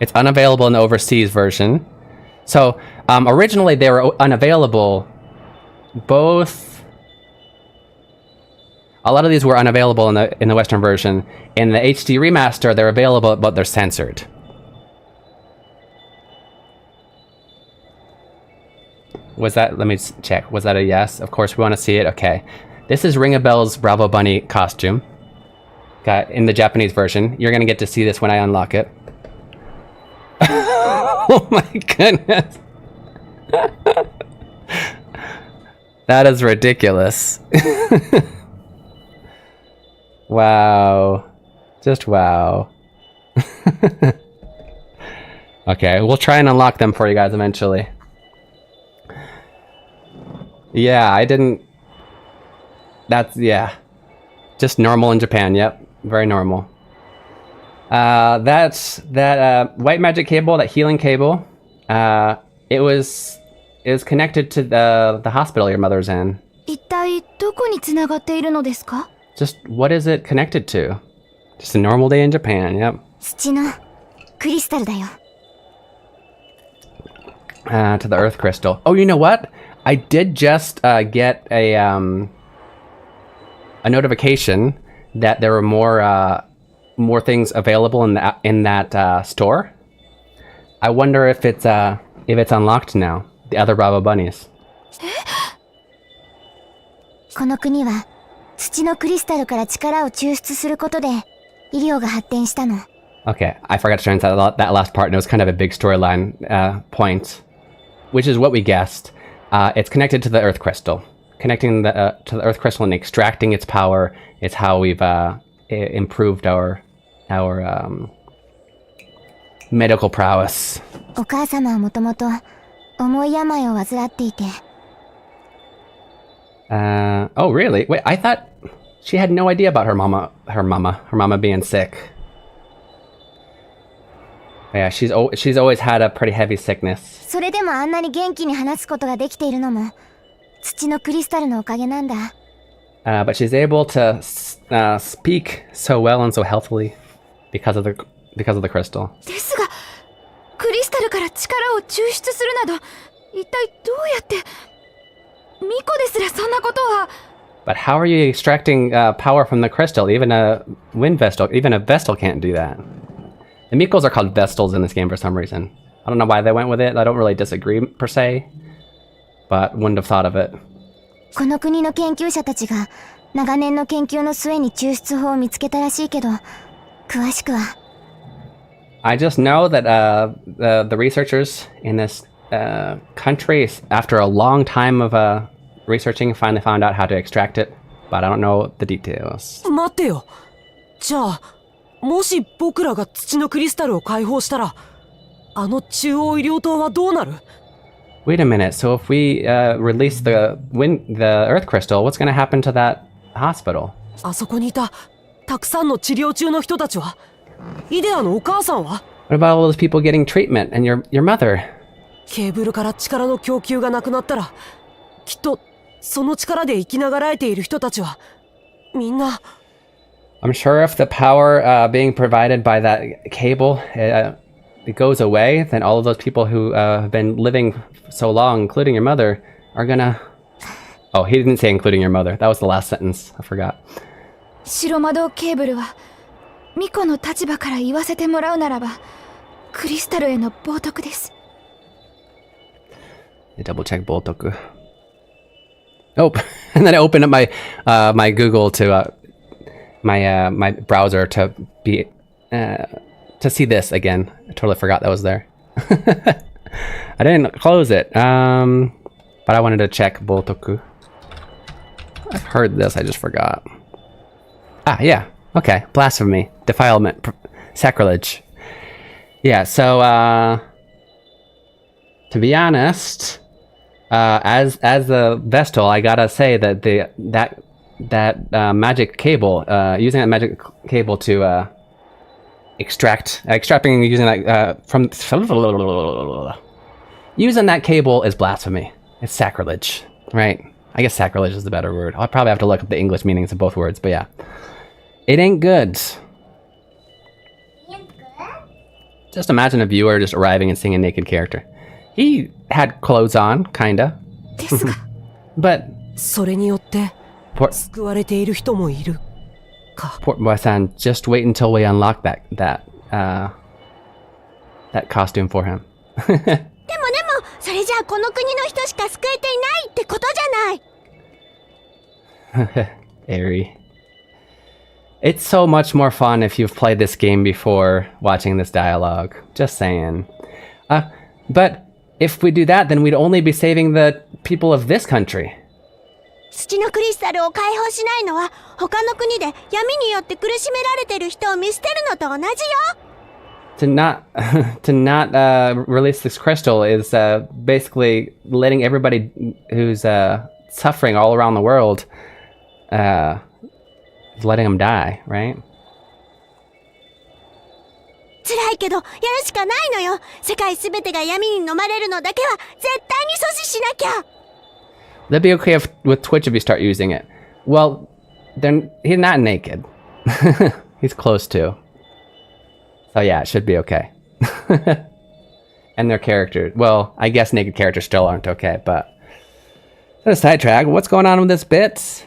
It's unavailable in the overseas version. So originally they were unavailable. A lot of these were unavailable in the Western version. In the HD remaster, they're available, but they're censored. Was that? Let me check. Was that a yes? Of course, we want to see it. Okay. This is Ring-a-Bell's Bravo Bunny costume. Got in the Japanese version. You're gonna get to see this when I unlock it. Oh my goodness. That is ridiculous. Wow. Just wow. Okay, we'll try and unlock them for you guys eventually. Yeah, I didn't... That's, yeah. Just normal in Japan, yep. Very normal. That's that white magic cable, that healing cable. It was connected to the hospital your mother's in. 一体どこに繋がっているのですか? Just what is it connected to? Just a normal day in Japan, yep. 土のクリスタルだよ. To the earth crystal. Oh, you know what? I did just get a notification that there were more things available in that store. I wonder if it's unlocked now. The other Bravo bunnies. この国は土のクリスタルから力を抽出することで医療が発展したの。 Okay, I forgot to translate that last part, and it was kind of a big storyline point, which is what we guessed. It's connected to the Earth Crystal. Connecting to the Earth Crystal and extracting its power is how we've improved our medical prowess. お母様はもともと重い病を患っていて。Oh really? Wait, I thought she had no idea about her mama being sick. Yeah, she's always had a pretty heavy sickness. それでもあんなに元気に話すことができているのも土のクリスタルのおかげなんだ。But she's able to speak so well and so healthily because of the crystal. ですが、クリスタルから力を抽出するなど、一体どうやってミコですらそんなことは。But how are you extracting power from the crystal? Even a Vestal can't do that. The Mikos are called Vestals in this game for some reason. I don't know why they went with it. I don't really disagree per se, but wouldn't have thought of it. この国の研究者たちが長年の研究の末に抽出法を見つけたらしいけど、詳しくは。I just know that the researchers in this country, after a long time of researching, finally found out how to extract it, but I don't know the details. 待ってよ。じゃあ、もし僕らが土のクリスタルを解放したら、あの中央医療塔はどうなる? Wait a minute. So if we release the Earth Crystal, what's going to happen to that hospital? あそこにいたたくさんの治療中の人たちは、イデアのお母さんは? What about all those people getting treatment and your mother? ケーブルから力の供給がなくなったら、きっとその力で生きながらえている人たちはみんな。I'm sure if the power being provided by that cable it goes away, then all of those people who have been living so long, including your mother, are gonna... Oh, he didn't say including your mother. That was the last sentence. I forgot. 白魔導ケーブルはミコの立場から言わせてもらうならば、クリスタルへの冒涜です。 Double check Boltoku. Oh, and then I opened up my my Google to my browser to see this again. I totally forgot that was there. I didn't close it. But I wanted to check Boltoku. I've heard this, I just forgot. Ah, yeah. Okay. Blasphemy, defilement, sacrilege. Yeah. So to be honest, as a Vestal, I gotta say that that magic cable, using that magic cable to extracting using that from using that cable is blasphemy. It's sacrilege, right? I guess sacrilege is the better word. I'll probably have to look up the English meanings of both words, but yeah, it ain't good. Just imagine a viewer just arriving and seeing a naked character. He had clothes on, kinda. But それによって救われている人もいるか。 Poor boy-san, just wait until we unlock that costume for him. でもそれじゃあこの国の人しか救えていないってことじゃない。Airy. It's so much more fun if you've played this game before watching this dialogue. Just saying. But if we do that, then we'd only be saving the people of this country. 土のクリスタルを解放しないのは他の国で闇によって苦しめられてる人を見捨てるのと同じよ。To not release this crystal is basically letting everybody who's suffering all around the world, letting them die, right? 辛いけどやるしかないのよ。世界すべてが闇に飲まれるのだけは絶対に阻止しなきゃ。 That'd be okay with Twitch if you start using it. Well, then he's not naked. He's close to. So yeah, it should be okay. And their characters. Well, I guess naked characters still aren't okay, but... That's a sidetrack. What's going on with this bit?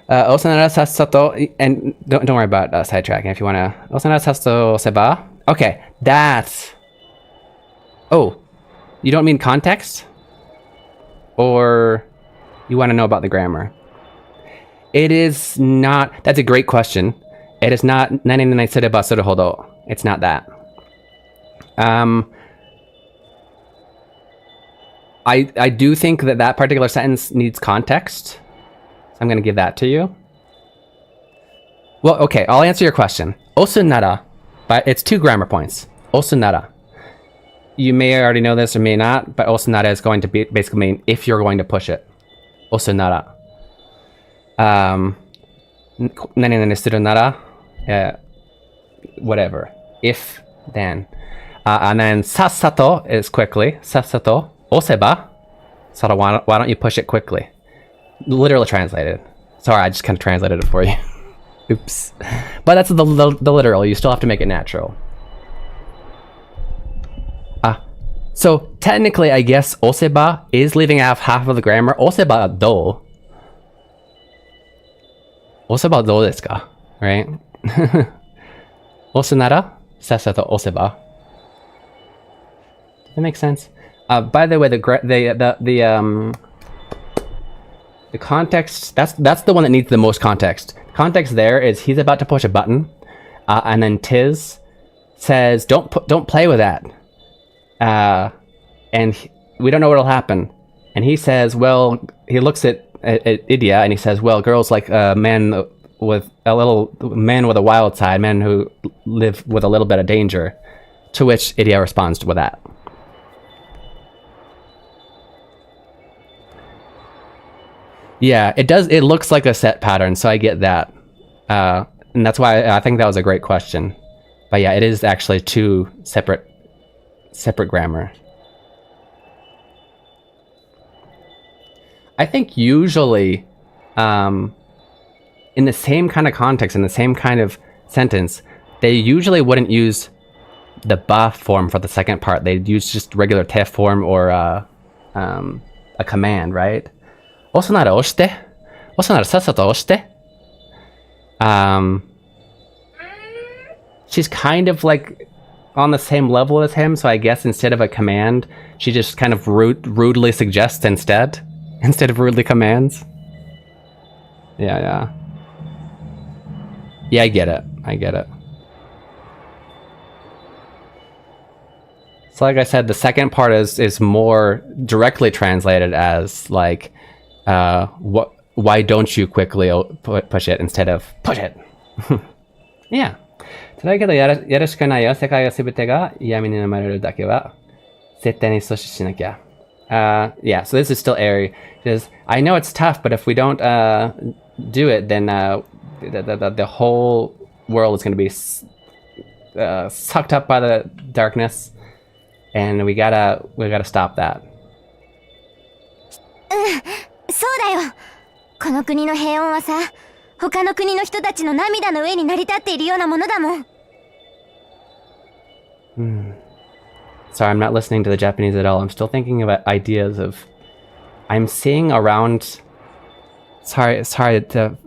Osanara Sasato... And don't worry about sidetracking if you want to... Osanara Sasato Seba? Okay, that's... Oh, you don't mean context? Or you want to know about the grammar? It is not... That's a great question. It is not... It's not that. I do think that particular sentence needs context. So I'm going to give that to you. Well, okay, I'll answer your question. Osunara, but it's 2 grammar points. Osunara. You may already know this or may not, but osunara is going to basically mean if you're going to push it. Osunara. Nani suru nara? Whatever. If, then. And then sasato is quickly. Sasato. Oseba. So why don't you push it quickly? Literally translated. Sorry, I just kind of translated it for you. Oops. But that's the literal. You still have to make it natural. So technically, I guess oseba is leaving out half of the grammar. Oseba do. Oseba do desu ka? Right? Osunara sasato oseba. That makes sense. By the way, the context, that's the one that needs the most context. Context there is he's about to push a button, and then Tiz says, "Don't play with that." And we don't know what'll happen. And he says, well, he looks at Idia and he says, well, girls like men with a wild side, men who live with a little bit of danger. To which Idia responds with that. Yeah, it does. It looks like a set pattern, so I get that. And that's why I think that was a great question. But yeah, it is actually 2 separate grammar. I think usually, in the same kind of context, in the same kind of sentence, they usually wouldn't use the ba form for the second part. They'd use just regular te form or a command, right? Osanara oshite? Osanara sasato oshite? She's kind of like on the same level as him, so I guess instead of a command, she just kind of rudely suggests instead of rudely commands. Yeah. Yeah, I get it. So like I said, the second part is more directly translated as like, why don't you quickly push it instead of push it? Yeah. 辛いけどやるしかないよ。世界が全てが嫌味に飲まれるだけは絶対に阻止しなきゃ。Yeah, so this is still airy. Because I know it's tough, but if we don't do it, then the whole world is going to be sucked up by the darkness, and we gotta stop that. そうだよ。この国の平穏はさ、他の国の人たちの涙の上に成り立っているようなものだもん。Sorry, I'm not listening to the Japanese at all. I'm still thinking about ideas of... I'm seeing around... Sorry to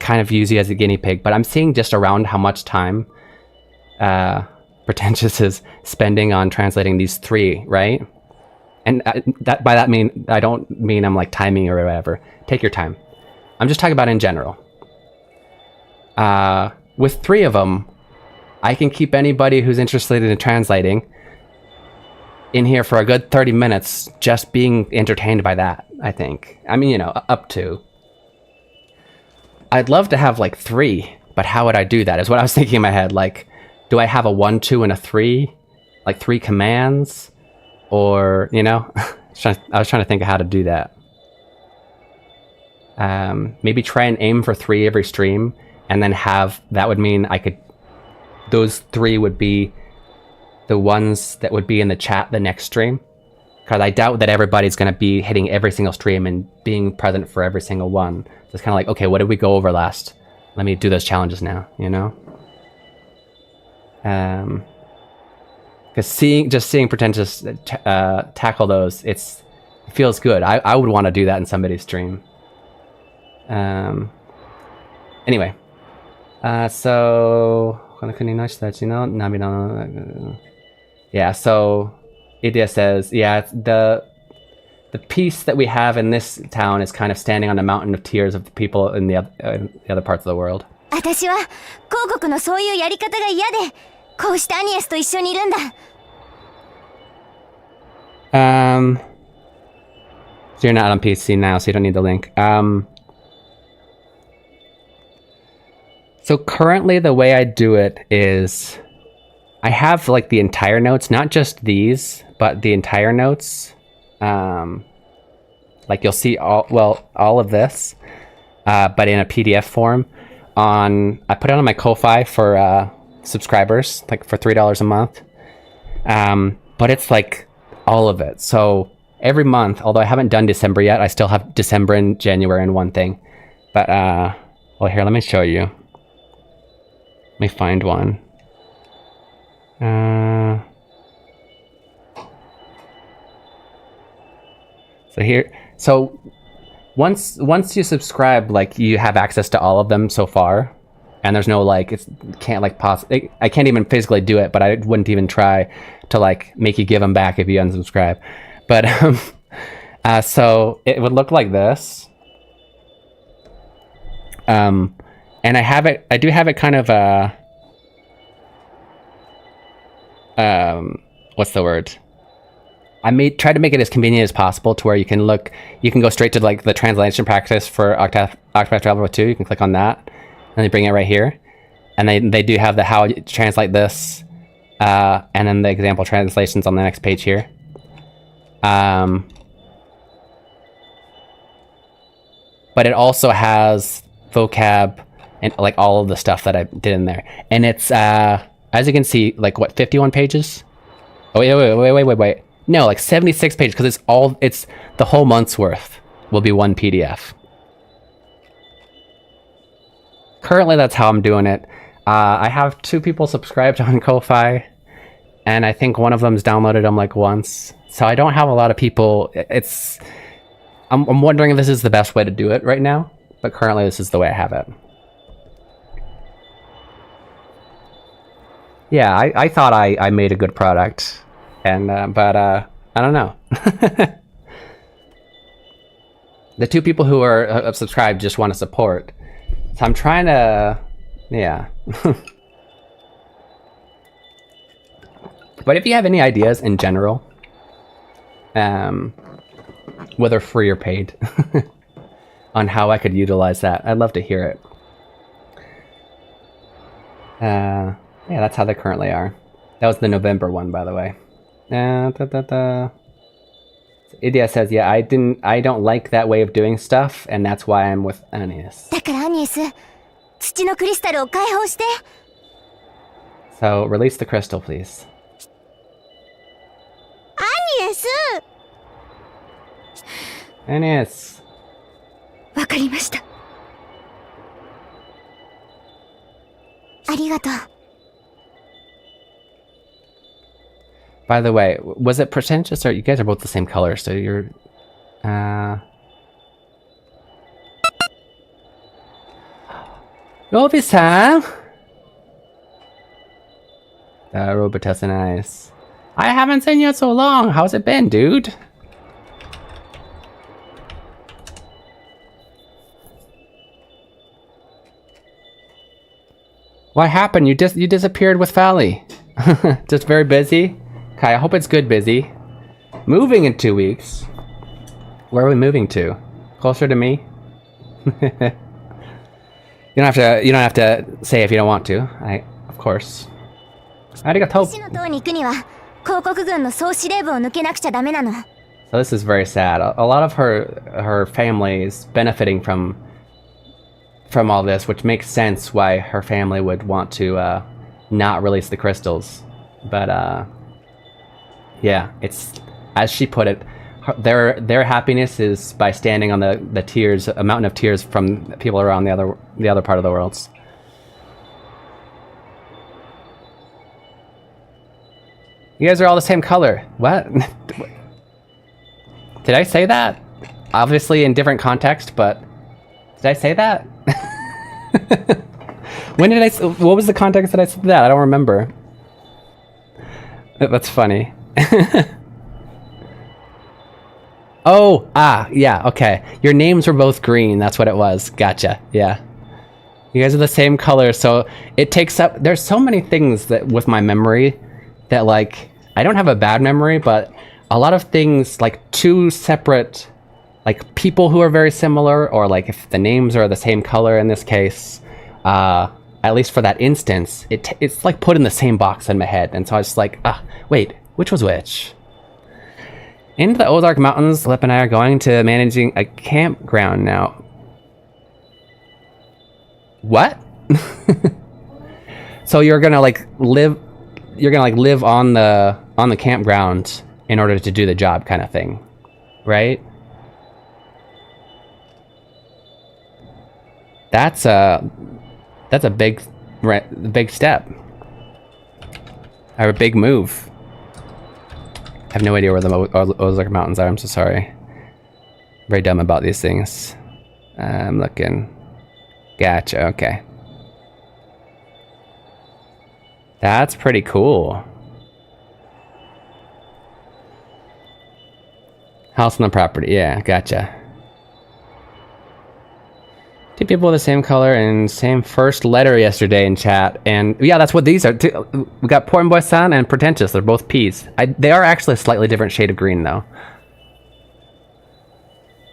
kind of use you as a guinea pig, but I'm seeing just around how much time Pretentious is spending on translating these 3, right? And by that I don't mean I'm like timing or whatever. Take your time. I'm just talking about in general. With 3 of them, I can keep anybody who's interested in translating in here for a good 30 minutes just being entertained by that, I think. I mean, up to. I'd love to have like 3, but how would I do that is what I was thinking in my head. Like, do I have a 1, 2, and a 3? Like 3 commands? Or, I was trying to think of how to do that. Maybe try and aim for 3 every stream, and then that would mean those 3 would be the ones that would be in the chat the next stream. Because I doubt that everybody's going to be hitting every single stream and being present for every single one. So it's kind of like, okay, what did we go over last? Let me do those challenges now, Because seeing Pretentious tackle those, it feels good. I would want to do that in somebody's stream. Anyway, so yeah. So Idea says, yeah, the peace that we have in this town is kind of standing on a mountain of tears of the people in the other parts of the world. 私は広告のそういうやり方が嫌で、こうしてアニエスと一緒にいるんだ。So you're not on PC now, so you don't need the link. So currently the way I do it is I have like the entire notes, not just these, but the entire notes. Like you'll see all of this, but in a PDF form. I put it on my Ko-Fi for subscribers, like for $3 a month. But it's like all of it. So every month, although I haven't done December yet, I still have December and January and one thing. But well, here, let me show you. Let me find one. So once you subscribe, like you have access to all of them so far, and there's no like I can't even physically do it, but I wouldn't even try to like make you give them back if you unsubscribe. But so it would look like this. And I do have it kind of what's the word? I try to make it as convenient as possible to where you can go straight to like the translation practice for Octopath Traveler 2. You can click on that, and they bring it right here. And they do have the how you translate this, and then the example translations on the next page here. But it also has vocab and like all of the stuff that I did in there. And it's as you can see, like what, 51 pages? Oh wait. No, like 76 pages, because it's the whole month's worth will be one PDF. Currently, that's how I'm doing it. I have 2 people subscribed on Ko-Fi, and I think one of them's downloaded them like once. So I don't have a lot of people. I'm wondering if this is the best way to do it right now, but currently this is the way I have it. Yeah, I thought I made a good product, and but I don't know. The two people who are subscribed just want to support, so I'm trying to, yeah. But if you have any ideas in general, whether free or paid, on how I could utilize that, I'd love to hear it. Yeah, that's how they currently are. That was the November one, by the way. Idia says, yeah, I don't like that way of doing stuff, and that's why I'm with Anius. だからアニエス、土のクリスタルを解放して。So, release the crystal, please. アニエス。Anius. わかりました。ありがとう。By the way, was it pretentious, or you guys are both the same color, so you're... Robi-san! Robitussin nice. I haven't seen you in so long. How's it been, dude? What happened? You disappeared with Fally. Just very busy? Okay, I hope it's good busy. Moving in 2 weeks. Where are we moving to? Closer to me? You don't have to say if you don't want to. Of course. Arigatou. So this is very sad. A lot of her family is benefiting from all this, which makes sense why her family would want to not release the crystals. But yeah, it's, as she put it, their happiness is by standing on the tears, a mountain of tears from people around the other part of the world. You guys are all the same color. What? Did I say that? Obviously in different context, but did I say that? When did what was the context that I said that? I don't remember. That's funny. Oh, yeah, okay. Your names were both green, that's what it was. Gotcha, yeah. You guys are the same color, so it takes up... There's so many things that with my memory that, like, I don't have a bad memory, but a lot of things, like, two separate, like, people who are very similar, or, like, if the names are the same color in this case, at least for that instance, it's, like, put in the same box in my head, and so I was just like, wait, which was which? Into the Ozark Mountains, Lip and I are going to managing a campground now. What? So you're gonna live on the campground in order to do the job, kind of thing, right? That's a big step, or a big move. I have no idea where the Ozark Mountains are. I'm so sorry. Very dumb about these things. I'm looking. Gotcha. Okay. That's pretty cool. House on the property. Yeah, gotcha. Two people with the same color and same first letter yesterday in chat. And yeah, that's what these are. We got Porn Boy San and Pretentious. They're both P's. They are actually a slightly different shade of green, though.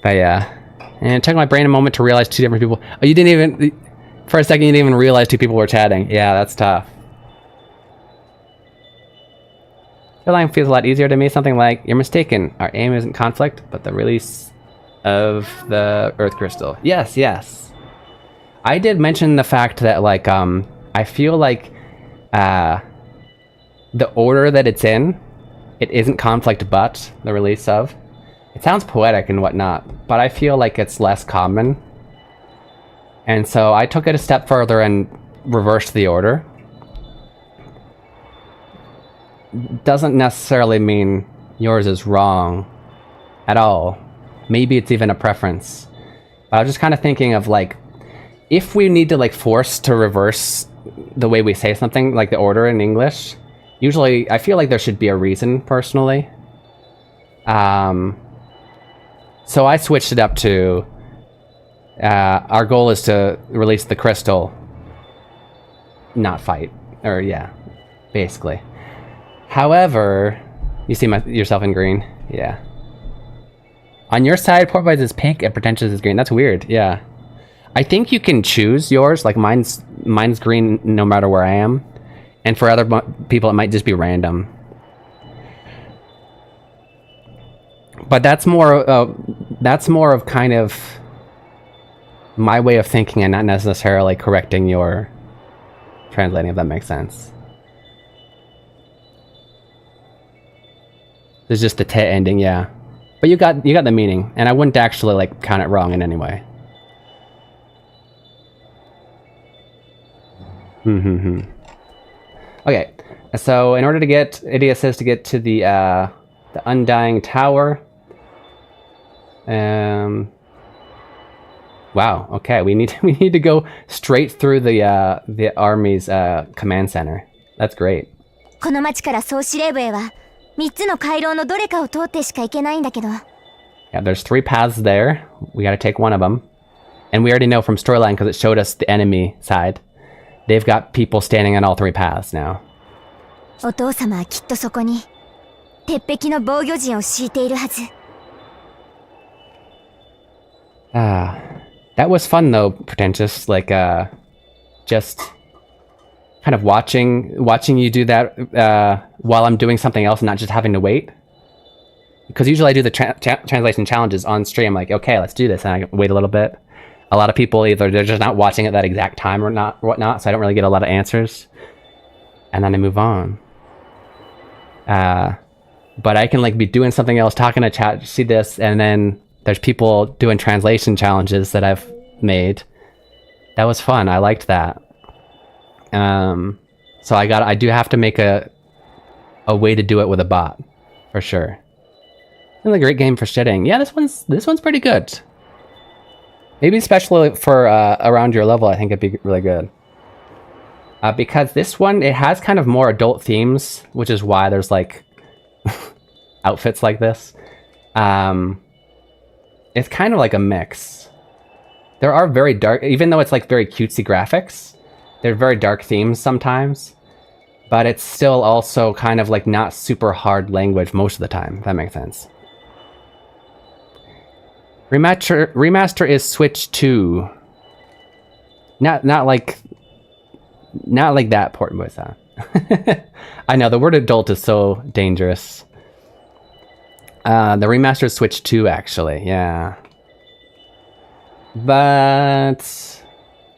But yeah. And it took my brain a moment to realize two different people. Oh, you didn't even... For a second, you didn't even realize two people were chatting. Yeah, that's tough. The line feels a lot easier to me. Something like, you're mistaken. Our aim isn't conflict, but the release of the Earth Crystal. Yes, yes. I did mention the fact that, like, I feel like the order that it's in, it isn't conflict but the release of. It sounds poetic and whatnot, but I feel like it's less common. And so I took it a step further and reversed the order. Doesn't necessarily mean yours is wrong at all. Maybe it's even a preference. But I was just kind of thinking of, like, if we need to, like, force to reverse the way we say something, like the order in English. Usually, I feel like there should be a reason, personally. So I switched it up to, our goal is to release the crystal, not fight. Or, yeah, basically. However, you see yourself in green? Yeah. On your side, Portwise is pink and Pretentious is green. That's weird, yeah. I think you can choose yours, like mine's green no matter where I am. And for other people, it might just be random. But that's more of kind of my way of thinking and not necessarily correcting your translating, if that makes sense. There's just the te ending, yeah. But you got the meaning, and I wouldn't actually like count it wrong in any way. Okay, so in order to get, Idia says to get to the Undying Tower. Wow. Okay, we need to go straight through the army's command center. That's great. この町から総司令部へは3つの回廊のどれかを通ってしか行けないんだけど。Yeah, there's 3 paths there. We gotta take one of them. And we already know from storyline because it showed us the enemy side. They've got people standing on all 3 paths now. お父様はきっとそこに鉄壁の防御陣を敷いているはず。That was fun though, Pretentious. Like, just kind of watching you do that while I'm doing something else and not just having to wait. Because usually I do the translation challenges on stream, like, okay, let's do this, and I wait a little bit. A lot of people either they're just not watching at that exact time or not, whatnot, so I don't really get a lot of answers. And then I move on. But I can like be doing something else, talking to chat, see this, and then there's people doing translation challenges that I've made. That was fun. I liked that. So I do have to make a way to do it with a bot, for sure. It's a great game for shitting. Yeah, this one's pretty good. Maybe especially for around your level, I think it'd be really good. Because this one, it has kind of more adult themes, which is why there's like outfits like this. It's kind of like a mix. There are very dark, even though it's like very cutesy graphics, they're very dark themes sometimes. But it's still also kind of like not super hard language most of the time, if that makes sense. Remaster is Switch 2. Not like that port was that. I know the word adult is so dangerous. The remaster is Switch 2 actually, yeah. But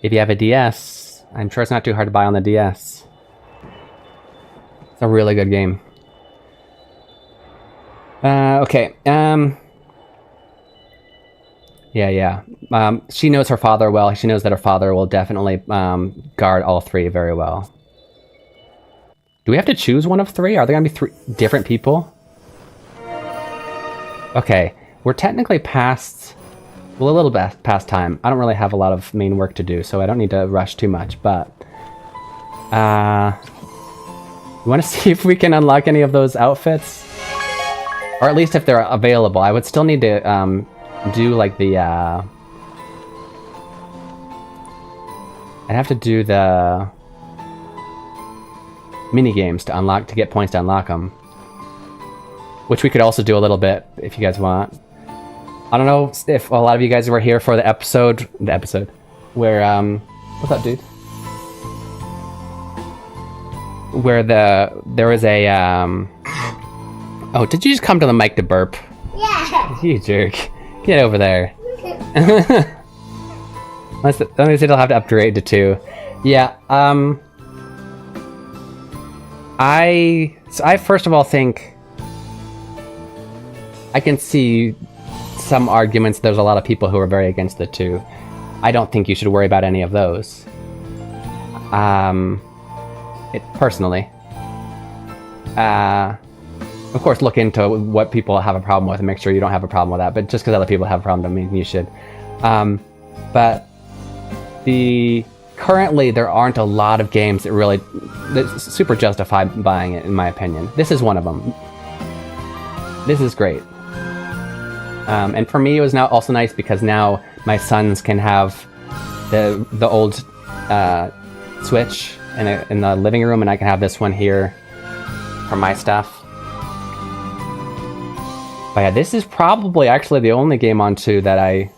if you have a DS, I'm sure it's not too hard to buy on the DS. It's a really good game. Okay. Yeah. She knows her father well. She knows that her father will definitely guard all 3 very well. Do we have to choose one of 3? Are there gonna be 3 different people? Okay, we're technically past, well, a little bit past time. I don't really have a lot of main work to do, so I don't need to rush too much, but you want to see if we can unlock any of those outfits? Or at least if they're available. I would still need to do like the I'd have to do the mini games to get points to unlock them, which we could also do a little bit if you guys want. I don't know if a lot of you guys were here for the episode where what's up, dude? Where there was a oh, did you just come to the mic to burp? Yeah. You jerk. Get over there. Let me say it'll have to upgrade to 2. Yeah, I first of all think I can see some arguments. There's a lot of people who are very against the 2. I don't think you should worry about any of those. Personally. Of course, look into what people have a problem with and make sure you don't have a problem with that. But just because other people have a problem doesn't mean you should. But the currently there aren't a lot of games that super justify buying it, in my opinion. This is one of them. This is great. And for me, it was now also nice because now my sons can have the old Switch in the living room, and I can have this one here for my stuff. But yeah, this is probably actually the only game on 2 that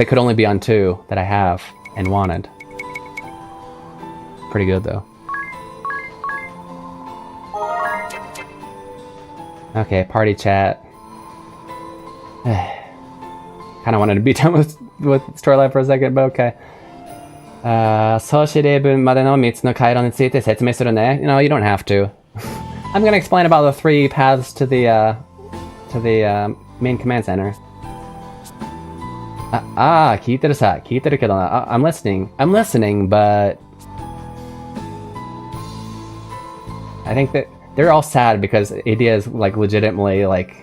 could only be on 2 that I have and wanted. Pretty good though. Okay, party chat. Kind of wanted to be done with Storyline for a second, but okay. 総司令文までの3つの回路について説明するね。You don't have to. I'm gonna explain about the 3 paths to the main command center. 聞いてるさ。聞いてるけどな。I'm listening, but I think that they're all sad because Idia is like legitimately like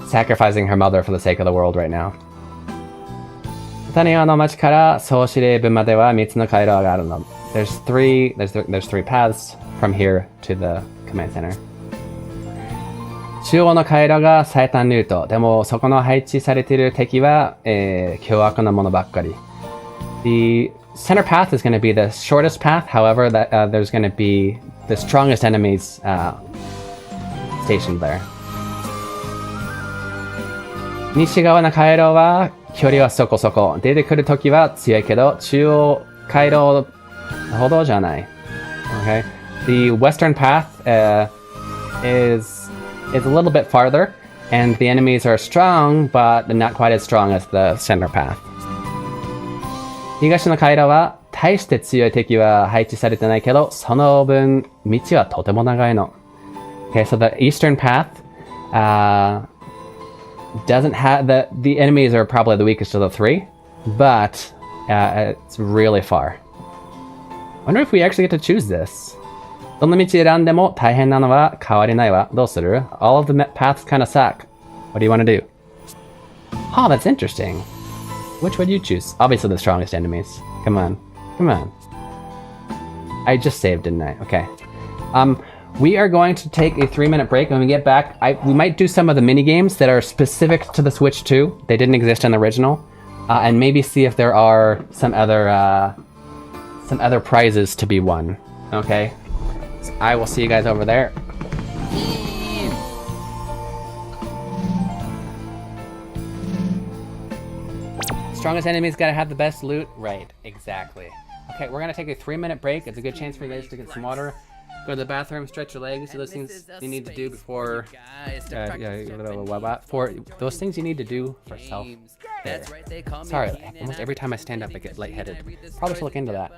sacrificing her mother for the sake of the world right now. 谷川の町から総司令部までは3つの回路があるの。There's three paths from here to the command center. 中央の回路が最短ルート。でもそこの配置されている敵は、凶悪なものばっかり。The center path is going to be the shortest path. However, there's going to be the strongest enemies stationed there. 西側の回路は距離はそこそこ。出てくるときは強いけど、中央回路ほどじゃない。Okay? The western path is a little bit farther, and the enemies are strong, but not quite as strong as the center path. 東の回路は大して強い敵は配置されてないけど、その分道はとても長いの。Okay, so the eastern path doesn't have the enemies are probably the weakest of the 3, but it's really far. Wonder if we actually get to choose this. どの道選んでも大変なのは変わりないわ。どうする? All of the paths kind of suck. What do you want to do? Oh, that's interesting. Which would you choose? Obviously the strongest enemies. Come on. I just saved, didn't I? Okay. We are going to take a 3-minute break. When we get back, we might do some of the mini games that are specific to the Switch 2. They didn't exist in the original, and maybe see if there are some other prizes to be won. Okay, so I will see you guys over there. Strongest enemies gotta have the best loot. Right, exactly. Okay, we're gonna take a 3-minate break. It's a good chance for you guys to get some water. Go to the bathroom, stretch your legs. Those things you need to do before. For those things you need to do for self. There. Sorry, almost every time I stand up, I get lightheaded. Probably should look into that.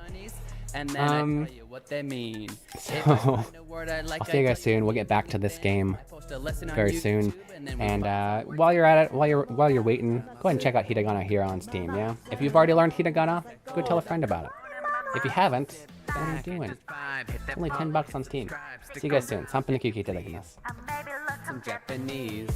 So I'll see you guys soon. We'll get back to this game very soon. And while you're at it, while you're waiting, go ahead and check out Hiragana here on Steam. Yeah. If you've already learned Hiragana, go tell a friend about it. If you haven't, what are you doing? It's only $10 on Steam. See you guys soon. 3分の休憩いただきます。Some Japanese.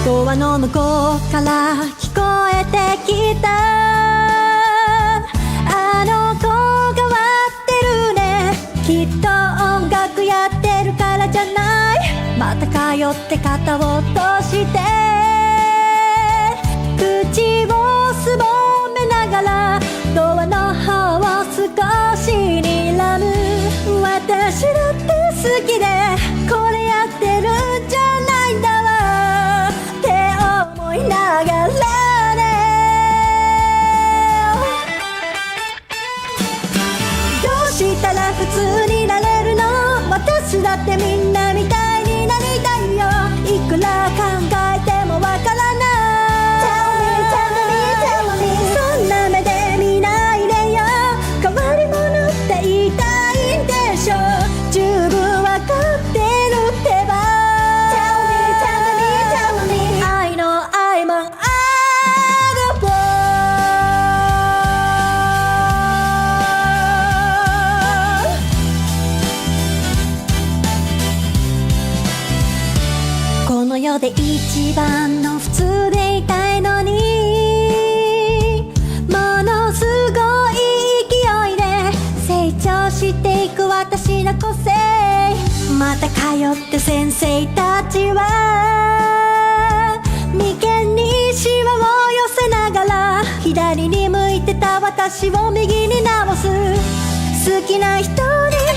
ドアの向こうから聞こえてきたあの子が割ってるねきっと音楽やってるからじゃないまた通って肩を落として口をすぼめながらドアの方を少し睨む私だって好きでこれやってるんじゃないんだわ思いながらねどうしたら普通になれるの私だってみんなみたいになりたいよいくら考えてもた通って先生たちは眉間にシワを寄せながら左に向いてた私を右に直す好きな人に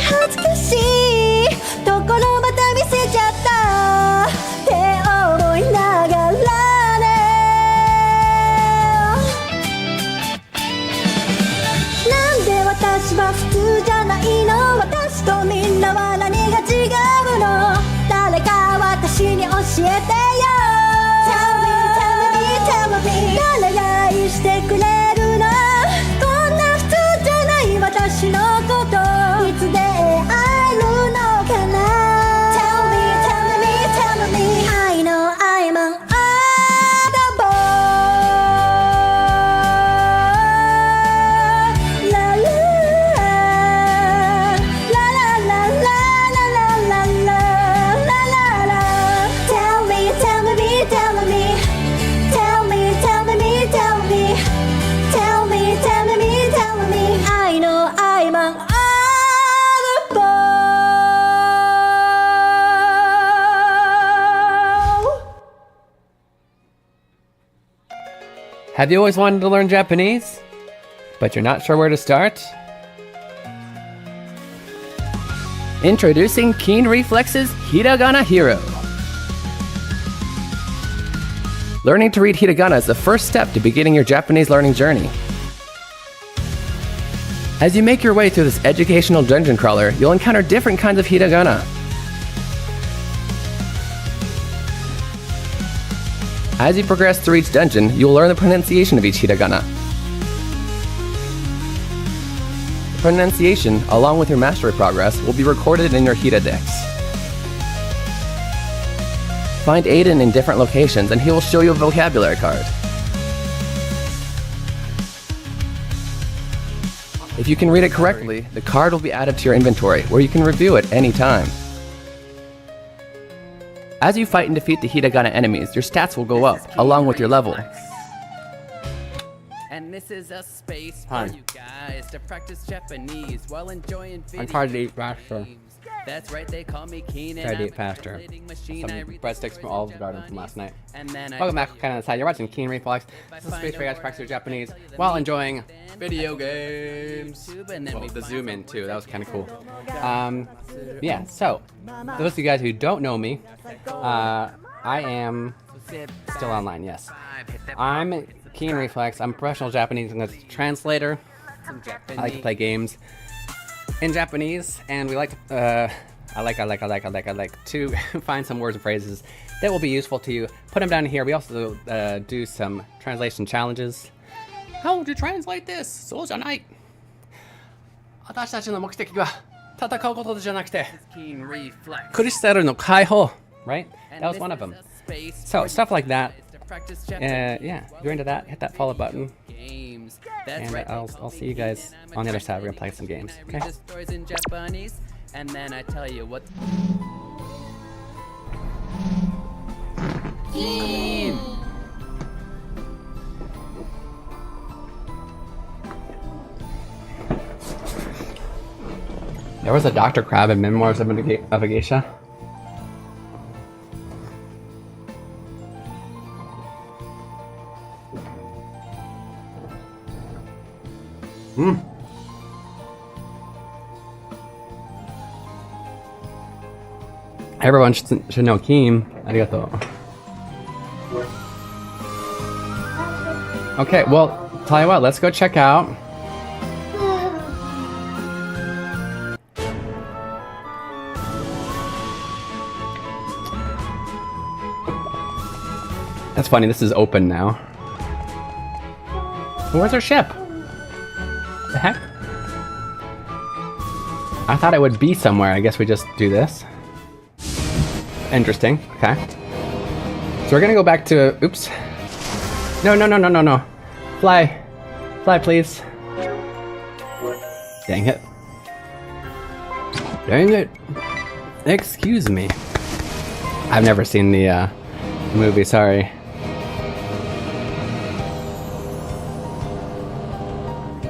恥ずかしいところまた見せちゃったって思いながらねなんで私は普通じゃないの私とみんなは何が違うの誰か私に教えてよ Tell me, tell me, tell me 誰が愛してくれるのこんな普通じゃない私のこといつで会えるのかな Tell me, tell me, tell me I know I'm an oddball La la la la la la la la la la la Tell me, tell me, tell me Tell me, tell me, tell me Tell me, tell me, tell me I know I'm an oddball Have you always wanted to learn Japanese, but you're not sure where to start? Introducing Keen Reflex's Hiragana Hero. Learning to read hiragana is the first step to beginning your Japanese learning journey. As you make your way through this educational dungeon crawler, you'll encounter different kinds of hiragana. As you progress through each dungeon, you'll learn the pronunciation of each hiragana. The pronunciation, along with your mastery progress, will be recorded in your Hiradex. Find Aiden in different locations and he will show you a vocabulary card. If you can read it correctly, the card will be added to your inventory, where you can review it any time. As you fight and defeat the hiragana enemies, your stats will go up, along with your level. And this is a space for you guys to practice Japanese while enjoying video I'm trying to eat faster. games. That's right, they call me Keen and Try to I'm eat faster. a translating machine. Some I read breadsticks the from Olive stories Garden in from last night. Japanese, and then I Welcome back, kind of inside. You're watching Keen Reflex. This is a space where you guys practice your Japanese while enjoying video games. Well, the zoom in too. That was kind of cool. Yeah. So, those of you guys who don't know me, I am still online. Yes, I'm Keen Reflex. I'm a professional Japanese English translator. I like to play games in Japanese, and we like to. I like to find some words and phrases that will be useful to you. Put them down here. We also do some translation challenges. How would you translate this? そうじゃない。私たちの目的は戦うことじゃなくて苦しさの解放. Right? That was one of them. So stuff like that. Yeah, if you're into that, hit that follow button. And I'll see you guys on the other side. We're gonna play some games. Okay? And then I tell you what. Keen. There was a Dr. Crab in Memoirs of a Geisha. Everyone should know Keen. Arigato. Okay, well, tell you what, let's go check out. That's funny, this is open now. Where's our ship? The heck? I thought it would be somewhere. I guess we just do this. Interesting. Okay. So we're gonna go back to... Oops. No. Fly. Fly, please. Dang it. Dang it. Excuse me. I've never seen the movie, sorry.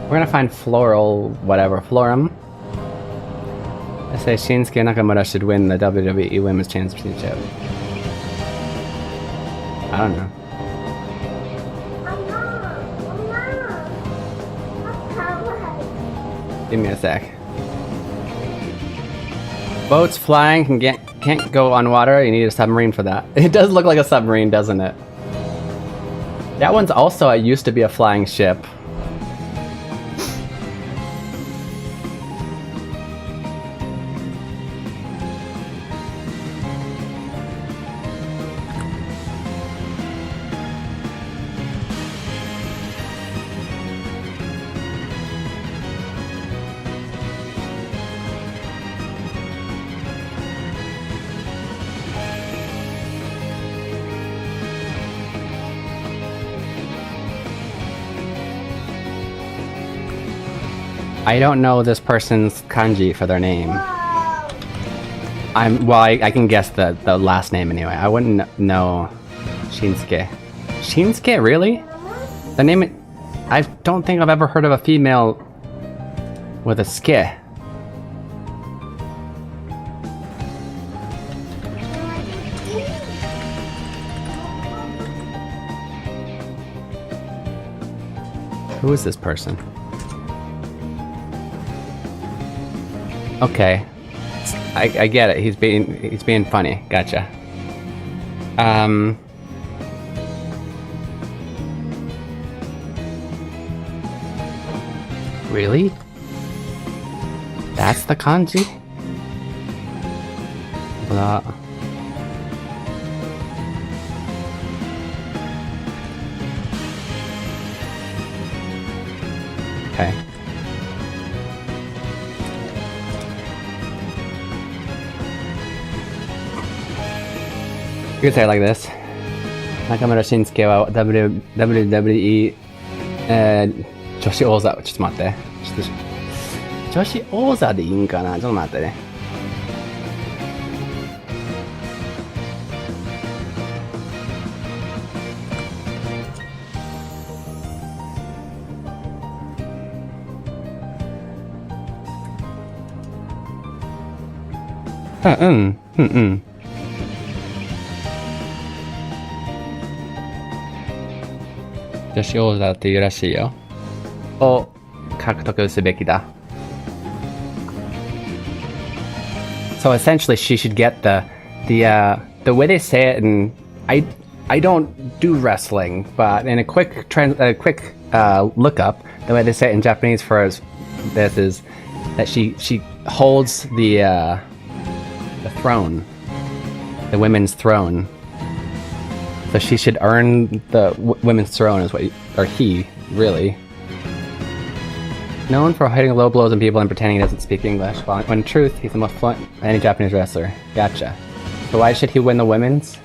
We're gonna find floral, whatever, florum. Say Shinsuke Nakamura should win the WWE Women's Championship. I don't know. Give me a sec. Boats flying can't go on water. You need a submarine for that. It does look like a submarine, doesn't it? That one's also used to be a flying ship. I don't know this person's kanji for their name. I can guess the last name anyway. I wouldn't know Shinsuke. Shinsuke, really? The name, I don't think I've ever heard of a female with a ske. Who is this person? Okay, I get it. He's being funny. Gotcha. Really? That's the kanji? Blah. Okay. You could say it like this. Nakamura Shinsuke は WWE 女子王座。ちょっと待って。女子王座でいいんかな。ちょっと待ってね。女子王座っていうらしいよ。を獲得すべきだ。So essentially, she should get the way they say it, and I don't do wrestling, but in a quick look up, the way they say it in Japanese for this is that she holds the throne, the women's throne. So she should earn the women's throne, is what, or he, really. Known for hitting low blows on people and pretending he doesn't speak English, when in truth, he's the most fluent of any Japanese wrestler. Gotcha. So why should he win the women's?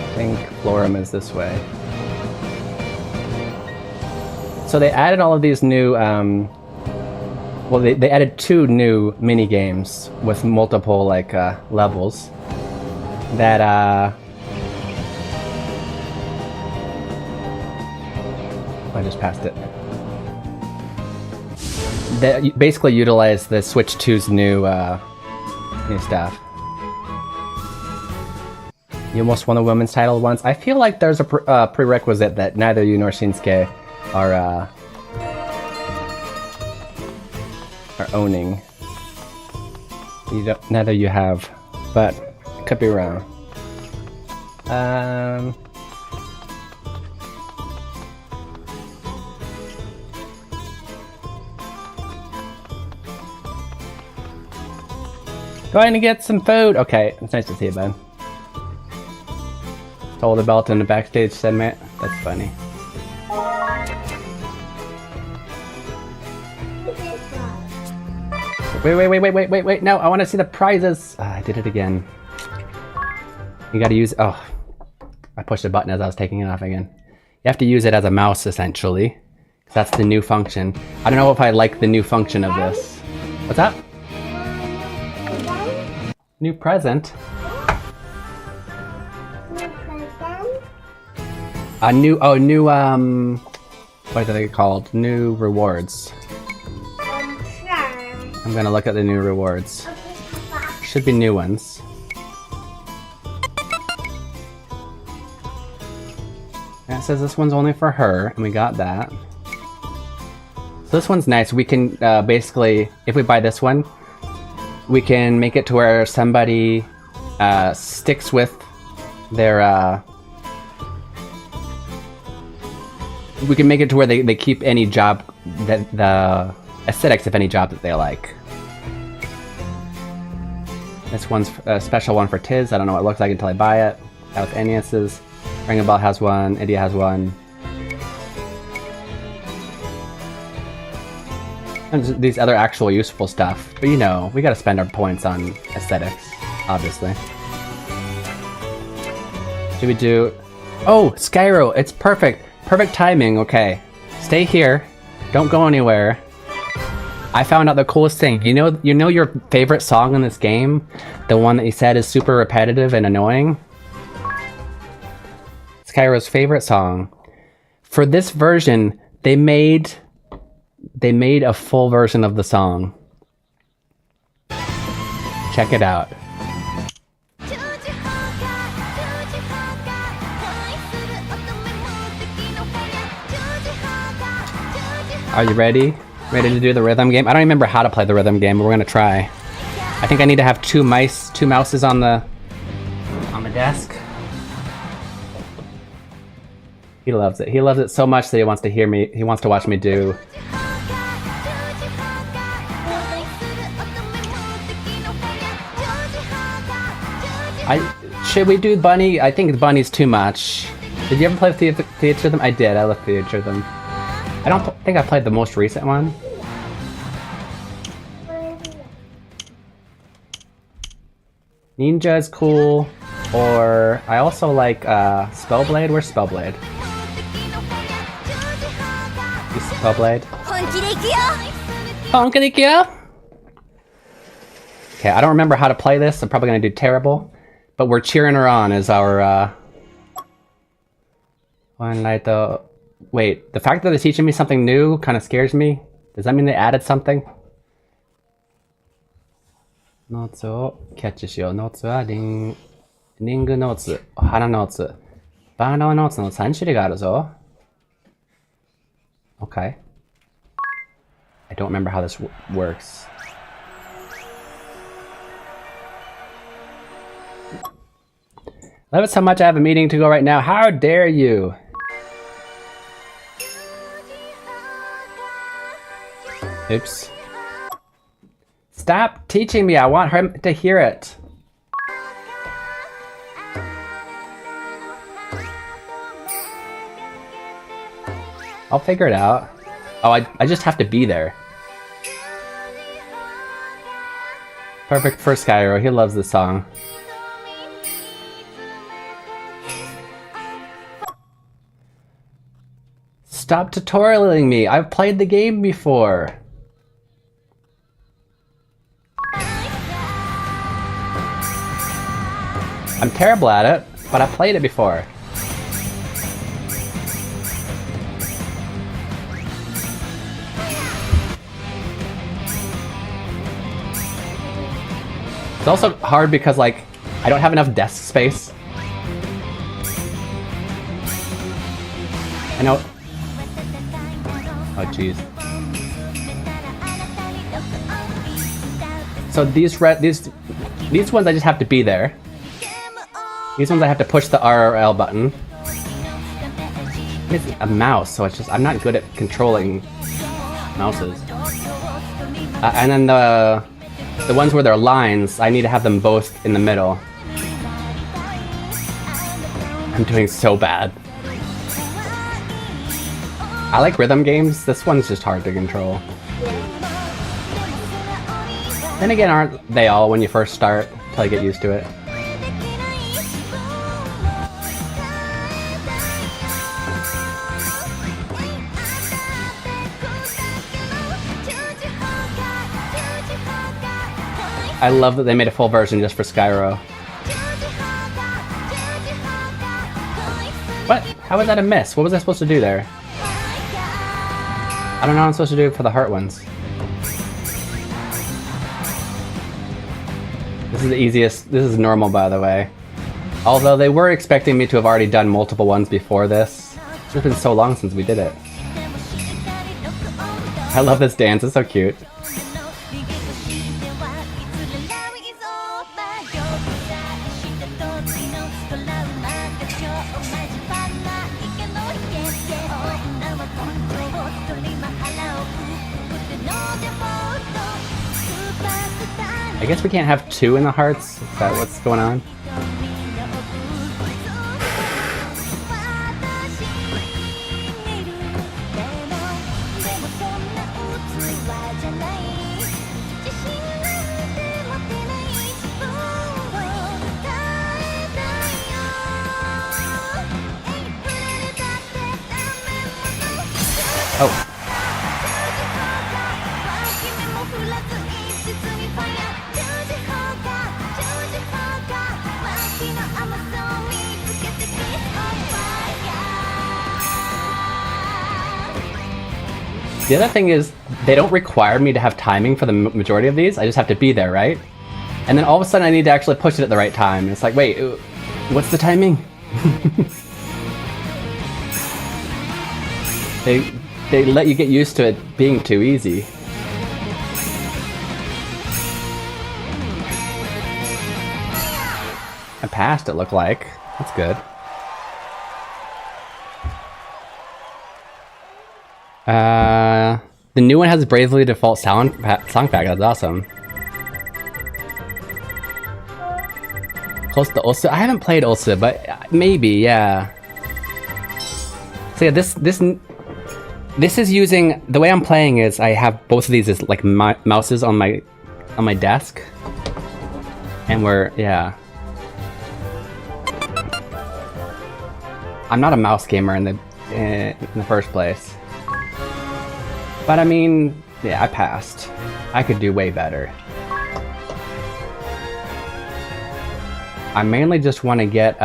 I think Florum is this way. So they added all of these new, well, they added 2 new mini games with multiple levels that I just passed it. That basically utilize the Switch 2's new stuff. You almost won the women's title once. I feel like there's a prerequisite that neither you nor Shinsuke are owning. Neither you have, but could be wrong. Going to get some food. Okay, it's nice to see you, bud. Stole the belt in the backstage segment. That's funny. Wait, no, I want to see the prizes. I did it again. You gotta use, oh, I pushed a button as I was taking it off again. You have to use it as a mouse, essentially. That's the new function. I don't know if I like the new function of this. What's that? New present. A new, what are they called? New rewards. I'm gonna look at the new rewards. Should be new ones. And it says this one's only for her, and we got that. So this one's nice. We can basically, if we buy this one, we can make it to where somebody sticks with their... we can make it to where they keep any job, the aesthetics of any job that they like. This one's a special one for Tiz. I don't know what it looks like until I buy it. That was Agnes's. Ring a Bell has one. India has one. And these other actual useful stuff. But you know, we gotta spend our points on aesthetics, obviously. Should we do... Oh, Skyro! It's perfect! Perfect timing, okay. Stay here. Don't go anywhere. I found out the coolest thing. You know your favorite song in this game? The one that you said is super repetitive and annoying? Skyro's favorite song. For this version, they made a full version of the song. Check it out. Are you ready? Ready to do the rhythm game? I don't remember how to play the rhythm game, but we're gonna try. I think I need to have two mouses on the desk. He loves it. He loves it so much that he wants to hear me. He wants to watch me do. Should we do Bunny? I think Bunny's too much. Did you ever play Theater Rhythm? I did. I love Theater Rhythm. I don't think I played the most recent one. Ninja is cool. Or I also like Spellblade. Where's Spellblade? Spellblade. Honkinikyo! Okay, I don't remember how to play this. I'm probably gonna do terrible. But we're cheering her on as our one light though. Wait, the fact that they're teaching me something new kind of scares me. Does that mean they added something? Notesをキャッチしよう。Notes はリングノーツ、花ノーツ、バーナーノーツの3種類があるぞ。Okay. I don't remember how this works. Love it so much I have a meeting to go right now. How dare you? Oops. Stop teaching me. I want her to hear it. I'll figure it out. Oh, I just have to be there. Perfect for Skyro. He loves this song. Stop tutorialing me. I've played the game before. I'm terrible at it, but I played it before. It's also hard because, like, I don't have enough desk space. I know. Oh, jeez. So these ones I just have to be there. These ones I have to push the RRL button. It's a mouse, so it's just I'm not good at controlling mouses. And then the ones where there are lines, I need to have them both in the middle. I'm doing so bad. I like rhythm games. This one's just hard to control. Then again, aren't they all when you first start, until you get used to it? I love that they made a full version just for Skyro. What? How was that a miss? What was I supposed to do there? I don't know what I'm supposed to do for the heart ones. This is the easiest. This is normal, by the way. Although they were expecting me to have already done multiple ones before this. It's just been so long since we did it. I love this dance. It's so cute. I guess we can't have two in the hearts. Is that what's going on? Oh. The other thing is, they don't require me to have timing for the majority of these. I just have to be there, right? And then all of a sudden I need to actually push it at the right time. It's like, wait, what's the timing? They let you get used to it being too easy. I passed, it looked like. That's good. The new one has Bravely Default song pack. That's awesome. Close to Osu. I haven't played Osu, but maybe, yeah. So yeah, this is using, the way I'm playing is I have both of these as like mouses on my desk, and yeah. I'm not a mouse gamer in the first place. But I mean, yeah, I passed. I could do way better. I mainly just want to get,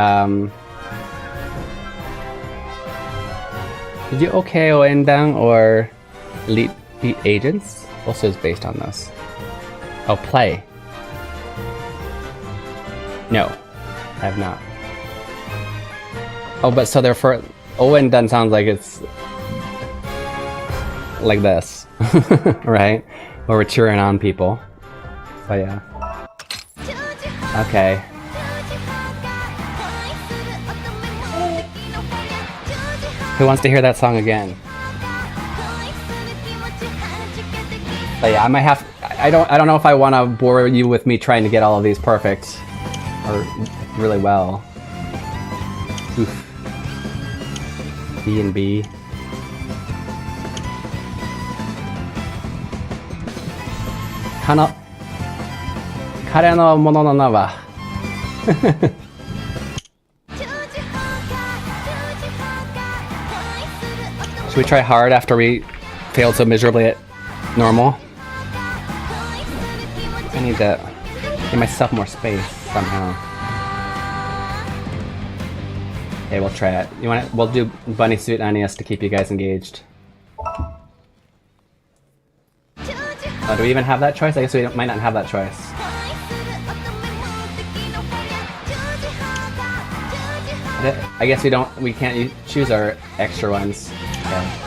did you okay o endang or Elite Agents? Also is based on this. Oh, play. No, I have not. Oh, but so therefore, Oendan sounds like it's like this, right? Where we're cheering on people. So yeah. Okay. Who wants to hear that song again? But yeah, I might have. I don't know if I want to bore you with me trying to get all of these perfect or really well. Oof. B and B. Kare no mono no na wa. Should we try hard after we failed so miserably at normal? I need to give myself more space somehow. Okay, we'll try it. We'll do Bunny Suit NES to keep you guys engaged. Do we even have that choice? I guess we might not have that choice. I guess we can't choose our extra ones. Okay.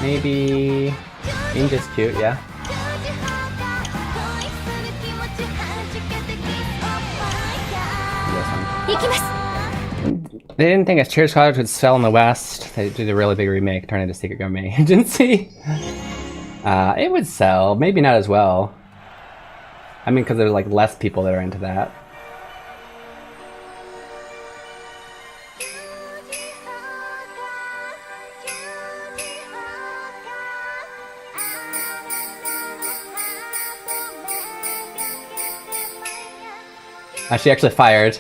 Maybe Ninja's cute, yeah. They didn't think a Cheers product would sell in the West. They did a really big remake, turning into Secret Gourmet Agency. It would sell, maybe not as well. I mean, because there's like less people that are into that. She actually fired.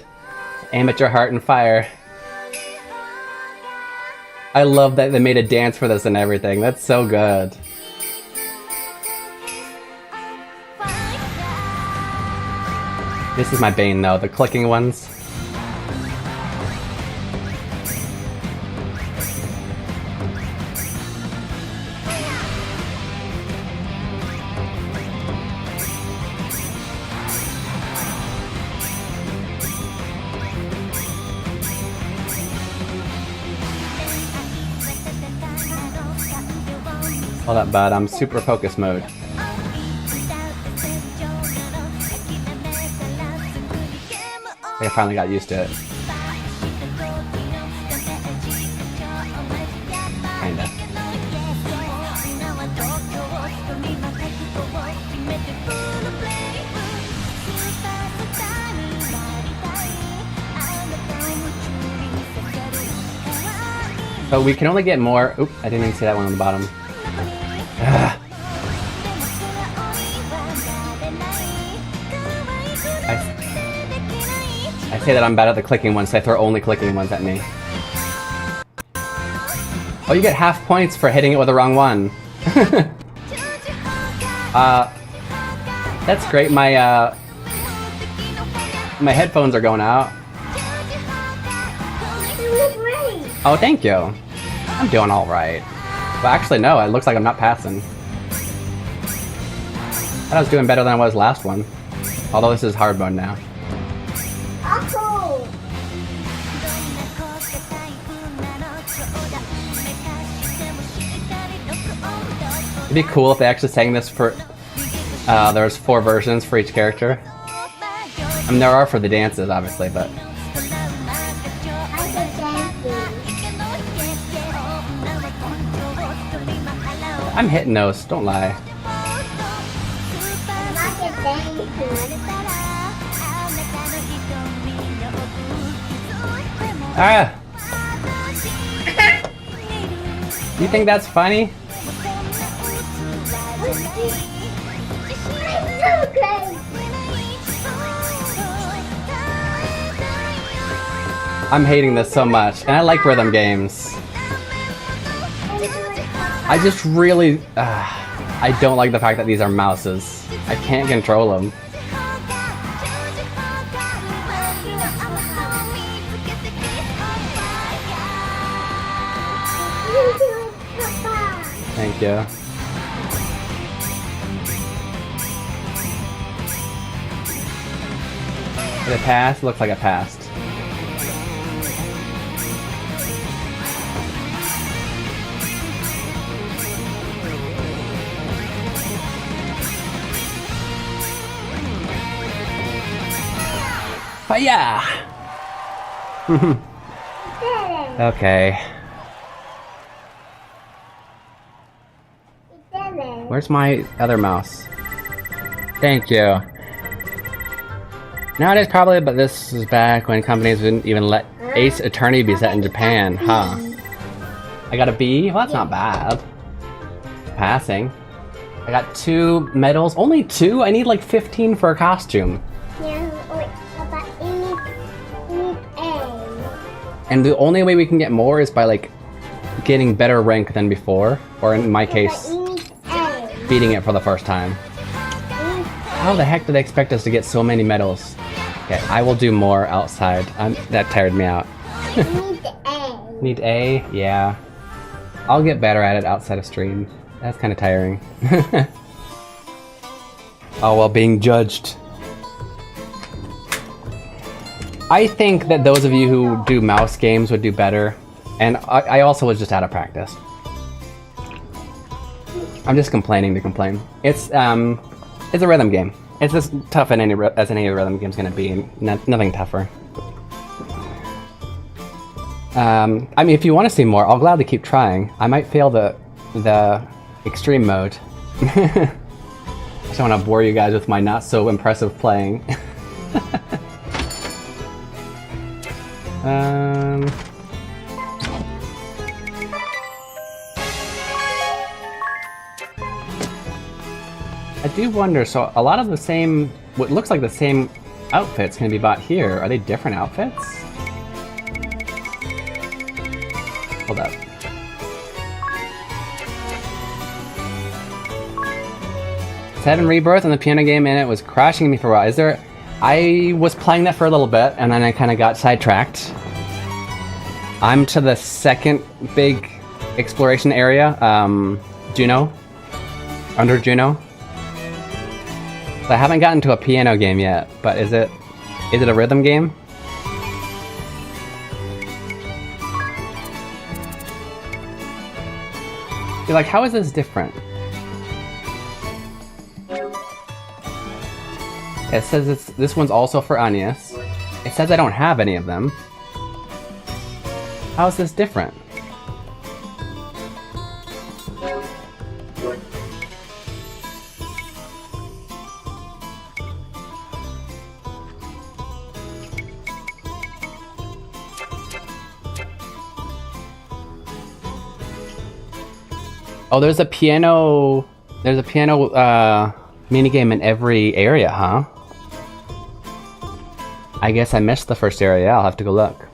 Aim at your heart and fire. I love that they made a dance for this and everything. That's so good. This is my bane though, the clicking ones. Hold up, bud. I'm super focus mode. I finally got used to it. Kinda. So we can only get more. Oop, I didn't even see that one on the bottom. I say that I'm bad at the clicking ones, so I throw only clicking ones at me. Oh, you get half points for hitting it with the wrong one. That's great. My headphones are going out. Oh, thank you. I'm doing all right. Well, actually, no. It looks like I'm not passing. I thought I was doing better than I was last one. Although this is hard mode now. It'd be cool if they actually sang this for... there's 4 versions for each character. I mean, there are for the dances, obviously, but... I'm hitting those, don't lie. Ah! You think that's funny? I'm hating this so much, and I like rhythm games. I just really... I don't like the fact that these are mouses. I can't control them. Thank you. Did it pass? Looks like it passed. But yeah. Okay. Where's my other mouse? Thank you. Nowadays probably, but this is back when companies wouldn't even let Ace Attorney be set in Japan, huh? I got a B? Well, that's not bad. Passing. I got 2 medals. Only 2? I need like 15 for a costume. And the only way we can get more is by like getting better rank than before, or in my case, beating it for the first time. How the heck do they expect us to get so many medals? Okay, I will do more outside. That tired me out. Need A? Yeah. I'll get better at it outside of stream. That's kind of tiring. Oh, well, being judged. I think that those of you who do mouse games would do better, and I also was just out of practice. I'm just complaining to complain. It's a rhythm game. It's as tough as any rhythm game's gonna be, and nothing tougher. I mean, if you want to see more, I'll gladly keep trying. I might fail the extreme mode. I just want to bore you guys with my not so impressive playing. I do wonder, so a lot of the same, what looks like the same outfits can be bought here. Are they different outfits? Hold up. Seven Rebirth and the piano game in it was crashing me for a while. Is there... I was playing that for a little bit and then I kind of got sidetracked. I'm to the second big exploration area, Juno. Under Juno. So I haven't gotten to a piano game yet, but is it a rhythm game? You're like, how is this different? It says this one's also for Agnes. It says I don't have any of them. How is this different? Oh, there's a piano minigame in every area, huh? I guess I missed the first area. I'll have to go look.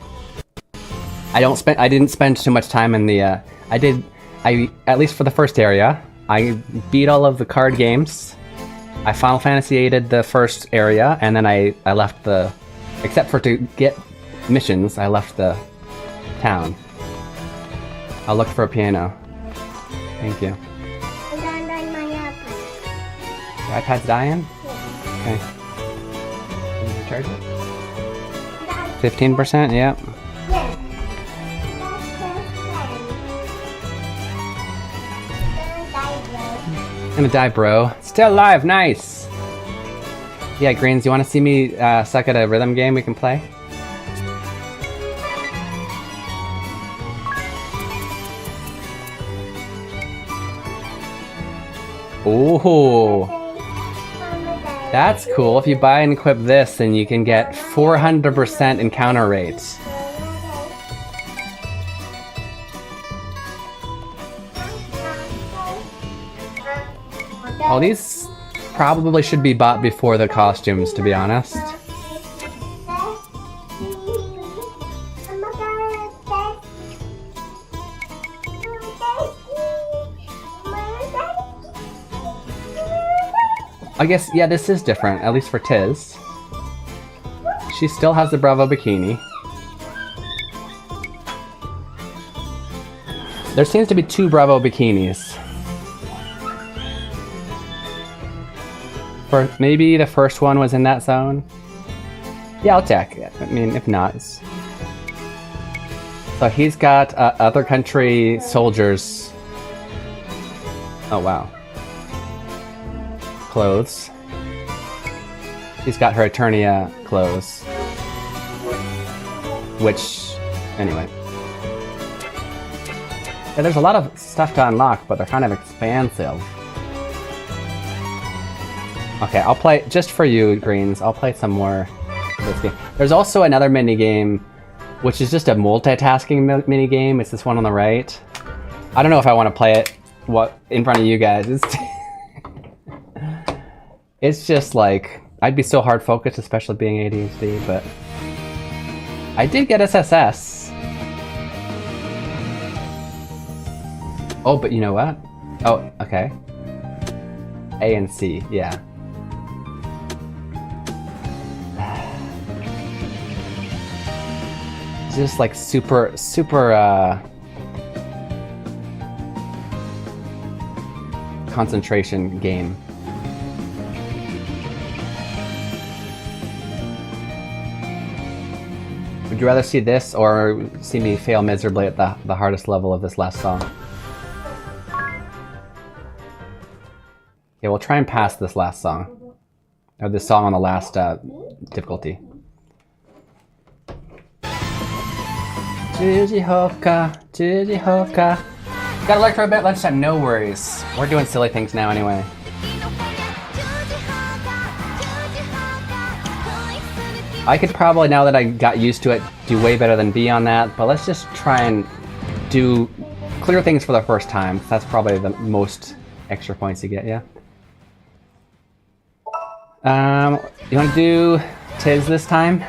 I didn't spend too much time in the at least for the first area, I beat all of the card games. I Final Fantasy-ated the first area, and then I left except for to get missions, I left the town. I'll look for a piano. Thank you. Your iPad's dying? Okay. Can you charge it? 15%? Yep. Gonna die, bro. Still alive, nice! Yeah, Greens, you wanna see me suck at a rhythm game we can play? Ooh, that's cool. If you buy and equip this, then you can get 400% encounter rates. Oh, these probably should be bought before the costumes, to be honest. I guess, yeah, this is different, at least for Tiz. She still has the Bravo bikini. There seems to be 2 Bravo bikinis. Maybe the first one was in that zone? Yeah, I'll check it. I mean, if not. So he's got other country soldiers. Oh, wow. Clothes. She's got her Eternia clothes. Which, anyway. Yeah, there's a lot of stuff to unlock, but they're kind of expansive. Okay, I'll play, just for you, Greens, I'll play some more of this game. There's also another minigame, which is just a multitasking minigame. It's this one on the right. I don't know if I want to play it in front of you guys. It's just like, I'd be so hard focused, especially being ADHD, but I did get SSS. Oh, but you know what? Oh, okay. A and C, yeah. Just like super concentration game. Would you rather see this or see me fail miserably at the hardest level of this last song? Okay, we'll try and pass this last song. Or this song on the last difficulty. Jujihoka, Jujihoka. Gotta work for a bit, lunchtime, no worries. We're doing silly things now anyway. I could probably, now that I got used to it, do way better than B on that, but let's just try and clear things for the first time. That's probably the most extra points you get, yeah? You want to do Tiz this time.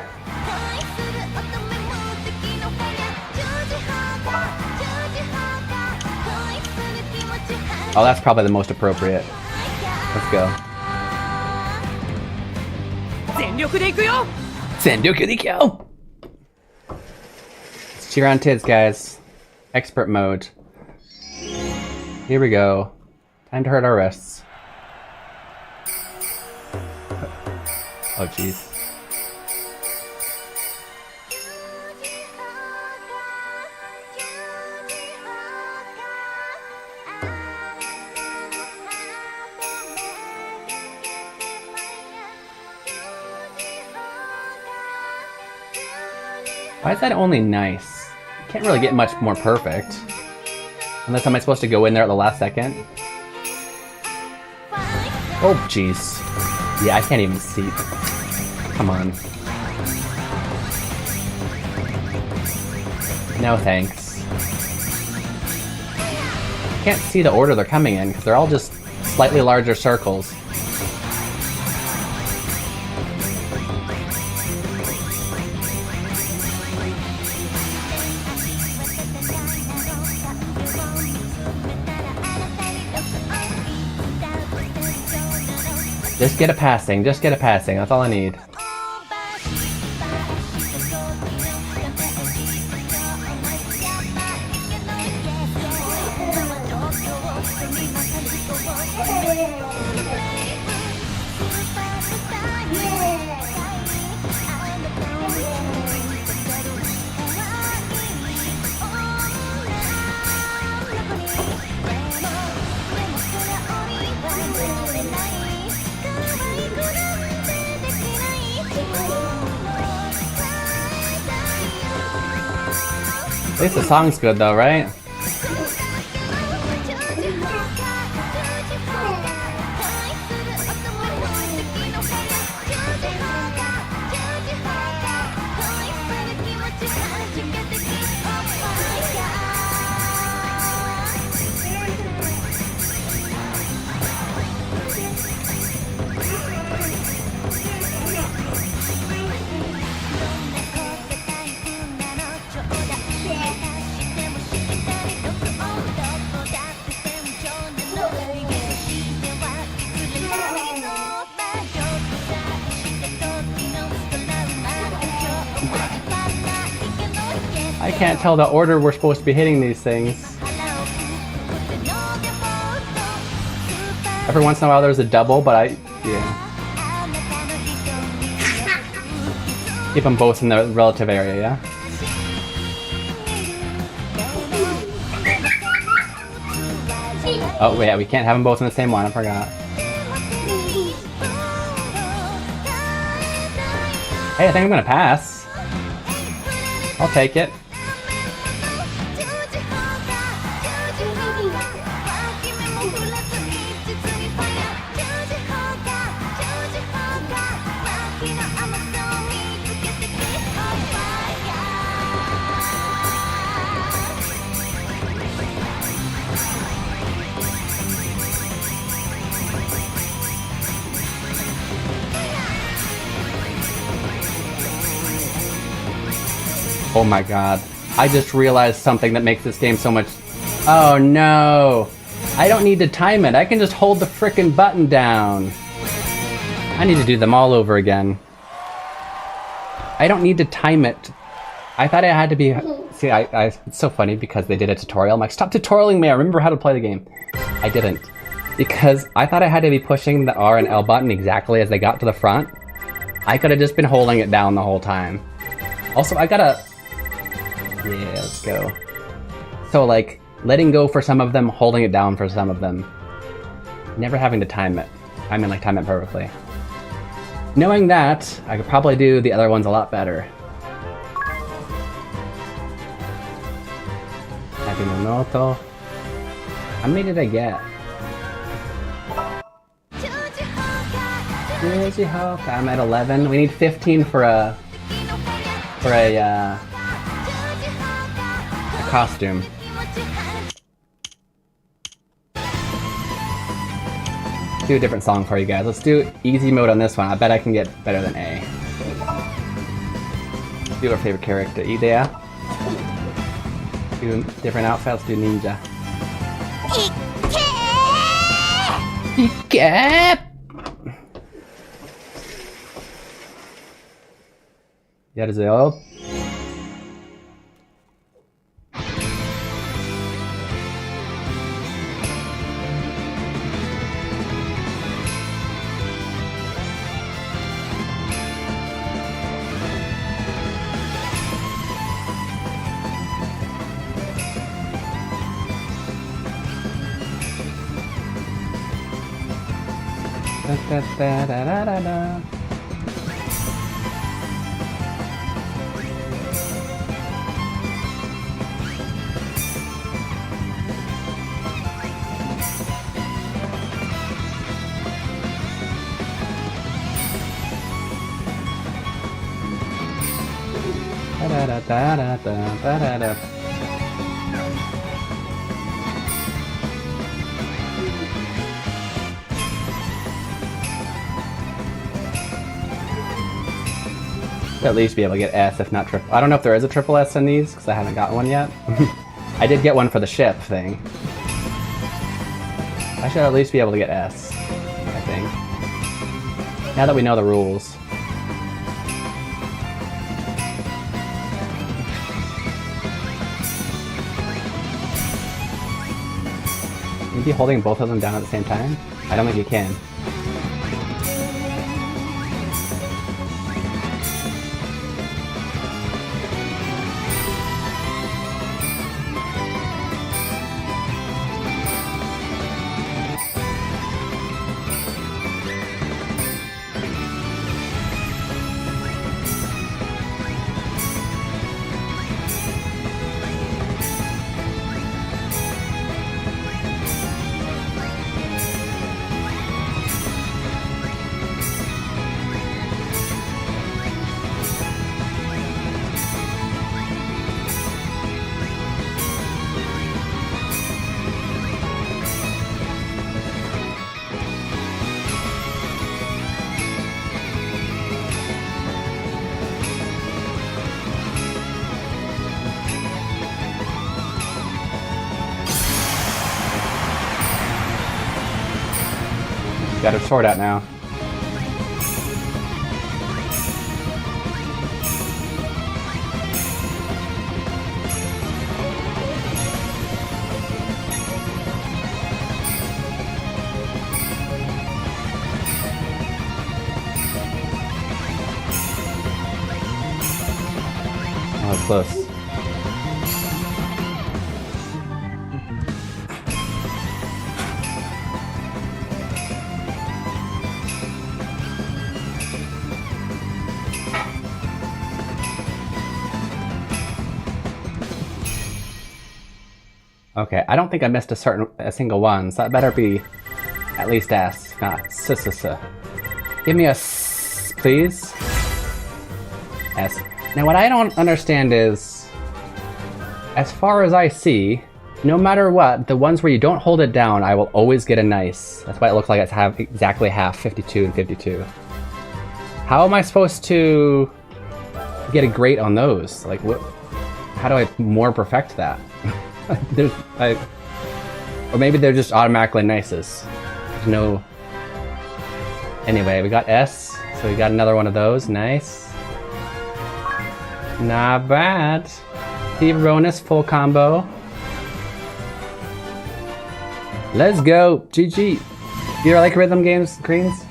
Oh, that's probably the most appropriate. Let's go. Senryoku. Let's cheer on Tiz, guys. Expert mode. Here we go. Time to hurt our wrists. Oh, jeez. Why is that only nice? Can't really get much more perfect. Unless am I supposed to go in there at the last second? Oh, jeez. Yeah, I can't even see. Come on. No thanks. Can't see the order they're coming in because they're all just slightly larger circles. Just get a passing, that's all I need. At least the song's good though, right? I can't tell the order we're supposed to be hitting these things. Every once in a while there's a double, but yeah. Keep them both in the relative area, yeah? Oh, yeah, we can't have them both in the same one, I forgot. Hey, I think I'm gonna pass. I'll take it. Oh my god. I just realized something that makes this game so much... Oh no! I don't need to time it, I can just hold the frickin' button down. I need to do them all over again. I don't need to time it. I thought I had to be... See, it's so funny because they did a tutorial. I'm like, stop tutorialing me, I remember how to play the game. I didn't. Because I thought I had to be pushing the R and L button exactly as they got to the front. I could have just been holding it down the whole time. Also, I gotta... Yeah, let's go. So, like, letting go for some of them, holding it down for some of them. Never having to time it. I mean, like, time it perfectly. Knowing that, I could probably do the other ones a lot better. Happy no Noto. How many did I get? I'm at 11. We need 15 for a costume. Do a different song for you guys. Let's do easy mode on this one. I bet I can get better than A. do our favorite character. Idea. Do different outfits, do ninja. Ike! Yaruzo. Da, da, da, da, da, da. Da, da, da, da, da, da, da. At least be able to get S, if not triple. I don't know if there is a triple S in these, because I haven't got one yet. I did get one for the ship thing. I should at least be able to get S, I think. Now that we know the rules. Maybe holding both of them down at the same time? I don't think you can. Got her sword out now. Oh, that's close. Okay, I don't think I missed a single one, so that better be at least S, not S. Give me a S, please. S. Now what I don't understand is, as far as I see, no matter what, the ones where you don't hold it down, I will always get a nice. That's why it looks like it's exactly half 52 and 52. How am I supposed to get a great on those? Like, what? How do I more perfect that? Or maybe they're just automatically nices. There's no. Anyway, we got S, so we got another one of those. Nice. Not bad. Theronus full combo. Let's go. GG. You like rhythm games, Greens?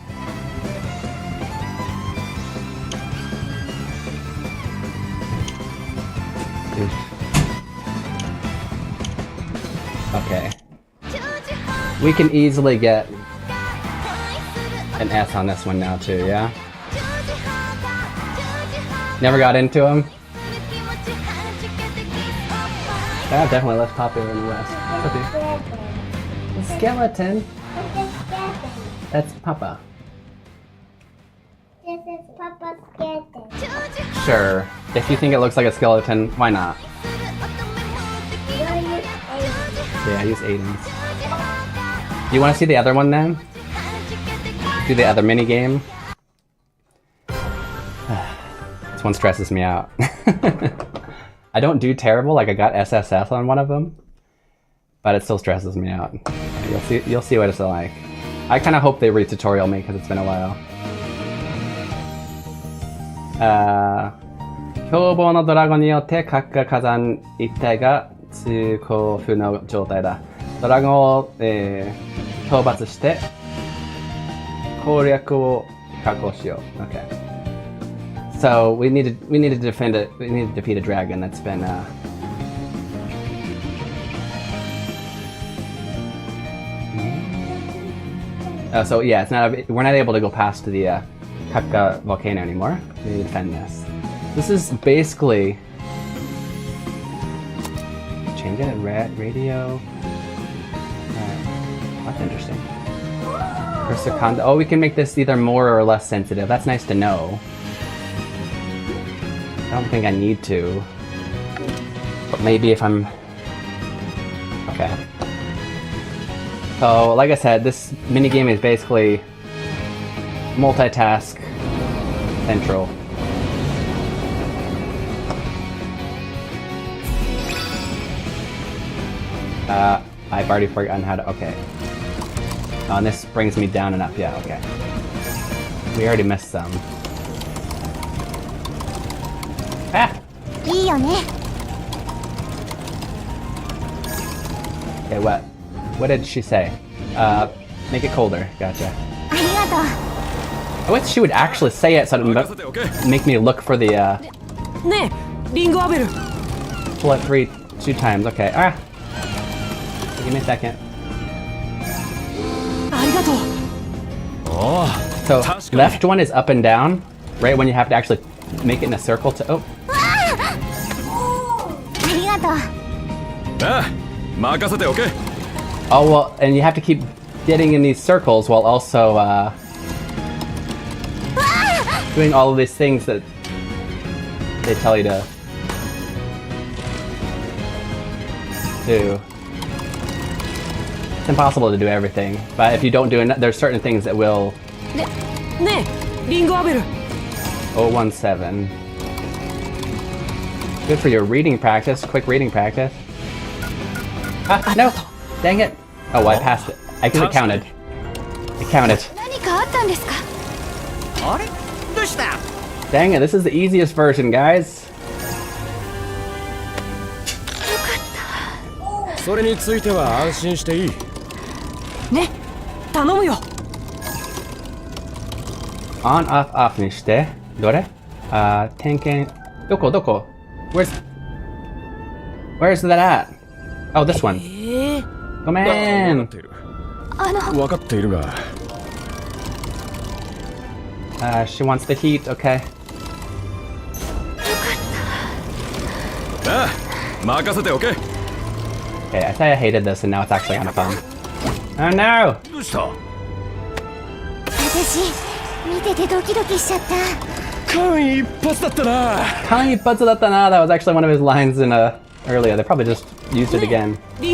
Okay. We can easily get an S on this one now too, yeah? Never got into them? Yeah, definitely less popular in the West. Okay. The skeleton. That's Papa. This is Papa's skeleton. Sure. If you think it looks like a skeleton, why not? Yeah, I use Aiden's. You want to see the other one then? Do the other mini game? It's This one stresses me out. I don't do terrible, like I got SSS on one of them, but it still stresses me out. You'll see what it's like. I kind of hope they re-tutorial me because it's been a while. 凶暴のドラゴンによって各火山一帯が通行不能状態だ。ドラゴンを、討伐して攻略を確保しよう。Okay. So we need to defend it. We need to defeat a dragon that's been. So yeah, we're not able to go past the Kakka volcano anymore. We need to defend this. This is basically change it at radio. That's interesting. Oh, we can make this either more or less sensitive. That's nice to know. I don't think I need to, but maybe if I'm... Okay. So, like I said, this minigame is basically multitask central. I've already forgotten how to... Okay. Oh, and this brings me down and up. Yeah, okay. We already missed some. Ah! Okay, what? What did she say? Make it colder. Gotcha. I wish she would actually say it so it would make me look for the, pull it 2 times. Okay. Ah! Give me a second. So, left one is up and down, right when you have to actually make it in a circle to... Oh! Oh, well, and you have to keep getting in these circles while also, doing all of these things that they tell you to do. It's impossible to do everything, but if you don't do it, there's certain things that will... 017. Good for your reading practice, quick reading practice. Ah, no! Dang it! Oh, I passed it. I guess it counted. It counted. Dang it, this is the easiest version, guys. On, off, off にして。どれ？点検。どこ？ Where's that at? Oh, this one. Come on! She wants the heat, okay. Okay, I say I hated this and now it's actually kind of fun. Oh no! That was actually one of his lines in earlier. They probably just used it again. Okay.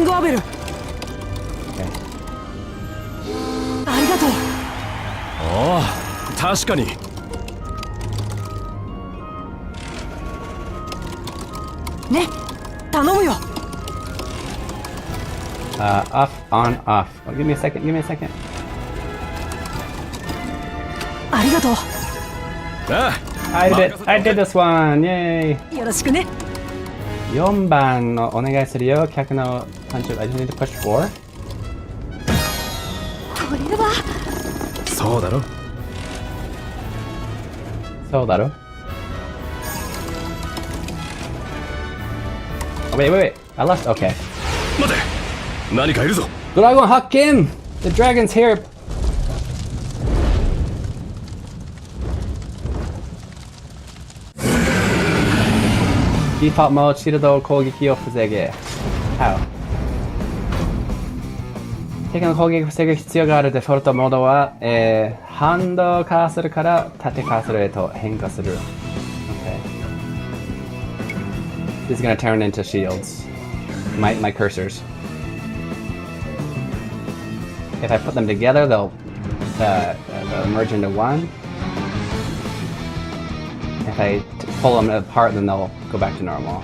Off, on, off. Oh, give me a second. I did this one! Yay! 4番のお願いするよ。客のパンチを I just need to push 4? そうだろ Oh, wait. I lost. Okay. 待て何かいるぞ Dragon 発見 The dragon's here! Default mode シールド攻撃を防げ How? 敵の攻撃を防ぐ必要があるデフォルトモードは、ハンドカーソルから縦カーソルへと変化する Okay. This is gonna turn into shields. My cursors. If I put them together, they'll merge into one. If I pull them apart, then they'll go back to normal.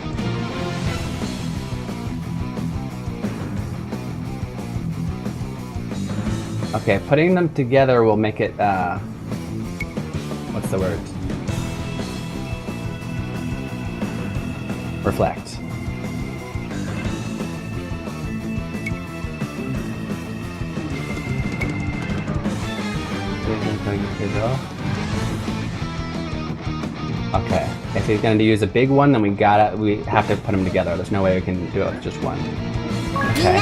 Okay, putting them together will make it, what's the word? Reflect. Okay, if he's going to use a big one, then we have to put them together. There's no way we can do it with just one. Okay.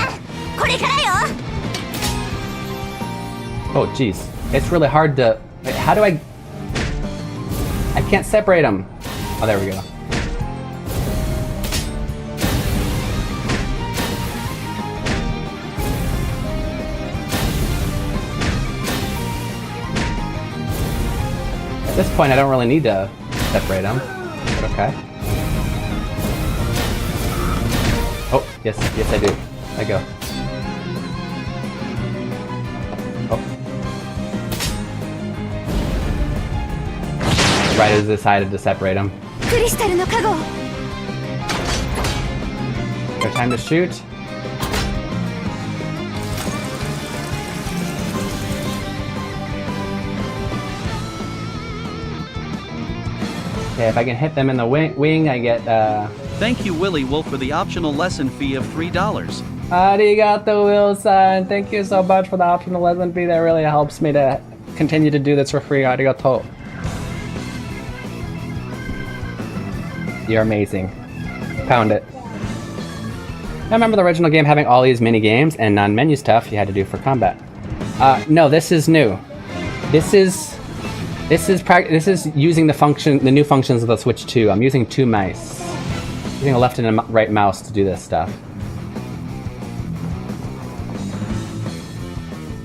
Oh, jeez. It's really hard to... Wait, how do I can't separate them. Oh, there we go. At this point, I don't really need to separate them, but okay. Oh, yes I do. I go. Oh. Right as I decided to separate them. Their time to shoot. Okay, if I can hit them in the wing, I get, Thank you, Willy Wolf, for the optional lesson fee of $3. Arigato, Wilson. Thank you so much for the optional lesson fee. That really helps me to continue to do this for free. Arigato. You're amazing. Pound it. I remember the original game having all these mini games and non-menu stuff you had to do for combat. No, this is new. This is using the new functions of the Switch 2. I'm using two mice. Using a left and a right mouse to do this stuff.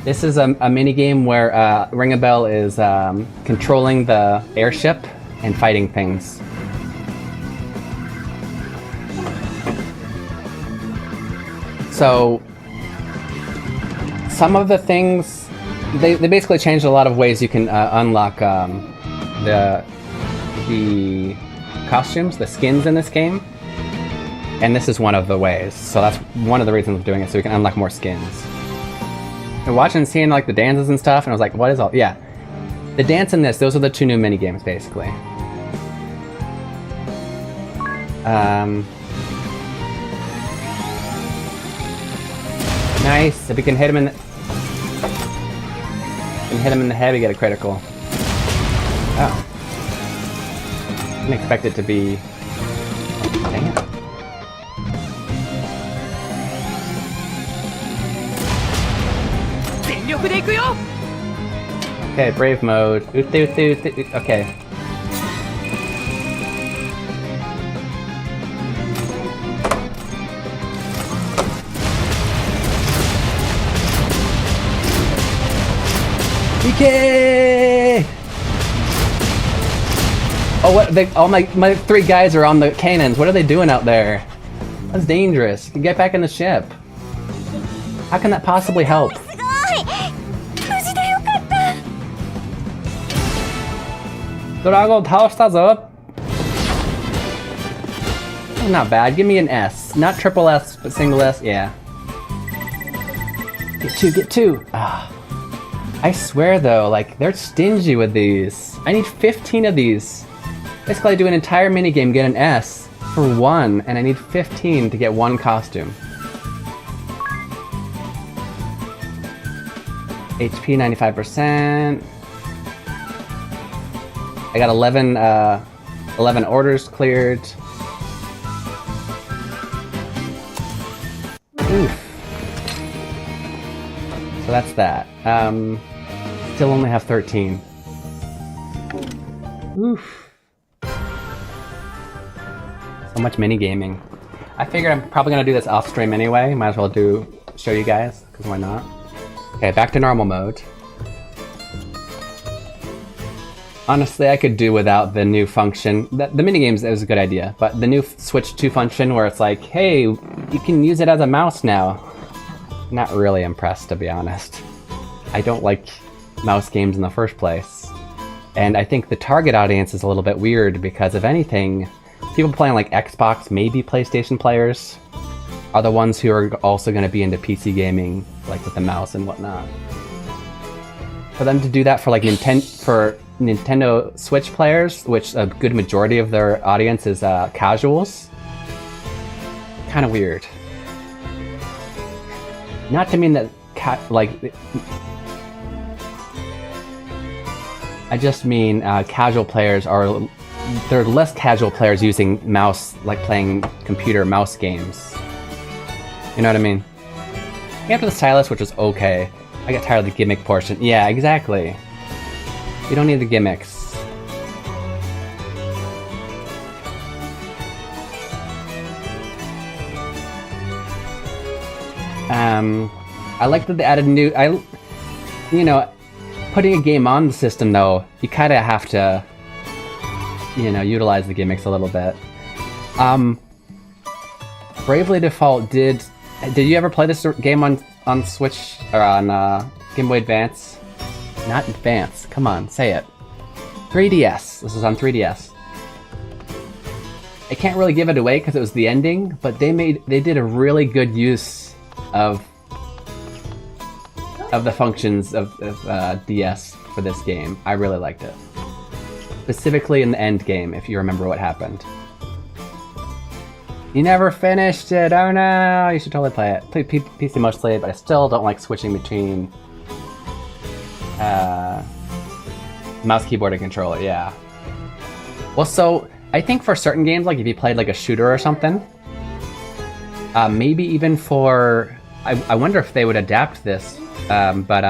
This is a mini game where Ring a Bell is controlling the airship and fighting things. So some of the things, they basically changed a lot of ways you can unlock the costumes, the skins in this game. And this is one of the ways. So that's one of the reasons I'm doing it, so we can unlock more skins. And watching and seeing like the dances and stuff, and I was like, what is all, yeah. The dance and this, those are the two new mini games basically. Nice. If we can hit him in the head, we get a critical. Oh. Didn't expect it to be. Dang it. Okay, brave mode. Okay. PK! Oh, what? All my three guys are on the cannons. What are they doing out there? That's dangerous. Get back in the ship. How can that possibly help? Drago taoshitazo. Not bad. Give me an S. Not triple S, but single S. Yeah. Get two. Ah. I swear though, like, they're stingy with these. I need 15 of these. Basically, I do an entire minigame, get an S for one, and I need 15 to get one costume. HP 95%. I got 11 orders cleared. Oof. So that's that. Still only have 13. Oof. So much mini-gaming. I figured I'm probably gonna do this off-stream anyway. Might as well show you guys, because why not? Okay, back to normal mode. Honestly, I could do without the new function. The minigames is a good idea, but the new Switch 2 function where it's like, hey, you can use it as a mouse now. Not really impressed, to be honest. I don't like mouse games in the first place. And I think the target audience is a little bit weird because, if anything, people playing like Xbox, maybe PlayStation players, are the ones who are also going to be into PC gaming, like with the mouse and whatnot. For them to do that for like Nintendo Switch players, which a good majority of their audience is casuals, kind of weird. Not to mean that I just mean casual players are, there are less casual players using mouse, like playing computer mouse games. You know what I mean? After the stylus, which was okay. I got tired of the gimmick portion. Yeah, exactly. You don't need the gimmicks. I like that they added new. You know, putting a game on the system though, you kind of have to, you know, utilize the gimmicks a little bit. Bravely Default did you ever play this game on Switch or on Game Boy Advance? Not Advance. Come on, say it. 3DS. This was on 3DS. I can't really give it away because it was the ending, but they did a really good use of the functions of DS for this game. I really liked it. Specifically in the end game, if you remember what happened. You never finished it! Oh no! You should totally play it. Play PC mostly, but I still don't like switching between mouse, keyboard, and controller, yeah. Well, so, I think for certain games, like if you played like a shooter or something, maybe even for... I wonder if they would adapt this, what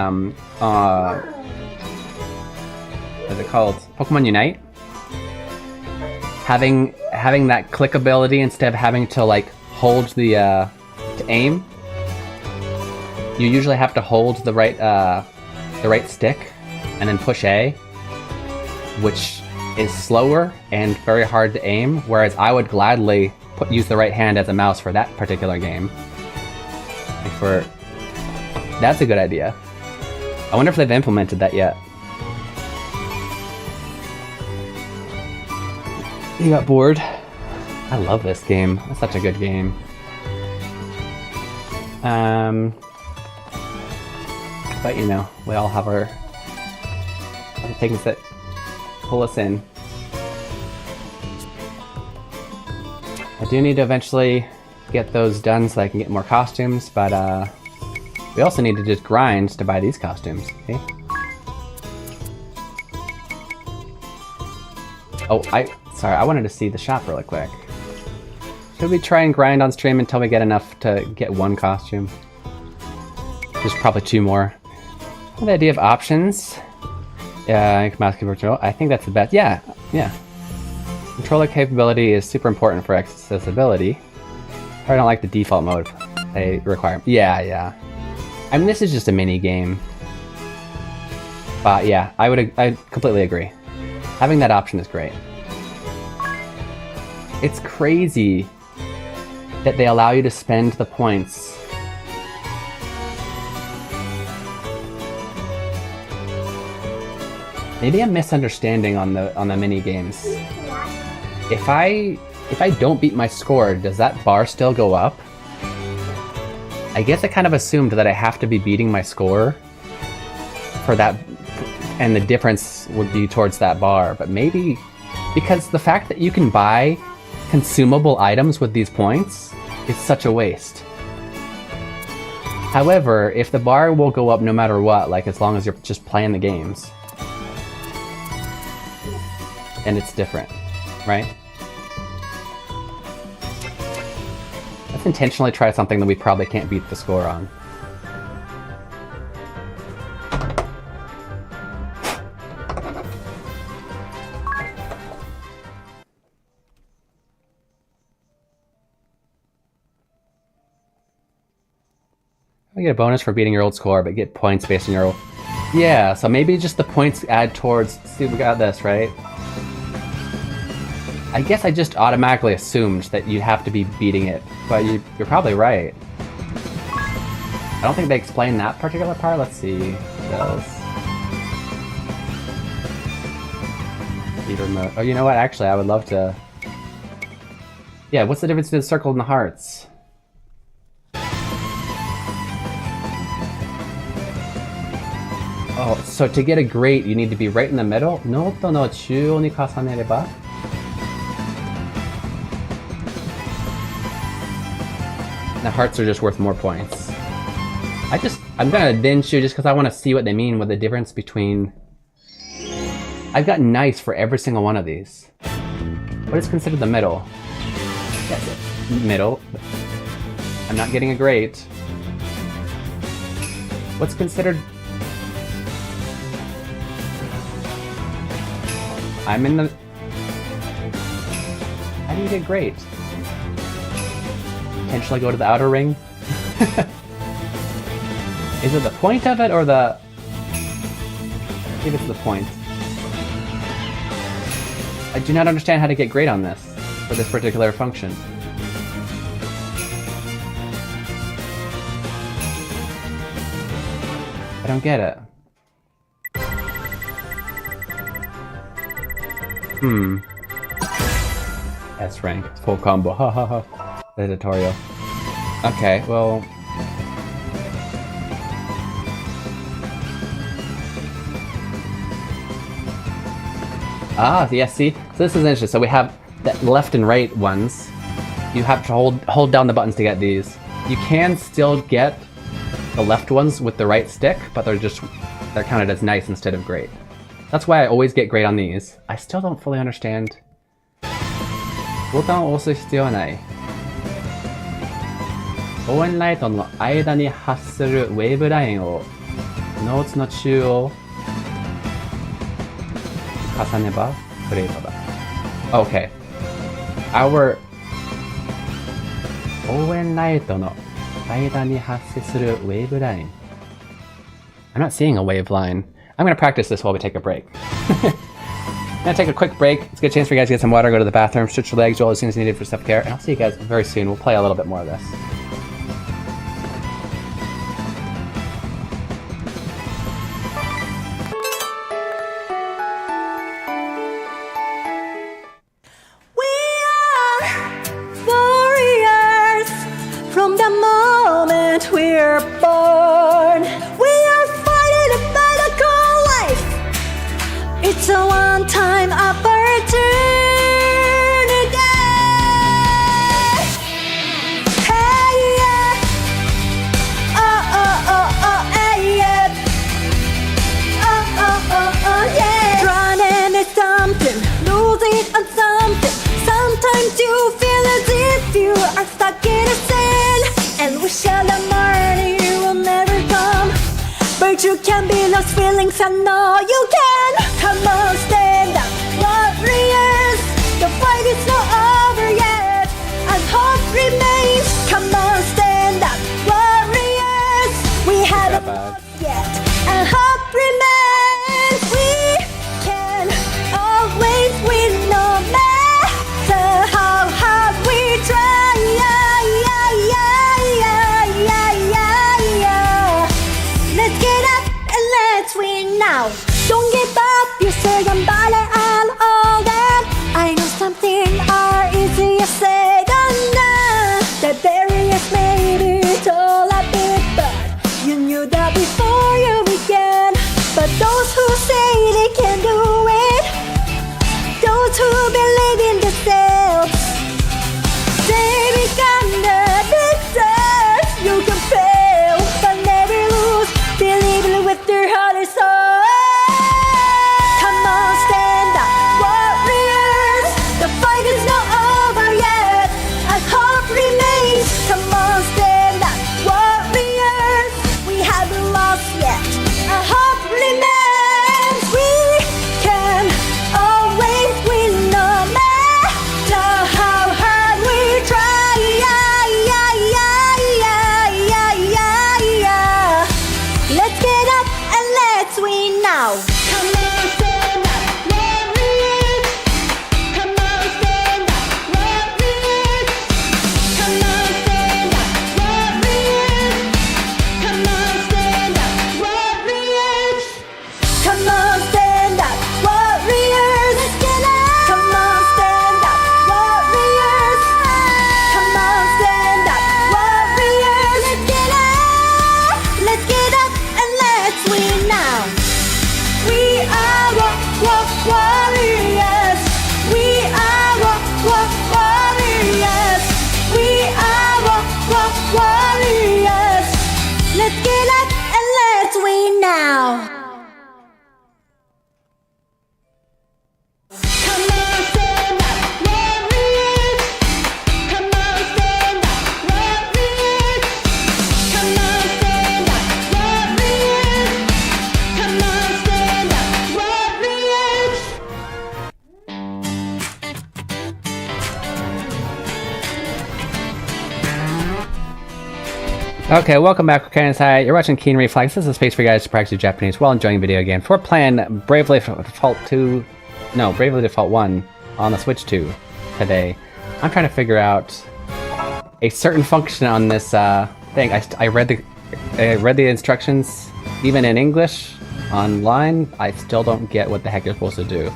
is it called? Pokemon Unite? Having that click ability instead of having to like hold the to aim, you usually have to hold the right stick and then push A, which is slower and very hard to aim. Whereas I would gladly use the right hand as a mouse for that particular game. That's a good idea. I wonder if they've implemented that yet. You got bored? I love this game. It's such a good game. But you know, we all have our things that pull us in. I do need to eventually get those done so I can get more costumes, but we also need to just grind to buy these costumes. Okay? Oh, sorry, I wanted to see the shop really quick. Should we try and grind on stream until we get enough to get one costume? There's probably two more. The idea of options. Mouse keyboard control. I think that's the best. Yeah. Controller capability is super important for accessibility. I don't like the default mode they require. Yeah. I mean, this is just a mini game. But yeah, I completely agree. Having that option is great. It's crazy that they allow you to spend the points. Maybe I'm misunderstanding on the mini games. If I don't beat my score, does that bar still go up? I guess I kind of assumed that I have to be beating my score for that, and the difference would be towards that bar, but maybe because the fact that you can buy consumable items with these points is such a waste. However, if the bar will go up no matter what, like as long as you're just playing the games, and it's different, right? Let's intentionally try something that we probably can't beat the score on. I get a bonus for beating your old score, but get points based on your old... Yeah, so maybe just the points add towards... See, we got this, right? I guess I just automatically assumed that you have to be beating it, but you're probably right. I don't think they explain that particular part. Let's see. Theater mode. Oh, you know what? Actually, I would love to... Yeah, what's the difference between the circle and the hearts? Oh, so to get a great, you need to be right in the middle? Noto no chuo ni kasanereba? The hearts are just worth more points. I'm gonna denshu just because I want to see what they mean with the difference between... I've got nice for every single one of these. What is considered the middle? That's it. Middle. I'm not getting a great. What's considered... I'm in the... How do you get great? Potentially go to the outer ring? Is it the point of it or the... I think it's the point. I do not understand how to get great on this, for this particular function. I don't get it. S rank, full combo, ha ha ha. The tutorial. Okay, well... Ah, yeah, see? So this is interesting. So we have the left and right ones. You have to hold down the buttons to get these. You can still get the left ones with the right stick, but they're counted as nice instead of great. That's why I always get great on these. I still don't fully understand. ボタンを押す必要はない。応援ライトの間に発するウェーブラインをノーツの中央重ねばグレートだ。Okay. Our 応援ライトの間に発生するウェーブライン。I'm not seeing a wave line. I'm going to practice this while we take a break. I'm going to take a quick break. It's a good chance for you guys to get some water, go to the bathroom, stretch your legs, do all the things needed for self-care, and I'll see you guys very soon. We'll play a little bit more of this. From the moment we're born, we are fighting a battle called life. It's a one-time opportunity. Hey yeah, oh oh oh oh hey yeah, oh oh oh oh yeah. Running is something, losing on something. Sometimes you feel as if you are stuck in a sin. And wish all the morning will never come, but you can be lost feelings. I know you can. Come on, stand up, warriors. The fight is not over yet, and hope remains. Come on, stand up, warriors. We haven't lost yet, and hope remains. We can always win, no matter how hard we try. Now, don't give up, you say I'm bad and all that. I know some things are easier said than done. The barriers may be tall a bit, but you knew that before you began. But those who say they can do it, those who believe in themselves, they become the victors. You can fail, but never lose. Believe with their heart and soul. Come on, stand up, warriors. Let's get Okay, welcome back, okay, inside. You're watching Keen Reflex. This is a space for you guys to practice your Japanese while enjoying video games. We're playing Bravely Default 1 on the Switch 2 today. I'm trying to figure out a certain function on this thing. I read the instructions even in English online. I still don't get what the heck you're supposed to do.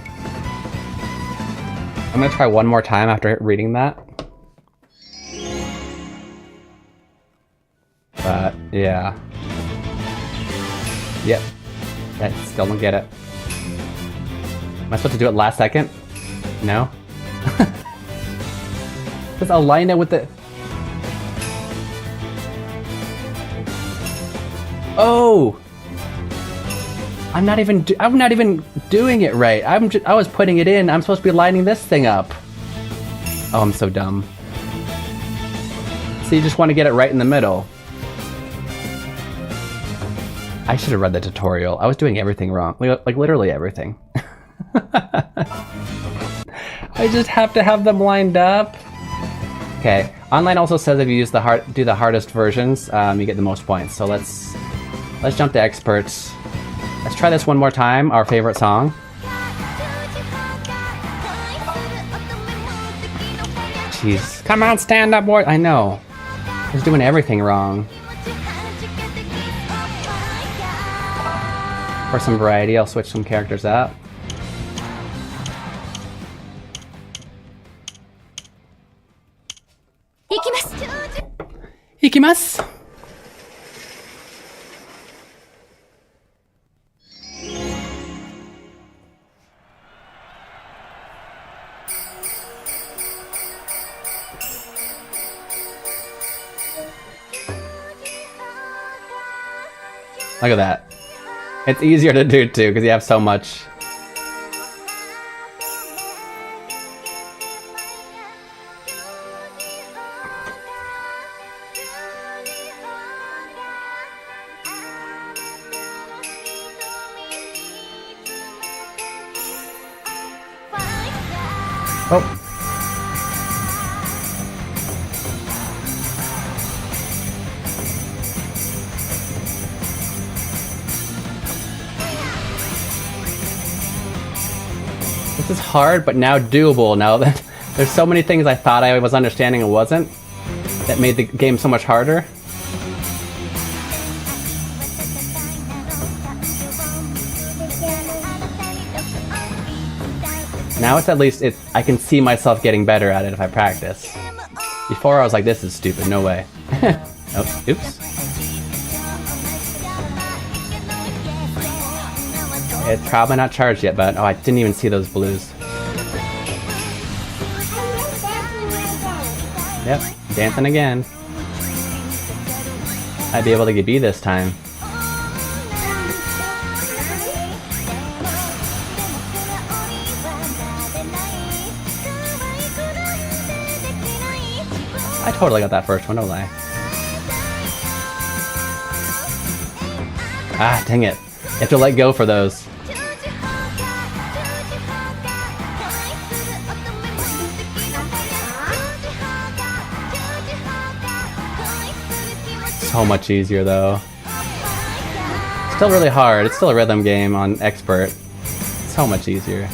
I'm gonna try one more time after reading that. But yeah. Yep. I still don't get it. Am I supposed to do it last second? No? Just align it with the... Oh! I'm not even doing it right. I was putting it in. I'm supposed to be lining this thing up. Oh, I'm so dumb. So you just want to get it right in the middle. I should have read the tutorial. I was doing everything wrong. Like literally everything. I just have to have them lined up. Okay. Online also says if you use do the hardest versions, you get the most points. So let's jump to experts. Let's try this one more time. Our favorite song. Jeez. Come on, stand up, boy. I know. I was doing everything wrong. For some variety, I'll switch some characters up. Ikimasu! Look at that. It's easier to do too, because you have so much. Oh. This is hard, but now doable. Now that there's so many things I thought I was understanding and wasn't, that made the game so much harder. Now it's at least, I can see myself getting better at it if I practice. Before I was like, this is stupid, no way. Oh, oops. It's probably not charged yet, but oh, I didn't even see those blues. Yep, dancing again. I'd be able to get B this time. I totally got that first one, don't lie. Ah, dang it. You have to let go for those. So much easier though. Still really hard. It's still a rhythm game on expert. So much easier.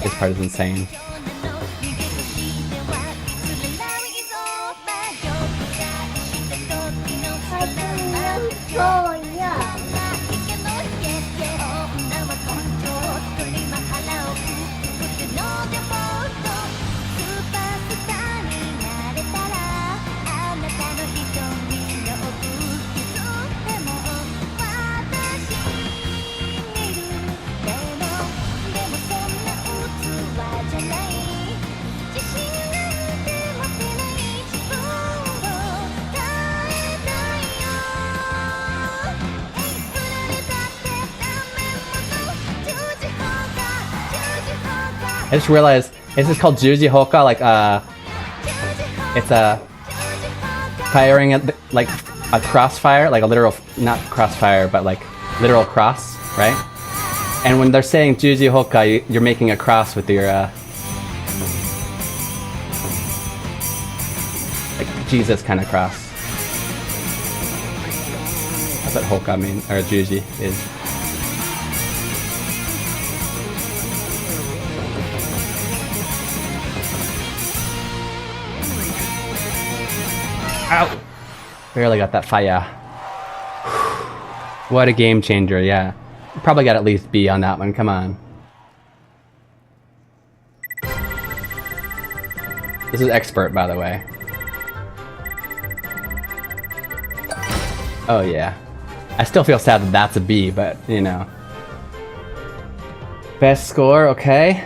This part is insane. I just realized this is called Juji Hoka, like it's a firing at like a crossfire, like a literal, not crossfire, but like literal cross, right? And when they're saying Juji Hoka, you're making a cross with your like Jesus kind of cross. That's what Hoka means, or Juji is. Ow! Barely got that fire. What a game changer, yeah. Probably got at least B on that one, come on. This is expert, by the way. Oh yeah. I still feel sad that that's a B, but, you know. Best score, okay.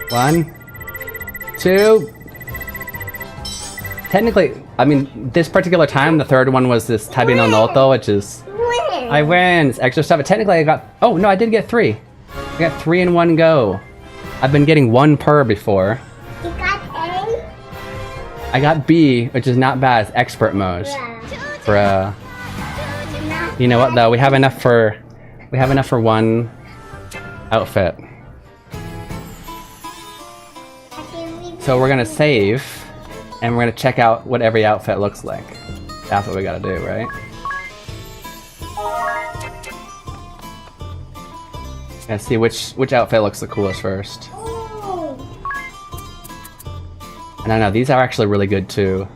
1, 2. Technically, I mean, this particular time, the third one was this Tabi no Noto, which is... I win! It's extra stuff, but technically I got... Oh, no, I did get 3. I got 3 in one go. I've been getting 1 per before. You got A? I got B, which is not bad. It's expert mode. For, you know what, though? We have enough for... We have enough for 1 outfit. So we're gonna save. And we're gonna check out what every outfit looks like. That's what we gotta do, right? Gotta see which outfit looks the coolest first. And I know, these are actually really good too.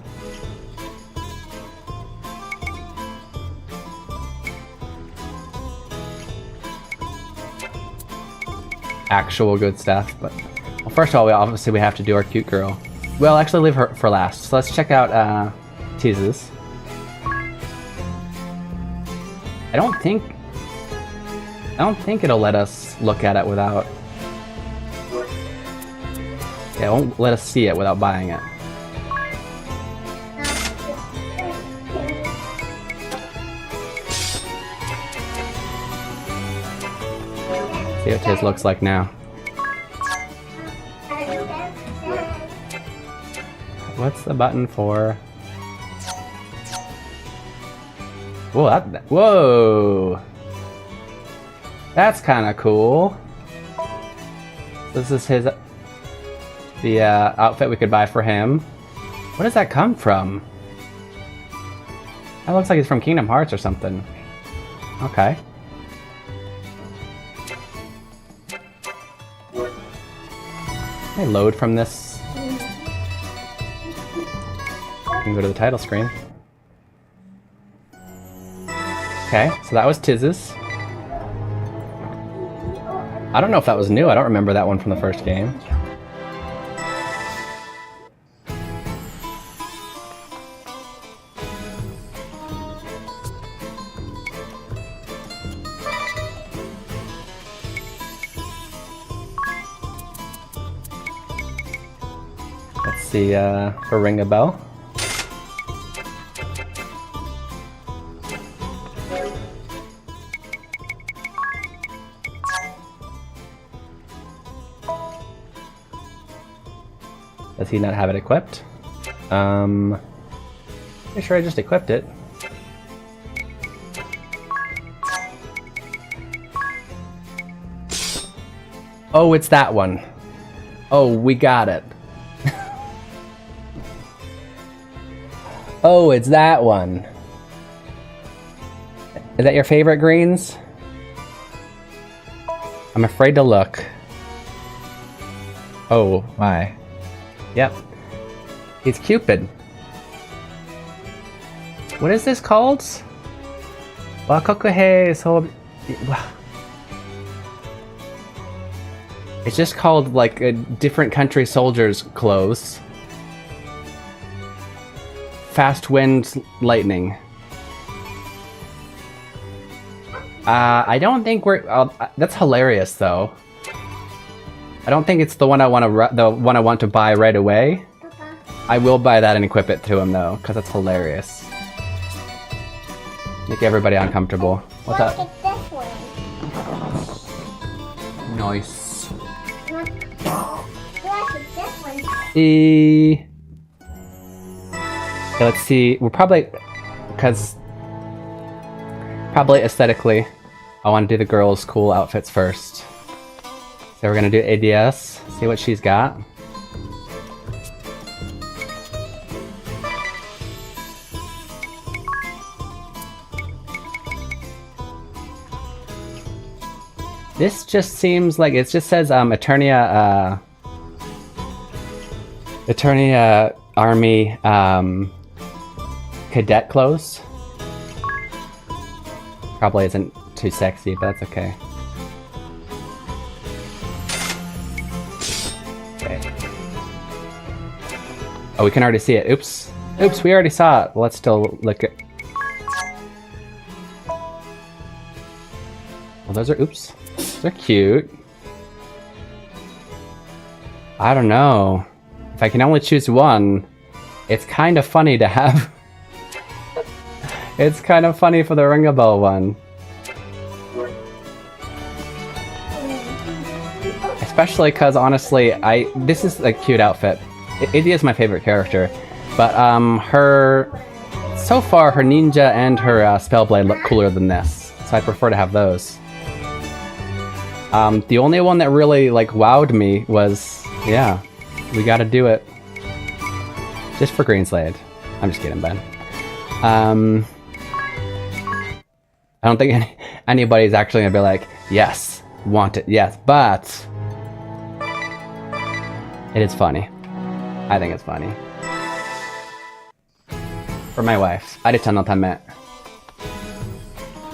Actual good stuff, but... Well, first of all, obviously we have to do our cute girl. Well, actually leave her for last. So let's check out teases. I don't think it'll let us look at it without... Yeah, it won't let us see it without buying it. See what Tiz looks like now. What's the button for? Whoa, whoa! That's kind of cool. This is the outfit we could buy for him. Where does that come from? That looks like it's from Kingdom Hearts or something. Okay. Can I load from this? I can go to the title screen. Okay, so that was Tiz's. I don't know if that was new. I don't remember that one from the first game. Let's see, for Ring a Bell. Does he not have it equipped? Pretty sure I just equipped it. Oh, it's that one. Oh, we got it. Oh, it's that one. Is that your favorite greens? I'm afraid to look. Oh, my. Yep. He's Cupid. What is this called? Wakokuhei so... It's just called, like, a different country soldier's clothes. Fast wind lightning. I don't think we're... that's hilarious, though. I don't think it's the one I want to buy right away. I will buy that and equip it to him though, because it's hilarious. Make everybody uncomfortable. What's up? Look at this one. Nice. Look at this one. Okay, let's see. We're probably... Because... Probably aesthetically, I want to do the girls' cool outfits first. So we're gonna do ADS, see what she's got. This just seems like it just says Eternia Army cadet clothes. Probably isn't too sexy, but that's okay. Okay. Oh, we can already see it. Oops. Oops, we already saw it. Well, let's still look at. Well, those are oops. They're cute. I don't know. If I can only choose one, it's kind of funny to have. It's kind of funny for the Ring a Bell one. Especially because honestly, this is a cute outfit. Izzy is my favorite character, but so far her ninja and her spellblade look cooler than this, so I prefer to have those. The only one that really like wowed me was, yeah, we gotta do it. Just for Greenslade. I'm just kidding, Ben. I don't think anybody's actually gonna be like, yes, want it, yes, but it is funny. I think it's funny. For my wife. ありちゃんのため。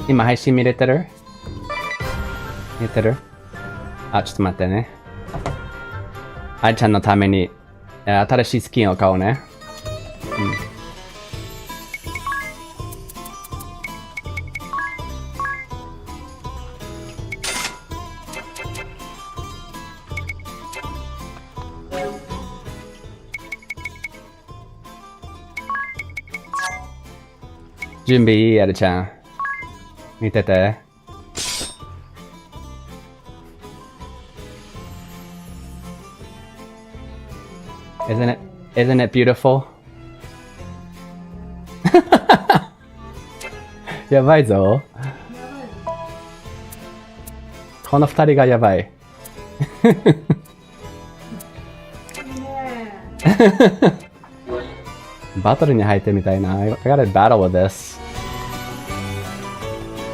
今配信見れてる？見れてる？あ、ちょっと待ってね。ありちゃんのために新しいスキンを買おうね。準備いい？ありちゃん。見てて。Isn't it beautiful? やばいぞ。この二人がやばい。バトルに入ってみたいな。I gotta battle with this.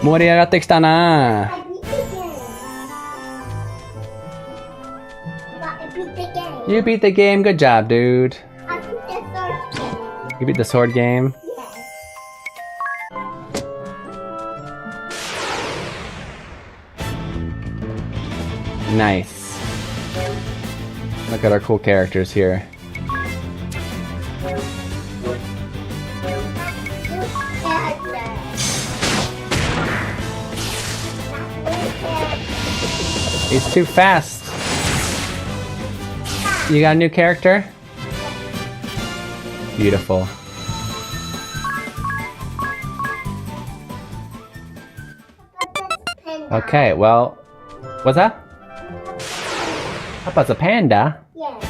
盛り上がってきたな。You beat the game. Good job, dude. I beat the sword game. You beat the sword game? Yes. Nice. Look at our cool characters here. He's too fast. You got a new character? Beautiful. Okay, well, what's that? Papa's a panda? Yes.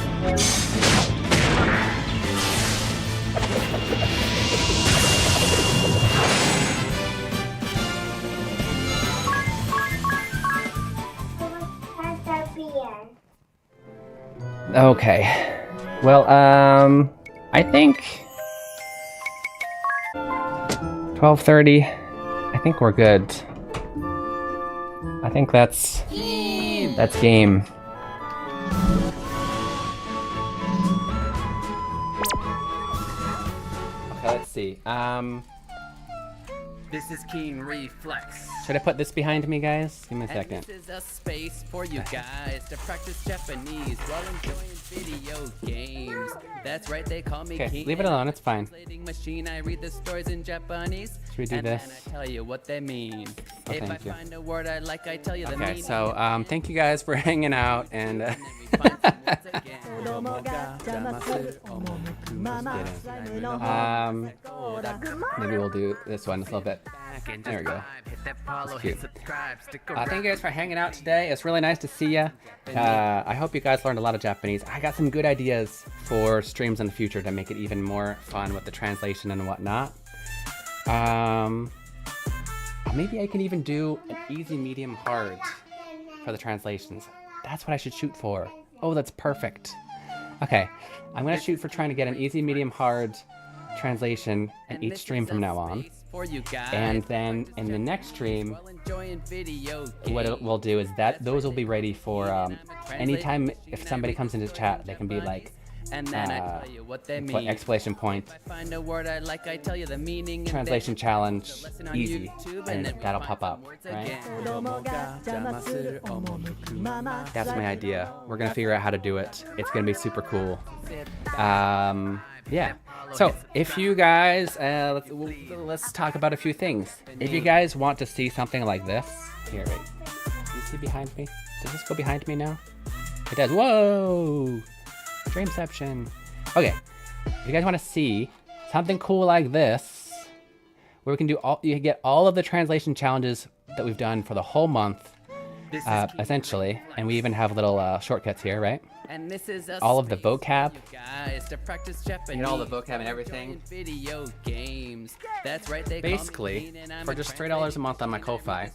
Okay. Well, I think 12:30. I think we're good. I think that's game. Okay, let's see. This is Keen Reflex. Should I put this behind me, guys? Give me a And second. this is a space for you guys to practice Japanese while enjoying video games. That's right, they call me Okay, Keen. leave it alone, it's fine. Translating machine, I read the stories in Japanese. Should we do and this? Then I tell you what they mean. Oh, if I thank you. find a word I like, I tell you the Okay, meaning. so thank you guys for hanging out and maybe we'll do this one a little bit. There we go. That's cute. Thank you guys for hanging out today. It's really nice to see you. I hope you guys learned a lot of Japanese. I got some good ideas for streams in the future to make it even more fun with the translation and whatnot. maybe I can even do an easy, medium, hard for the translations. That's what I should shoot for. Oh, that's perfect. Okay, I'm gonna shoot for trying to get an easy, medium, hard translation in each stream from now on. And then in the next stream, what we'll do is that those will be ready for anytime if somebody comes into chat, they can be like, and then I tell you what they mean. Exclamation point. Find a word I like, I tell you the meaning. Translation challenge, easy, and that'll pop up, right? That's my idea. We're gonna figure out how to do it. It's gonna be super cool. Yeah. So if you guys, let's talk about a few things. If you guys want to see something like this, here, wait. Do you see behind me? Does this go behind me now? It does. Whoa! Dreamception. Okay, if you guys want to see something cool like this, where we can do you get all of the translation challenges that we've done for the whole month, essentially, and we even have little shortcuts here, right? And this is all of the vocab. Guys, to practice Japanese. You get all the vocab and everything. Video games. That's right. They basically, for just $3 a month on my Ko-Fi,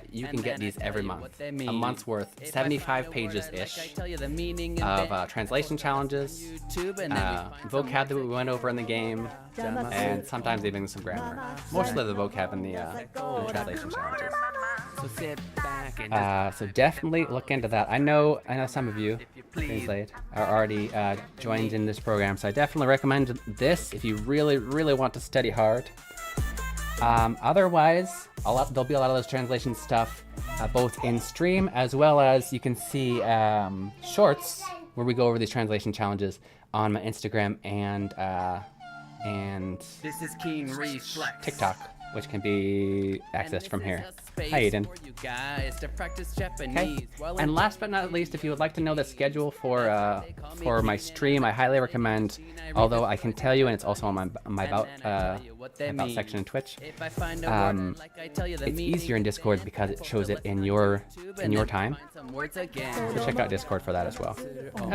you can get these every month. A month's worth, 75 pages-ish of translation challenges, vocab that we went over in the game, and sometimes even some grammar. Mostly the vocab in the translation challenges. So sit back and so definitely look into that. I know some of you translate are already joined in this program, so I definitely recommend this if you really, really want to study hard. Otherwise, there'll be a lot of those translation stuff both in stream as well as you can see shorts where we go over these translation challenges on my Instagram and this is Keen Reflex. TikTok, which can be accessed from here. Hi, Aiden. Okay. And last but not least, if you would like to know the schedule for my stream, I highly recommend. Although I can tell you, and it's also on my about section in Twitch. It's easier in Discord because it shows it in your time. So check out Discord for that as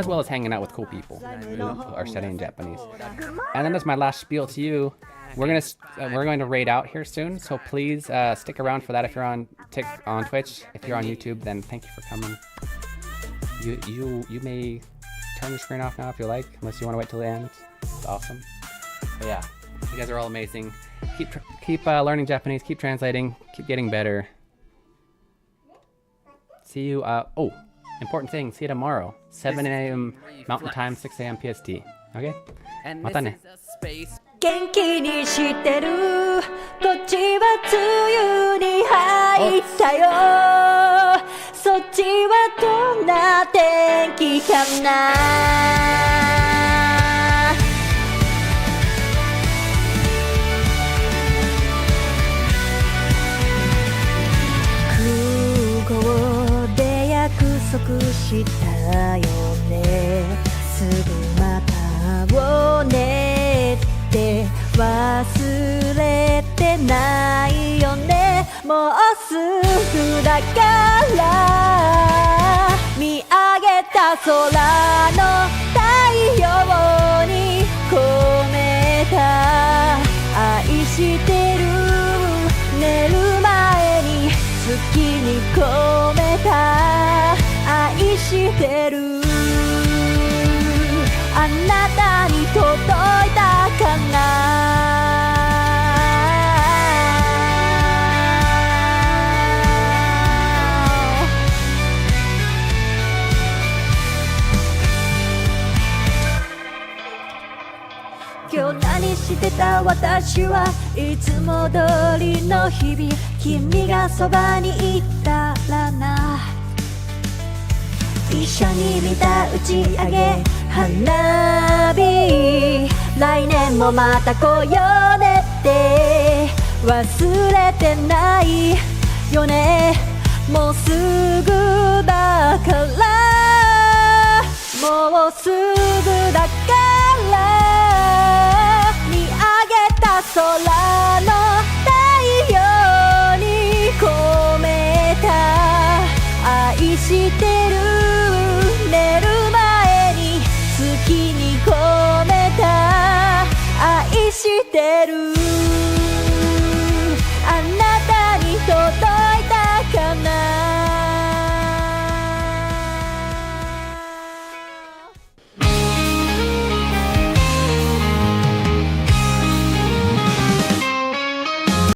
well as hanging out with cool people who are studying Japanese. And then as my last spiel to you, we're going to raid out here soon, so please stick around for that. If you're on Twitch, if you're on YouTube, then thank you for coming. You may turn your screen off now if you like, unless you want to wait till the end. It's awesome. But yeah, you guys are all amazing. Keep learning Japanese. Keep translating. Keep getting better. See you. Oh, important thing. See you tomorrow. 7 a.m. Mountain Time, 6 a.m. PST. Okay. またね。元気にしてるこっちは梅雨に入ったよそっちはどんな天気かな空港で約束したよねすぐまた会おうねって忘れてないよねもうすぐだから見上げた空の太陽に込めた愛してる寝る前に月に込めた愛してるあなたに届いたかな今日何してた私はいつも通りの日々君がそばにいたらな一緒に見た打ち上げ花火来年もまた来ようねって忘れてないよねもうすぐだからもうすぐ